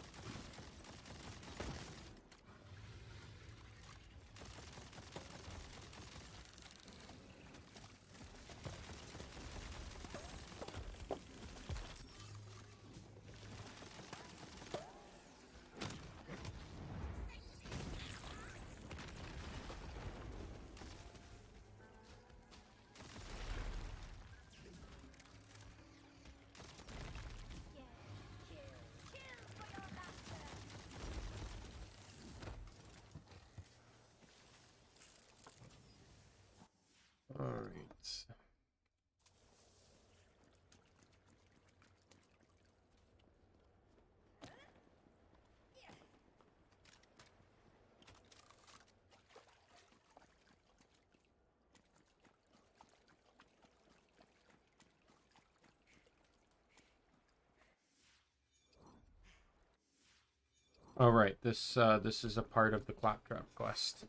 Oh right, this is a part of the Claptrap quest.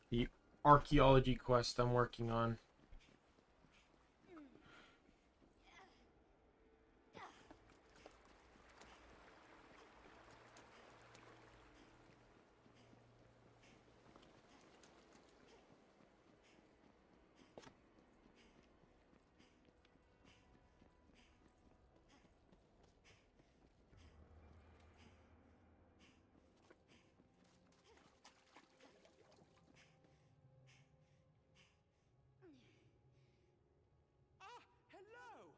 The archaeology quest I'm working on. Ah, hello!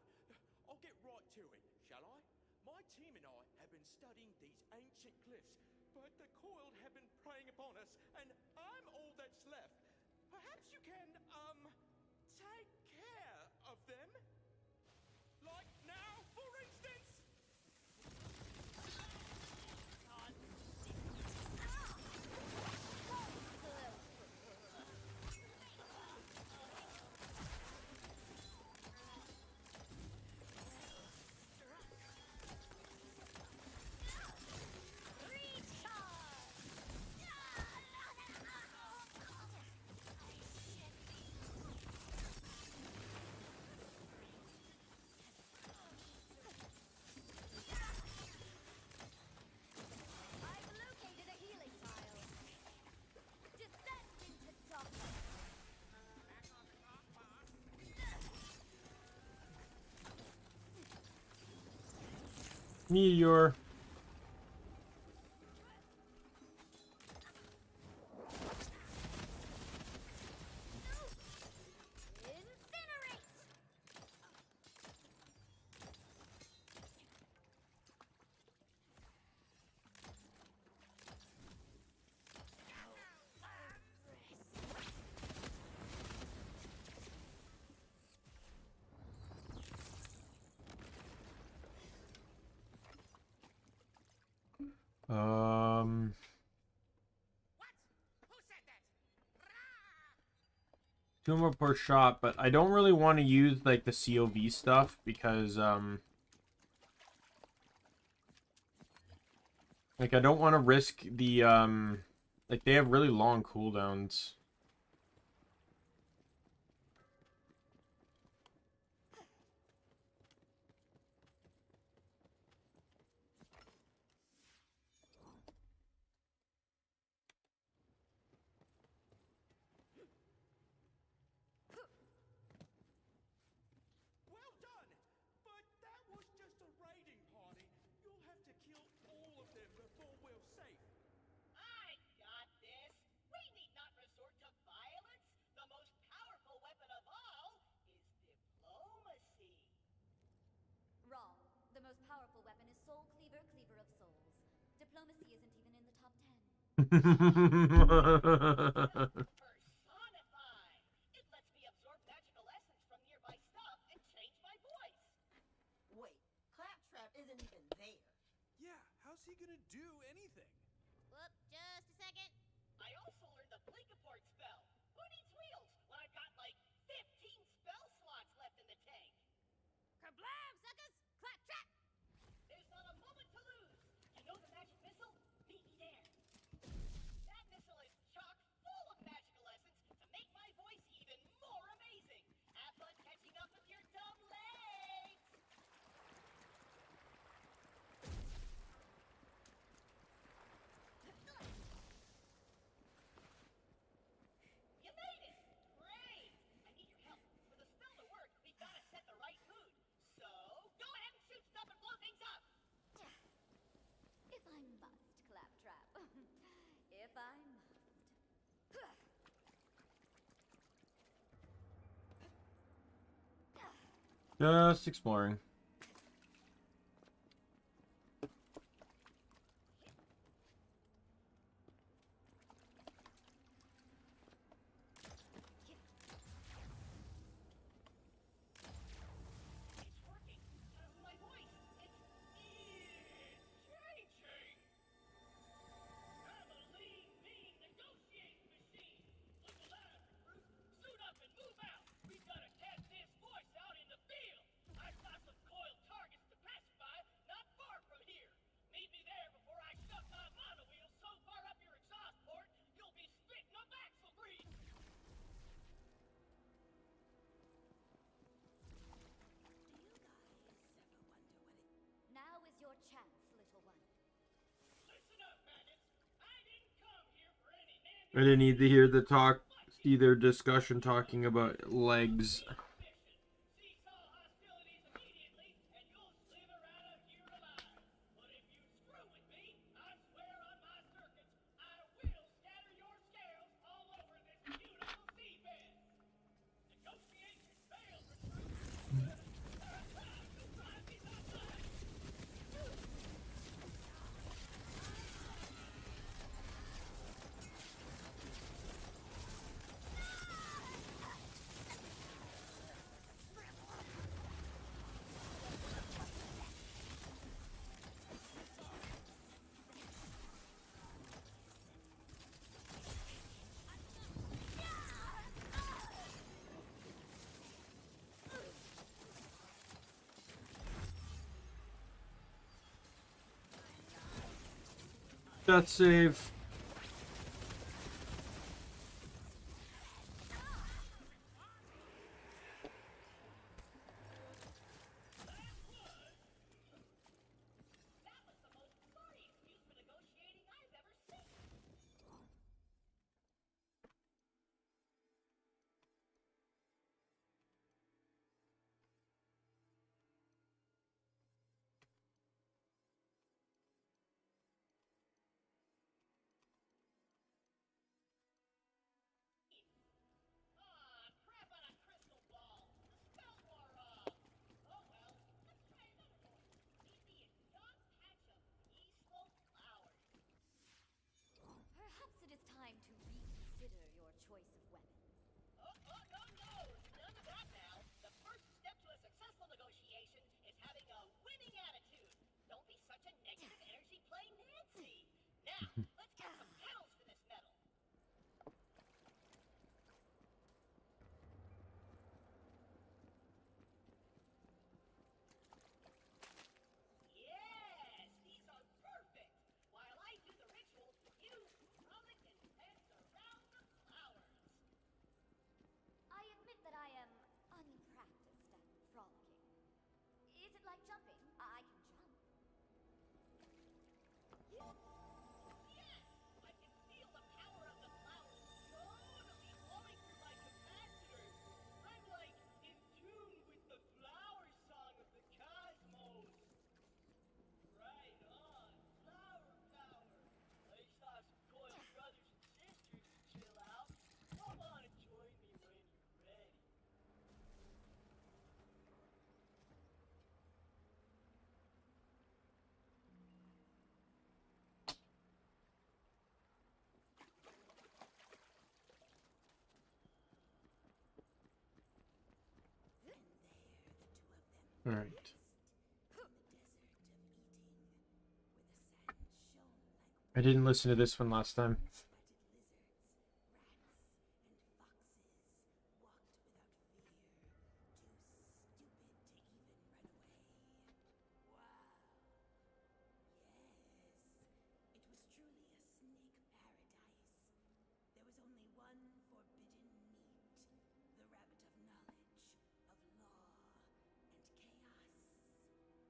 I'll get right to it, shall I? My team and I have been studying these ancient cliffs, but the coiled have been preying upon us, and I'm all that's left. Perhaps you can, take care of them? Like now, for instance? I've located a healing tile. Descend into darkness. Meteor. Incinerate! Two more per shot, but I don't really want to use like the COV stuff because like I don't want to risk the like they have really long cooldowns. Well done! But that was just a raiding party. You'll have to kill all of them before we're safe. I got this. We need not resort to violence. The most powerful weapon of all is diplomacy. Wrong. The most powerful weapon is Soul Cleaver, Cleaver of Souls. Diplomacy isn't even in the top 10. Personify. It lets me absorb magical essence from nearby stuff and change my voice. Wait, Claptrap isn't even there. Yeah, how's he gonna do anything? Whoop, just a second. I also learned the Blinkaport spell. Who needs wheels when I've got like 15 spell slots left in the tank? Kablam, suckers! Claptrap! There's not a moment to lose. You know the magic missile? Meet me there. That missile is chock full of magical essence to make my voice even more amazing. Have fun catching up with your dumb legs. You made it! Great! I need your help. For the spell to work, we've got to set the right mood. So, go ahead and shoot stuff and blow things up! If I must, Claptrap. If I must. Just exploring. It's working! My voice! It's changing! I'm a lean, mean negotiating machine! Look alive, recruit! Suit up and move out! We've got to test this voice out in the field! I've got some I didn't need to hear the talk, see their discussion talking about legs. Death save. Perhaps it is time to reconsider your choice of weapon. Oh, no, no! None of that now. The first step to a successful negotiation is having a winning attitude. Don't be such a negative energy play Nancy. Now, let's get some pounds for this medal. Yes, these are perfect. While I do the ritual, you frolic and dance around the flowers. I admit that I am unpracticed at frolicking. Is it like jumping? I can jump. Yes, I can feel the power of the flowers totally flowing through my capacitors. I'm like in tune with the flower song of the cosmos. Right on, flower power. I used to have some coy brothers and sisters to chill out. Come on and join me when you're ready. All right. I didn't listen to this one last time. It was truly a snake paradise. There was only one forbidden meat, the rabbit of knowledge, of law, and chaos. Wait,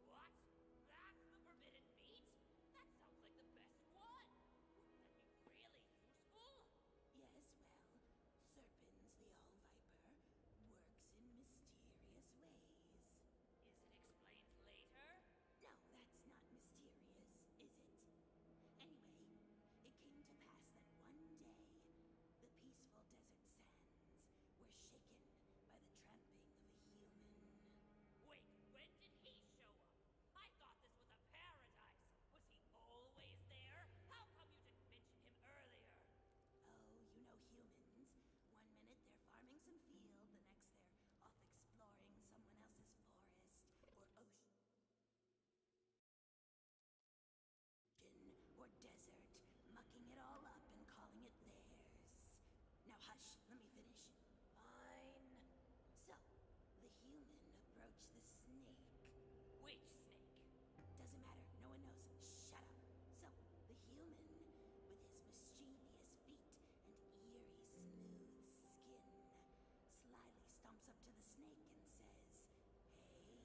what? That's the forbidden meat? That sounds like the best one. Wouldn't that be really useful? Yes, well, Serpens the All-Viper works in mysterious ways. Is it explained later? No, that's not mysterious, is it? Anyway, it came to pass that one day, the peaceful desert sands were shaken by the tramping of a human. Wait, when did he show up? I thought this was a paradise. Was he always there? How come you didn't mention him earlier? Oh, you know humans. One minute they're farming some field, the next they're off exploring someone else's forest or ocean or desert, mucking it all up and calling it theirs. Now hush, let me finish. Fine. So, the human approached the snake. Which snake? Doesn't matter, no one knows. Shut up. So, the human, with his mischievous feet and eerie smooth skin, slyly stomps up to the snake and says, "Hey,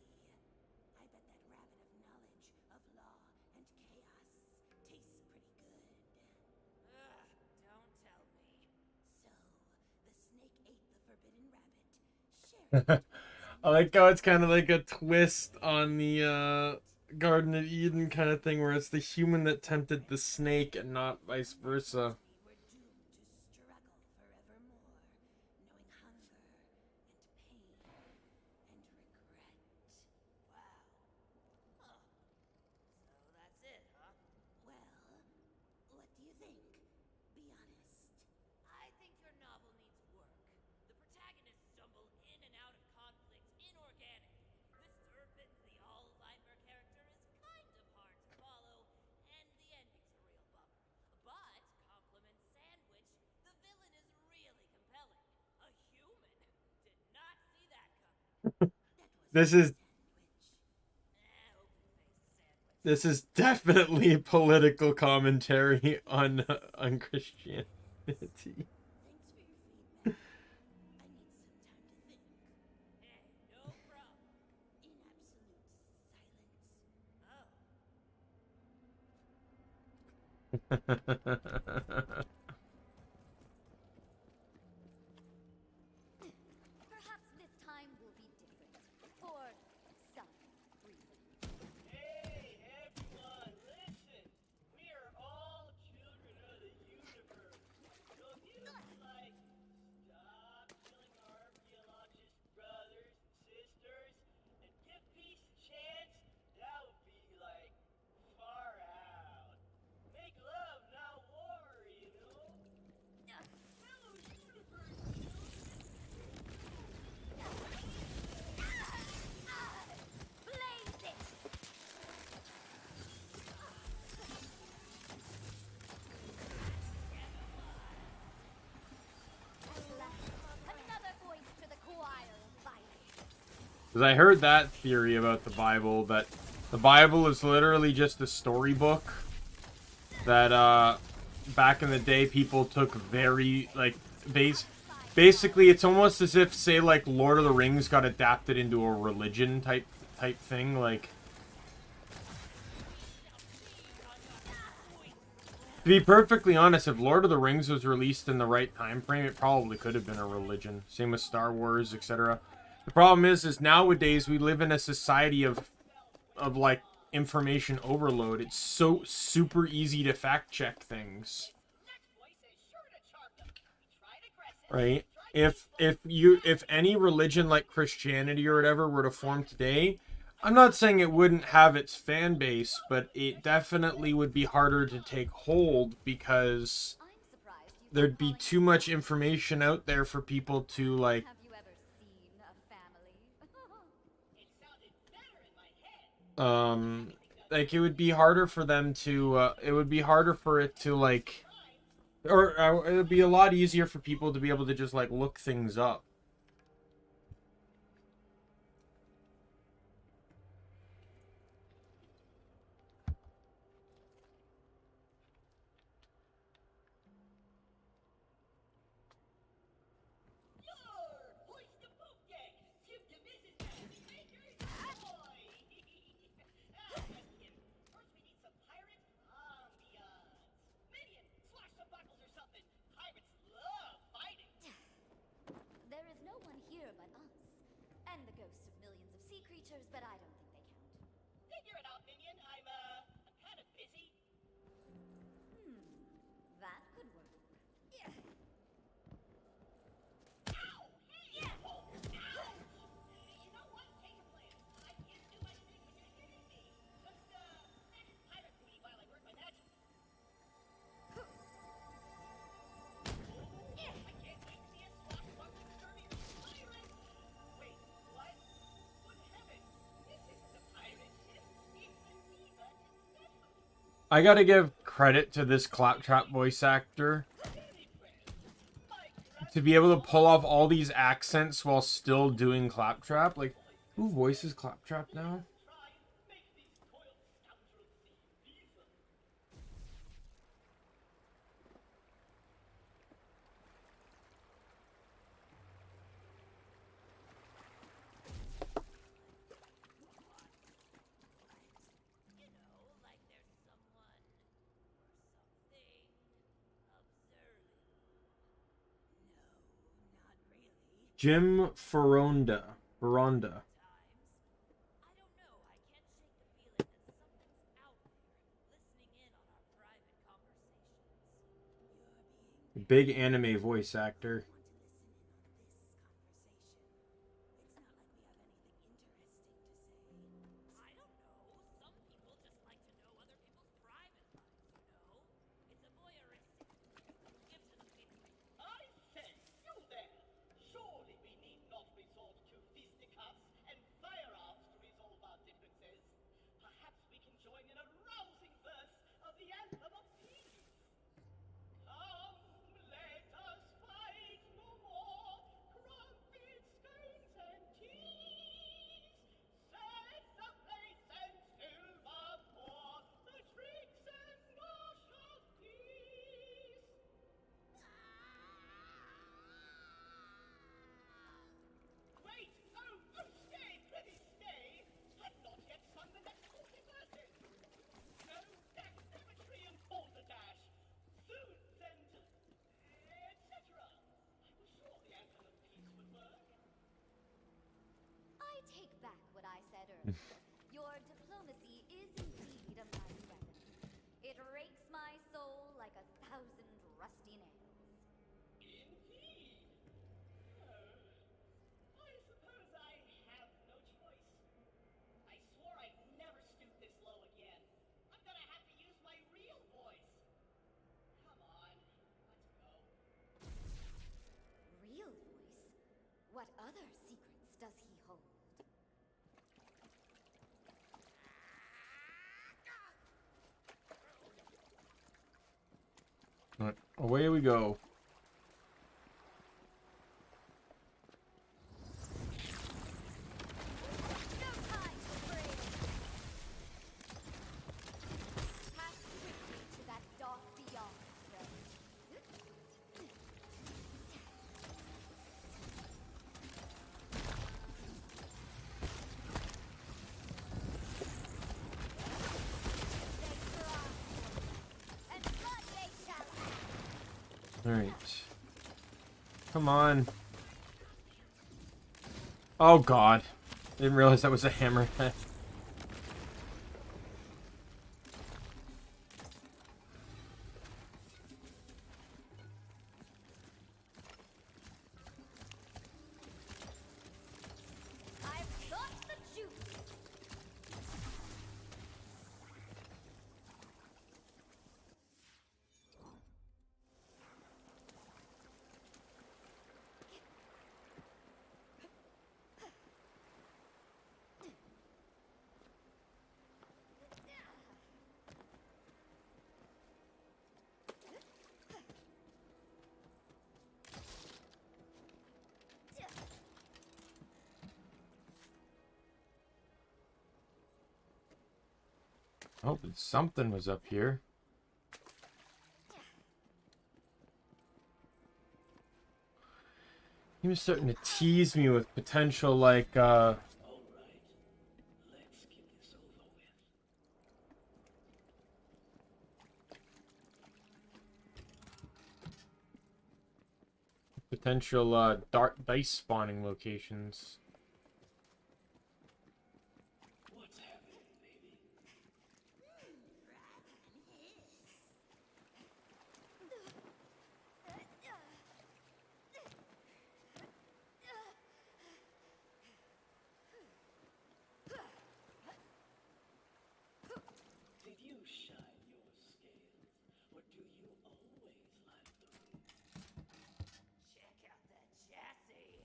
I bet that rabbit of knowledge, of law, and chaos tastes pretty good." Ugh, don't I like how it's kind of like a twist on the Garden of Eden kind of thing, where it's the human that tempted the snake and not vice versa. So that's it, huh? Well, what do you think? Be honest. I think your novel needs work. The protagonists stumble in and out of conflict inorganically. The serpent, the Alzheimer character, is kind of hard to follow, and the ending's a real bummer. But, compliment sandwich, the villain is really compelling. A human. Did not see that coming. This is definitely political commentary on Christianity. Perhaps this time will be different. For some reason. Hey, everyone, listen! We are all children of the universe. So if you like stop killing our archaeologist brothers and sisters and give peace a chance, that would be like far out. Make love, not war, you know? Fellow universe Blaze it! Another voice to the choir of fire. Because I heard that theory about the Bible, that the Bible is literally just a storybook that back in the day people took very, like, basically it's almost as if, say, like, Lord of the Rings got adapted into a religion type thing, like. To be perfectly honest, if Lord of the Rings was released in the right time frame, it probably could have been a religion. Same with Star Wars, etc. The problem is nowadays we live in a society of like information overload. It's so super easy to fact check things. Right? If any religion like Christianity or whatever were to form today, I'm not saying it wouldn't have its fan base, but it definitely would be harder to take hold because there'd be too much information out there for people to, like, like, it would be harder for them to, it would be harder for it to, like, or it would be a lot easier for people to be able to just, like, look things up. There is no one here but us. And the ghosts of millions of sea creatures, but I don't think they count. Figure it out, Minion. I'm kind of busy. That could work. Yeah. Ow! Hey! Yeah. Oh, ow! You know what? Take a plan. I can't do anything when you're hitting me. Just, pirate booty while I work my magic. Yeah. I can't wait to see a swashbuckling scurvy pirate. Wait, what? Good heavens! This isn't a pirate ship. It's a diva instead. I gotta give credit to this Claptrap voice actor to be able to pull off all these accents while still doing Claptrap. Like, who voices Claptrap now? Jim Ferronda. Ferronda. Big anime voice actor. I say, you there! Surely we need not resort to fisticuffs and firearms to resolve our differences. Perhaps we can join in a rousing verse of the anthem of peace. Come, let us fight no more, crumpets, stones, and teas. Set the plates and silver pour the drinks and wash of peace. Wait! Oh, stay, prithee stay! I've not yet sung the next 40 verses! No, dash symmetry and balderdash, zoons and etc. I was sure the anthem of peace would work. I take back what I said earlier. Your diplomacy is indeed a mighty weapon. It rakes my soul like 1,000 rusty nails. Indeed. I suppose I have no choice. I swore I'd never stoop this low again. I'm gonna have to use my real voice. Come on, let's go. Real voice? What other secrets does he hold? Alright, away we go. Pass swiftly to that dark beyond, friend. And blood they shall have. Alright. Come on. Oh god. I didn't realize that was a hammerhead. I've got the juice. Oh, something was up here. He was starting to tease me with potential, like, potential, dark dice spawning locations. Did you shine your scales, or do you always lie through? Check out that chassis.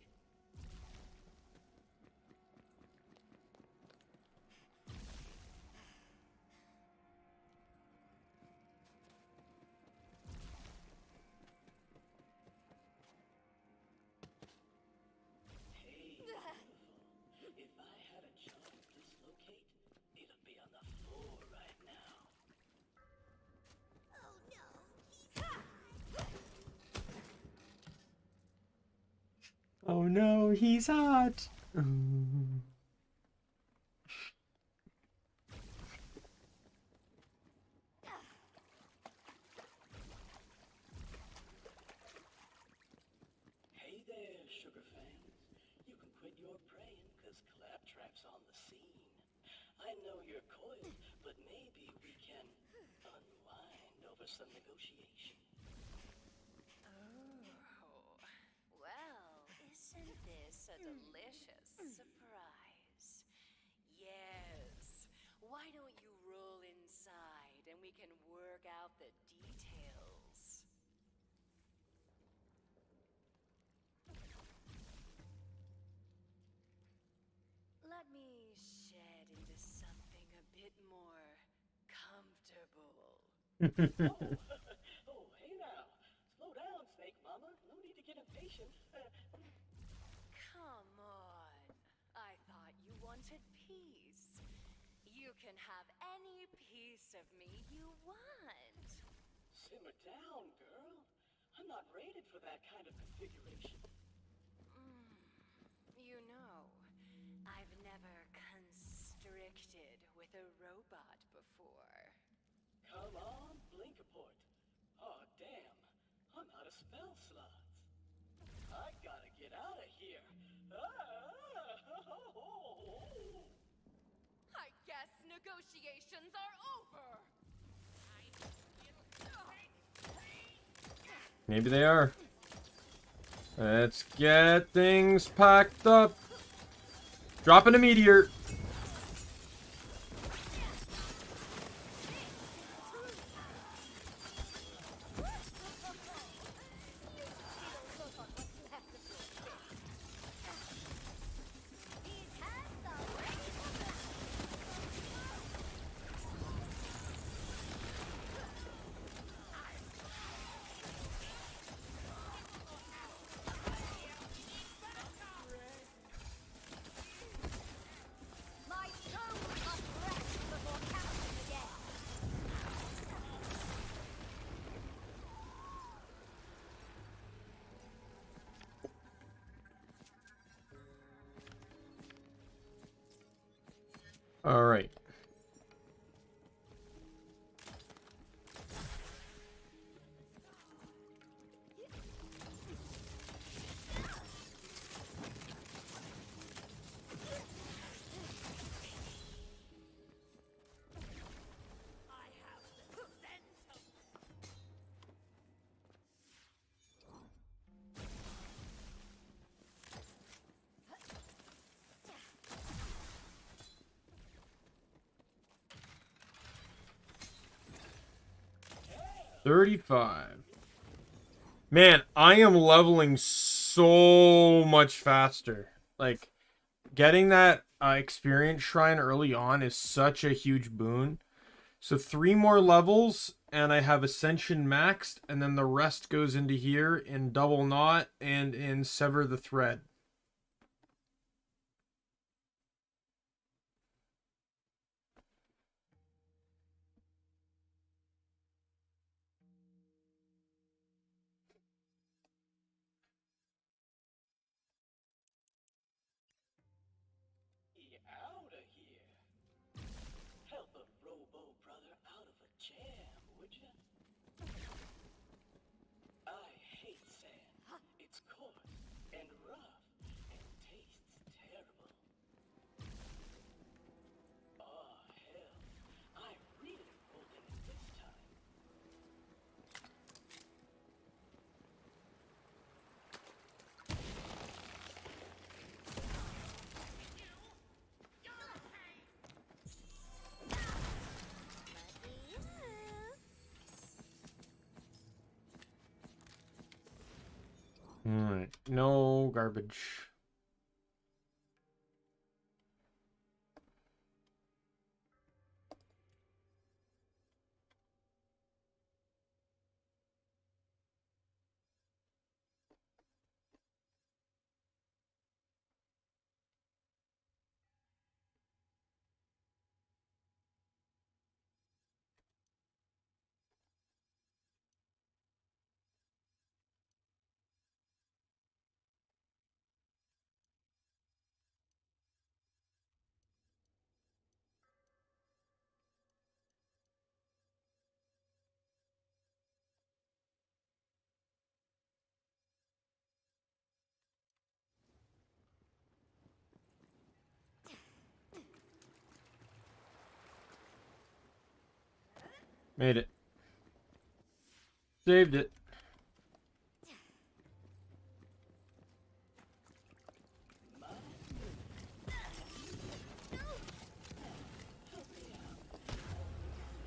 Hey, beautiful. If I had a charm to dislocate, it'd be on the floor right now. Oh no, he's hot! Oh no, he's hot. Hey there, sugar fan. champs on the scene. I know you're coiled, but maybe we can unwind over some negotiation. Oh, well, isn't this a delicious surprise? Yes. Why don't you roll inside and we can work out the details? Let me shed into something a bit more comfortable. Oh, hey now. Slow down, Snake Mama. No need to get impatient. Come on. I thought you wanted peace. You can have any piece of me you want. Simmer down, girl. I'm not rated for that kind of configuration. You know, I've never constricted with a robot before. Come on, Blinkaport. Oh, damn. I'm out of spell slots. I gotta get out of here. I guess negotiations are over. Maybe they are. Let's get things packed up. Dropping a meteor. My throne must rest before casting again. All right. $35. Man, I am leveling so much faster. Like, getting that experience shrine early on is such a huge boon. So 3 more levels, and I have Ascension maxed, and then the rest goes into here in Double Knot and in Sever the Thread. Out of here. Help a Robo brother out of a jam, would ya? I hate sand. It's coarse and rough and tastes terrible. Oh, hell. I really rolled in it this time. Alright, no garbage. Made it. Saved it.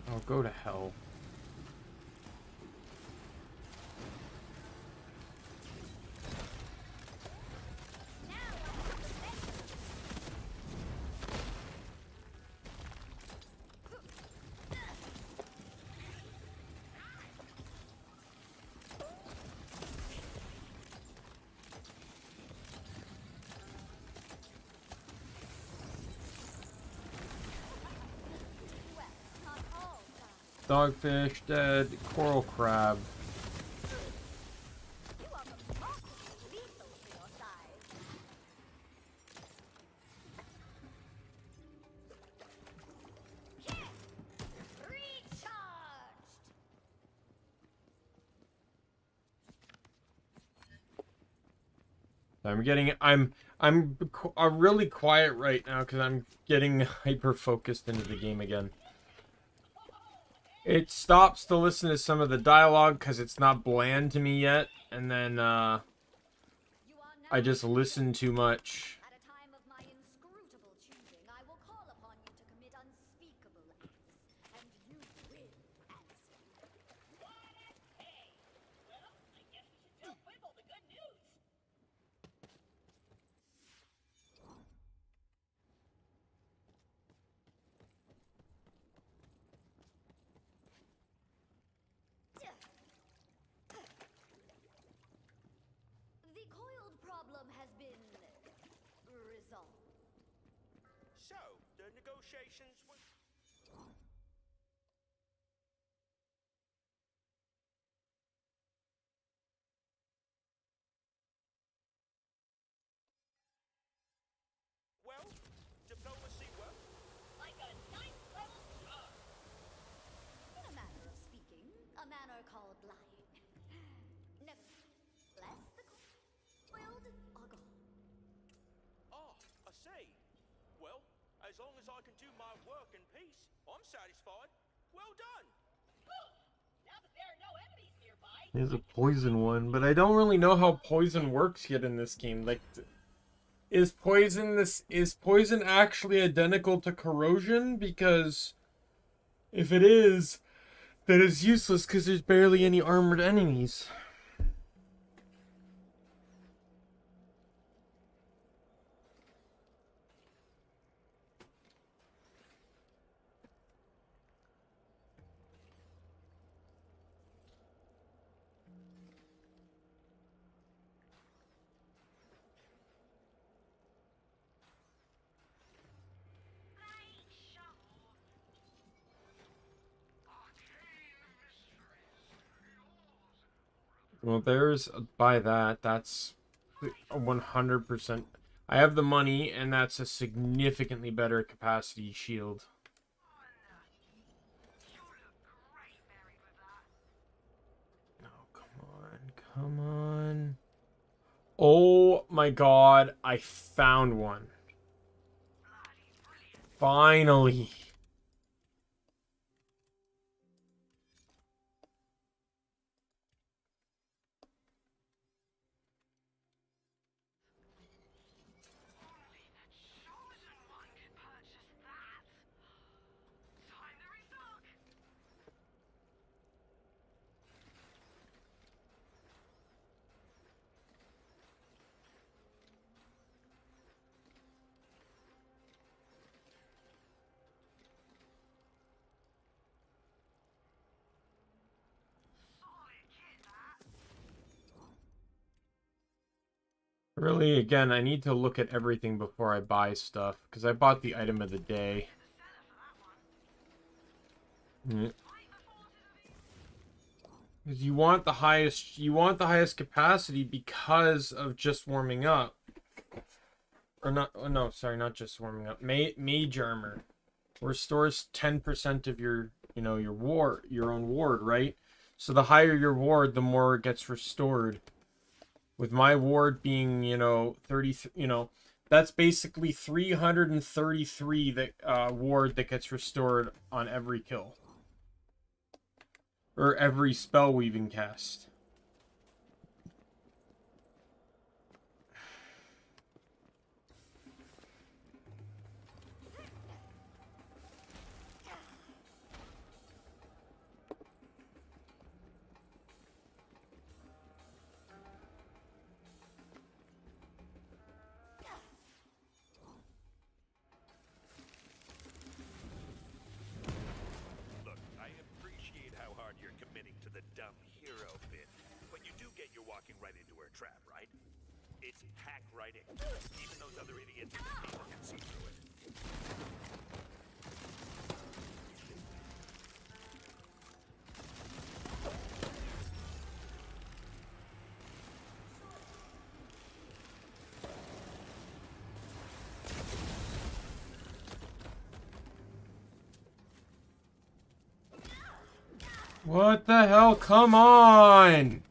Oh, go to hell. Dogfish dead. Coral crab. I'm really quiet right now because I'm getting hyper focused into the game again. It stops to listen to some of the dialogue because it's not bland to me yet, and then I just listen too much. The coiled problem has been resolved. So, the negotiations were... Well, diplomacy worked. Like a ninth level star. In a manner of speaking, a manner called lying. Nevertheless, the coiled are gone. Ah, I see. Well, as long as I can do my work in peace, I'm satisfied. Well done. Good. Now that there are no enemies nearby. There's a poison one, but I don't really know how poison works yet in this game. Like, is poison actually identical to corrosion? Because if it is, then it's useless because there's barely any armored enemies. Well, there's buy that. That's 100%. I have the money, and that's a significantly better capacity shield. Oh, come on. Come on. Oh my god, I found one. Finally. Really, again, I need to look at everything before I buy stuff, because I bought the item of the day. Because you want the highest capacity because of just warming up. Or not, oh no, sorry, not just warming up. Mage armor restores 10% of your, your own ward, right? So the higher your ward, the more it gets restored. With my ward being, 30, that's basically 333 that ward that gets restored on every kill. or every spell weaving cast. Look, I appreciate how hard you're committing to the dumb hero bit, but you do get you're walking right into her trap, right? It's hack writing. Even those other idiots in the game can see through it. What the hell? Come on!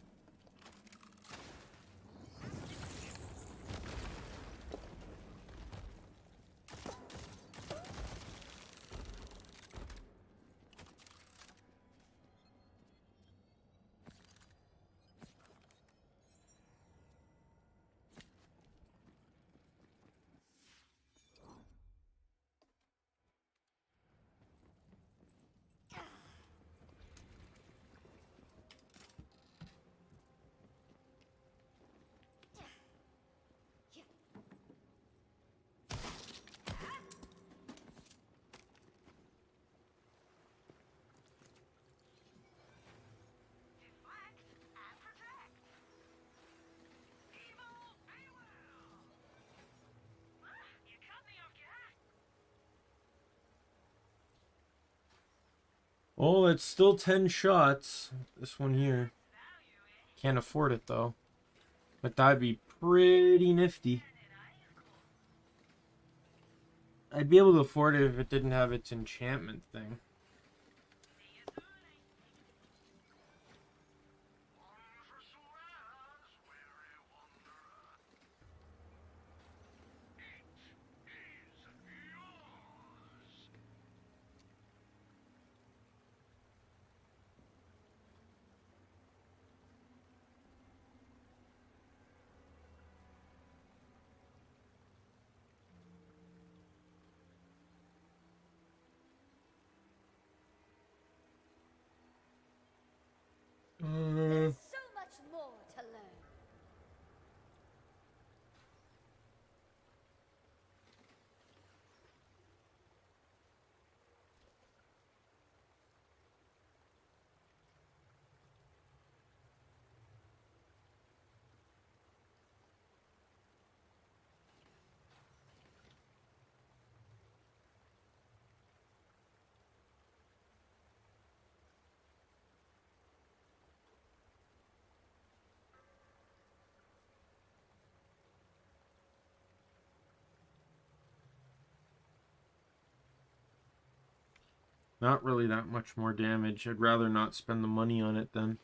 Well, it's still 10 shots. This one here. Can't afford it, though. But that'd be pretty nifty. I'd be able to afford it if it didn't have its enchantment thing. There's so much more to learn. Not really that much more damage. I'd rather not spend the money on it then.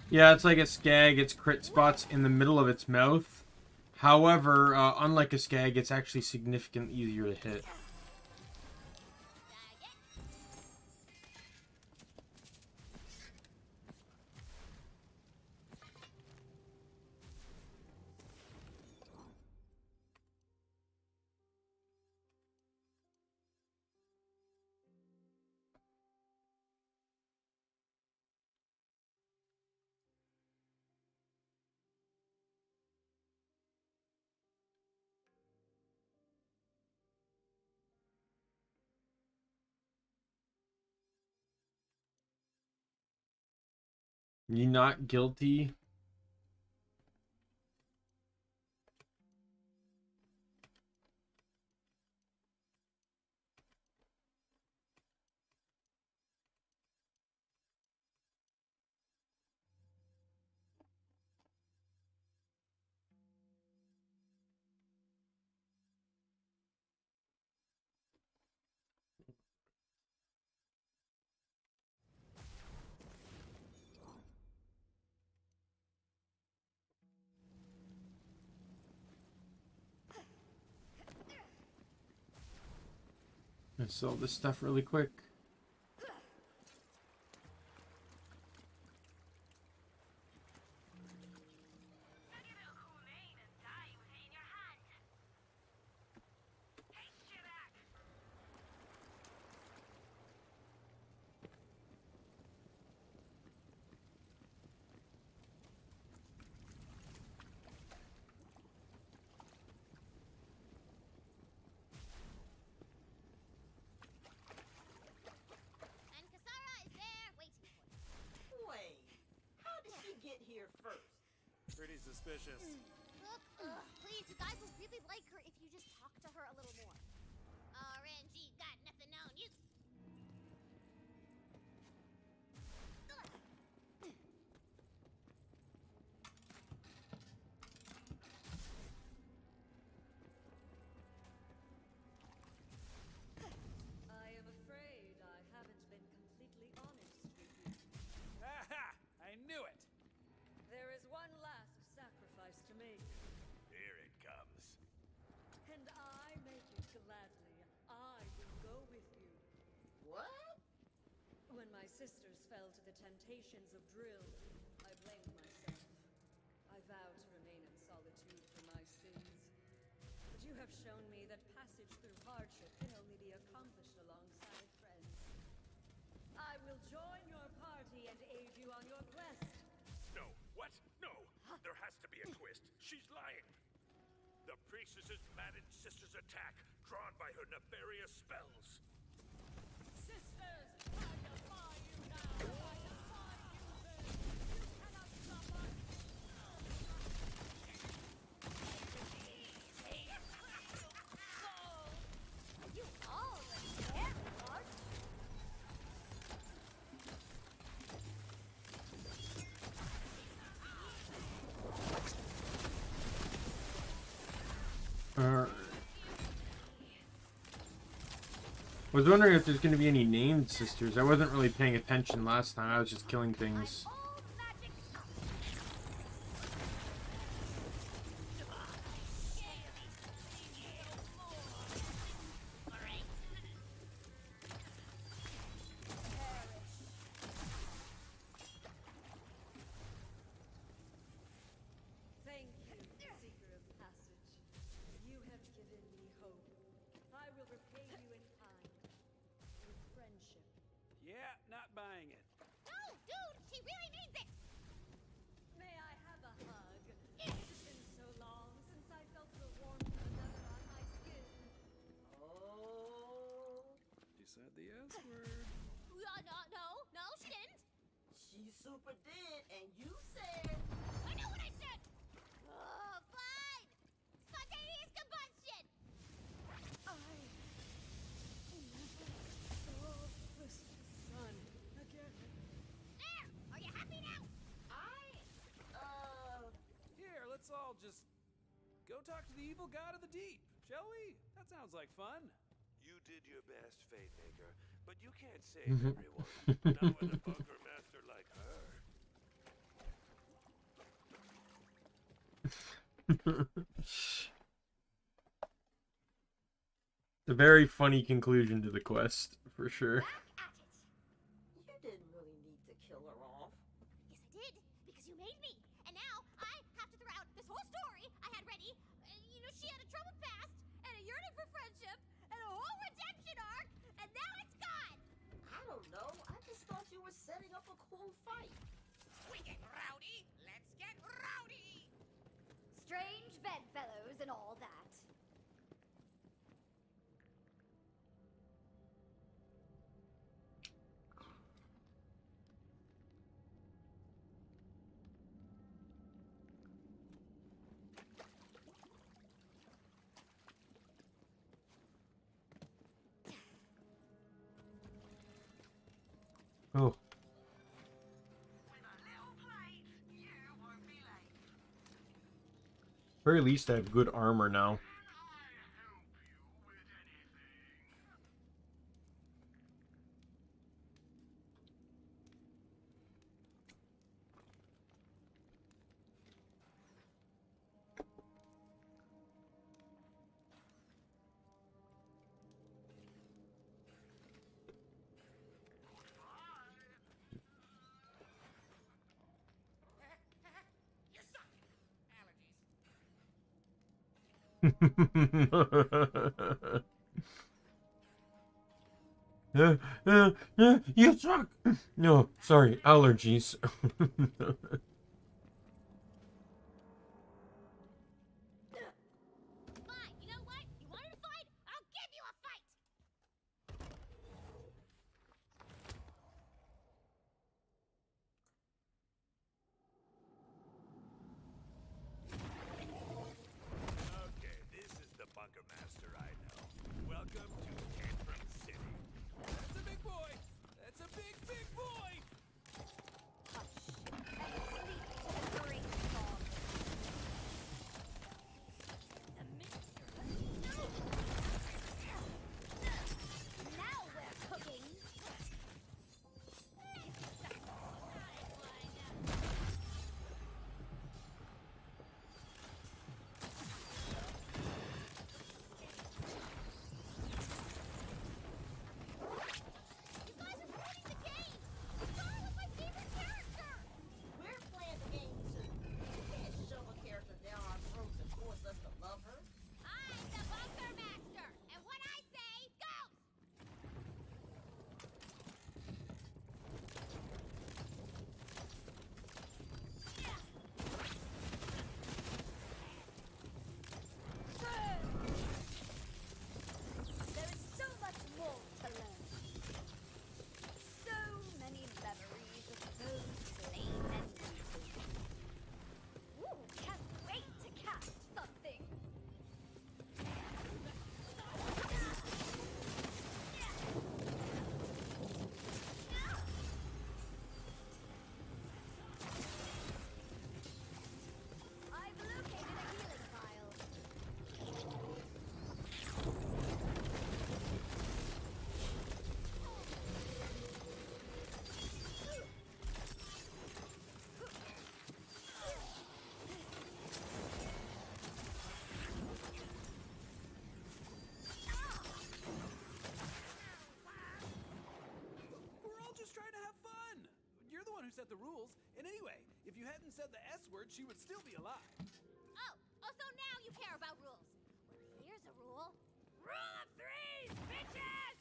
Yeah, it's like a skag. Its crit spots in the middle of its mouth. However, unlike a skag, it's actually significantly easier to hit. You not guilty? Let's sell this stuff really quick. And Kasara is there waiting for you. Wait, how did she get here first? Pretty suspicious. Look, please, you guys will really like her if you just talk to her a little more. RNG got nothing on you. I am afraid I haven't been completely honest with you. Aha! I knew it! There is one last sacrifice to make. Here it comes. And I make it gladly. I will go with you. What? When my sisters fell to the temptations of drill, I blamed myself. I vowed to remain in solitude for my sins. But you have shown me that passage through hardship can only be accomplished alongside friends. I will join your party and aid you on your quest. No. What? No. There has to be a twist. She's lying. The priestess's maddened sister's attack, drawn by her nefarious spells. Sisters, I defy you now! I defy you then! You cannot stop us! You all there, Lord? I was wondering if there's going to be any named sisters. I wasn't really paying attention last time. I was just killing things. Thank you, Seeker of Passage. You have given me hope. I will repay you in kind. With friendship. Yeah, not buying it. No, dude, she really means it. May I have a hug? It's been so long since I felt the warmth of another on my skin. Oh, You said the S word. No, she didn't. she super did, and you said. I know what I said. Oh, fine. Spontaneous combustion. I never saw the sun again. There. Are you happy now? Here, let's all just go talk to the evil god of the deep, shall we? That sounds like fun. You did your best, Fate Maker, but you can't save everyone. Not with a bunker master like her. A very funny conclusion to the quest, for sure. You didn't really need to kill her off. Yes, I did, because you made me. And now I have to throw out this whole story I had ready. She had a troubled past, and a yearning for friendship, and a whole redemption arc, and now it's gone. I don't know. I just thought you were setting up a cool fight. We get rowdy. Let's get rowdy. Strange bedfellows and all that. Oh. Very least I have good armor now. You suck. No, sorry, allergies. Fine, you know what? You wanted a fight? I'll give you a fight! Okay, this is the bunker master I know. Welcome to Tantrum City. That's a big boy. That's a big, big boy. Now we're cooking. We're playing the game too. You can't shove a character down our throats and force us to love her. I'm the bunker master, and what I say goes! There is so much more to learn. So many memories of those slain and losing. Ooh, can't wait to cast something. I've located a healing vial. We're all just trying to have fun. You're the one who set the rules. And anyway, if you hadn't said the S word, she would still be alive. Oh, so now you care about rules. Well, here's a rule. Rule of threes, bitches!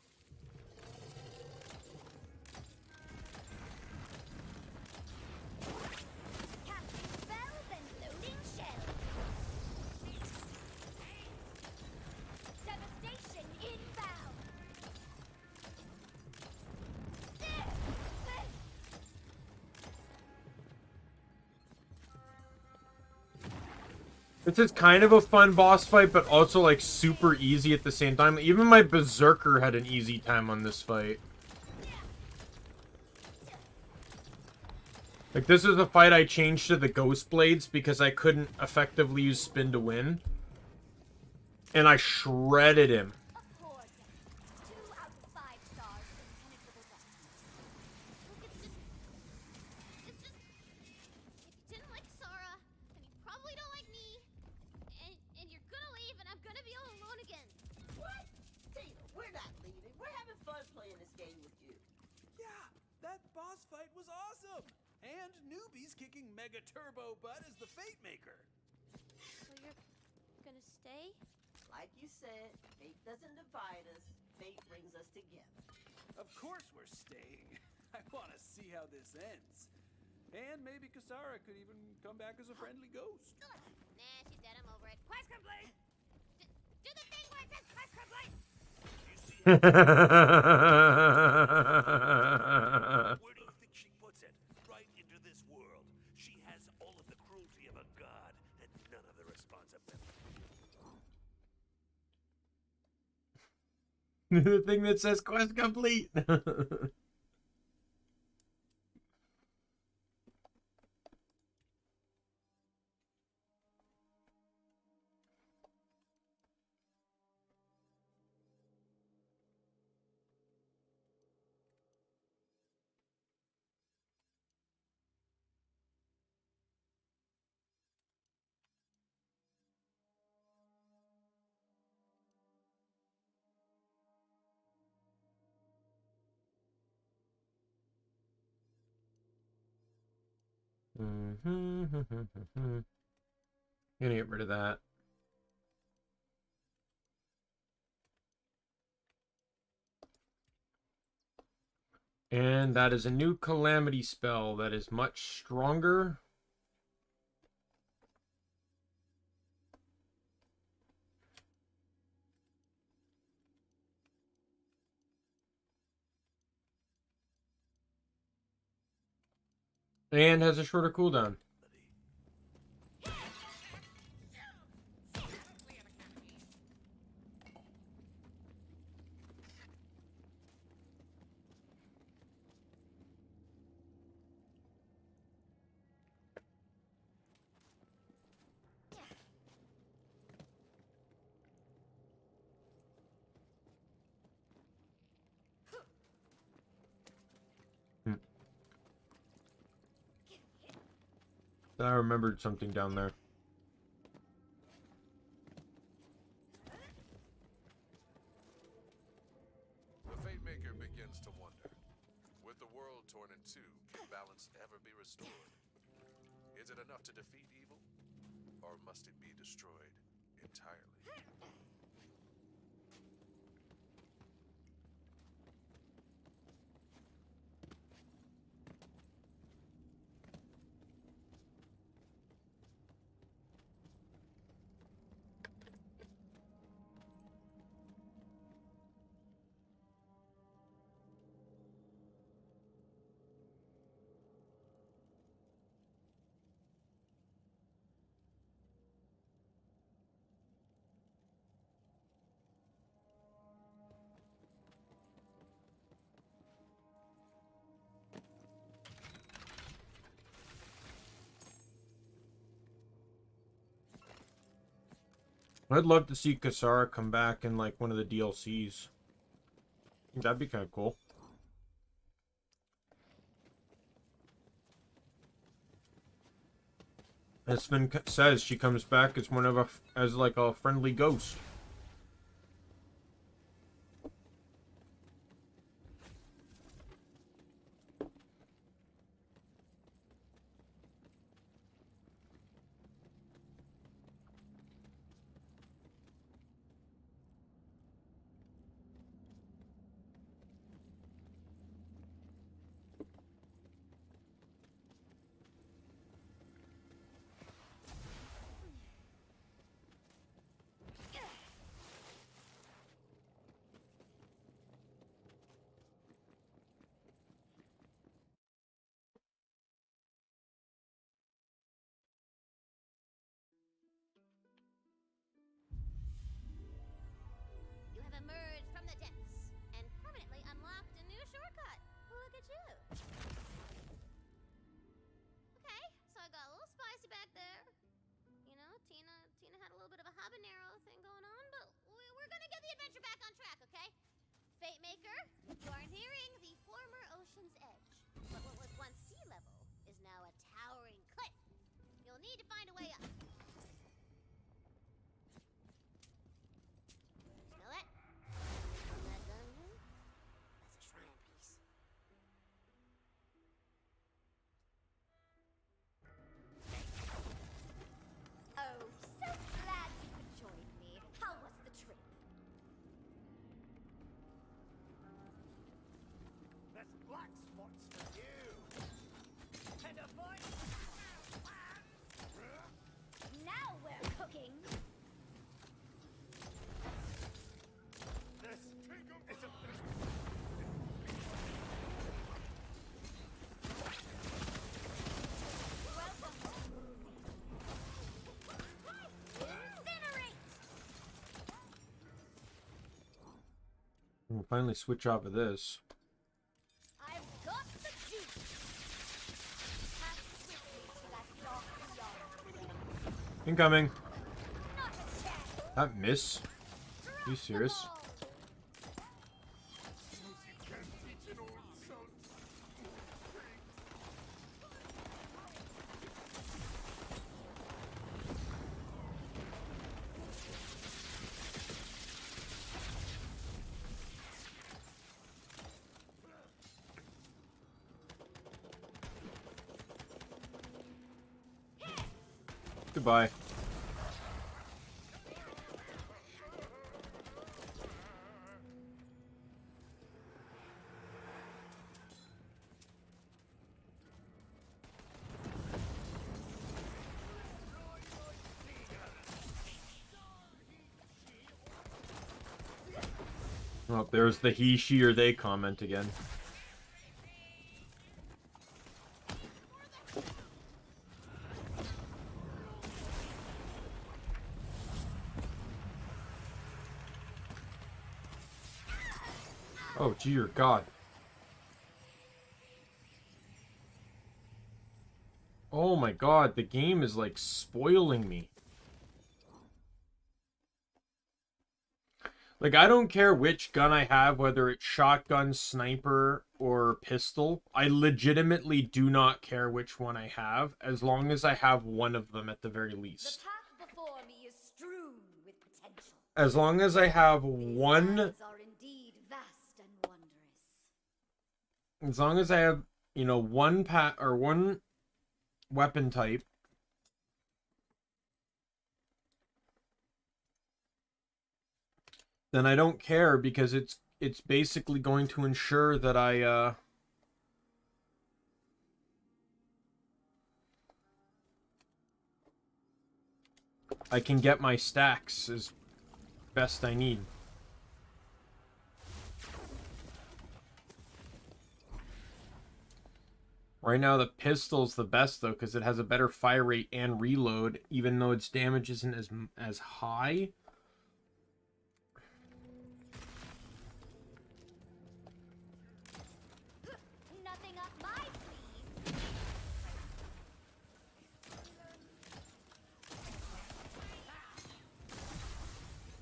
Casting spells and loading shells. Devastation inbound. This is kind of a fun boss fight, but also like super easy at the same time. Even my Berserker had an easy time on this fight. Like, this is a fight I changed to the Ghost Blades because I couldn't effectively use spin to win. And I shredded him. Didn't like Sara, and you probably don't like me, and you're gonna leave, and I'm gonna be all alone again. What? Tina, we're not leaving. We're having fun playing this game with you. Yeah, that boss fight was awesome. And newbies kicking mega turbo butt as the Fate Maker. So you're gonna stay? Like you said, fate doesn't divide us. Fate brings us together. Of course we're staying. I want to see how this ends. And maybe Kasara could even come back as a friendly ghost. Nah, she's dead. I'm over it. Quest complete! Do the thing where it says quest complete! Where do you think she puts it? Right into this world. She has all of the cruelty of a god and none of the responsibility. The thing that says quest complete. Gonna get rid of that. And that is a new calamity spell that is much stronger. And has a shorter cooldown. I remembered something down there. The Fate Maker begins to wonder. With the world torn in two, can balance ever be restored? Is it enough to defeat evil? Or must it be destroyed entirely? I'd love to see Kasara come back in like one of the DLCs. I think that'd be kind of cool. Espen says she comes back as one of a, as like a friendly ghost. You have emerged from the depths and permanently unlocked a new shortcut. Look at you. Okay, so I got a little spicy back there. You know, Tina had a little bit of a habanero thing going on, but we're gonna get the adventure back on track, okay? Fate Maker, you are nearing the former ocean's edge. But what was once sea level is now a towering cliff. You'll need to find a way up. Smell it? Smell that dungeon? That's a shrine piece. Oh, so glad you could join me. How was the trip? That's black spots for you. And a voice. Now we're cooking. This is a We'll finally switch off of this. I've got the juice. Pass swiftly to that dark yard. Incoming. Not a chance. That miss? Are you serious? Goodbye. Oh, there's the he, she, or they comment again. Oh, dear God. Oh my God, the game is like spoiling me. Like, I don't care which gun I have, whether it's shotgun, sniper, or pistol. I legitimately do not care which one I have, as long as I have one of them at the very least. The path before me is strewn with potential. As long as I have one... Lands are indeed vast and wondrous. As long as I have, you know, one weapon type, then I don't care, because it's basically going to ensure that I can get my stacks as best I need. Right now the pistol's the best though, because it has a better fire rate and reload, even though its damage isn't as high. Nothing up my sleeve.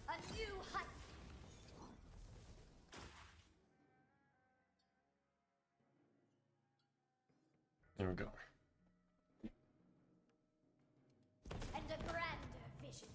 A new hunt. There we go. And a grander vision.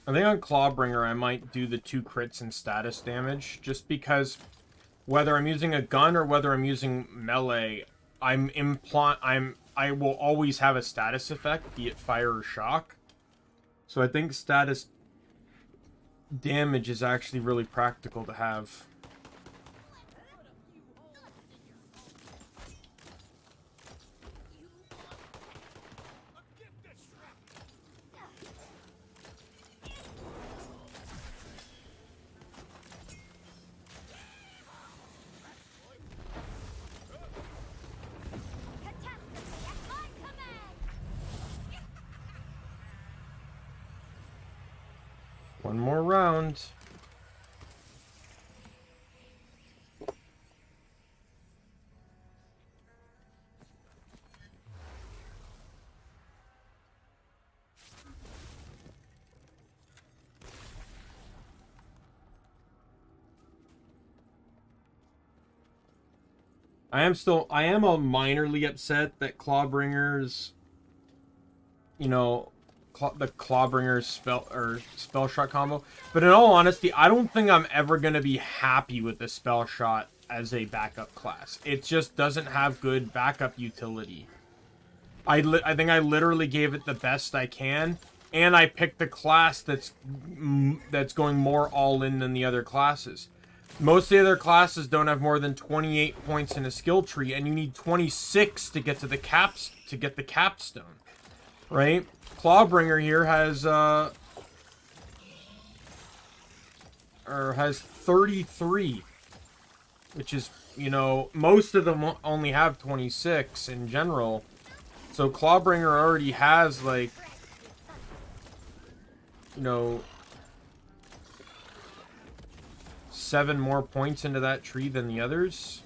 I think on Clawbringer I might do the 2 crits and status damage, just because whether I'm using a gun or whether I'm using melee, I will always have a status effect, be it fire or shock. So I think status damage is actually really practical to have. One more round. I am a minorly upset that Clawbringer's, you know, the Clawbringer's Spellshot combo. But in all honesty, I don't think I'm ever going to be happy with the Spellshot as a backup class. It just doesn't have good backup utility. I think I literally gave it the best I can, and I picked a class that's going more all-in than the other classes. Most of the other classes don't have more than 28 points in a skill tree, and you need 26 to get to the the capstone, right? Clawbringer here has 33, which is, you know, most of them only have 26 in general. So Clawbringer already has, like, you know, 7 more points into that tree than the others.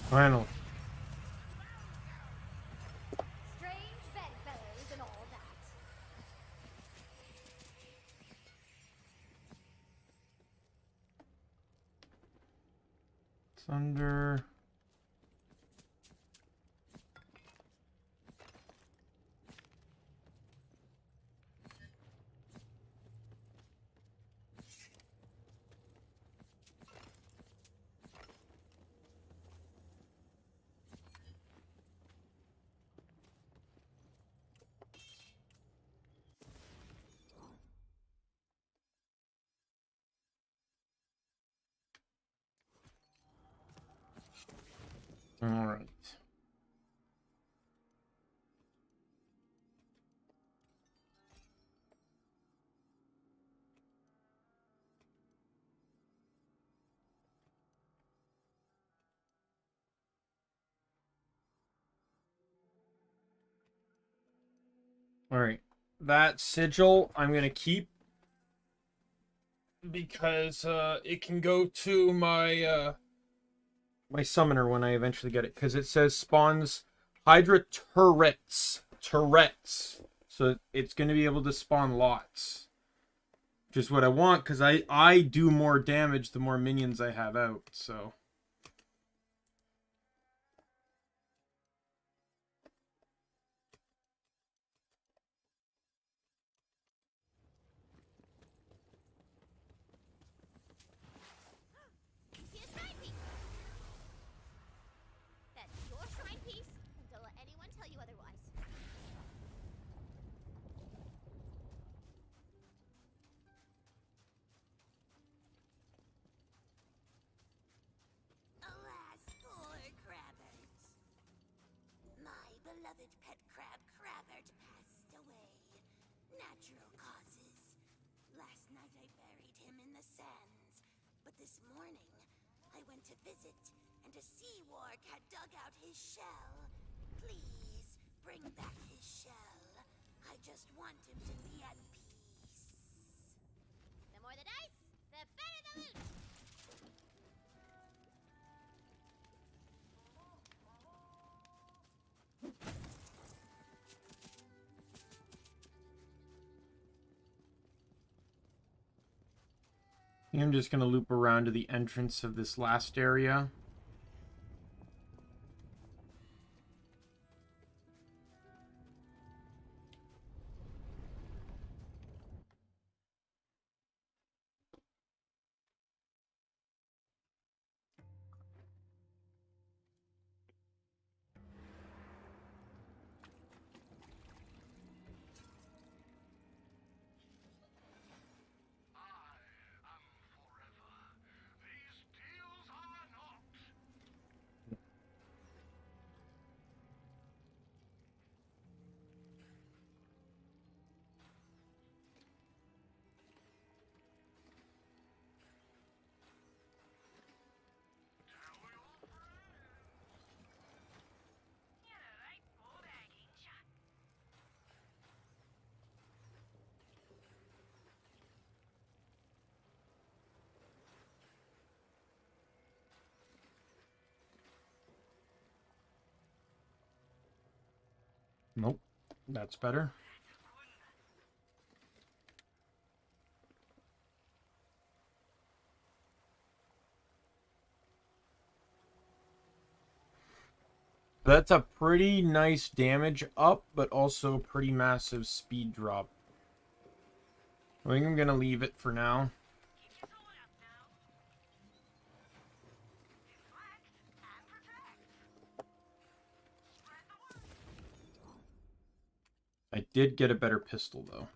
Finally. Strange bedfellows and all that. Thunder. All right. All right. That sigil I'm going to keep because it can go to my my summoner when I eventually get it, because it says spawns Hydra turrets. So it's going to be able to spawn lots. Which is what I want, because I do more damage the more minions I have out, so... See a shrine piece. That's your shrine piece, and don't let anyone tell you otherwise. Alas, poor Crabbert. My beloved pet crab Crabbert passed away. Natural causes. Last night I buried him in the sands. But this morning, I went to visit, and a sea warg had dug out his shell. Please, bring back his shell. I just want him to be at peace. The more the dice, the better the loot. I'm just going to loop around to the entrance of this last area. Nope. That's better. That's a pretty nice damage up, but also pretty massive speed drop. I think I'm going to leave it for now. I did get a better pistol, though.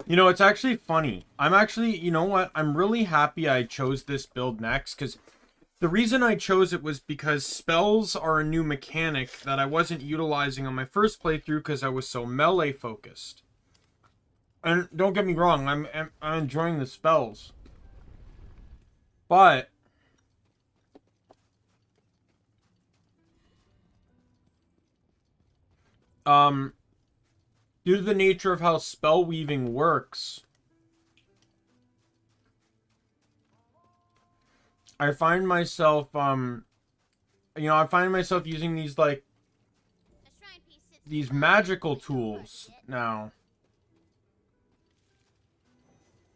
You know, it's actually funny. I'm actually, you know what? I'm really happy I chose this build next, because the reason I chose it was because spells are a new mechanic that I wasn't utilizing on my first playthrough because I was so melee focused. And don't get me wrong, I'm enjoying the spells. But due to the nature of how spell weaving works, I find myself I find myself using these like these magical tools now.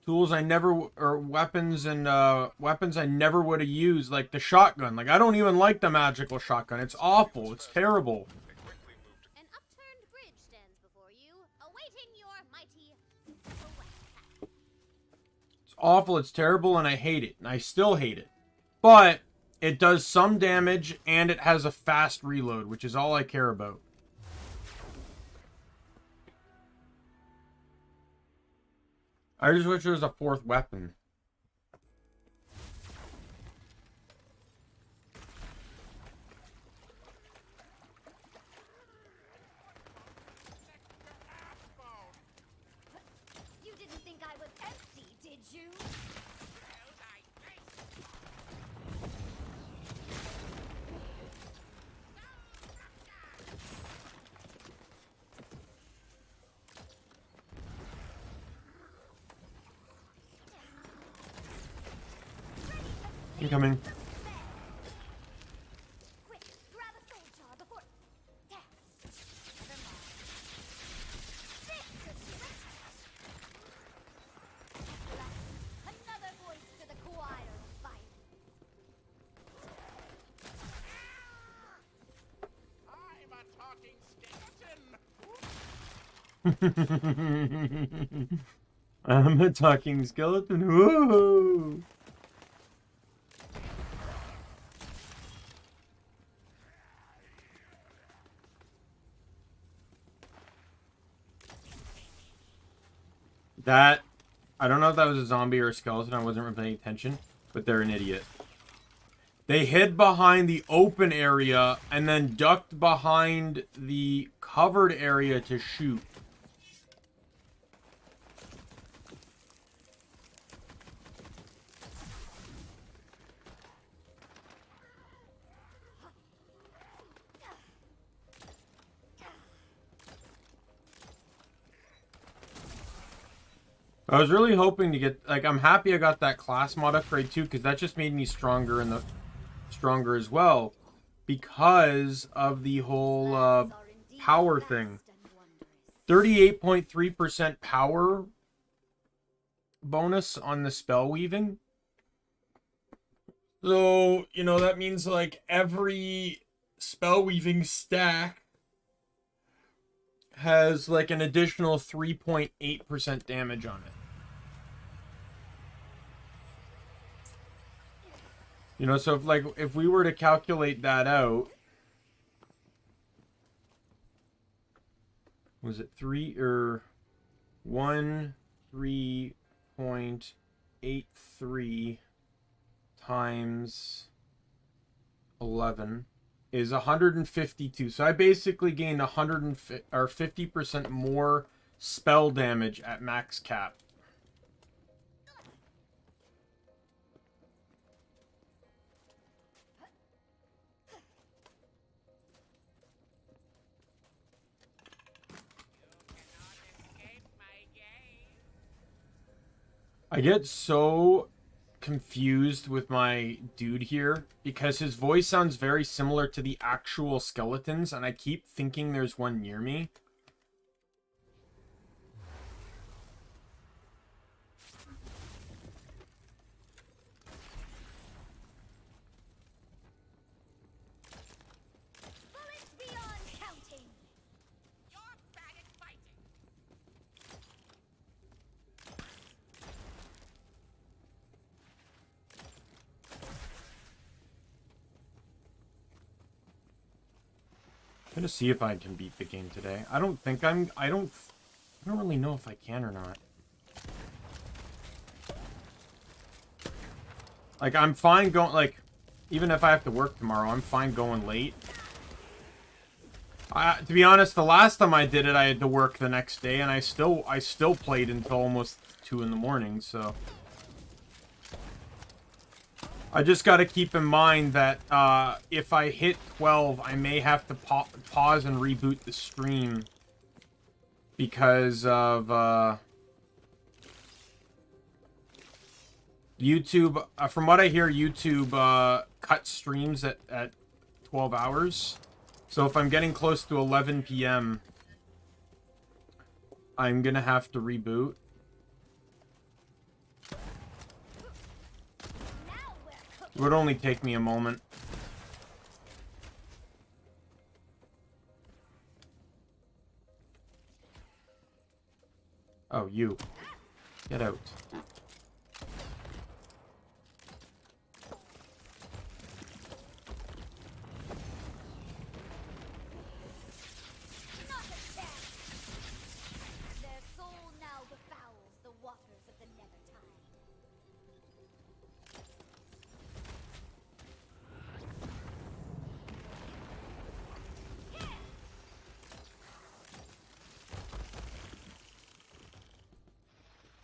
Tools I never, or weapons and weapons I never would have used, like the shotgun. Like, I don't even like the magical shotgun. It's awful. It's terrible. An upturned bridge stands before you, awaiting your mighty thwack. It's awful. It's terrible, and I hate it. And I still hate it. But it does some damage, and it has a fast reload, which is all I care about. I just wish there was a fourth weapon. You didn't think I was empty, did you? Incoming. Quick, grab a soul jar before. Never mind. Another voice to the choir of violence. I'm a talking skeleton. I'm a talking skeleton. Whoa! That, I don't know if that was a zombie or a skeleton. I wasn't really paying attention, but they're an idiot. They hid behind the open area and then ducked behind the covered area to shoot. I was really hoping to get, like, I'm happy I got that class mod upgrade too, because that just made me stronger in the, stronger as well, because of the whole power thing. 38.3% power bonus on the spell weaving. So, you know, that means like every spell weaving stack has like an additional 3.8% damage on it. You know, so if we were to calculate that out, was it 3.83 times 11 is 152. So I basically gained 50% more spell damage at max cap. I get so confused with my dude here because his voice sounds very similar to the actual skeletons, and I keep thinking there's one near me. Bullets beyond counting. You're bad at fighting. I'm gonna see if I can beat the game today. I don't really know if I can or not. Like, I'm fine going, like, even if I have to work tomorrow, I'm fine going late. To be honest, the last time I did it, I had to work the next day, and I still played until almost 2 in the morning, so... I just gotta keep in mind that, if I hit 12, I may have to pause and reboot the stream. Because of, YouTube, from what I hear, YouTube, cuts streams at 12 hours. So if I'm getting close to 11 p.m., I'm gonna have to reboot. It would only take me a moment. Oh, you. Get out. Not a chance. Their soul now befouls the waters of the Nevertide.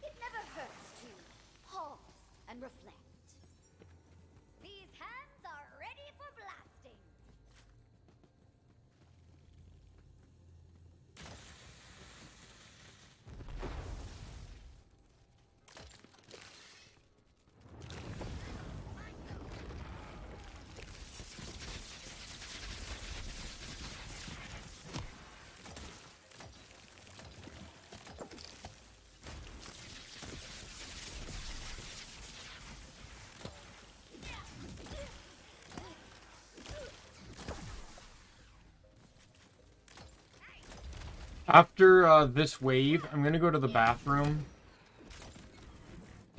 It never hurts to pause and reflect. These hands are ready for blasting. After this wave, I'm gonna go to the bathroom.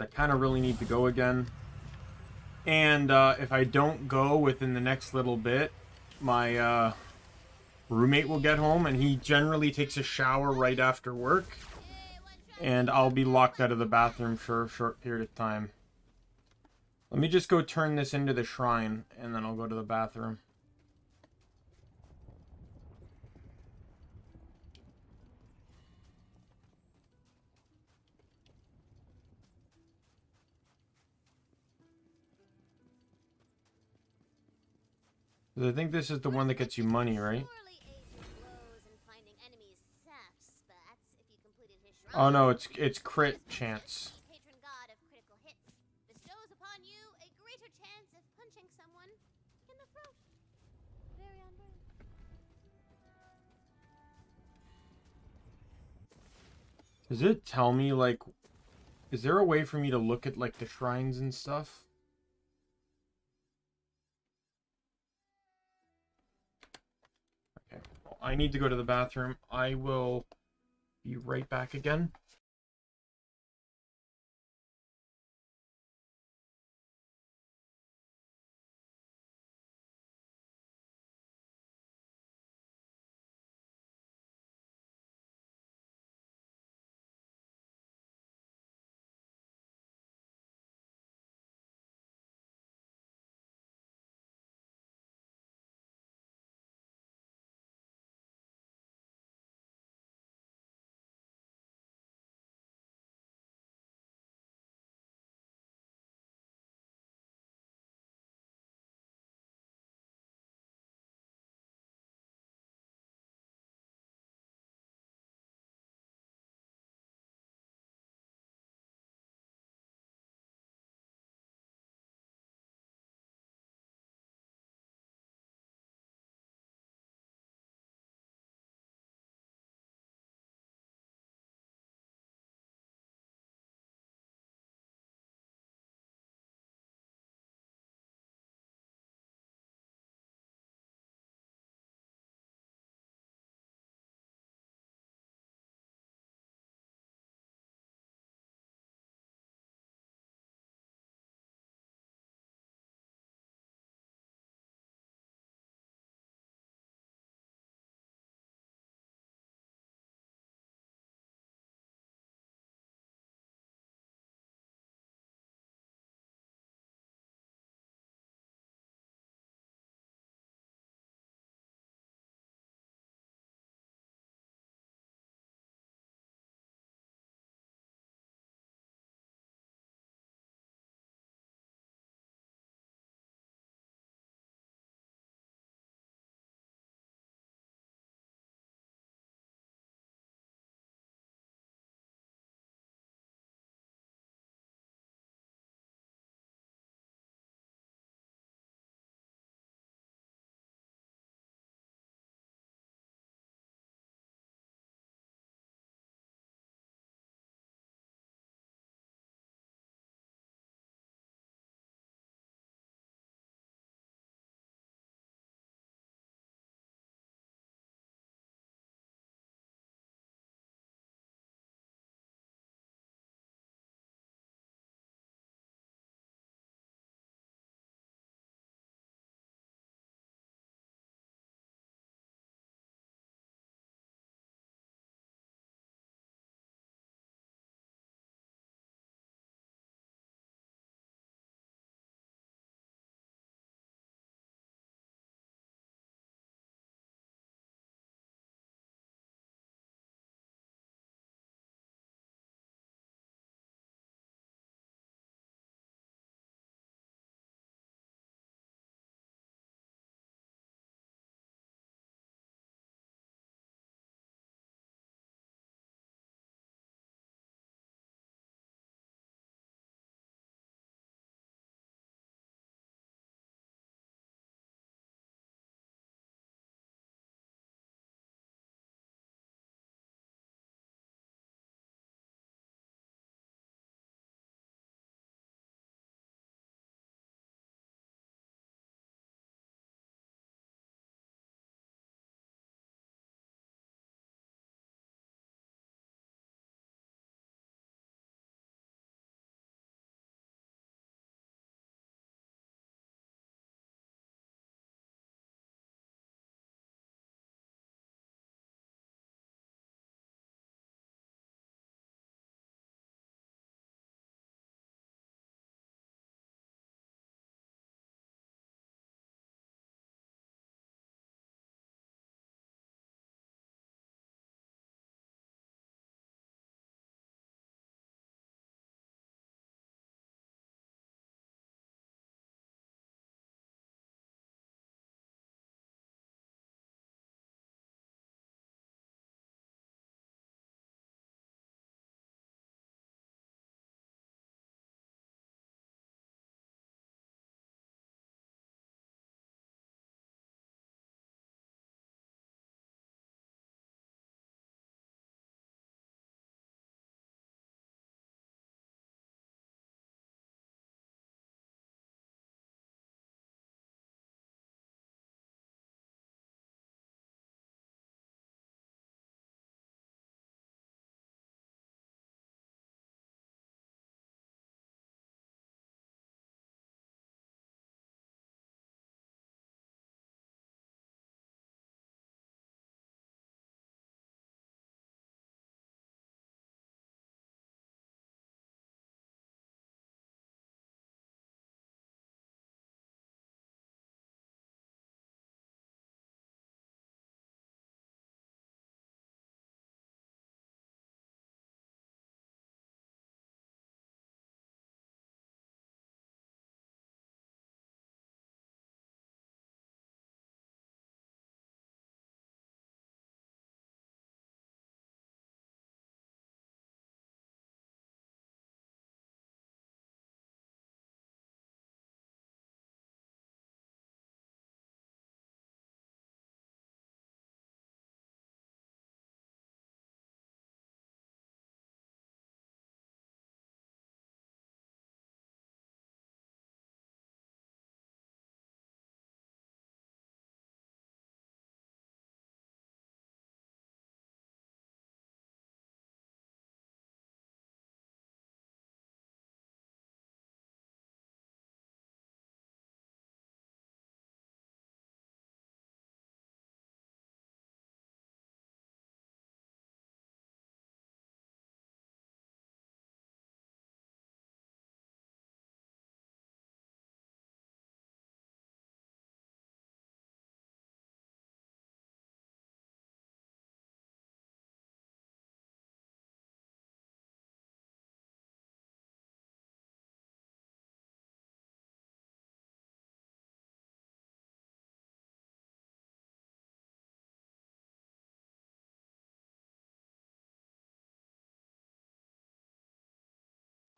I kind of really need to go again. And if I don't go within the next little bit, my roommate will get home, and he generally takes a shower right after work. And I'll be locked out of the bathroom for a short period of time. Let me just go turn this into the shrine, and then I'll go to the bathroom. I think this is the one that gets you money, right? Oh no, it's crit chance. Patron god of critical hits bestows upon you a greater chance of punching someone in the throat. Very on brand. Does it tell me, like, is there a way for me to look at, like, the shrines and stuff? Okay, well, I need to go to the bathroom. I will be right back again.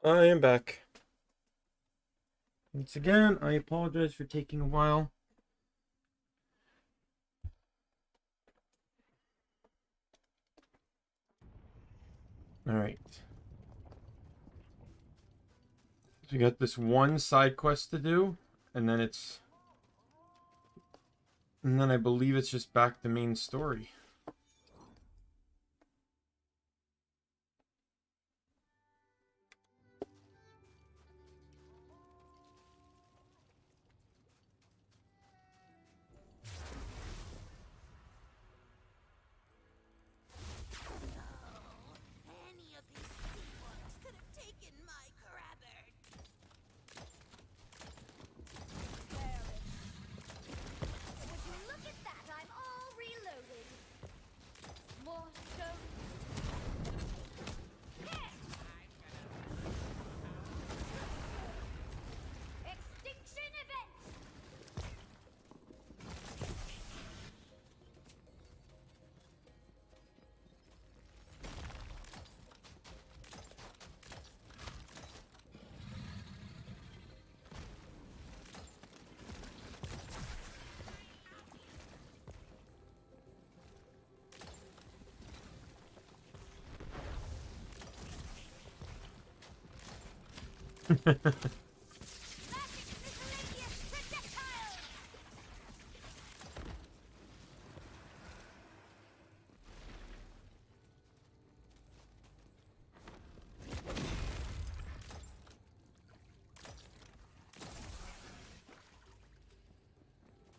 I am back. Once again, I apologize for taking a while. Alright. So we got this one side quest to do, and then it's... And then I believe it's just back to main story. Any of these seaworms could have taken my crabber. Would you look at that? I'm all reloaded. More stone. Extinction event.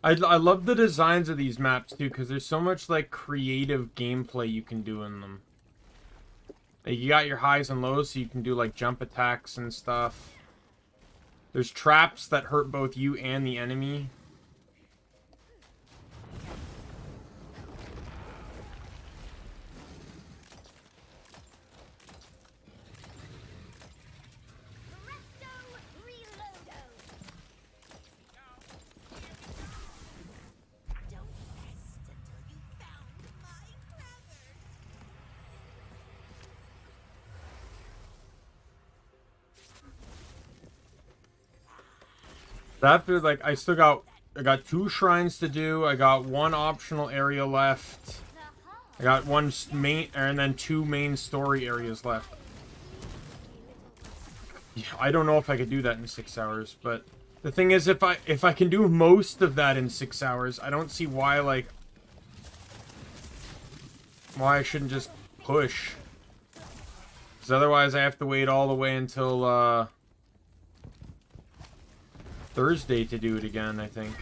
I love the designs of these maps too, because there's so much like creative gameplay you can do in them. Like, you got your highs and lows, so you can do like jump attacks and stuff. There's traps that hurt both you and the enemy. After, like, I got 2 shrines to do. I got 1 optional area left. I got 1 main, and then 2 main story areas left. Yeah, I don't know if I could do that in 6 hours, but the thing is, if I can do most of that in 6 hours, I don't see why, like, why I shouldn't just push. Because otherwise I have to wait all the way until, Thursday to do it again, I think.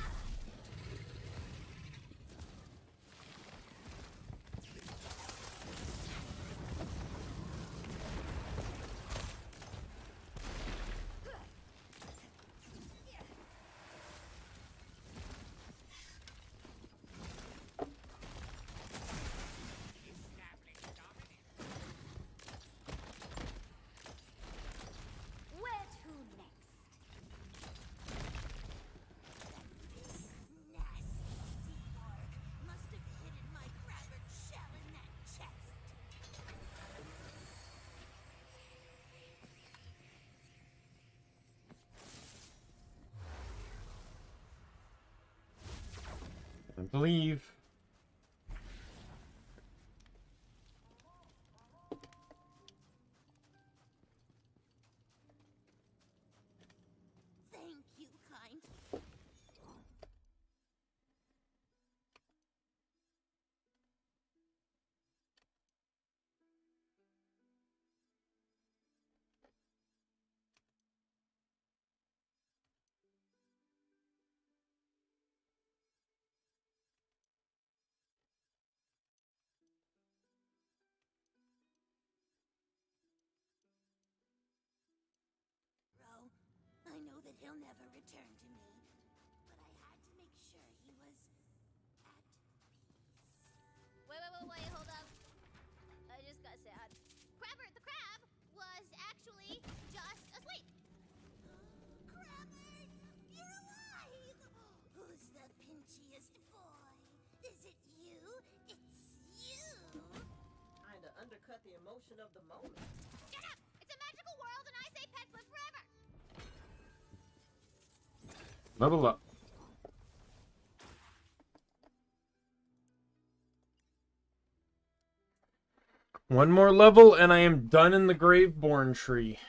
Time to leave. Thank you, kind. I know that he'll never return to me, but I had to make sure he was at peace. Wait, hold up. I just got sad. Crabber the crab was actually just asleep. Crabber, you're alive! Who's the pinchiest boy? Is it you? It's you! Kinda undercut the emotion of the moment. Shut up! It's a magical world and I say pet Level up. One more level and I am done in the Graveborn tree.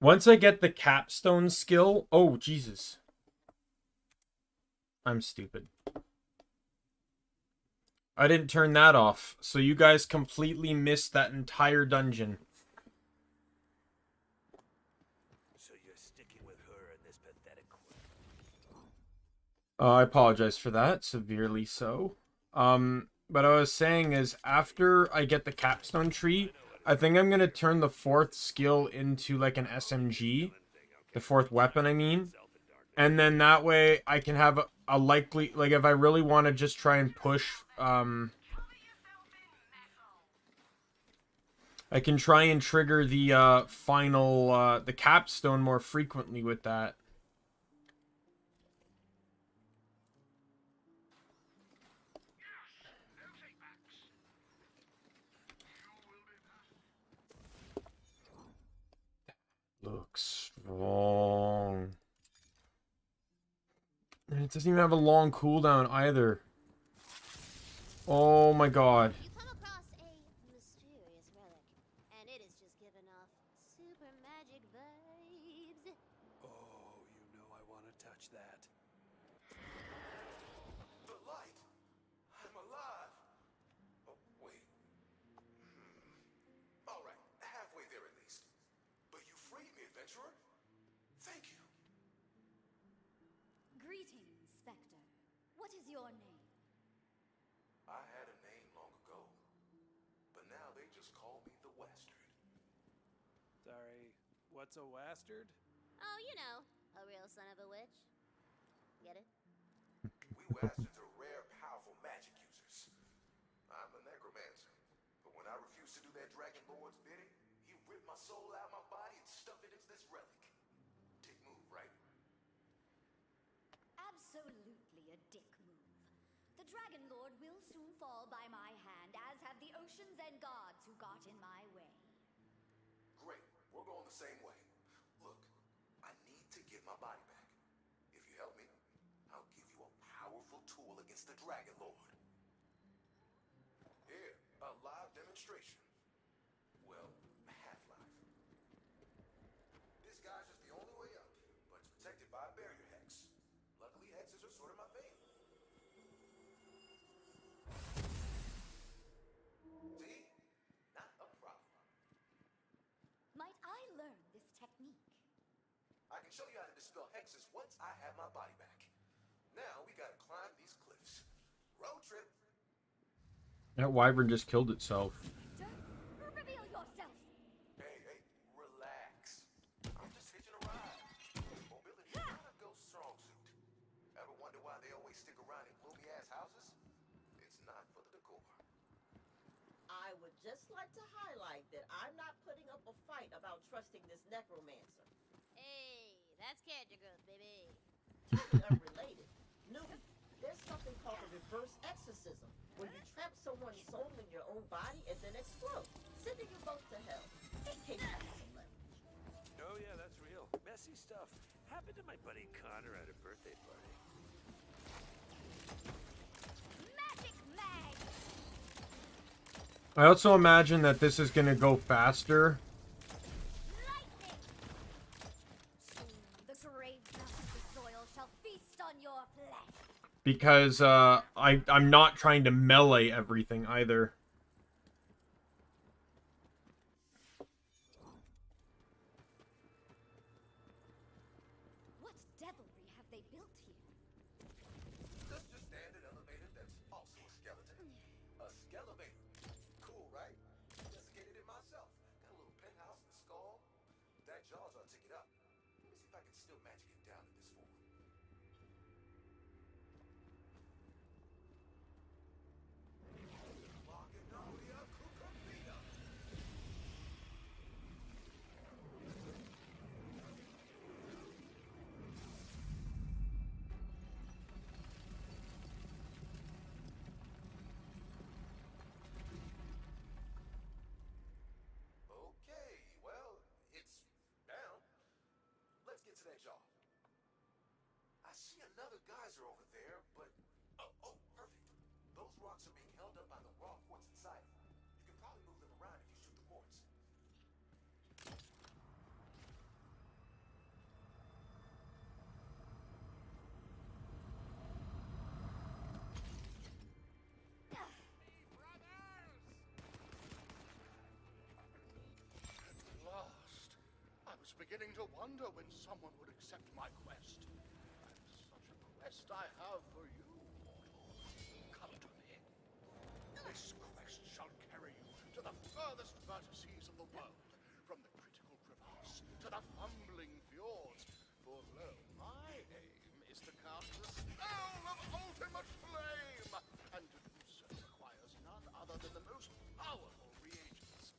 Once I get the capstone skill... Oh, Jesus. I'm stupid. I didn't turn that off, so you guys completely missed that entire dungeon. So you're sticking with her in this pathetic quest. I apologize for that, severely so. But I was saying is, after I get the capstone tree, I think I'm going to turn the 4th skill into like an SMG. The 4th weapon, I mean. And then that way I can have a likely, like if I really want to just try and push, I can try and trigger the final, the capstone more frequently with that. Looks strong. And it doesn't even have a long cooldown either. Oh my god. You come across a mysterious relic, and it is just giving off super magic vibes. Oh, you know I want to touch that. The light! I'm alive! Oh, wait. Alright, halfway there at least. But you freed me, adventurer. Thank you. Greetings, Spectre. What is your name? I had a name long ago, but now they just call me the Wastard. Sorry, what's a wastard? Oh, you know, a real son of a witch. Get it? We Wastards are rare, powerful magic users. I'm a necromancer, but when I refused to do that Dragon Lord's bidding, he ripped my soul out of my body and stuffed it into this relic. Dick move, right? Absolutely a dick move. The Dragon Lord will soon fall by my hand, as have the oceans and gods who got in my way. Great, we're going the same way. Look, I need to get my body back. If you help me, I'll give you a powerful tool against the Dragon Lord. Here, a live demonstration. Well, half-live. This guy's just the only way up, but it's protected by a barrier hex. Luckily, hexes are sort of my thing. See? Not a problem. Might I learn this technique? I can show you how to dispel hexes once I have my body back. Now we gotta climb these cliffs. Road trip. That wyvern just killed itself. Reveal yourself! Hey, relax. I'm just hitching a ride. Mobility is not a ghost strong suit. Ever wonder why they always stick around in gloomy-ass houses? It's not for the decor. I would just like to highlight that I'm not putting up a fight about trusting this necromancer. Hey, that's character growth, baby. Totally unrelated. Newbie, there's something called a reverse exorcism, where you trap someone's soul in your own body and then explode, sending you both to hell. In case you need some leverage. Oh yeah, that's real. Messy stuff. Happened to my buddy Connor at a birthday party. Magic mag! I also imagine that this is going to go faster. Lightning! Soon the grave dust of the soil shall feast on your flesh. Because I'm not trying to melee everything either. What devilry have they built here? Just a standard elevator that's also a skeleton. A skelevator. Cool, right? Investigated it myself. Got a little penthouse and a skull. That jaw's ought to take it up. Let me see if I can still magic it down in this form. Okay, ledge off. I see another geyser over there, but... Oh, perfect. Those rocks are being held up by the raw quartz inside. You can probably move them around if you shoot the quartz. At last, I was beginning to wonder when someone would accept my quest. And such a quest I have for you, mortal. Come to me. This quest shall carry you to the furthest vertices of the world, from the critical crevasse to the fumbling fjords. For lo, my aim is to cast the spell of ultimate flame, and to do so requires none other than the most powerful reagents.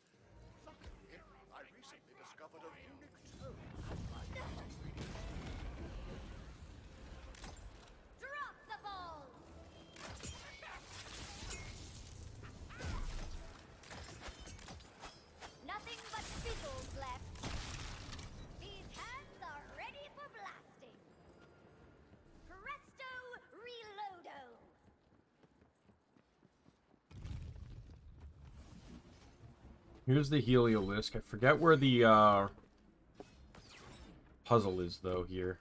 Luckily, I recently discovered a runic tome at my ingredient. Drop the ball! Nothing but fizzles left. These hands are ready for blasting. Presto reloado! Here's the Heliolisk. I forget where the puzzle is though here.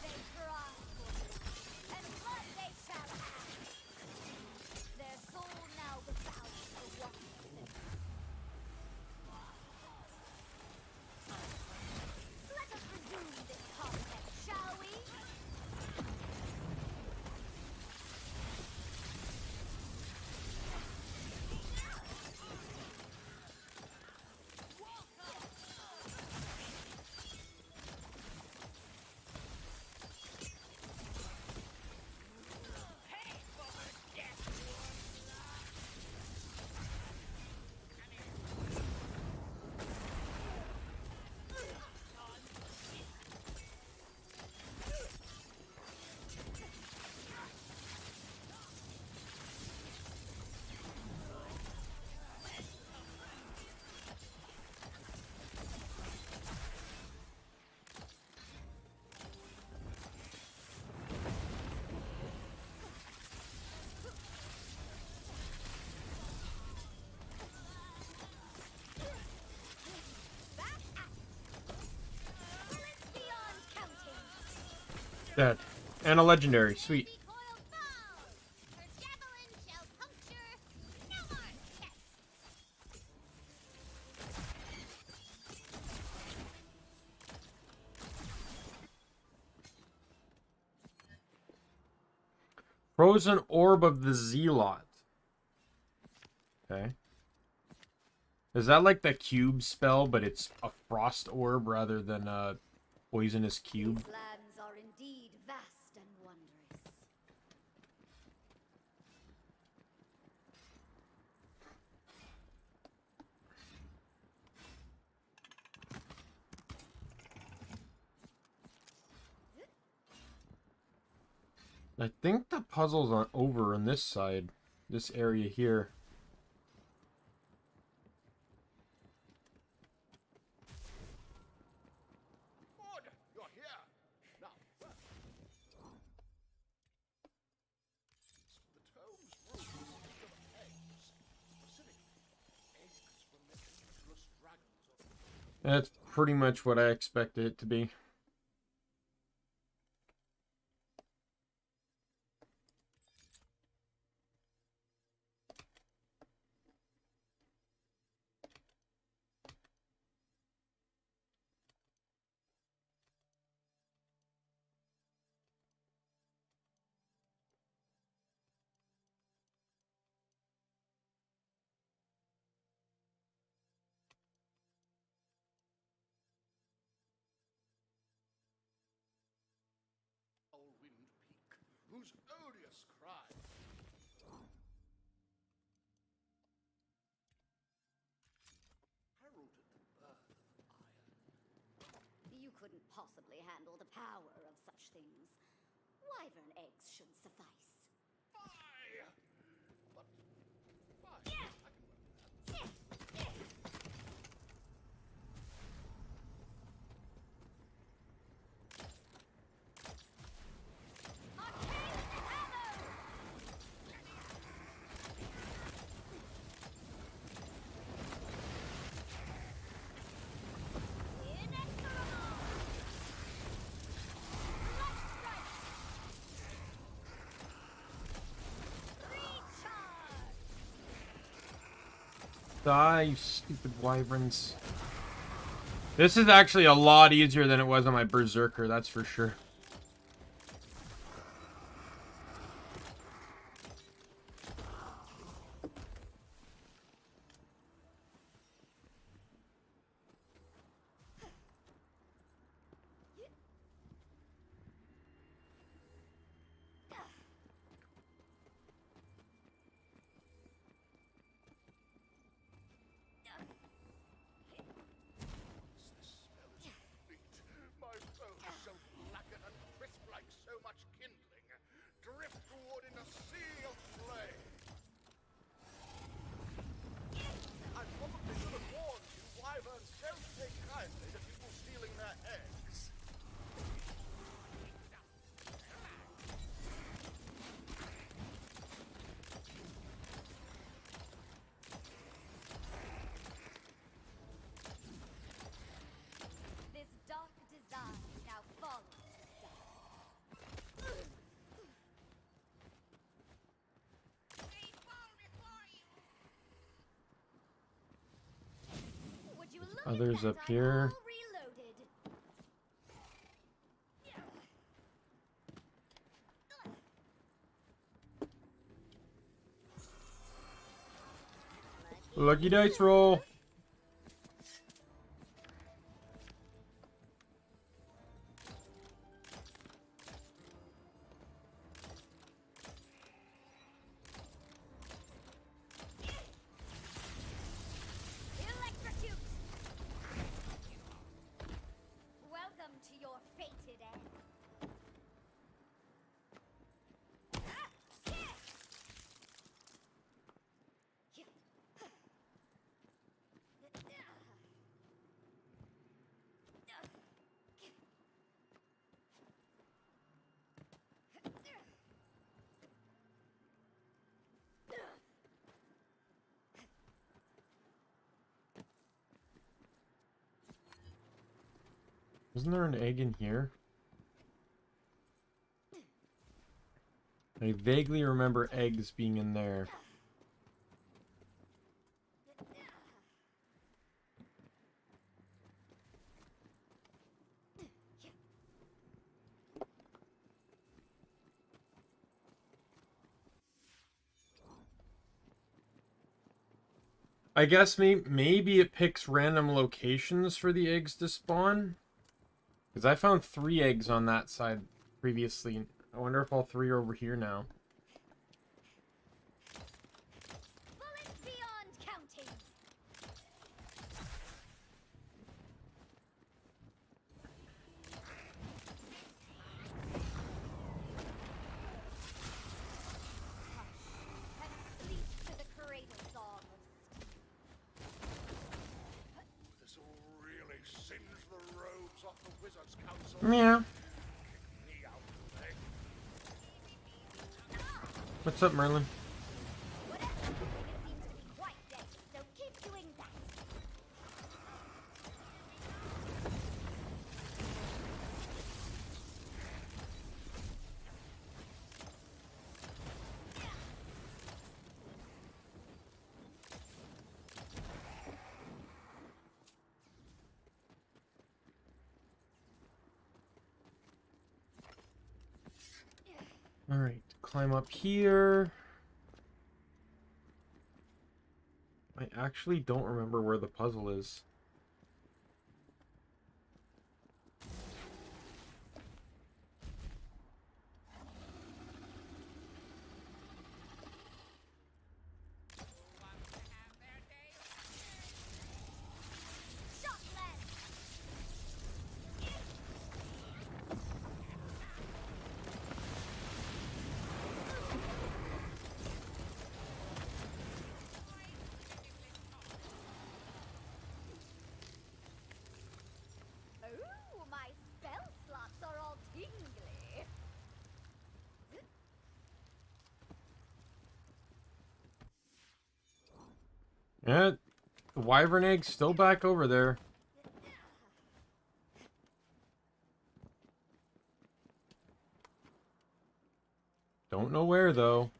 They cry for blood, and blood they shall have. Their soul now devours the woman. Let us resume this contest, shall we? Bullets beyond counting. Dead. And a legendary. Sweet. Recoiled bow! Her javelin shall puncture no more chests! Frozen Orb of the Zealot. Okay. Is that like the cube spell, but it's a frost orb rather than a poisonous cube? These lands are indeed vast and wondrous. I think the puzzle's on over on this side, this area here. Good, you're here. Now, first, the tome's room consists of eggs. Specifically, eggs from the ageless dragons of... That's pretty much what I expected it to be. Wind Peak, whose odious cry couldn't possibly handle the power of such things. Wyvern eggs should suffice. Fie! But, fine. Yeah. I can work with that. Die, you stupid wyverns. This is actually a lot easier than it was on my Berserker, that's for sure. My bones so blackened and crisp like so much kindling, driftwood in a sea of flame. I probably should have warned you, wyverns don't take kindly to people stealing their eggs. This dark design now follows us. Would you look Others at that? up here. I'm all reloaded. Lucky dice roll. Electrocute! Welcome to your fated end. Isn't there an egg in here? I vaguely remember eggs being in there. I guess maybe it picks random locations for the eggs to spawn. Because I found 3 eggs on that side previously. I wonder if all 3 are over here now. Bullets beyond counting. Hush and sleep to the cradle song of This will really singe the robes off the Wizards' Council. Yeah. Kick me out of the way. What's up, Merlin? whatever. It seems to be quite dead, so keep doing that. Alright, climb up here. I actually don't remember where the puzzle is. Yeah, the wyvern egg's still back over there. Don't know where, though.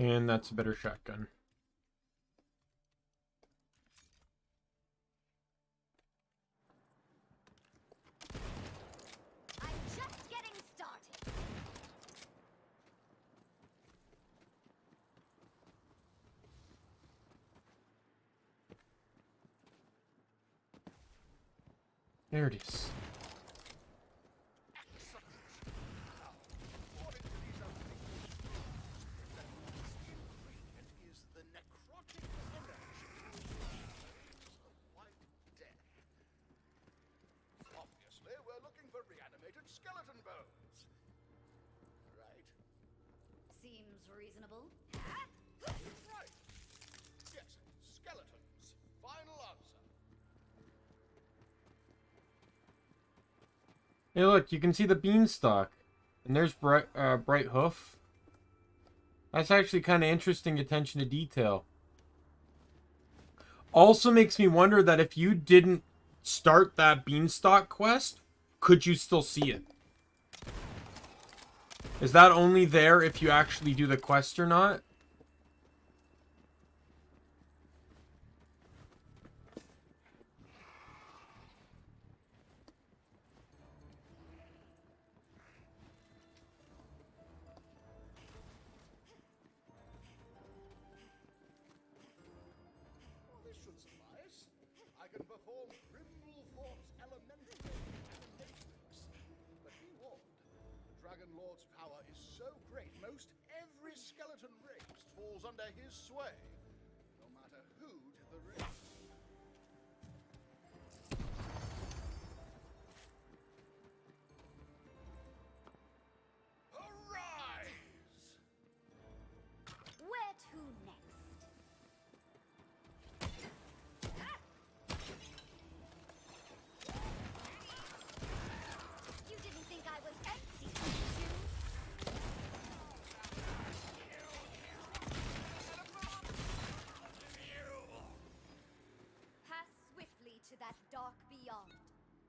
And that's a better shotgun. I'm just getting started. There it is. Obviously, we're looking for reanimated skeleton bones. Right? Seems reasonable. Right. Yes, skeletons. Final answer. Hey, look, you can see the beanstalk. And there's Bright Hoof. That's actually kind of interesting attention to detail. Also makes me wonder that if you didn't start that beanstalk quest, could you still see it? Is that only there if you actually do the quest or not? Well, this should suffice. I can perform Grimblefort's elemental animatrix. But be warned, the Dragon Lord's power is so great, most every skeleton raised falls under his sway, no matter who did the raise. Arise! Where to next? You didn't think I was empty, did you? Pass swiftly to that dark beyond.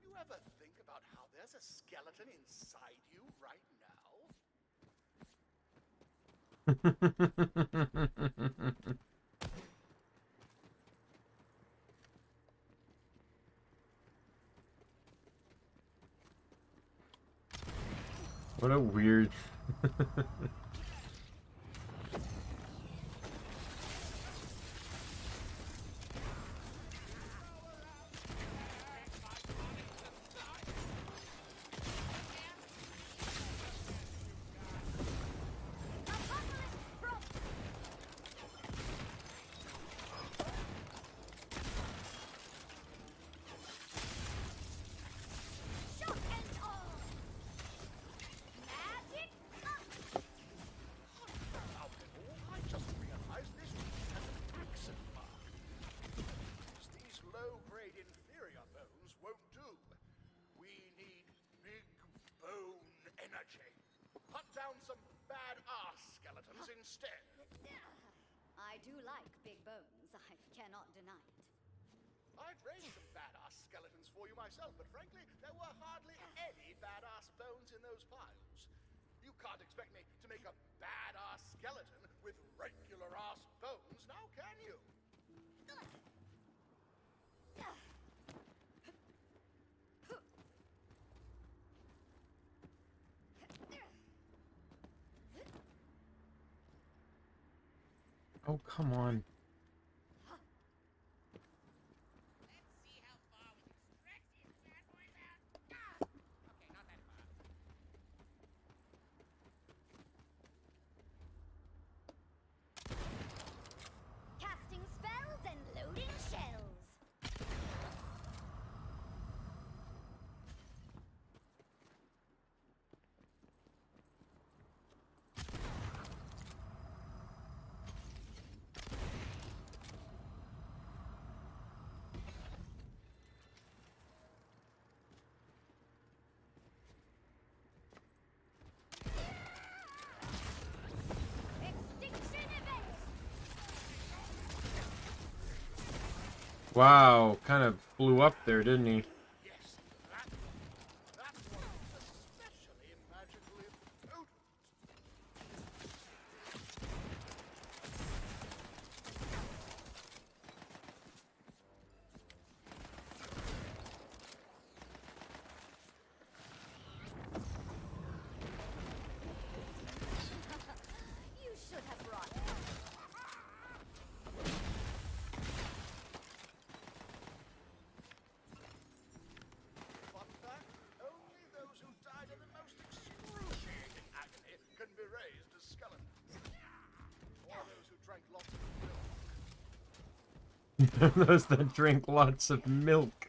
You ever think about how there's a skeleton inside you right now? What a weird... Shock and all! Magic up! I just realized this has an accent mark. These low-grade inferior bones won't do. We need big bone energy. Hunt down some badass skeletons instead. I do like big bones, I cannot deny it. I'd raise some badass skeletons for you myself, but frankly, there were hardly any badass bones in those piles. You can't expect me to make a badass skeleton with regular-ass bones, now can you? Oh, come on. Casting spells and loading shells. Extinction event. Wow, kind of blew up there, didn't he? Yes, that one is especially magically potent. You should have brought Fun fact, only those who died in the most excruciating agony can be raised as skeletons. Or those who drank lots of milk. Those that drink lots of milk.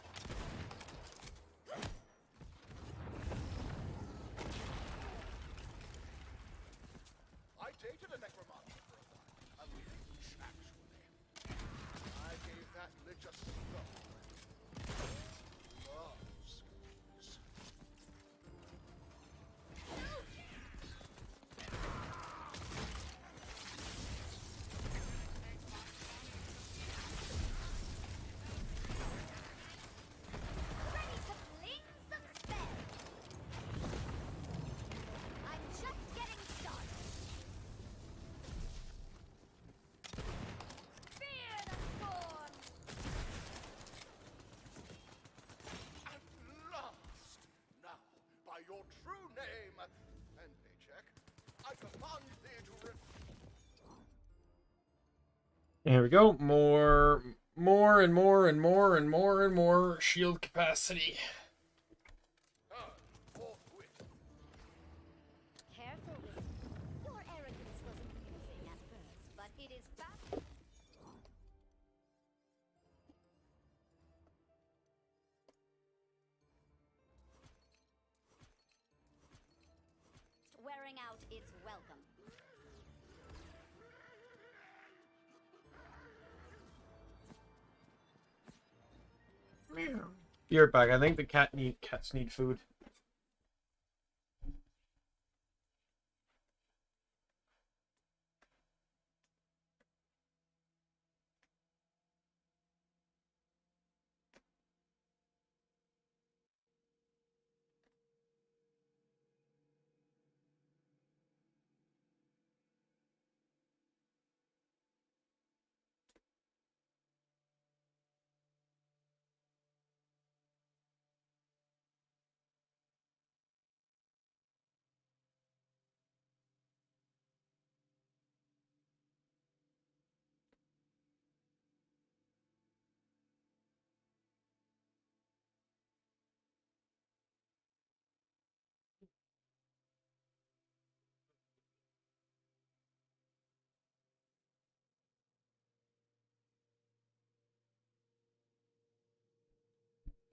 I dated a necromancer for a while. A lich, actually. I gave that lich a skull. Loves goose. ready to fling some spells. I'm just getting started. Fear the storm. At last! Now, by your true name and paycheck, I command thee to There we go. More and more shield capacity. Careful with your arrogance was amusing at first, but it is fast. Wearing out its welcome. Be right back. I think the cats need food.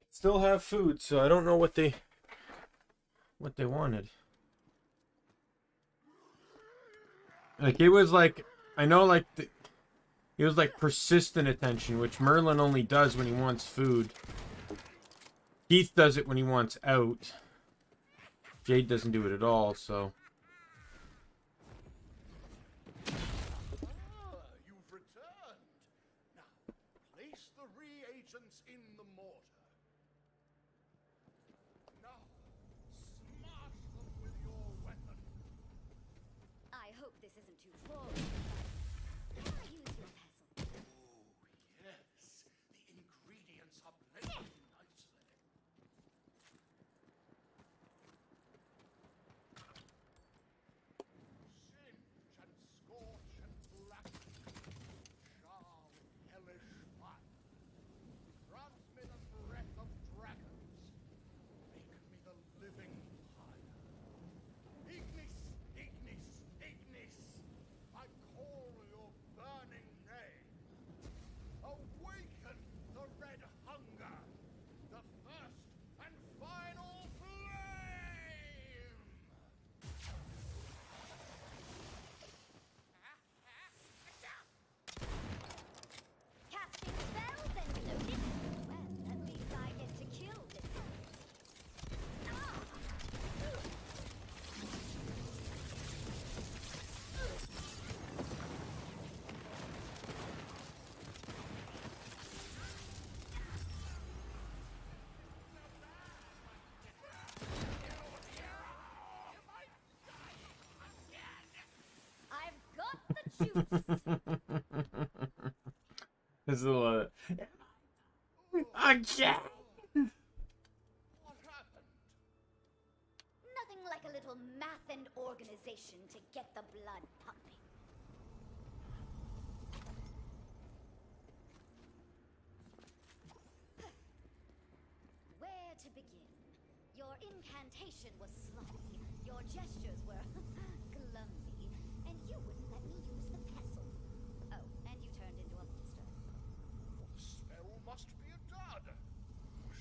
Still have food, so I don't know what they wanted. Like it was like I know like it was like persistent attention, which Merlin only does when he wants food. Keith does it when he wants out. Jade doesn't do it at all, so. You've returned. Now, place the reagents in the mortar. Now, smash them with your weapon. I hope this isn't too forward. Can I use your pestle? Oh, yes. The ingredients are blending nicely. This is a lot. Again. Nothing like a little math and organization to get the blood pumping. Where to begin? Your incantation was sloppy, your gestures were clumsy, and you wouldn't let me use the pestle. Oh, and you turned into a monster. The spell must be a dud.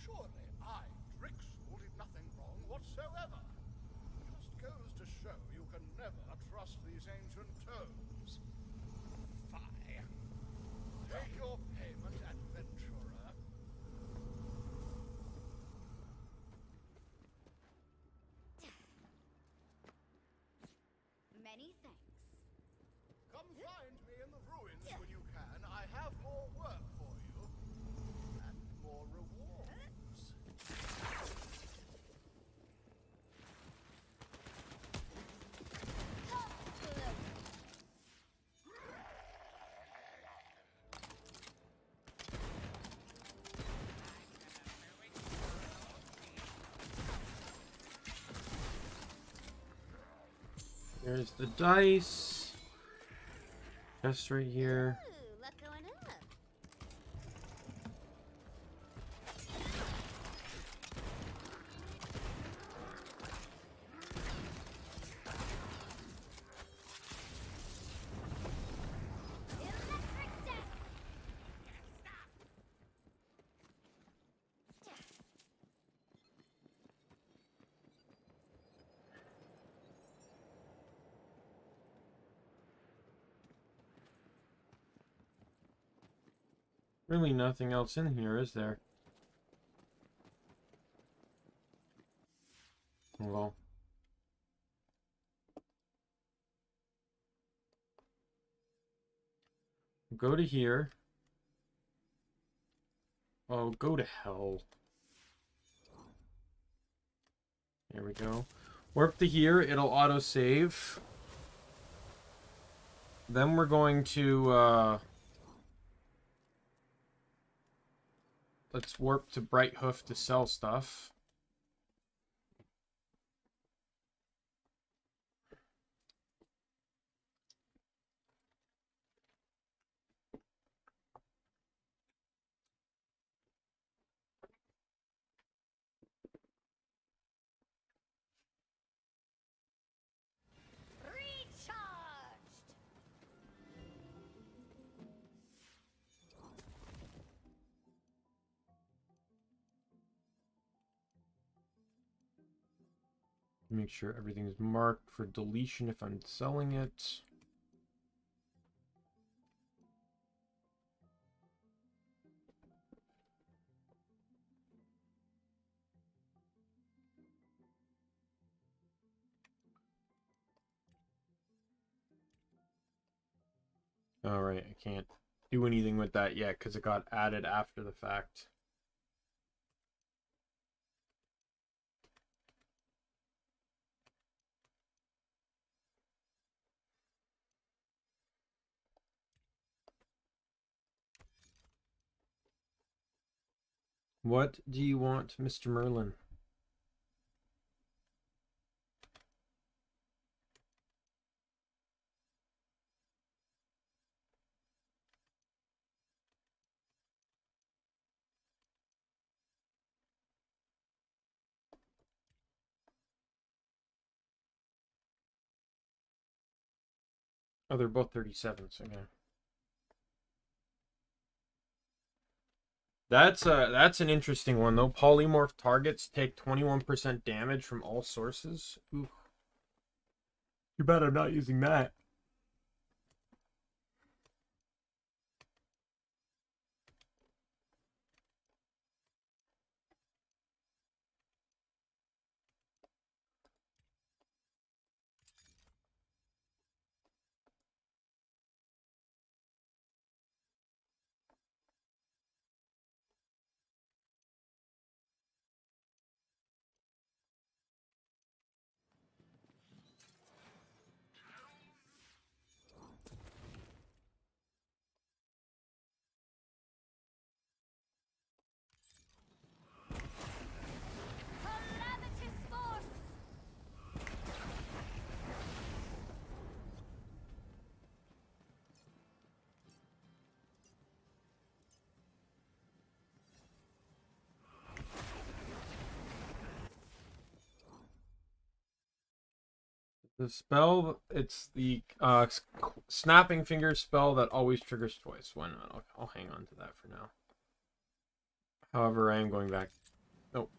Surely I, Drixel, did nothing wrong whatsoever. Just goes to show you can never trust these ancient tomes. Fie. Take your payment, adventurer. Many thanks. Come find me in the ruins when you can. I have more work for you. And more rewards. There's the dice. Just right here. Ooh, luck going up. Really nothing else in here, is there? Well. Go to here. Oh, go to hell. There we go. Warp to here, it'll auto-save. Then we're going to, let's warp to Bright Hoof to sell stuff. Recharged! Make sure everything's marked for deletion if I'm selling it. Alright, I can't do anything with that yet because it got added after the fact. What do you want, Mr. Merlin? Oh, they're both 37s, okay. That's an interesting one though. Polymorph targets take 21% damage from all sources. Ooh. You bet I'm not using that. The spell, it's the snapping fingers spell that always triggers twice. Why not? I'll hang on to that for now. However, I am going back. Nope.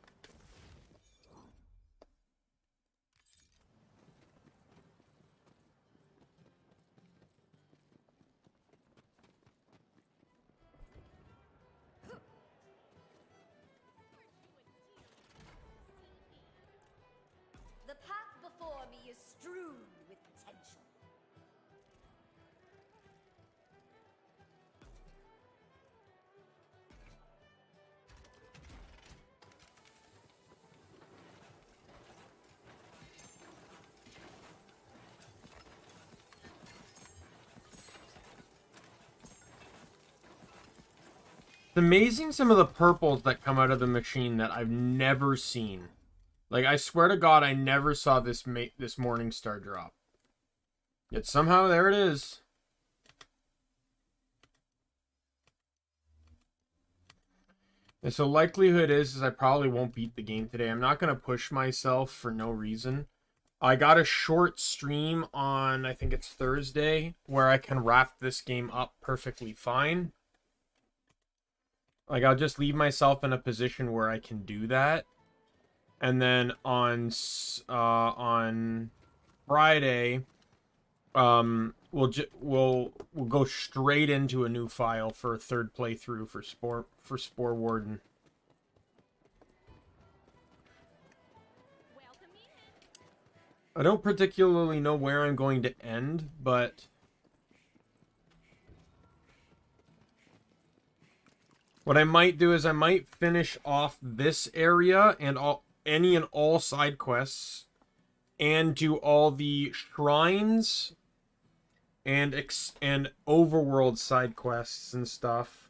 The path before me is strewn with potential. It's amazing some of the purples that come out of the machine that I've never seen. Like, I swear to God, I never saw this Morning Star drop. Yet somehow, there it is. And so likelihood is I probably won't beat the game today. I'm not going to push myself for no reason. I got a short stream on, I think it's Thursday, where I can wrap this game up perfectly fine. Like, I'll just leave myself in a position where I can do that. And then on Friday, we'll go straight into a new file for a third playthrough for Spore Warden. I don't particularly know where I'm going to end, but what I might do is I might finish off this area and any and all side quests, and do all the shrines and overworld side quests and stuff,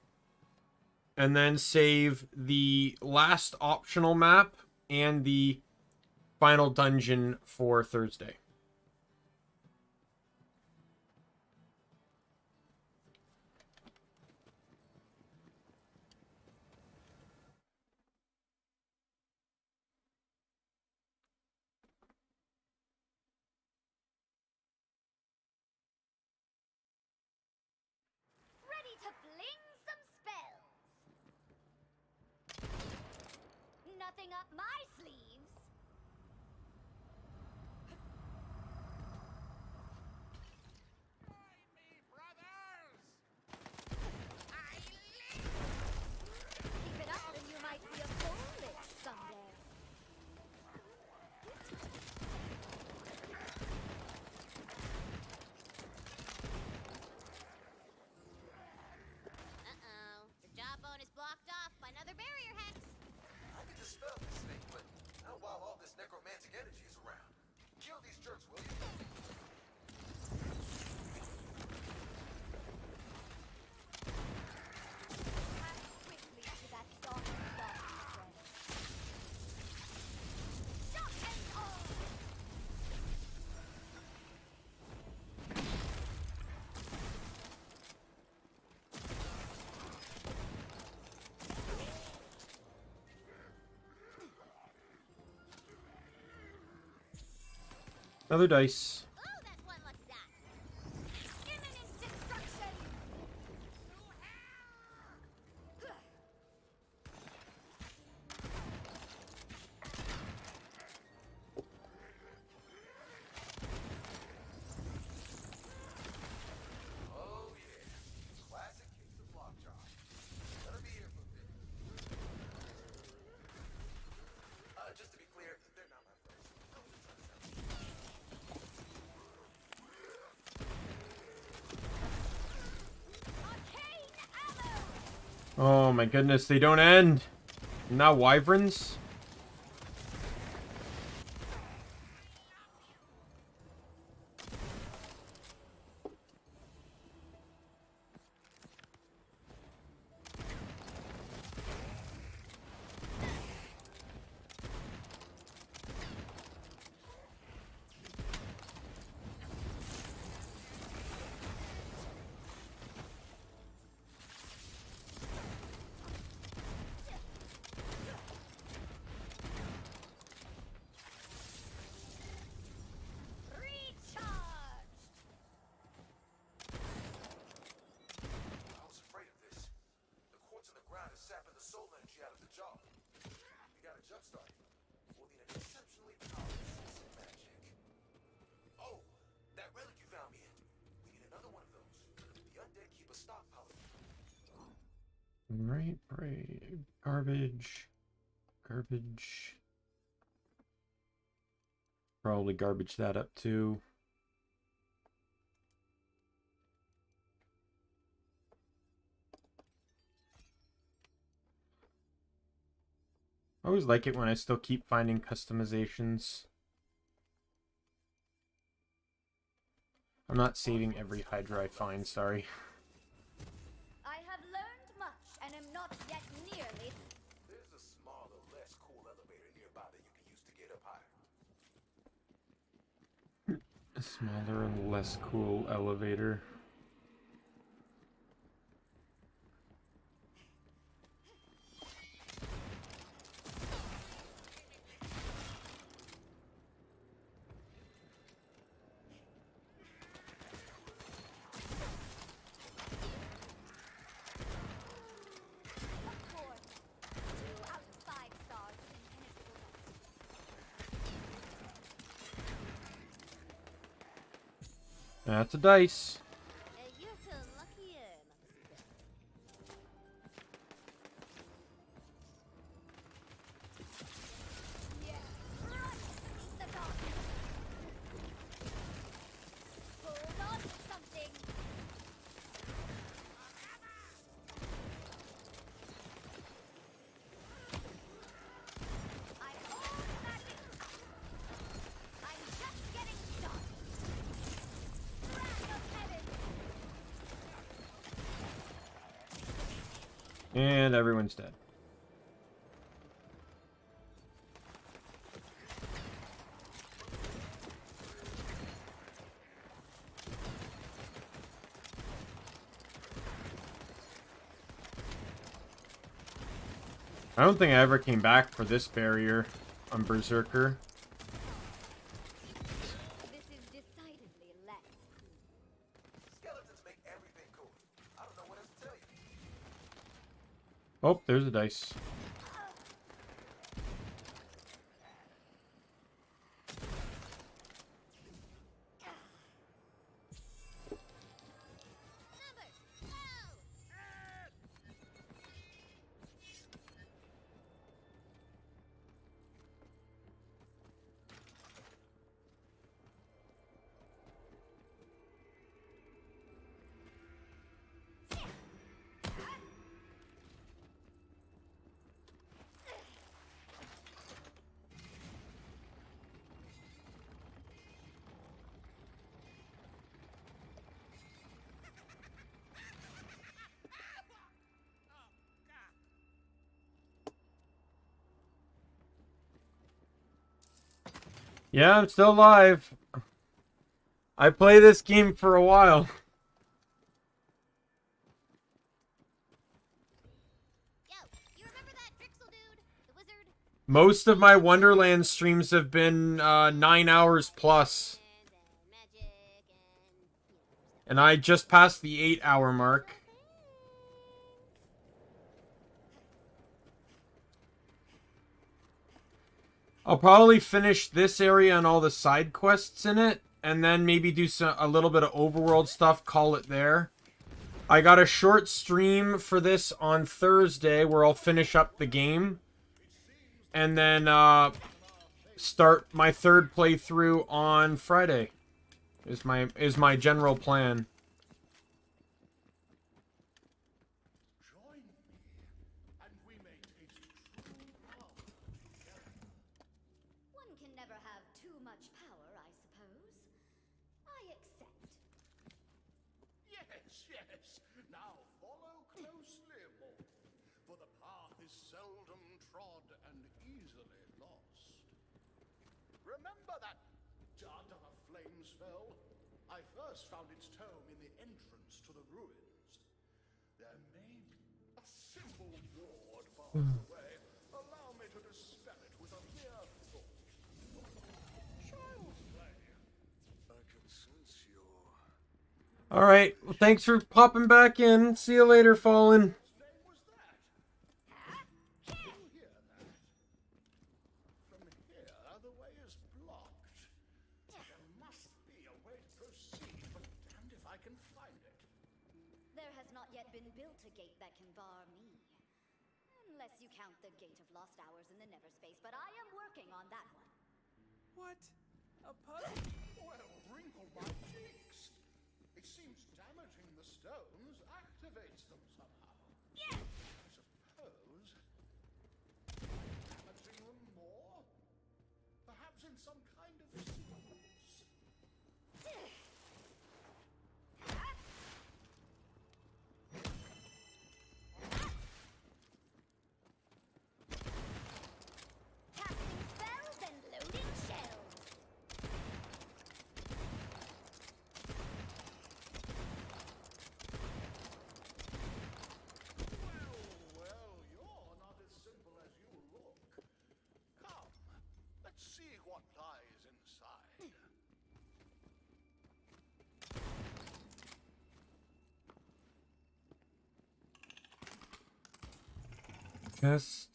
and then save the last optional map and the final dungeon for Thursday. Ready to fling some spells. Nothing up my sleeves. Keep it up and you might be a full lich someday. Uh-oh. The job bonus blocked off by another barrier hex. I can dispel this thing, but not while all this necromantic energy is around. Kill these jerks, will you? Pass quickly to that dark friend. Shock and awe! Another dice. Oh, that's one lucky die. Imminent destruction! Oh yeah, classic case of lockjaw. Better be here for a bit. Just to be clear, they're not my friends. I was just trying to sound. Oh my goodness, they don't end. Now wyverns. Right, right. Garbage. Garbage. Probably garbage that up too. I always like it when I still keep finding customizations. I'm not saving every Hydra I find, sorry. I have learned much and am not yet nearly. There's a smaller, less cool elevator nearby that you can use to get up higher. A smaller and less cool elevator. That's a dice. You're feeling luckier, Hold on to something. I'm just getting started. Wrath of heaven. And everyone's dead. I don't think I ever came back for this barrier on Berserker. This is decidedly less. Skeletons make everything cool. I don't know what else to tell you. Oh, there's a dice. Yeah, I'm still alive. I play this game for a while. Most of my Wonderlands streams have been 9 hours plus. And I just passed the 8-hour mark. I'll probably finish this area and all the side quests in it, and then maybe do a little bit of overworld stuff, call it there. I got a short stream for this on Thursday where I'll finish up the game. And then start my third playthrough on Friday. Is my general plan. Join me, and we may taste true power together. One can never have too much power, I suppose. I accept. Yes, yes. Now follow closely, boy, for the path is seldom trod and easily lost. Remember that dud of a flames fell? I first found its tome in the entrance to the ruins. There may be a simple ward far away. Allow me to dispel it with a mere thought. Child's play. I can sense your... Alright, well, thanks for popping back in. See you later, Fallen. From here, the way is blocked. There must be a way to proceed, but damned if I can find it. There has not yet been built a gate that can bar me. Unless you count the Gate of Lost Hours in the Neverspace, but I am working on that one. What? A puzzle? Well, wrinkle my cheeks. It seems damaging the stones activates them somehow. Yeah! I suppose. Damaging them more? Perhaps in some kind of sequence. Casting spells and loading shells. Well, you're not as simple as you look. Come, let's see what lies inside. Chest.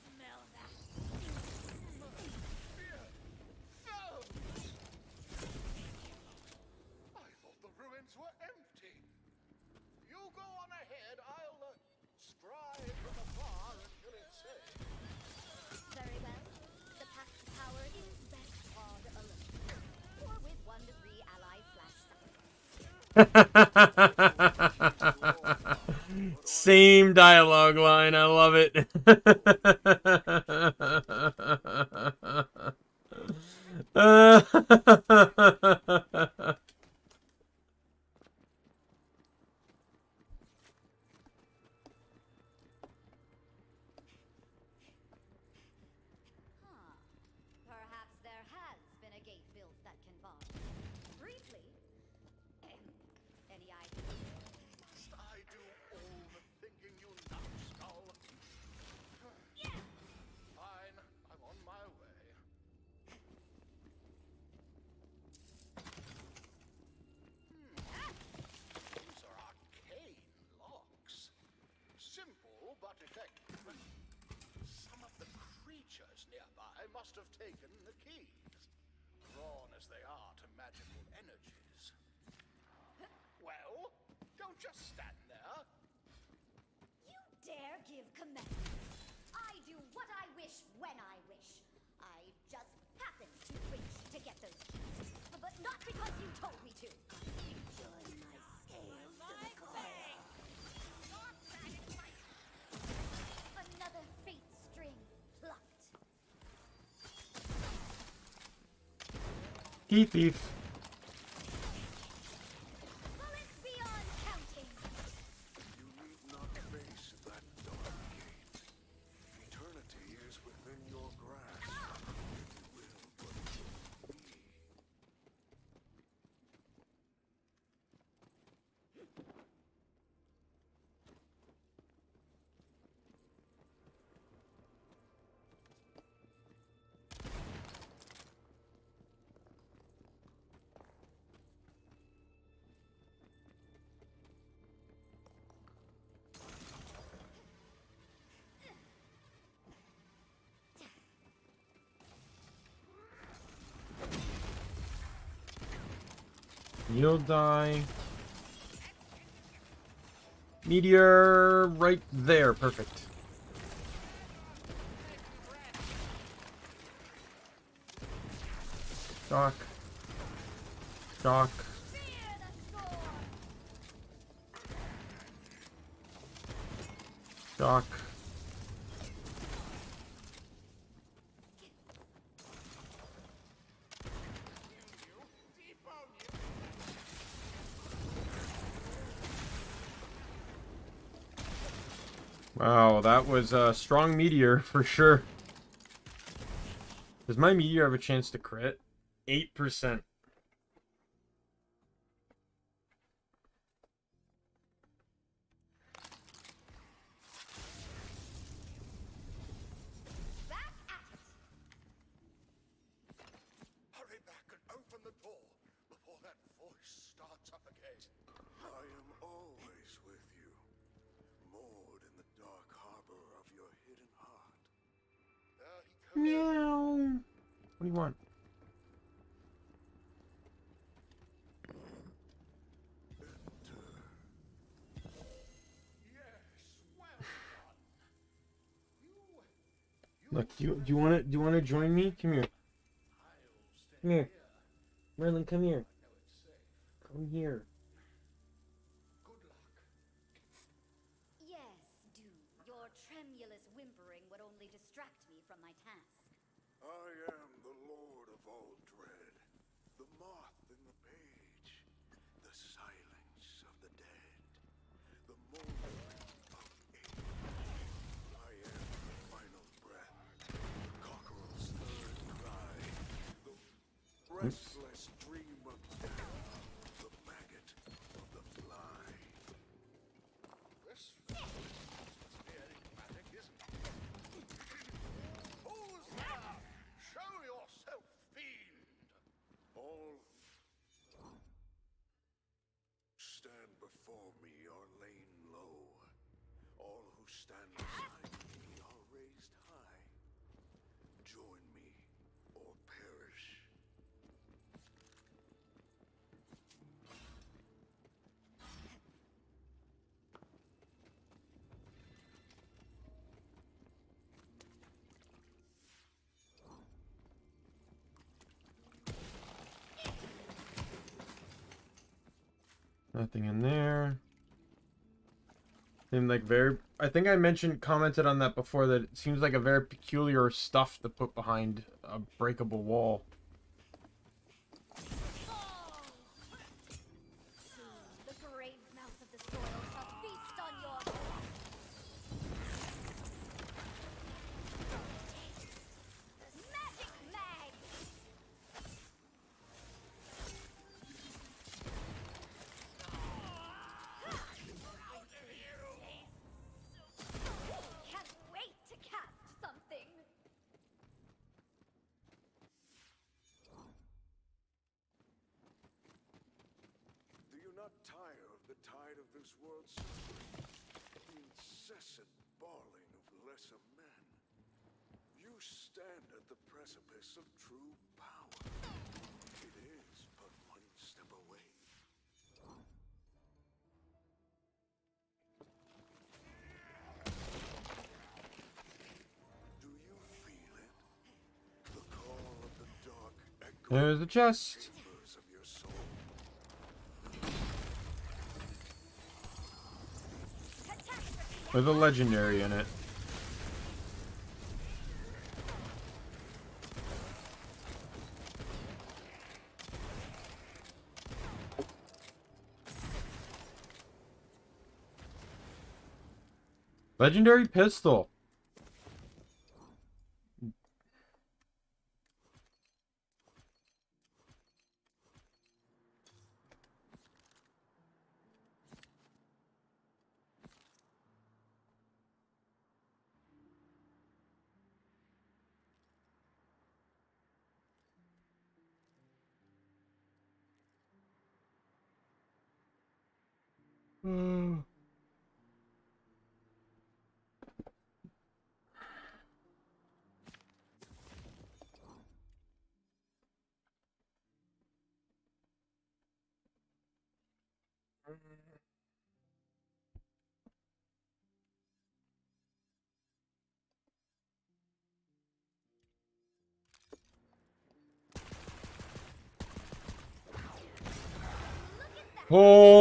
Smell that. I thought the ruins were empty. You go on ahead, I'll stride from afar until it's safe. Very well. The path to power is best trod alone. Or with 1 to 3 allies /support. Same dialogue line. I love it. Perhaps there has been a gate built that can bond. Briefly. Any ideas? Must I do all the thinking, you numbskull? Fine, I'm on my way. These are arcane locks. Simple but effective. Some of the creatures nearby must have taken the keys, drawn as they are to magical energies. Well, don't just stand there. You dare give commands. I do what I wish when I wish. I just happen to wish to get those keys. But not because you told me to. Enjoy my scales to the core. Another fate string plucked. Thief, thief. Bullets beyond counting. You need not face that dark gate. Eternity is within your grasp. You will but me. You'll die. Meteor right there. Perfect. Shock. Shock. Shock. Wow, that was a strong meteor for sure. Does my meteor have a chance to crit? 8%. Hurry back and open the door before that voice starts up again. Meow. What do you want? Look, do you want to join me? Come here. Come here. Merlin, come here. Come here. Yes, do. Your tremulous whimpering would only distract me from my task. I am the Lord of all dread, the moth in the page, the silence of the dead, the moment of age. I am the final breath, the cockerel's third cry, the restless dream of death, the maggot of the fly. This is enigmatic, isn't it? Who's there? Show yourself, fiend! All stand before me are laid low. All who stand beside me are raised high. Join me or perish. Nothing in there. Seemed like I think I commented on that before, that it seems like a very peculiar stuff to put behind a breakable wall. Soon, the brave mouth of the soil shall feast on your magic mag! Can't wait to cast something! Do you not tire of the tide of this world's suffering? The incessant bawling of lesser men? You stand at the precipice of true power. It is but one step away. Do you feel it? The call of the dark echo. There's the chest. Chambers of your soul. With a legendary in it. Legendary pistol. Oh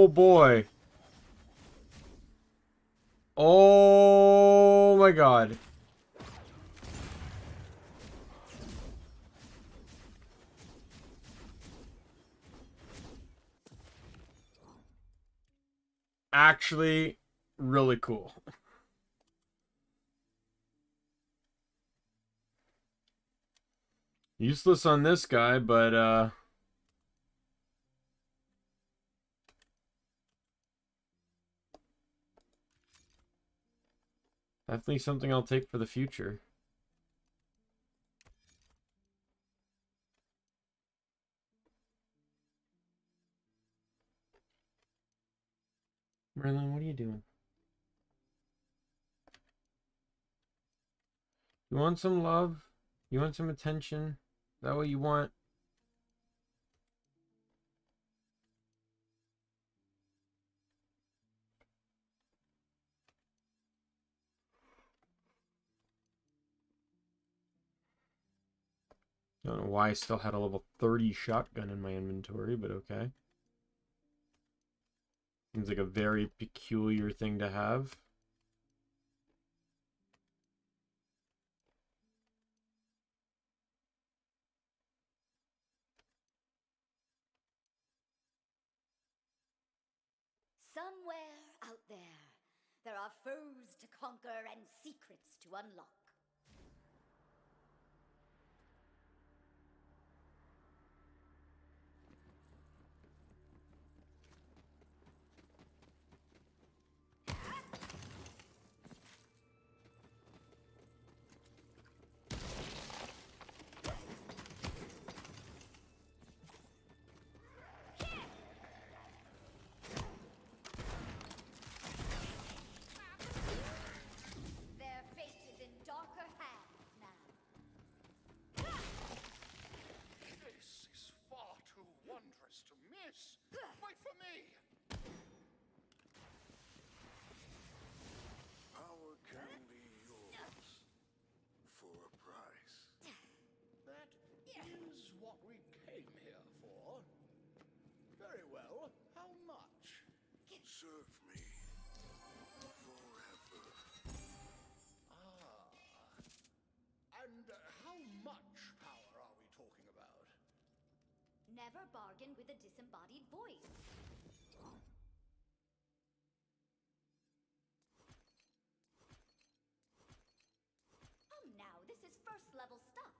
boy. Oh my god. Actually, really cool. Useless on this guy, but definitely something I'll take for the future. Merlin, what are you doing? You want some love? You want some attention? Is that what you want? I don't know why I still had a level 30 shotgun in my inventory, but okay. Seems like a very peculiar thing to have. Somewhere out there are foes to conquer and secrets to unlock. Their fate is in darker hands now. This is far too wondrous to miss. Wait for me. Power can be yours for a price. That is what we came here for. Very well. How much? Serve me forever. And how much power are we talking about? Never bargain with a disembodied voice. Oh, now this is first level stuff.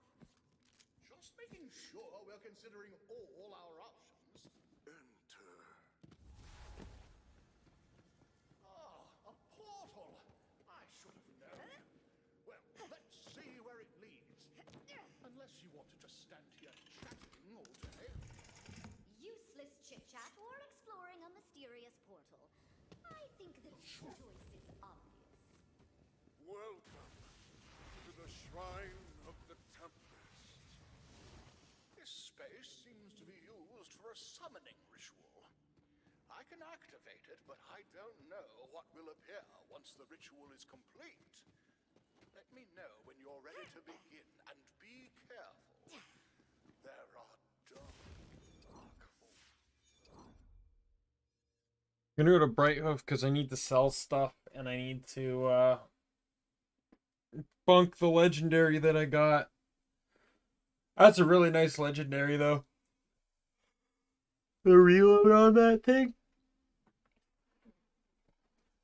Just making sure we're considering all our options. Enter. A portal! I should have known. Well, let's see where it leads. Unless you want to just stand here chatting all day. Useless chit-chat or exploring a mysterious portal. I think the choice is obvious. Welcome to the Shrine of the Tempest. This space seems to be used for a summoning ritual. I can activate it, but I don't know what will appear once the ritual is complete. Let me know when you're ready to begin, and be careful. There are dark I'm gonna go to Brighthoof because I need to sell stuff and I need to bunk the legendary that I got. That's a really nice legendary though. The reload on that thing.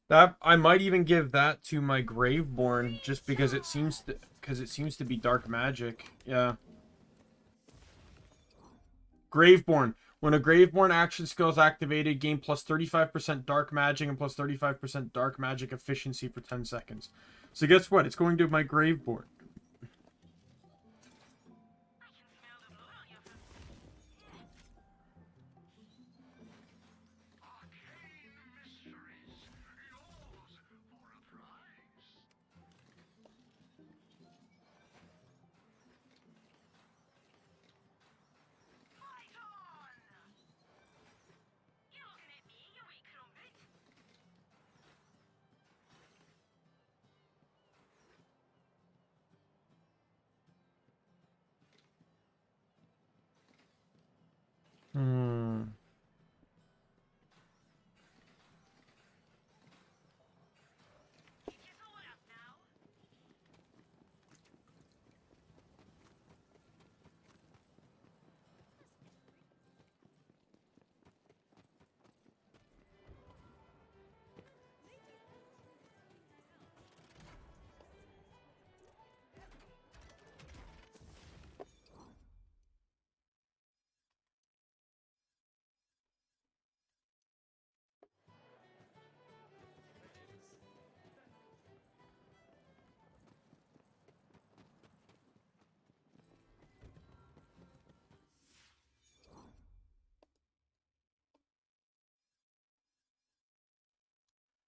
That I might even give that to my Graveborn just because it seems to be dark magic. Yeah. Graveborn. When a Graveborn action skill is activated, gain plus 35% dark magic and plus 35% dark magic efficiency for 10 seconds. So guess what? It's going to my Graveborn.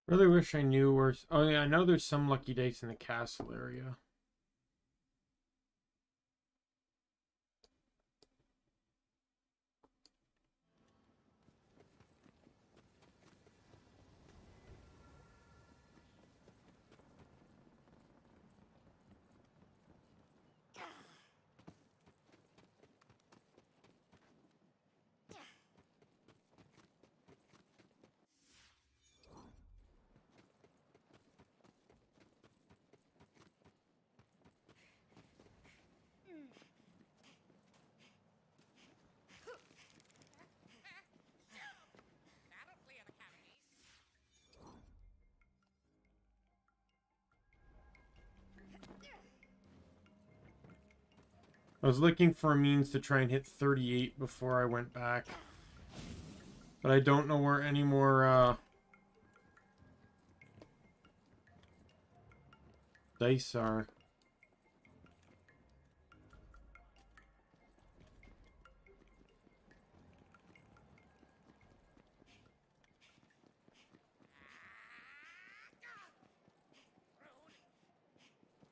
Really wish I knew where. Oh yeah, I know there's some lucky dates in the castle area. I was looking for a means to try and hit 38 before I went back. But I don't know where any more dice are.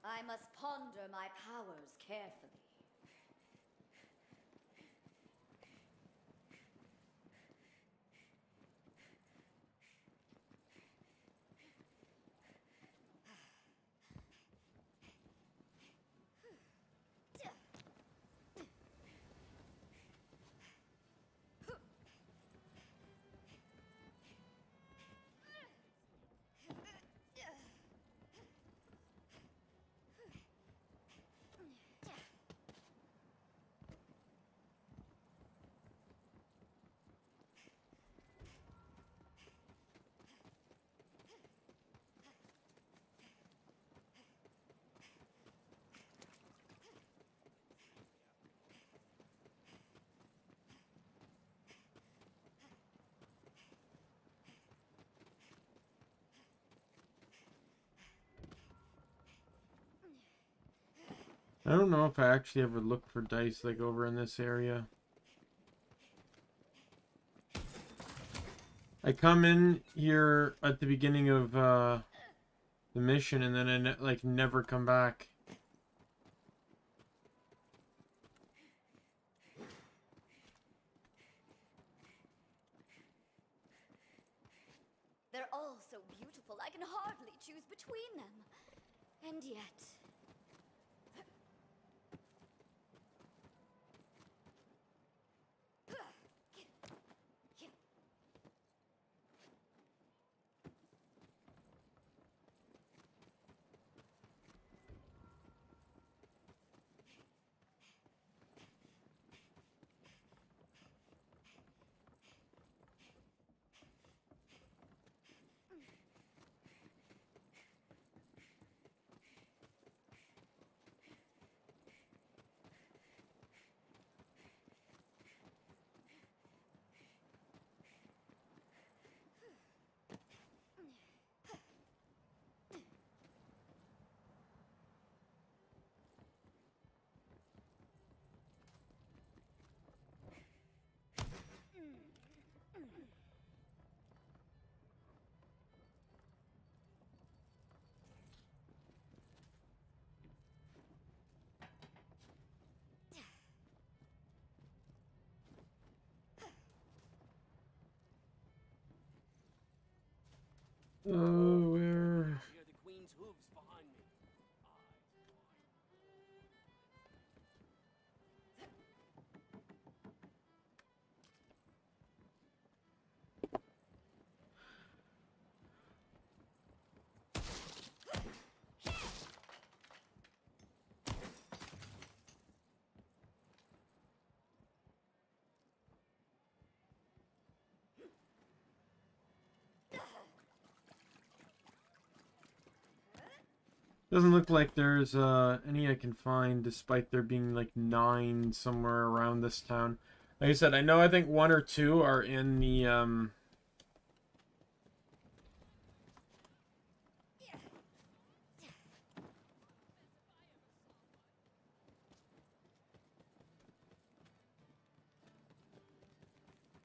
I must ponder my powers carefully. I don't know if I actually ever looked for dice like over in this area. I come in here at the beginning of the mission and then I like never come back. They're all so beautiful, I can hardly choose between them. And yet... Oh, where? Hear the queen's hooves behind me. Doesn't look like there's any I can find, despite there being like 9 somewhere around this town. Like I said, I think 1 or 2 are in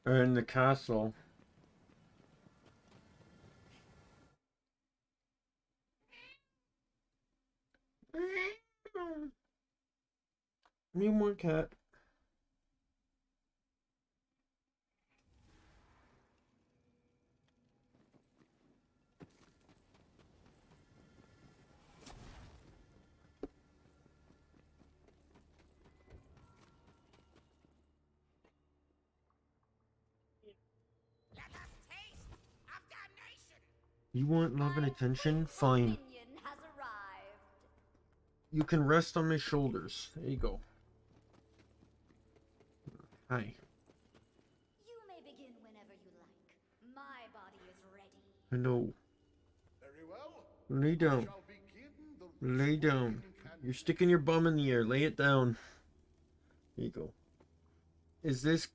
the castle. Me more cat. Let us taste of damnation. You want love and attention? Fine. Minion has arrived. You can rest on my shoulders. There you go. Hi. You may begin whenever you like. My body is ready. I know. Very well. Lay down. Shall begin the Lay down. You're sticking your bum in the air. Lay it down. There you go. Is this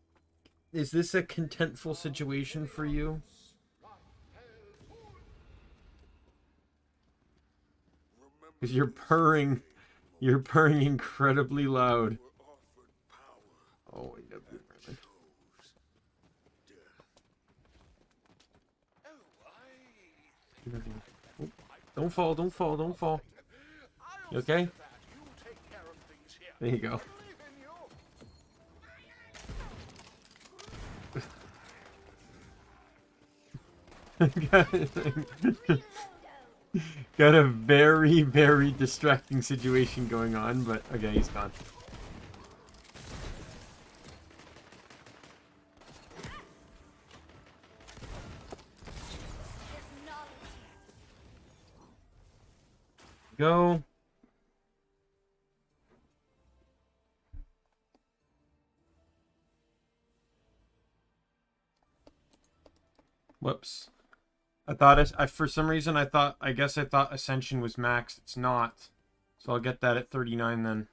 a contentful situation for you? Because you're purring incredibly loud. Oh, wait, no, don't fall, don't fall, don't fall. You okay? There you go. Got a very, very distracting situation going on, but okay, he's gone. Go. Whoops. For some reason I thought Ascension was maxed. It's not. So I'll get that at 39 then.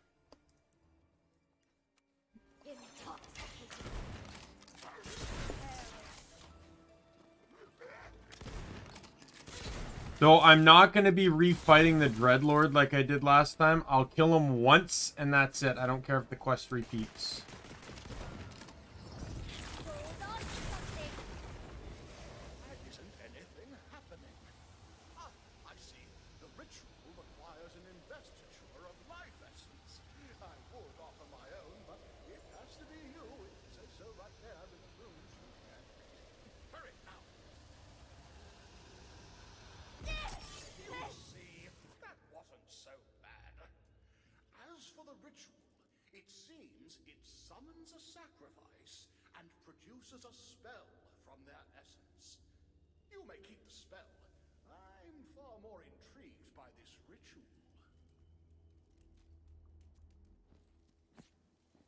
So I'm not going to be refighting the Dreadlord like I did last time. I'll kill him once and that's it. I don't care if the quest repeats. A spell from their essence. You may keep the spell. I'm far more intrigued by this ritual.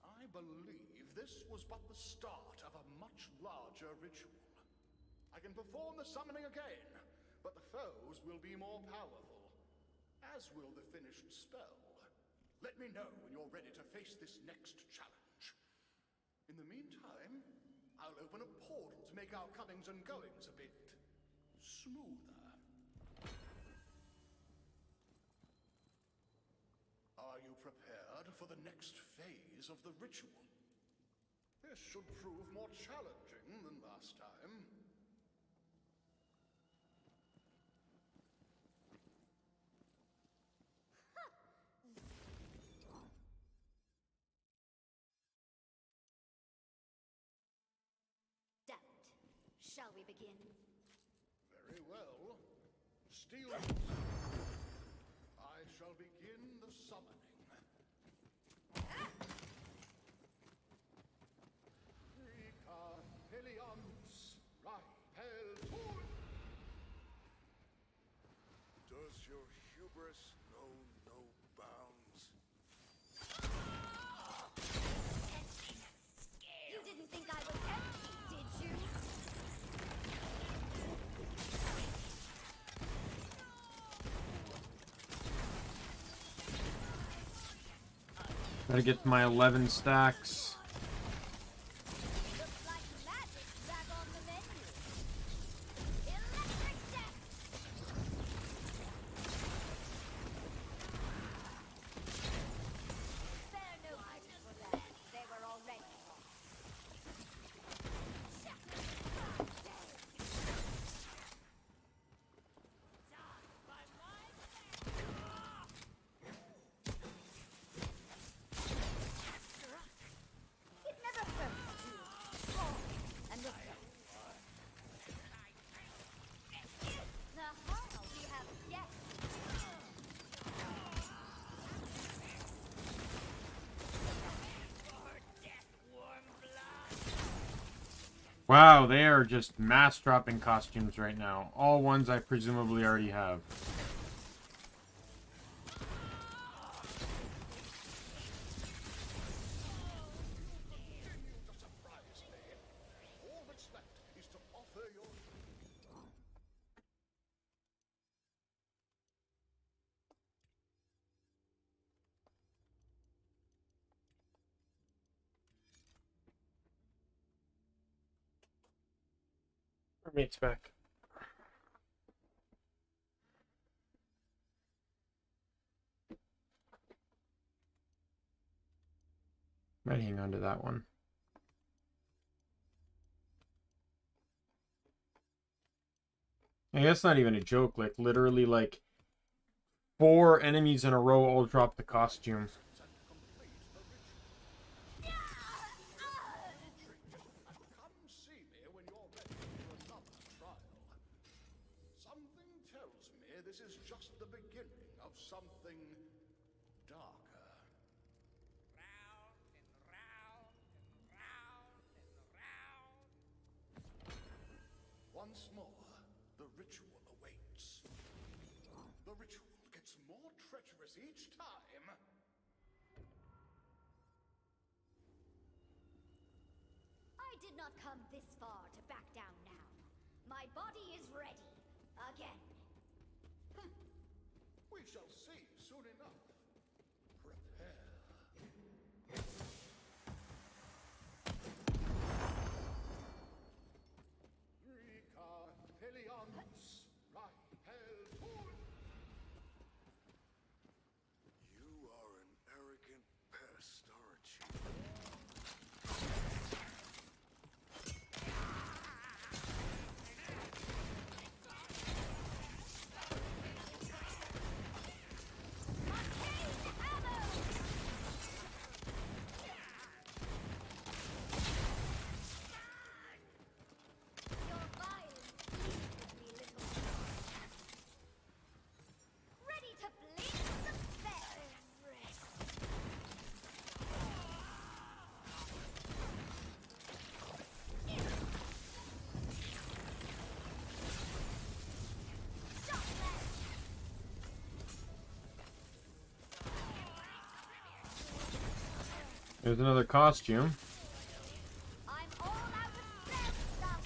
I believe this was but the start of a much larger ritual. I can perform the summoning again, but the foes will be more powerful, as will the finished spell. Let me know when you're ready to face this next challenge. In the meantime, I'll open a portal to make our comings and goings a bit smoother. Are you prepared for the next phase of the ritual? This should prove more challenging than last time. Shall we begin? Very well. Steel. I shall begin the summoning. Does your hubris know no bounds? You didn't think I was empty, did you? Gotta get my 11 stacks. Wow, they are just mass dropping costumes right now. All ones I presumably already have. Mate's back. Might hang on to that one. I guess not even a joke. Like, literally, like, 4 enemies in a row all drop the costume. Come see me when you're ready for another trial. Something tells me this is just the beginning of something darker. Round and round and round and round. Once more, the ritual awaits. The ritual gets more treacherous each time. I did not come this far to back down now. My body is ready. Again. We shall see soon enough. Prepare. You are an arrogant pest, aren't you? Your violence pleases me, little one. Ready to blink the spell. There's another costume. I'm all out of spell stuff.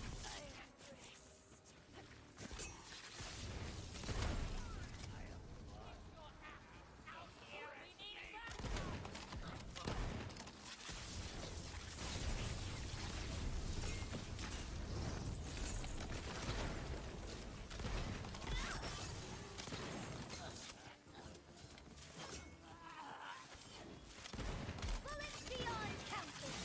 Bullets beyond counting.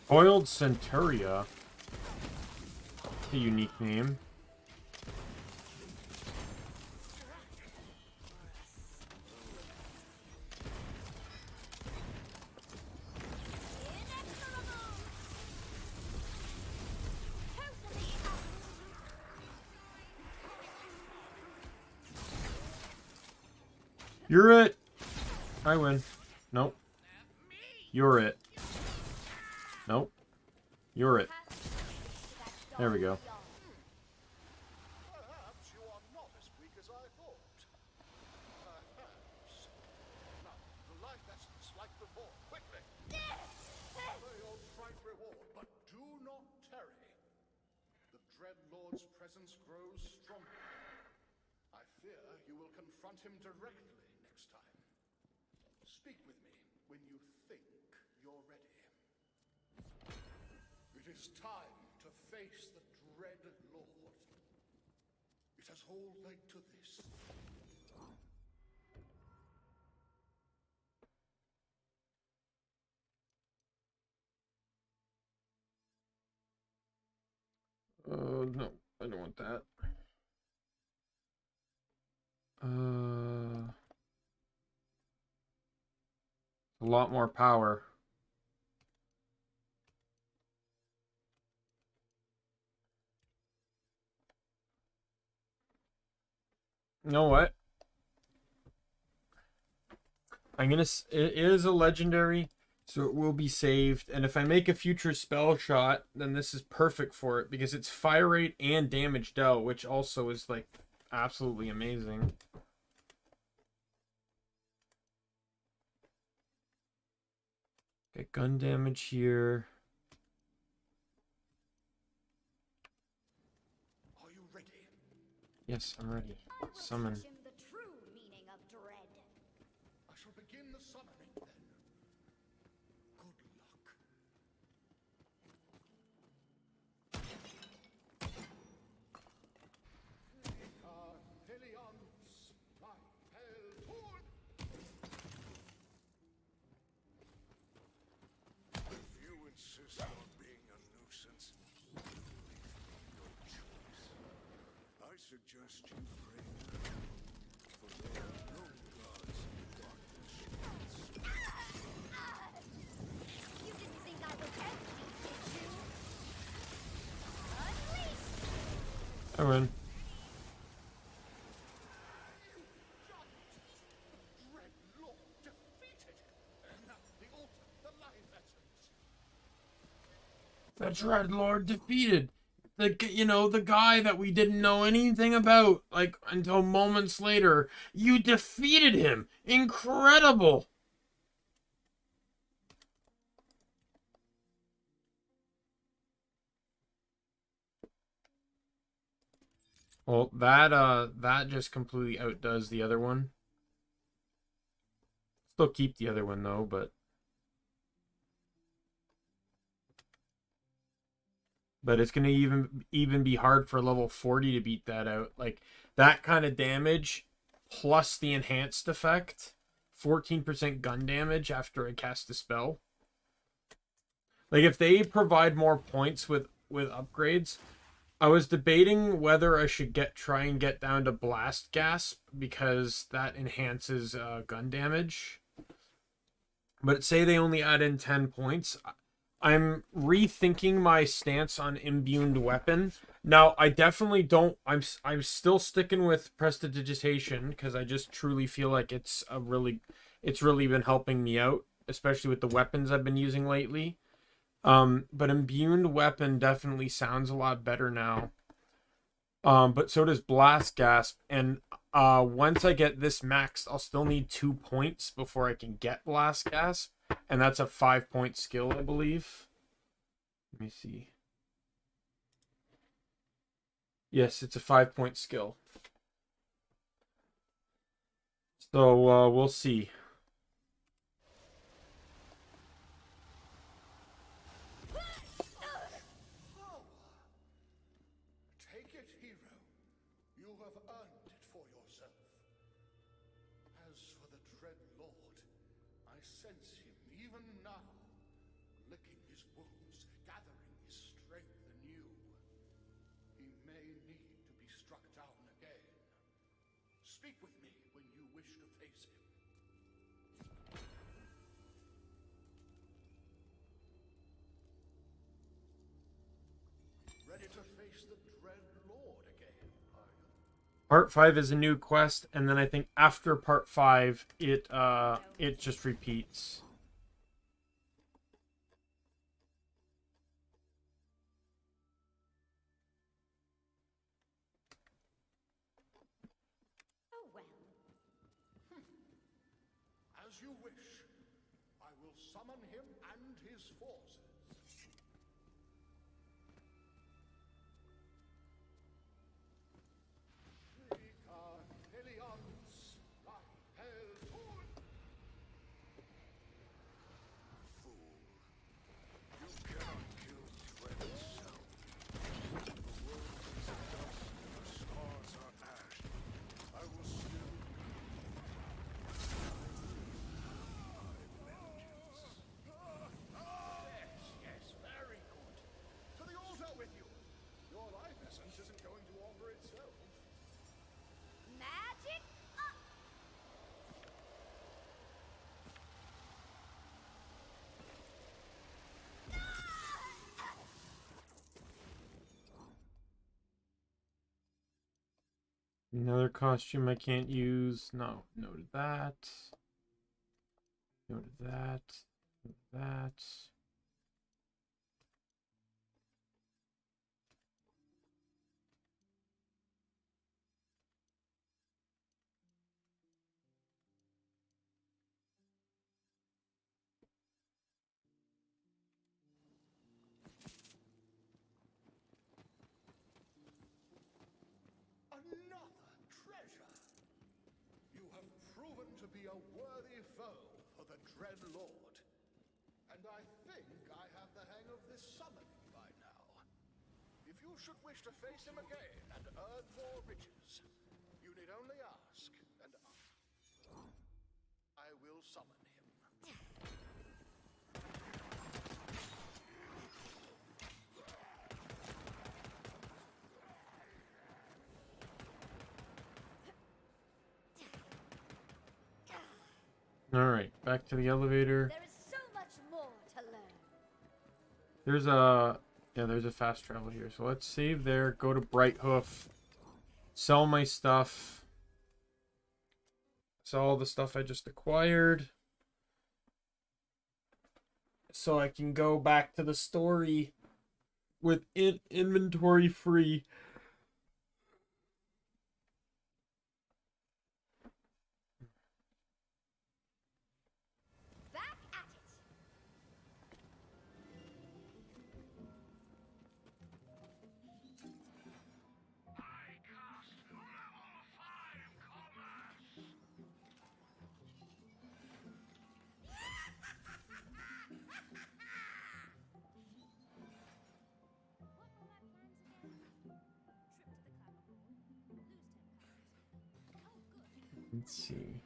Foiled Centuria. A unique name. You're it. I win. Nope. You're it. Nope. You're it. There we go. Perhaps you are not as weak as I thought. Perhaps. Now, the life essence like before, quickly. Gather your trite reward, but do not tarry. The Dread Lord's presence grows stronger. I fear you will confront him directly next time. Speak with me when you think you're ready. It is time to face the Dread Lord. It has all led to this. No, I don't want that. A lot more power. You know what? It is a legendary, so it will be saved. And if I make a future spell shot, then this is perfect for it because it's fire rate and damage dealt, which also is like absolutely amazing. Get gun damage here. Are you ready? Yes, I'm ready. Summon. Teach him the true meaning of dread. to stop being a nuisance, you make your choice. I suggest you pray now, for there are no gods in the darkness. You didn't think I was empty, did you? Unleash! I win. Dread Lord defeated! And now the altar, the life essence. The Dreadlord defeated. The guy that we didn't know anything about, like, until moments later. You defeated him. Incredible. Well, that just completely outdoes the other one. Still keep the other one though, but it's gonna even be hard for level 40 to beat that out. Like, that kind of damage plus the enhanced effect, 14% gun damage after I cast a spell. Like, if they provide more points with upgrades, I was debating whether I should try and get down to Blast Gasp, because that enhances gun damage. But say they only add in 10 points. I'm rethinking my stance on Imbued Weapon. Now, I definitely don't... I'm still sticking with Prestidigitation, because I just truly feel like it's really been helping me out, especially with the weapons I've been using lately. But Imbued Weapon definitely sounds a lot better now. But so does Blast Gasp. And once I get this maxed, I'll still need 2 points before I can get Blast Gasp. And that's a 5-point skill, I believe. Let me see. Yes, it's a 5-point skill. So we'll see. Take it, hero. You have earned it for yourself. As for the Dread Lord, I sense him even now, licking his wounds, gathering his strength anew. He may need to be struck down again. Speak with me when you wish to face him. Ready to face the Dread Lord again, are you? Part 5 is a new quest, and then I think after Part 5, it just repeats. Oh well. As you wish. I will summon him and his forces. Fool. You cannot kill Dread itself. The world is a dust and the stars are ash. I will still be Yes, very good. To the altar with you. Your life essence isn't going to offer itself. Magic up! Another costume I can't use. No, noted that. Noted that. Noted that. Another treasure. You have proven to be a worthy foe for the Dread Lord. And I think I have the hang of this summoning by now. If you should wish to face him again and earn more riches, you need only ask, and I will summon him. Alright, back to the elevator. There is so much more to learn. There's a fast travel here. So let's save there, go to Brighthoof, sell my stuff. Sell all the stuff I just acquired. So I can go back to the story with inventory free. Back at it. Let's see.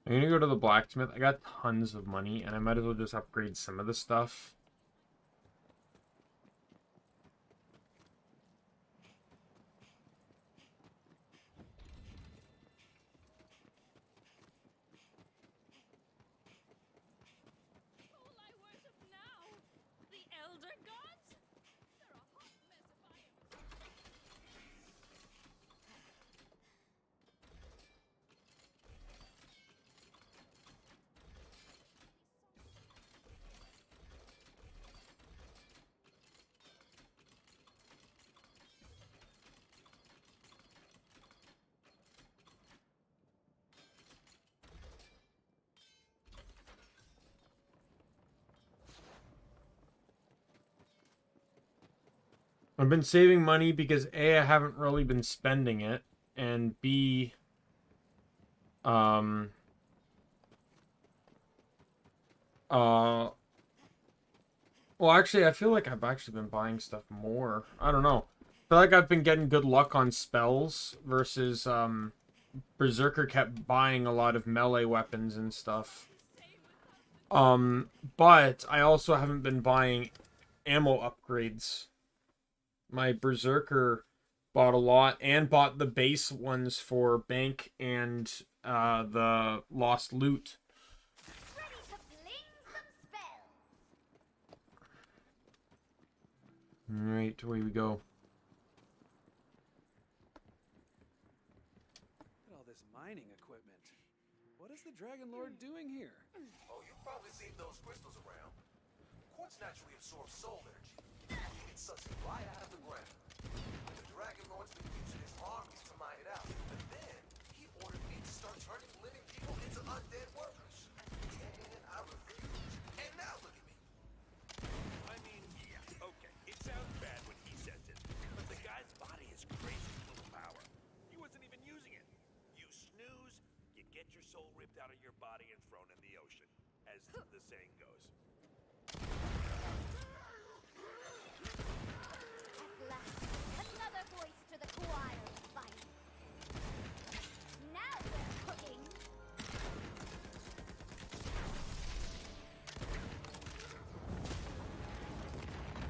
I'm gonna go to the blacksmith. I got tons of money, and I might as well just upgrade some of the stuff. I've been saving money because A, I haven't really been spending it, and B, well, actually, I feel like I've actually been buying stuff more. I don't know. I feel like I've been getting good luck on spells versus, Berserker kept buying a lot of melee weapons and stuff. But I also haven't been buying ammo upgrades. My Berserker bought a lot and bought the base ones for Bank and the Lost Loot. Ready to fling some spells. Alright, away we go. Look at all this mining equipment. What is the Dragon Lord doing here? Oh, you've probably seen those crystals around. Quartz naturally absorbs soul energy. It sucks it right out of the ground. The Dragon Lord's been using his armies to mine it out. But then, he ordered me to start turning living people into undead workers. And I refused. And now look at me. I mean, yeah, okay. It sounds bad when he says it, but the guy's body is crazy full of power. He wasn't even using it. You snooze, you get your soul ripped out of your body and thrown in the ocean, as the saying goes. At last, another voice to the choir of fire. Now we're cooking.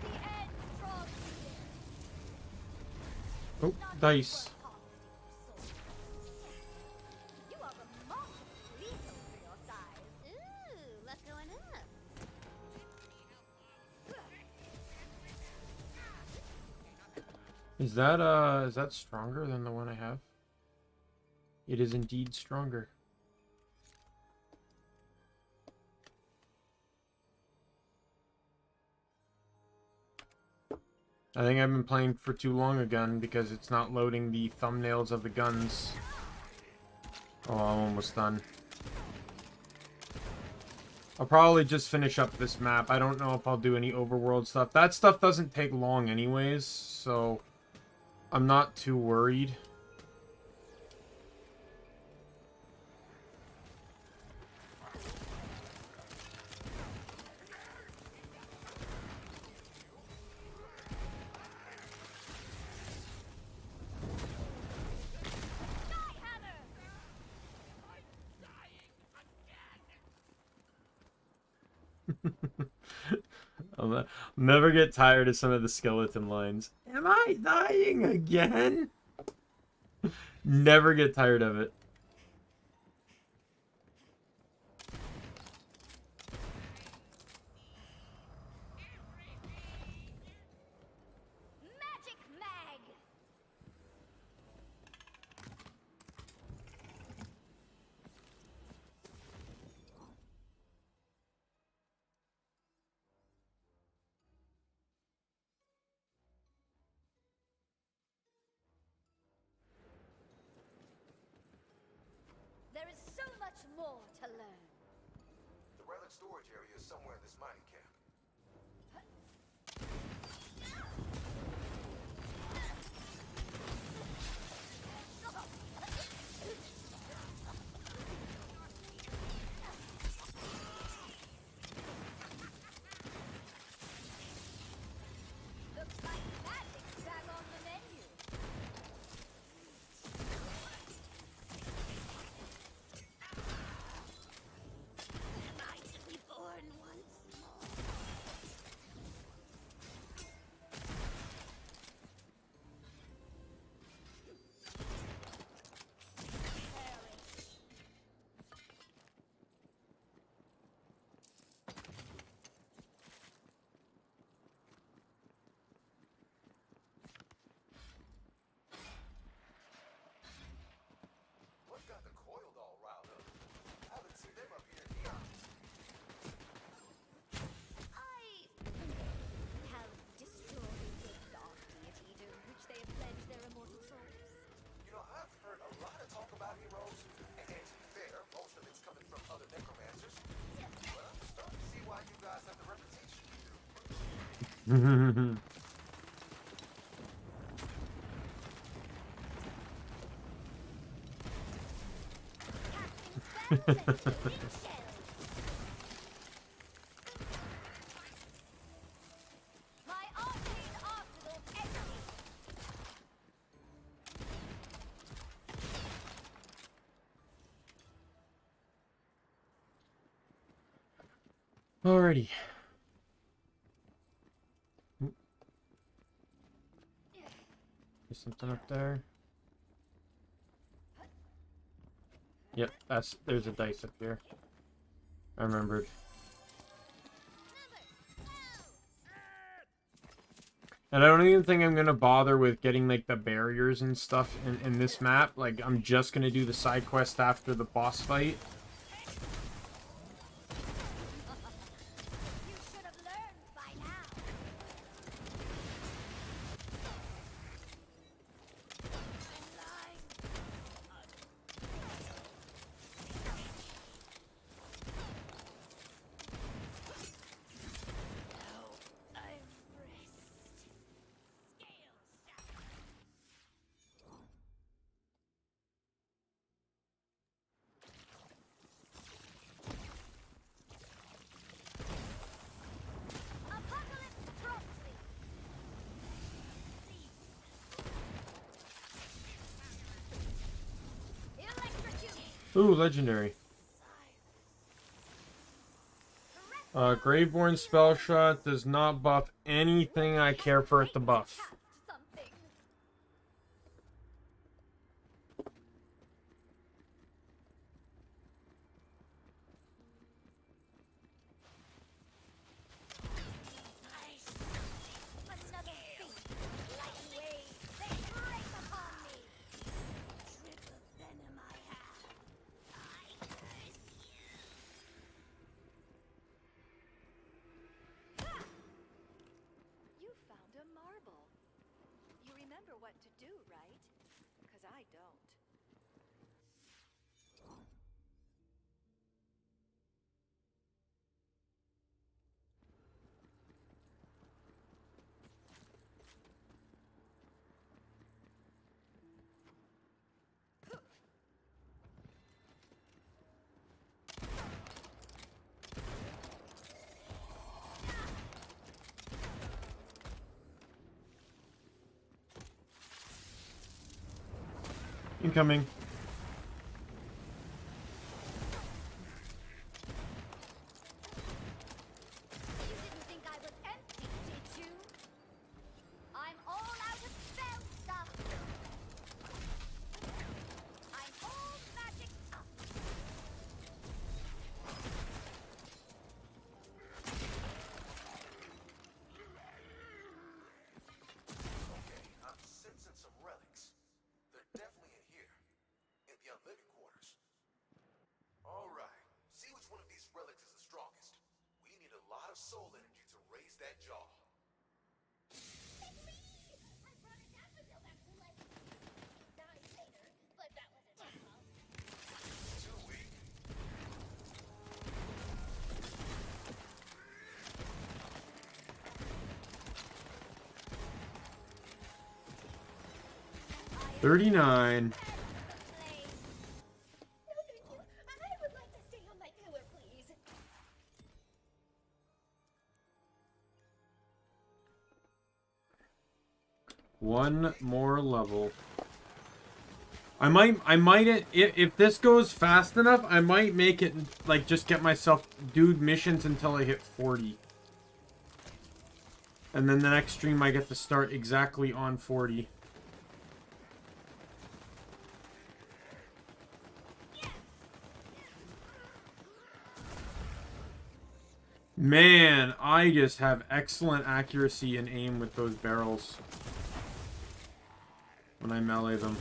The end draws near. Oh, dice. You are remarkably lethal for your size. Ooh, luck going up. Is that stronger than the one I have? It is indeed stronger. I think I've been playing for too long again because it's not loading the thumbnails of the guns. Oh, I'm almost done. I'll probably just finish up this map. I don't know if I'll do any overworld stuff. That stuff doesn't take long anyways, so I'm not too worried. I'll never get tired of some of the skeleton lines. Am I dying again? Never get tired of it. Magic mag. There is so much more to learn. The relic storage area is somewhere in this mining camp. Looks like magic's back on the menu. Am I to be born once more? What got the coiled all riled up? I haven't seen them up here in eons. I have destroyed the dark deity to which they have pledged their immortal souls. You know, I've heard a lot of talk about heroes, and to be fair, most of it's coming from other necromancers. Well, I'm starting to see why you guys have the reputation you do. My arcane arsenal empty. Alrighty. There's something up there. Yep, there's a dice up here. I remembered. And I don't even think I'm gonna bother with getting like the barriers and stuff in this map. Like, I'm just gonna do the side quest after the boss fight. You should have learned by now. Ooh, legendary. Graveborn Spellshot does not buff anything I care for it to buff. You found a marble. You remember what to do, right? 'Cause I don't. Incoming. living quarters. All right. See which one of these relics is the strongest. We need a lot of soul energy to raise that jaw. But that wasn't my fault. Too weak. $39. No, thank you. I would like to stay on my pillar, please. One more level. I might, if this goes fast enough, I might make it, like, just get myself, do missions until I hit 40. And then the next stream I get to start exactly on 40. Man, I just have excellent accuracy and aim with those barrels when I melee them.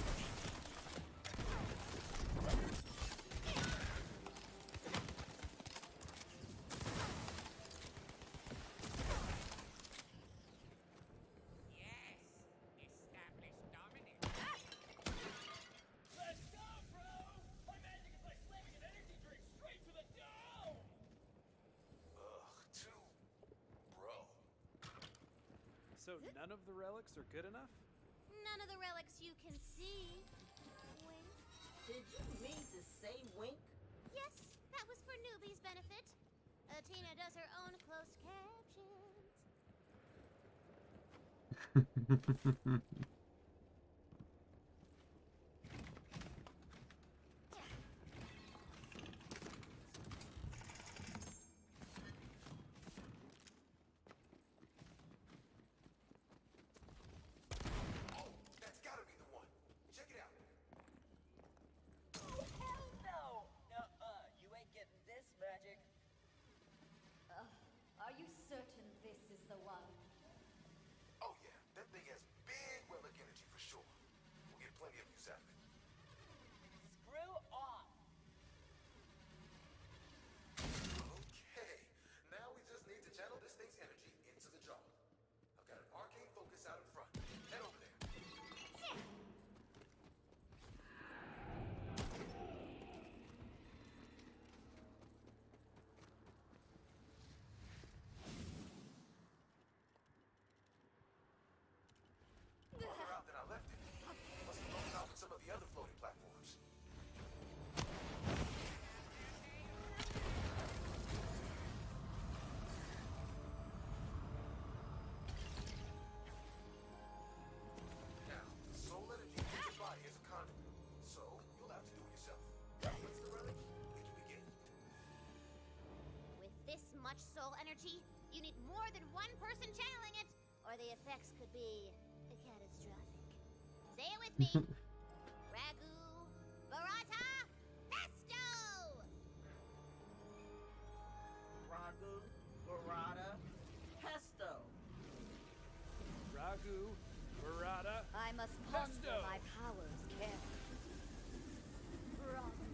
Let's go, bro! My magic is like slamming an energy drink straight to the dome! Bro. So none of the relics are good enough? None of the relics you can see. Wink. Did you mean to say wink? Yes, that was for newbies' benefit. Tina does her own closed captions. That's gotta be the one. Check it out. Oh, hell no! You ain't getting this magic. Are you certain this is the one? Oh yeah, that thing has big relic energy for sure. We'll get plenty of use out of it. Screw off! Okay, now we just need to channel this thing's energy into the jaw. I've got an arcane focus out in front. Head over there. Farther out than I left it. Must have broken out with some of the other floating platforms. Now, the soul energy in your body is a conduit, so you'll have to do it yourself. Once the relic, we can begin. With this much soul energy, you need more than one person channeling it, or the effects could be catastrophic. Say it with me. Ragu, Barata, Pesto! Ragu, burrata, pesto. Ragu, burrata, I must ponder Pesto. my powers carefully. Ragu,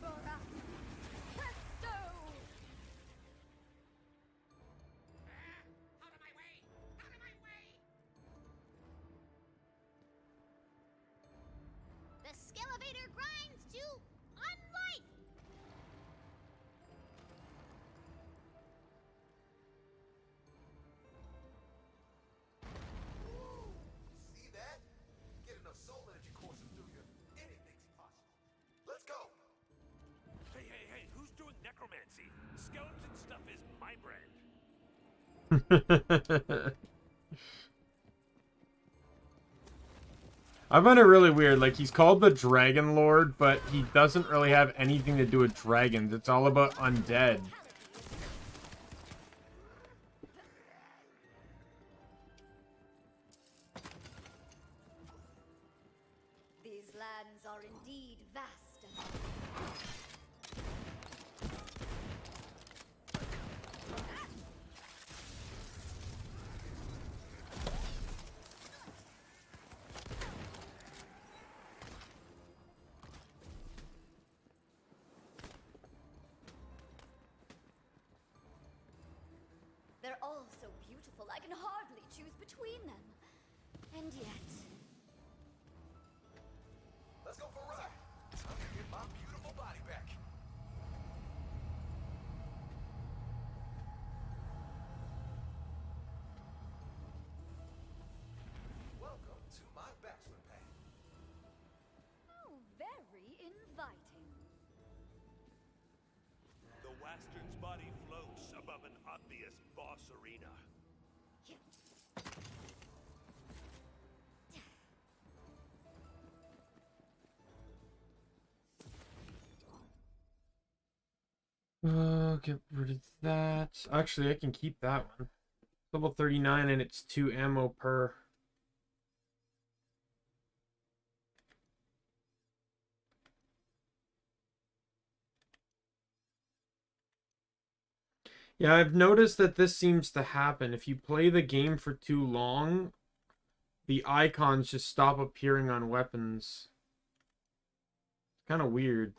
burrata, pesto! Out of my way! Out of my way! The Skelevator grinds to unlife! See that? Get enough soul energy coursing through you, anything's possible. Let's go! Hey, who's doing necromancy? Skeleton stuff is my brand. I find it really weird. Like, he's called the Dragon Lord, but he doesn't really have anything to do with dragons. It's all about undead. These lands are indeed vast and beautiful I can hardly choose between them. And yet... Let's go for a ride. Time to get my beautiful body back. Welcome to my bachelor pad. Oh, very inviting. The Wastern's body floats above an obvious boss arena. Get rid of that. Actually, I can keep that one. Level 39 and it's 2 ammo per. Yeah, I've noticed that this seems to happen. If you play the game for too long, the icons just stop appearing on weapons. It's kind of weird.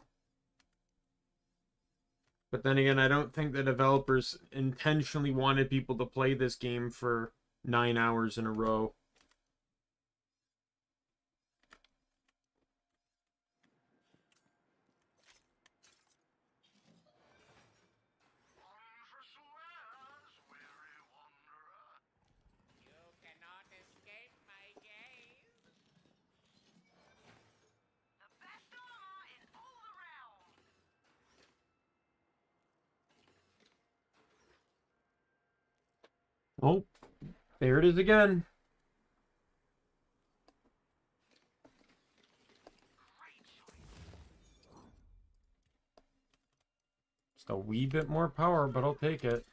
But then again, I don't think the developers intentionally wanted people to play this game for 9 hours in a row. You cannot escape my gaze. The best armor in all the realm. Oh, there it is again. Just a wee bit more power, but I'll take it.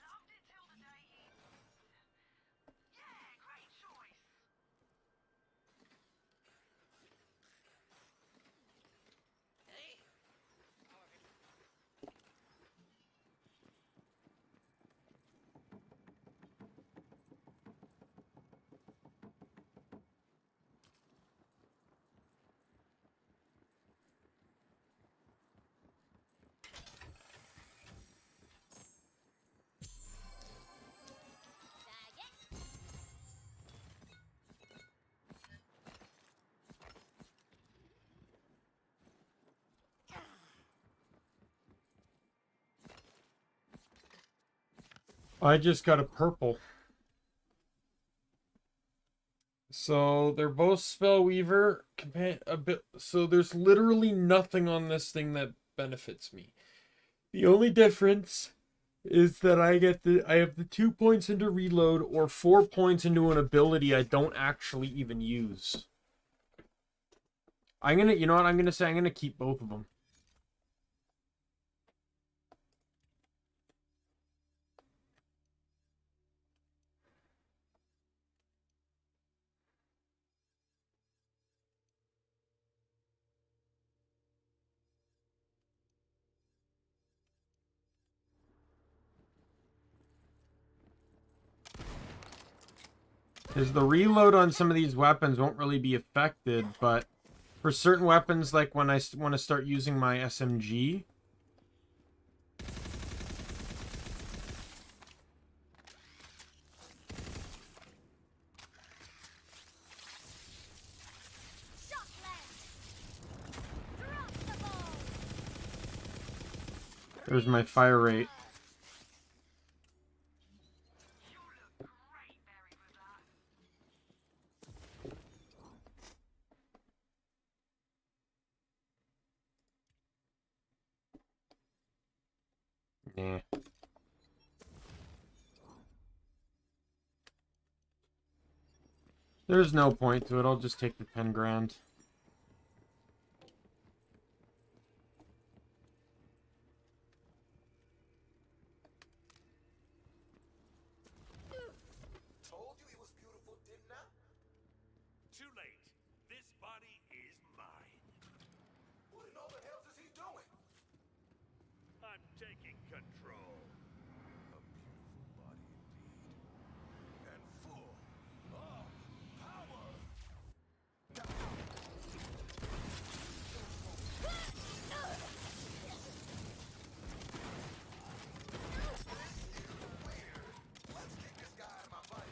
I just got a purple. So they're both Spellweaver. A bit. So there's literally nothing on this thing that benefits me. The only difference is that I have the 2 points into reload or 4 points into an ability I don't actually even use. You know what I'm gonna say? I'm gonna keep both of them. Because the reload on some of these weapons won't really be affected, but for certain weapons, like when I want to start using my SMG, there's my fire rate. Nah. There's no point to it. I'll just take the 10 grand. Told you he was beautiful, didn't I? Too late. This body is mine. What in all the hell is he doing? I'm taking control. A beautiful body indeed. And full of power. Let's kick this guy out of my body.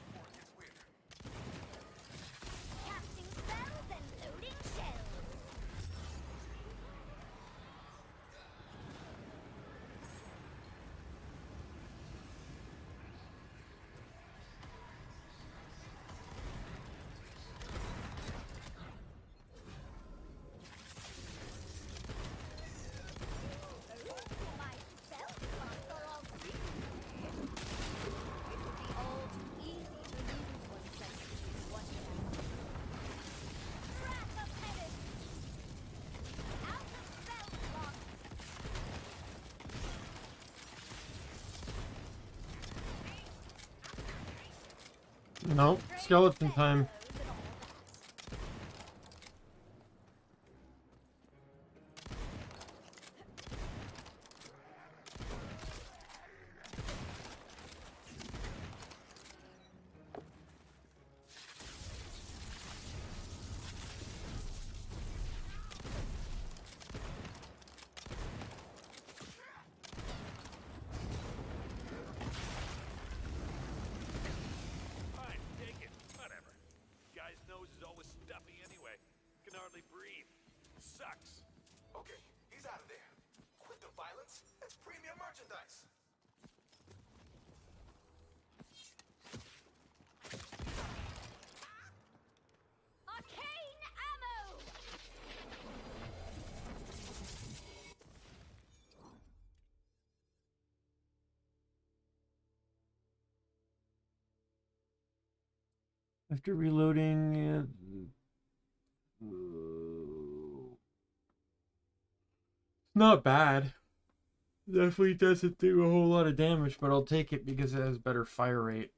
No, skeleton time. Fine, take it. Whatever. Guy's nose is always stuffy anyway. Can hardly breathe. Sucks. Okay, he's out of there. Quit the violence. That's premium merchandise. Arcane ammo! After reloading, not bad. Definitely doesn't do a whole lot of damage, but I'll take it because it has better fire rate.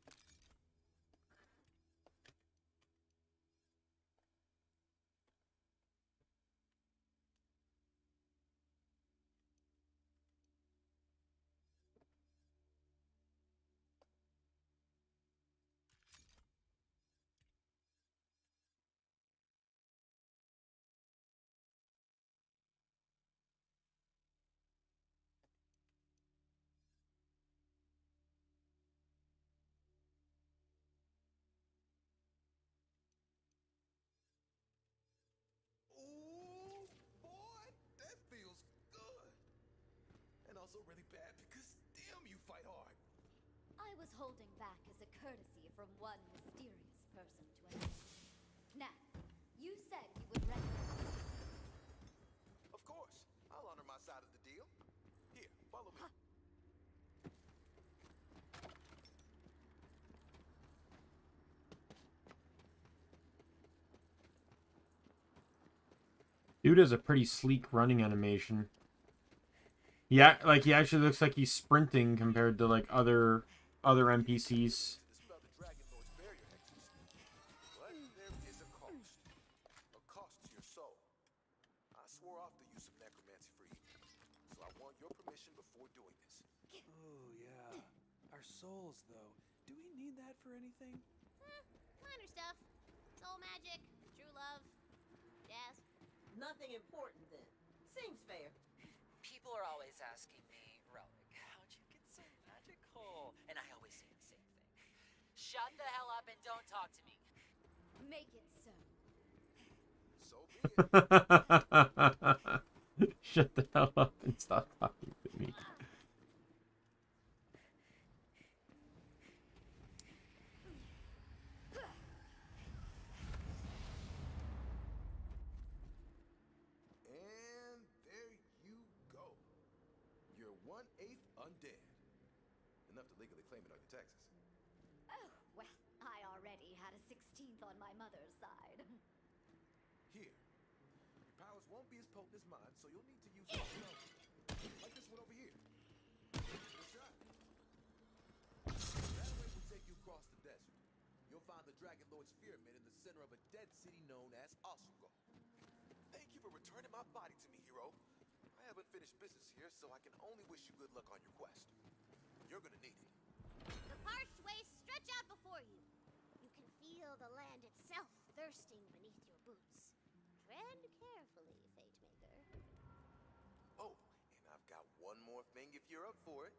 Ooh, boy, that feels good. And also really bad because damn, you fight hard. I was holding back as a courtesy from one mysterious person to another. Now, you said you would recognize. Of course, I'll honor my side of the deal. Here, follow me. Dude has a pretty sleek running animation. Yeah, like he actually looks like he's sprinting compared to like other NPCs. Dispel the Dragon Lord's barrier hexes. But there is a cost. A cost to your soul. I swore off the use of necromancy for you. So I want your permission before doing this. Oh, yeah. Our souls, though. Do we need that for anything? Minor stuff. Soul magic, true love, jazz. Nothing important then. Seems fair. People are always asking me, Relic, how'd you get so magical? And I always say the same thing. Shut the hell up and don't talk to me. Make it so. So be it. Shut the hell up and stop talking to me. And there you go. You're 1/8 undead. Enough to legally claim it on your taxes. Oh, well, I already had a 16th on my mother's side. Here. Your powers won't be as potent as mine, so you'll need to use something else. Like this one over here. Give it a shot. That way will take you across the desert. You'll find the Dragon Lord's Pyramid in the center of a dead city known as Asuko. Thank you for returning my body to me, hero. I haven't finished business here, so I can only wish you good luck on your quest. You're gonna need it. The parched wastes stretch out before you. You can feel the land itself thirsting beneath your boots. Tread carefully, Fate Maker. Oh, and I've got one more thing if you're up for it.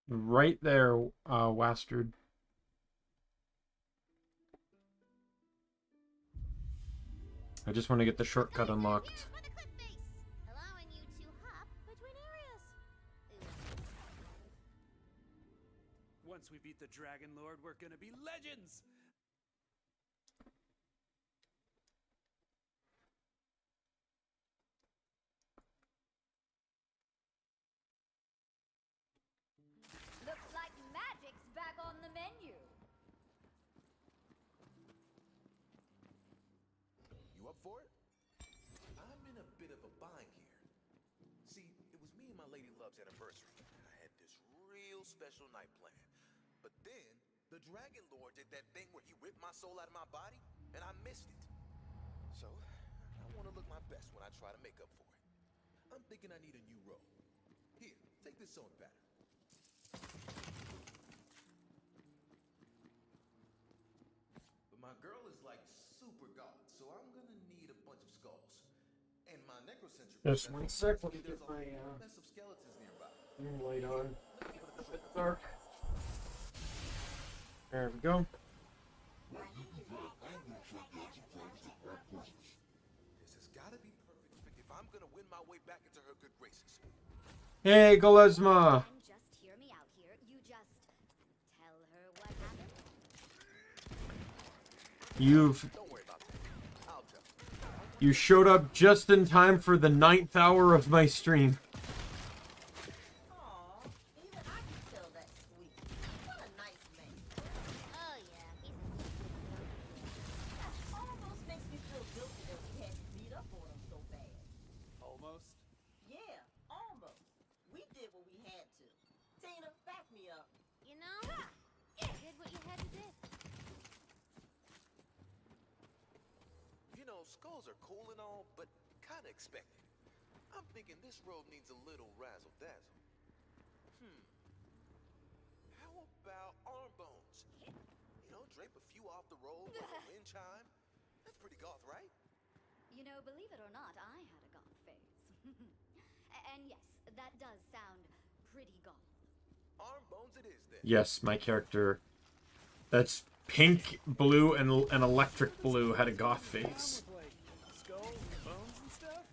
Right there, Wastard. I just want to get the shortcut unlocked. For the cliff face, allowing you to hop between areas. Once we beat the Dragon Lord, we're gonna be legends! Looks like magic's back on the menu. You up for it? I'm in a bit of a bind here. See, it was me and my lady love's anniversary. I had this real special night planned. But then, The Dragon Lord did that thing where he ripped my soul out of my body, and I missed it. So, I want to look my best when I try to make up for it. I'm thinking I need a new robe. Here, take this sewing pattern. But my girl is like super goth, so I'm gonna need a bunch of skulls. And my necrocentric. Just 1 sec, let me get my mess of skeletons nearby. light on. It's a bit dark. There we go. This has gotta be perfect if I'm gonna win my way back into her good graces. Hey, Golesma! And just hear me out here. You just tell her what happened. You showed up just in time for the 9th hour of my stream. Even I can tell that's sweet. What a nice man. Oh, yeah. That almost makes me feel guilty that we had to beat up on him so bad. Almost? Yeah, almost. We did what we had to. Tina, back me up. You know, you did what you had to do. You know, skulls are cool and all, but kind of expected. I'm thinking this robe needs a little razzle-dazzle. How about arm bones? You know, drape a few off the robe with a wind chime. That's pretty goth, right? You know, believe it or not, I had a goth phase. And yes, that does sound pretty goth. Arm bones it is then. Yes, my character. That's pink, blue, and electric blue had a goth face. Like skulls and bones and stuff?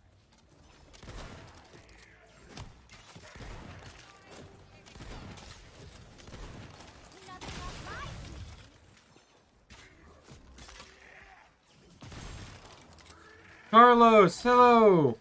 Carlos, hello!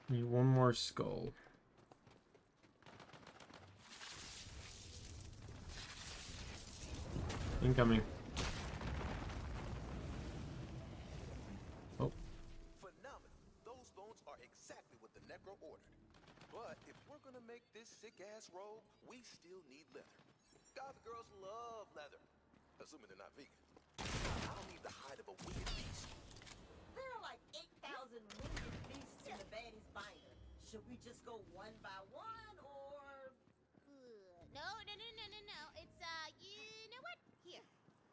Need one more skull. Incoming. Oh. Phenomenal. Those bones are exactly what the Necro ordered. But if we're gonna make this sick-ass robe, we still need leather. Goth girls love leather. Assuming they're not vegan. I don't need the hide of a winged beast. There are like 8,000 winged beasts in the baddie's binder. Should we just go one by one, or... No. It's, you know what? Here.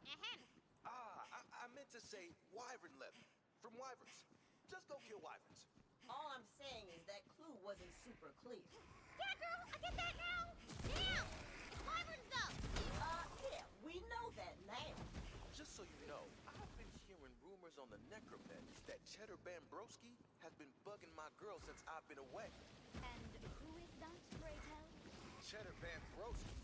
I meant to say wyvern leather. From wyverns. Just go kill wyverns. All I'm saying is that clue wasn't super clear. Yeah, girl, I get that now. Damn! Wyverns though. Yeah, we know that now. Just so you know, I've been hearing rumors on the Necropets that Cheddar Bambrowski has been bugging my girl since I've been away. And who is that, pray tell? Cheddar Bambrowski.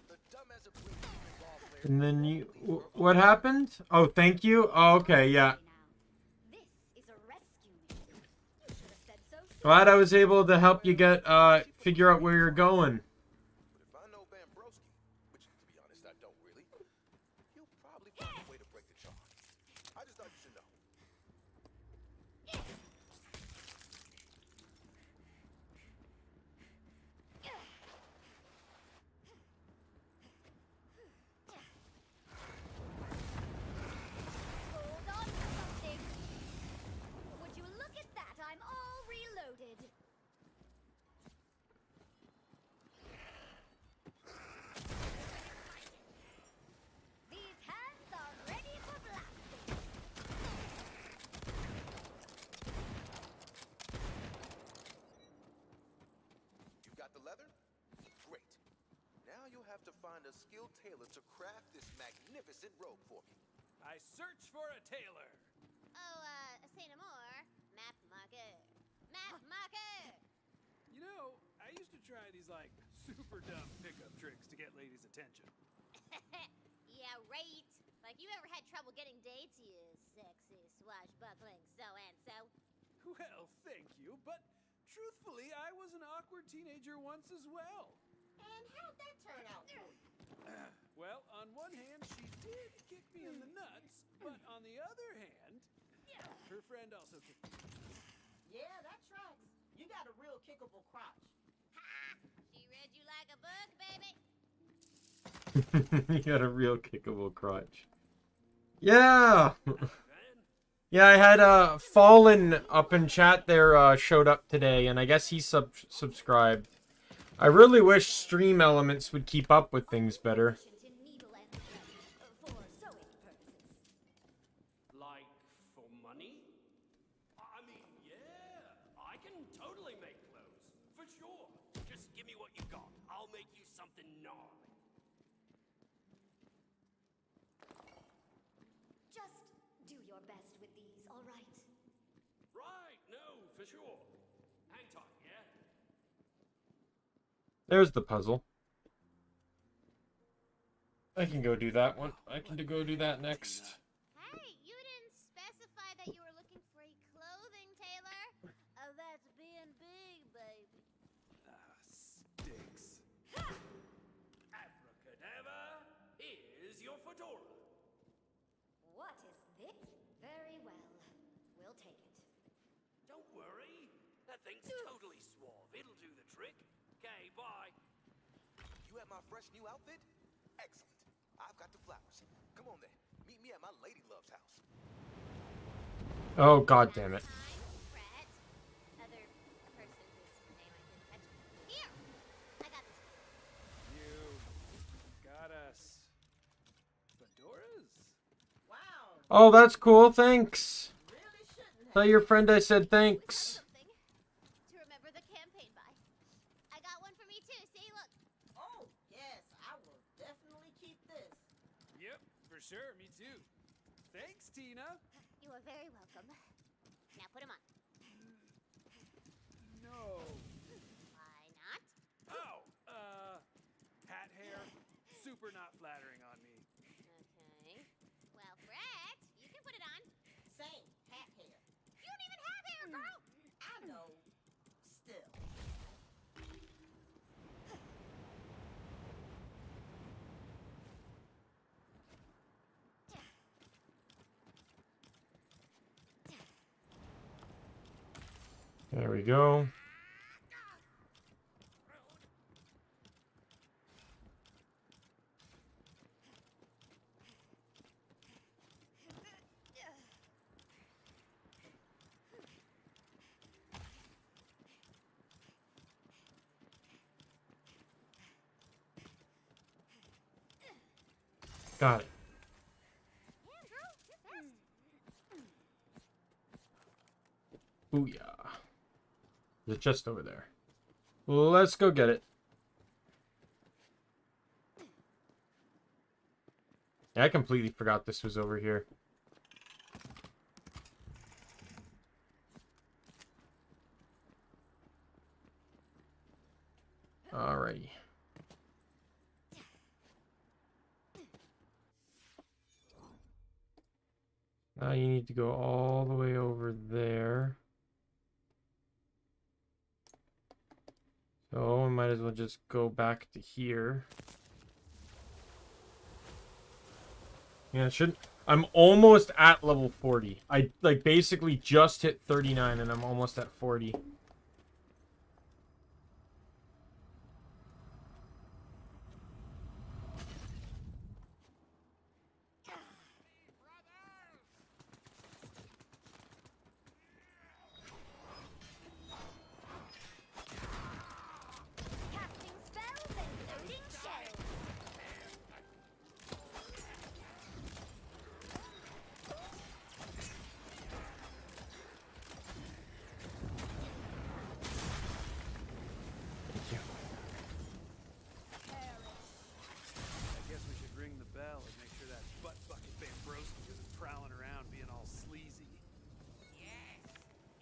The dumb as a brick ball player. And then you... What happened? Oh, thank you? Oh, okay, yeah. This is a rescue mission. You should have said so soon. Glad I was able to help you get, figure out where you're going. But if I know Bambrowski, which to be honest I don't really, he'll probably find a way to break the charm. I just thought you should know. Hold on to something. Would you look at that? I'm all reloaded. These hands are ready for blasting. You got the leather? Great. Now you'll have to find a skilled tailor to craft this magnificent robe for me. I search for a tailor. Oh, say no more. Map marker. Map marker. You know, I used to try these like super dumb pickup tricks to get ladies' attention. Yeah, right. Like you ever had trouble getting dates, you sexy swashbuckling so-and-so? Well, thank you, but truthfully, I was an awkward teenager once as well. And then how'd that turn out for you? Well, on one hand, she did kick me in the nuts, but on the other hand, her friend also kicked me. Yeah, that tracks. You got a real kickable crotch. Ha! She read you like a book, baby. You got a real kickable crotch. Yeah! Yeah, I had Fallen up in chat there showed up today, and I guess he subscribed. I really wish Stream Elements would keep up with things better. Like, for money? I mean, yeah, I can totally make clothes, for sure. Just give me what you got. I'll make you something gnarly. Just do your best with these, all right? Right, no, for sure. Hang tight, yeah? There's the puzzle. I can go do that one. I can go do that next. Hey, you didn't specify that you were looking for a clothing tailor. Oh, that's being big, baby. Sticks. Abracadabra, here's your fedora. What is this? Very well. We'll take it. Don't worry, that thing's totally suave. It'll do the trick. Okay, bye. You at my fresh new outfit? Excellent. I've got the flowers. Come on then. Meet me at my lady love's house. Oh, god damn it. Other person whose name I didn't catch. Here! I got this. You got us fedoras? Wow. Oh, that's cool. Thanks. Tell your friend I said thanks. To remember the campaign by. I got one for me too. See, look. Oh, yes, I will definitely keep this. Yep, for sure. Me too. Thanks, Tina. You are very welcome. Now put him on. No. Why not? Oh, hat hair. Super not flattering on me. Okay. Well, Brett, you can put it on. Same, hat hair. You don't even have hair, girl! I know. Still. There we go. Got it. Booyah. There's a chest over there. Let's go get it. Yeah, I completely forgot this was over here. Alrighty. Now you need to go all the way over there. So I might as well just go back to here. Yeah, it should. I'm almost at level 40. I like basically just hit 39 and I'm almost at 40. Casting spells and loading shells. I guess we should ring the bell and make sure that butt bucket Bambroski isn't prowling around being all sleazy. Yes,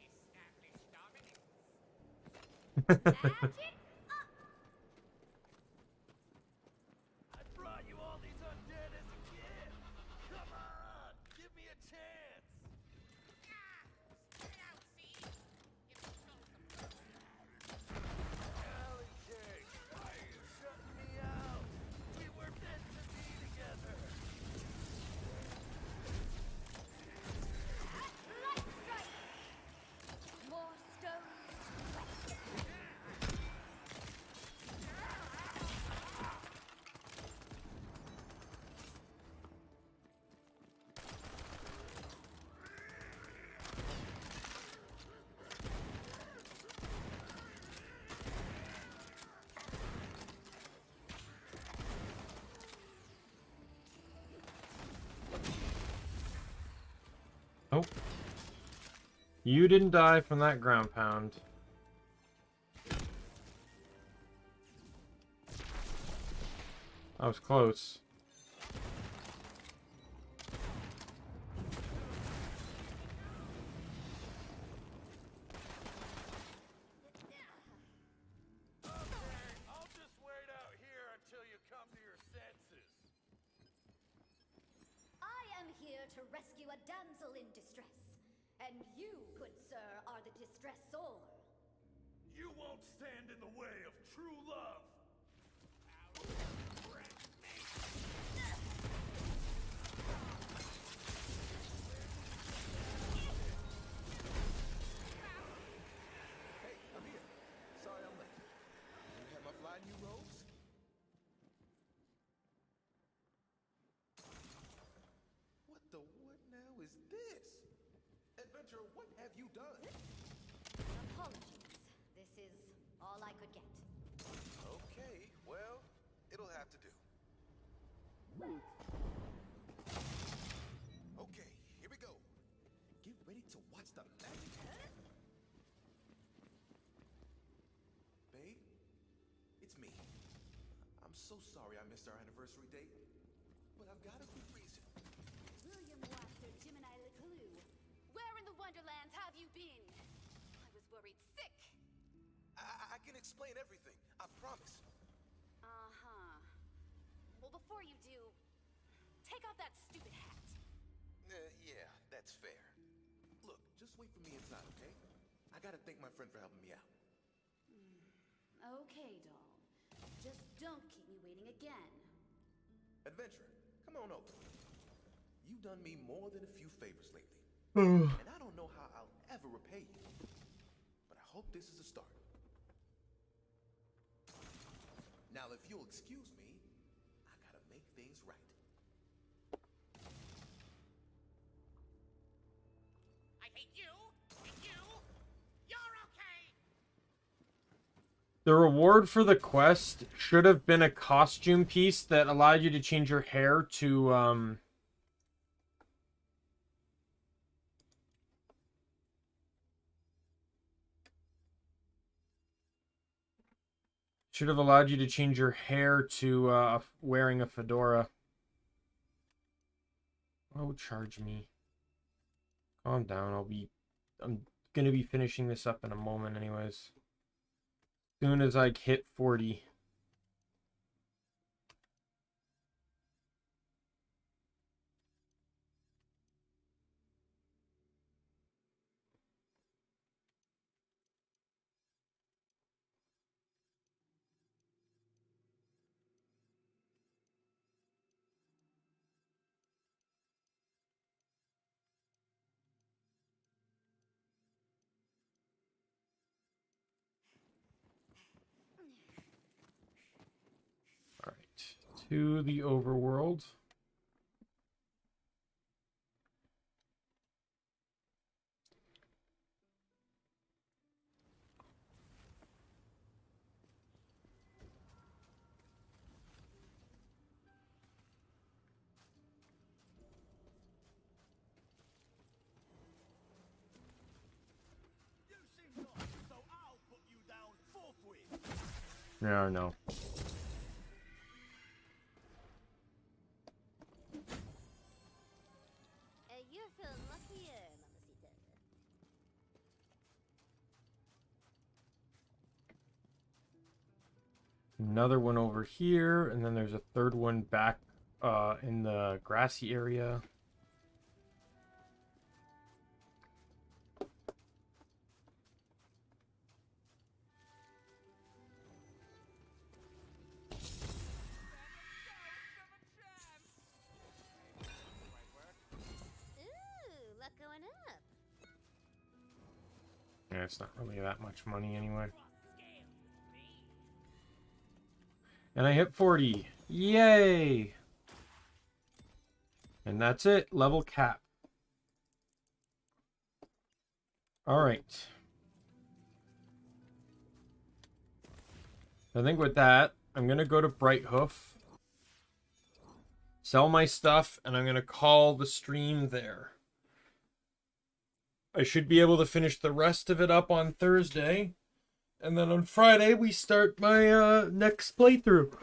established dominance. Magic up. I brought you all these undead as a gift. Come on, give me a chance. Spit it out, see? Give the soul some Alley cake, why are you shutting Nope. You didn't die from that ground pound. That was close. I'll just wait out here until you come to your senses. I am here to rescue a damsel in distress. And you, good sir, are the distressor. You won't stand in the way of true love. Hey, I'm here. Sorry I'm late. You have my fly new robes? What now is this? Adventurer, what have you done? Apologies. This is all I could get. Okay, well, it'll have to do. Okay, here we go. Get ready to watch the magic. Babe, it's me. I'm so sorry I missed our anniversary date, but I've got a good reason. William Wasser, Gemini LeClue. Where in the Wonderlands have you been? I was worried sick. I can explain everything, I promise. Uh-huh. Well, before you do, take off that stupid hat. Yeah, that's fair. Look, just wait for me inside, okay? I gotta thank my friend for helping me out. Okay, doll. Just don't keep me waiting again. Adventurer, come on over. You've done me more than a few favors lately. And I don't know how I'll ever repay you. But I hope this is a start. Now, if you'll excuse me, I gotta make things right. I hate you, and you. You're okay. The reward for the quest should have been a costume piece that allowed you to change your hair to, should have allowed you to change your hair to, wearing a fedora. Oh, charge me. Calm down, I'm gonna be finishing this up in a moment anyways. Soon as I hit 40. To the overworld. You seem not, so I'll put you down forthwith. No, no. You're feeling luckier, Mamacita. Another one over here, and then there's a third one back in the grassy area. Ooh, luck going up. Yeah, it's not really that much money anyway. And I hit 40. Yay! And that's it. Level cap. Alright. I think with that, I'm going to go to Brighthoof. Sell my stuff, and I'm going to call the stream there. I should be able to finish the rest of it up on Thursday. And then on Friday, we start my next playthrough.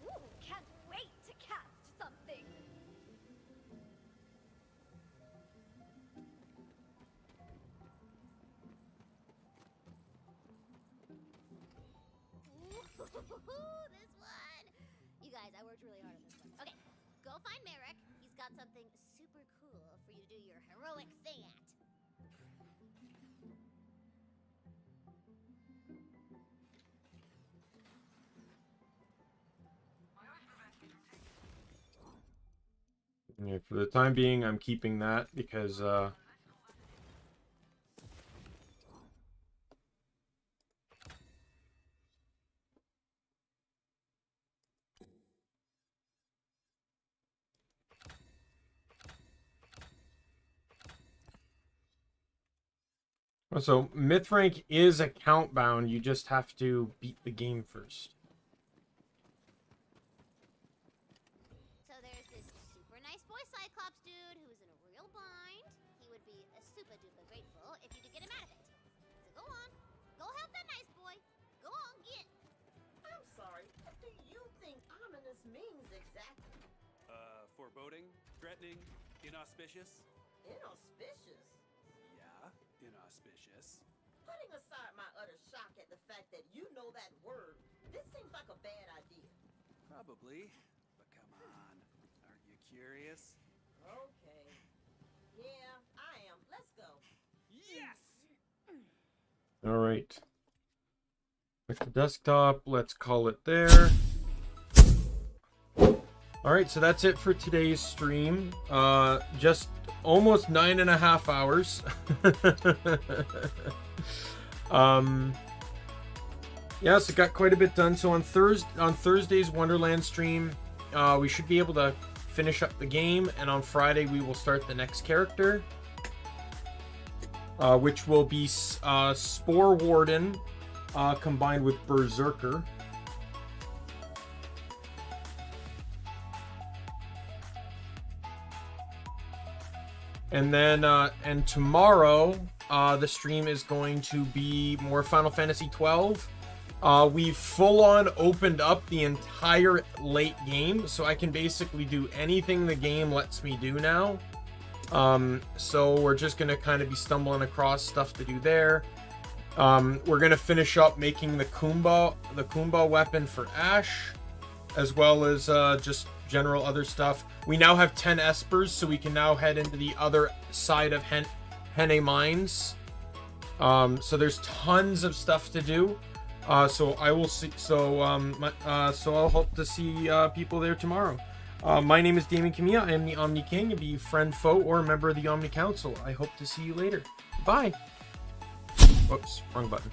Ooh, can't wait to cast something. Ooh, this one. You guys, I worked really hard on this one. Okay, go find Merrick. He's got something super cool for you to do your heroic thing at. Yeah, for the time being, I'm keeping that because so myth rank is account bound. You just have to beat the game first. So there's this super nice boy Cyclops dude who's in a real bind. He would be super duper grateful if you could get him out of it. So go on, go help that nice boy. Go on, get. I'm sorry, what do you think ominous means exactly? Foreboding, threatening, inauspicious. Inauspicious? Yeah, inauspicious. Putting aside my utter shock at the fact that you know that word, this seems like a bad idea. Probably, but come on, aren't you curious? Okay. Yeah, I am. Let's go. Yes! All right. Back to desktop. Let's call it there. All right, so that's it for today's stream. Just almost 9.5 hours. Yeah, so got quite a bit done. So on Thursday's Wonderlands stream, we should be able to finish up the game, and on Friday we will start the next character, which will be Spore Warden combined with Berserker. And then, and tomorrow, the stream is going to be more Final Fantasy 12. We've full-on opened up the entire late game, so I can basically do anything the game lets me do now. So we're just going to kind of be stumbling across stuff to do there. We're going to finish up making the Kumba weapon for Ash, as well as just general other stuff. We now have 10 Espers, so we can now head into the other side of Henne Mines. So there's tons of stuff to do. So I will see. So I'll hope to see people there tomorrow. My name is Daimien Kamiya. I am the Omni King. Be a friend, foe, or a member of the Omni Council. I hope to see you later. Bye. Oops, wrong button.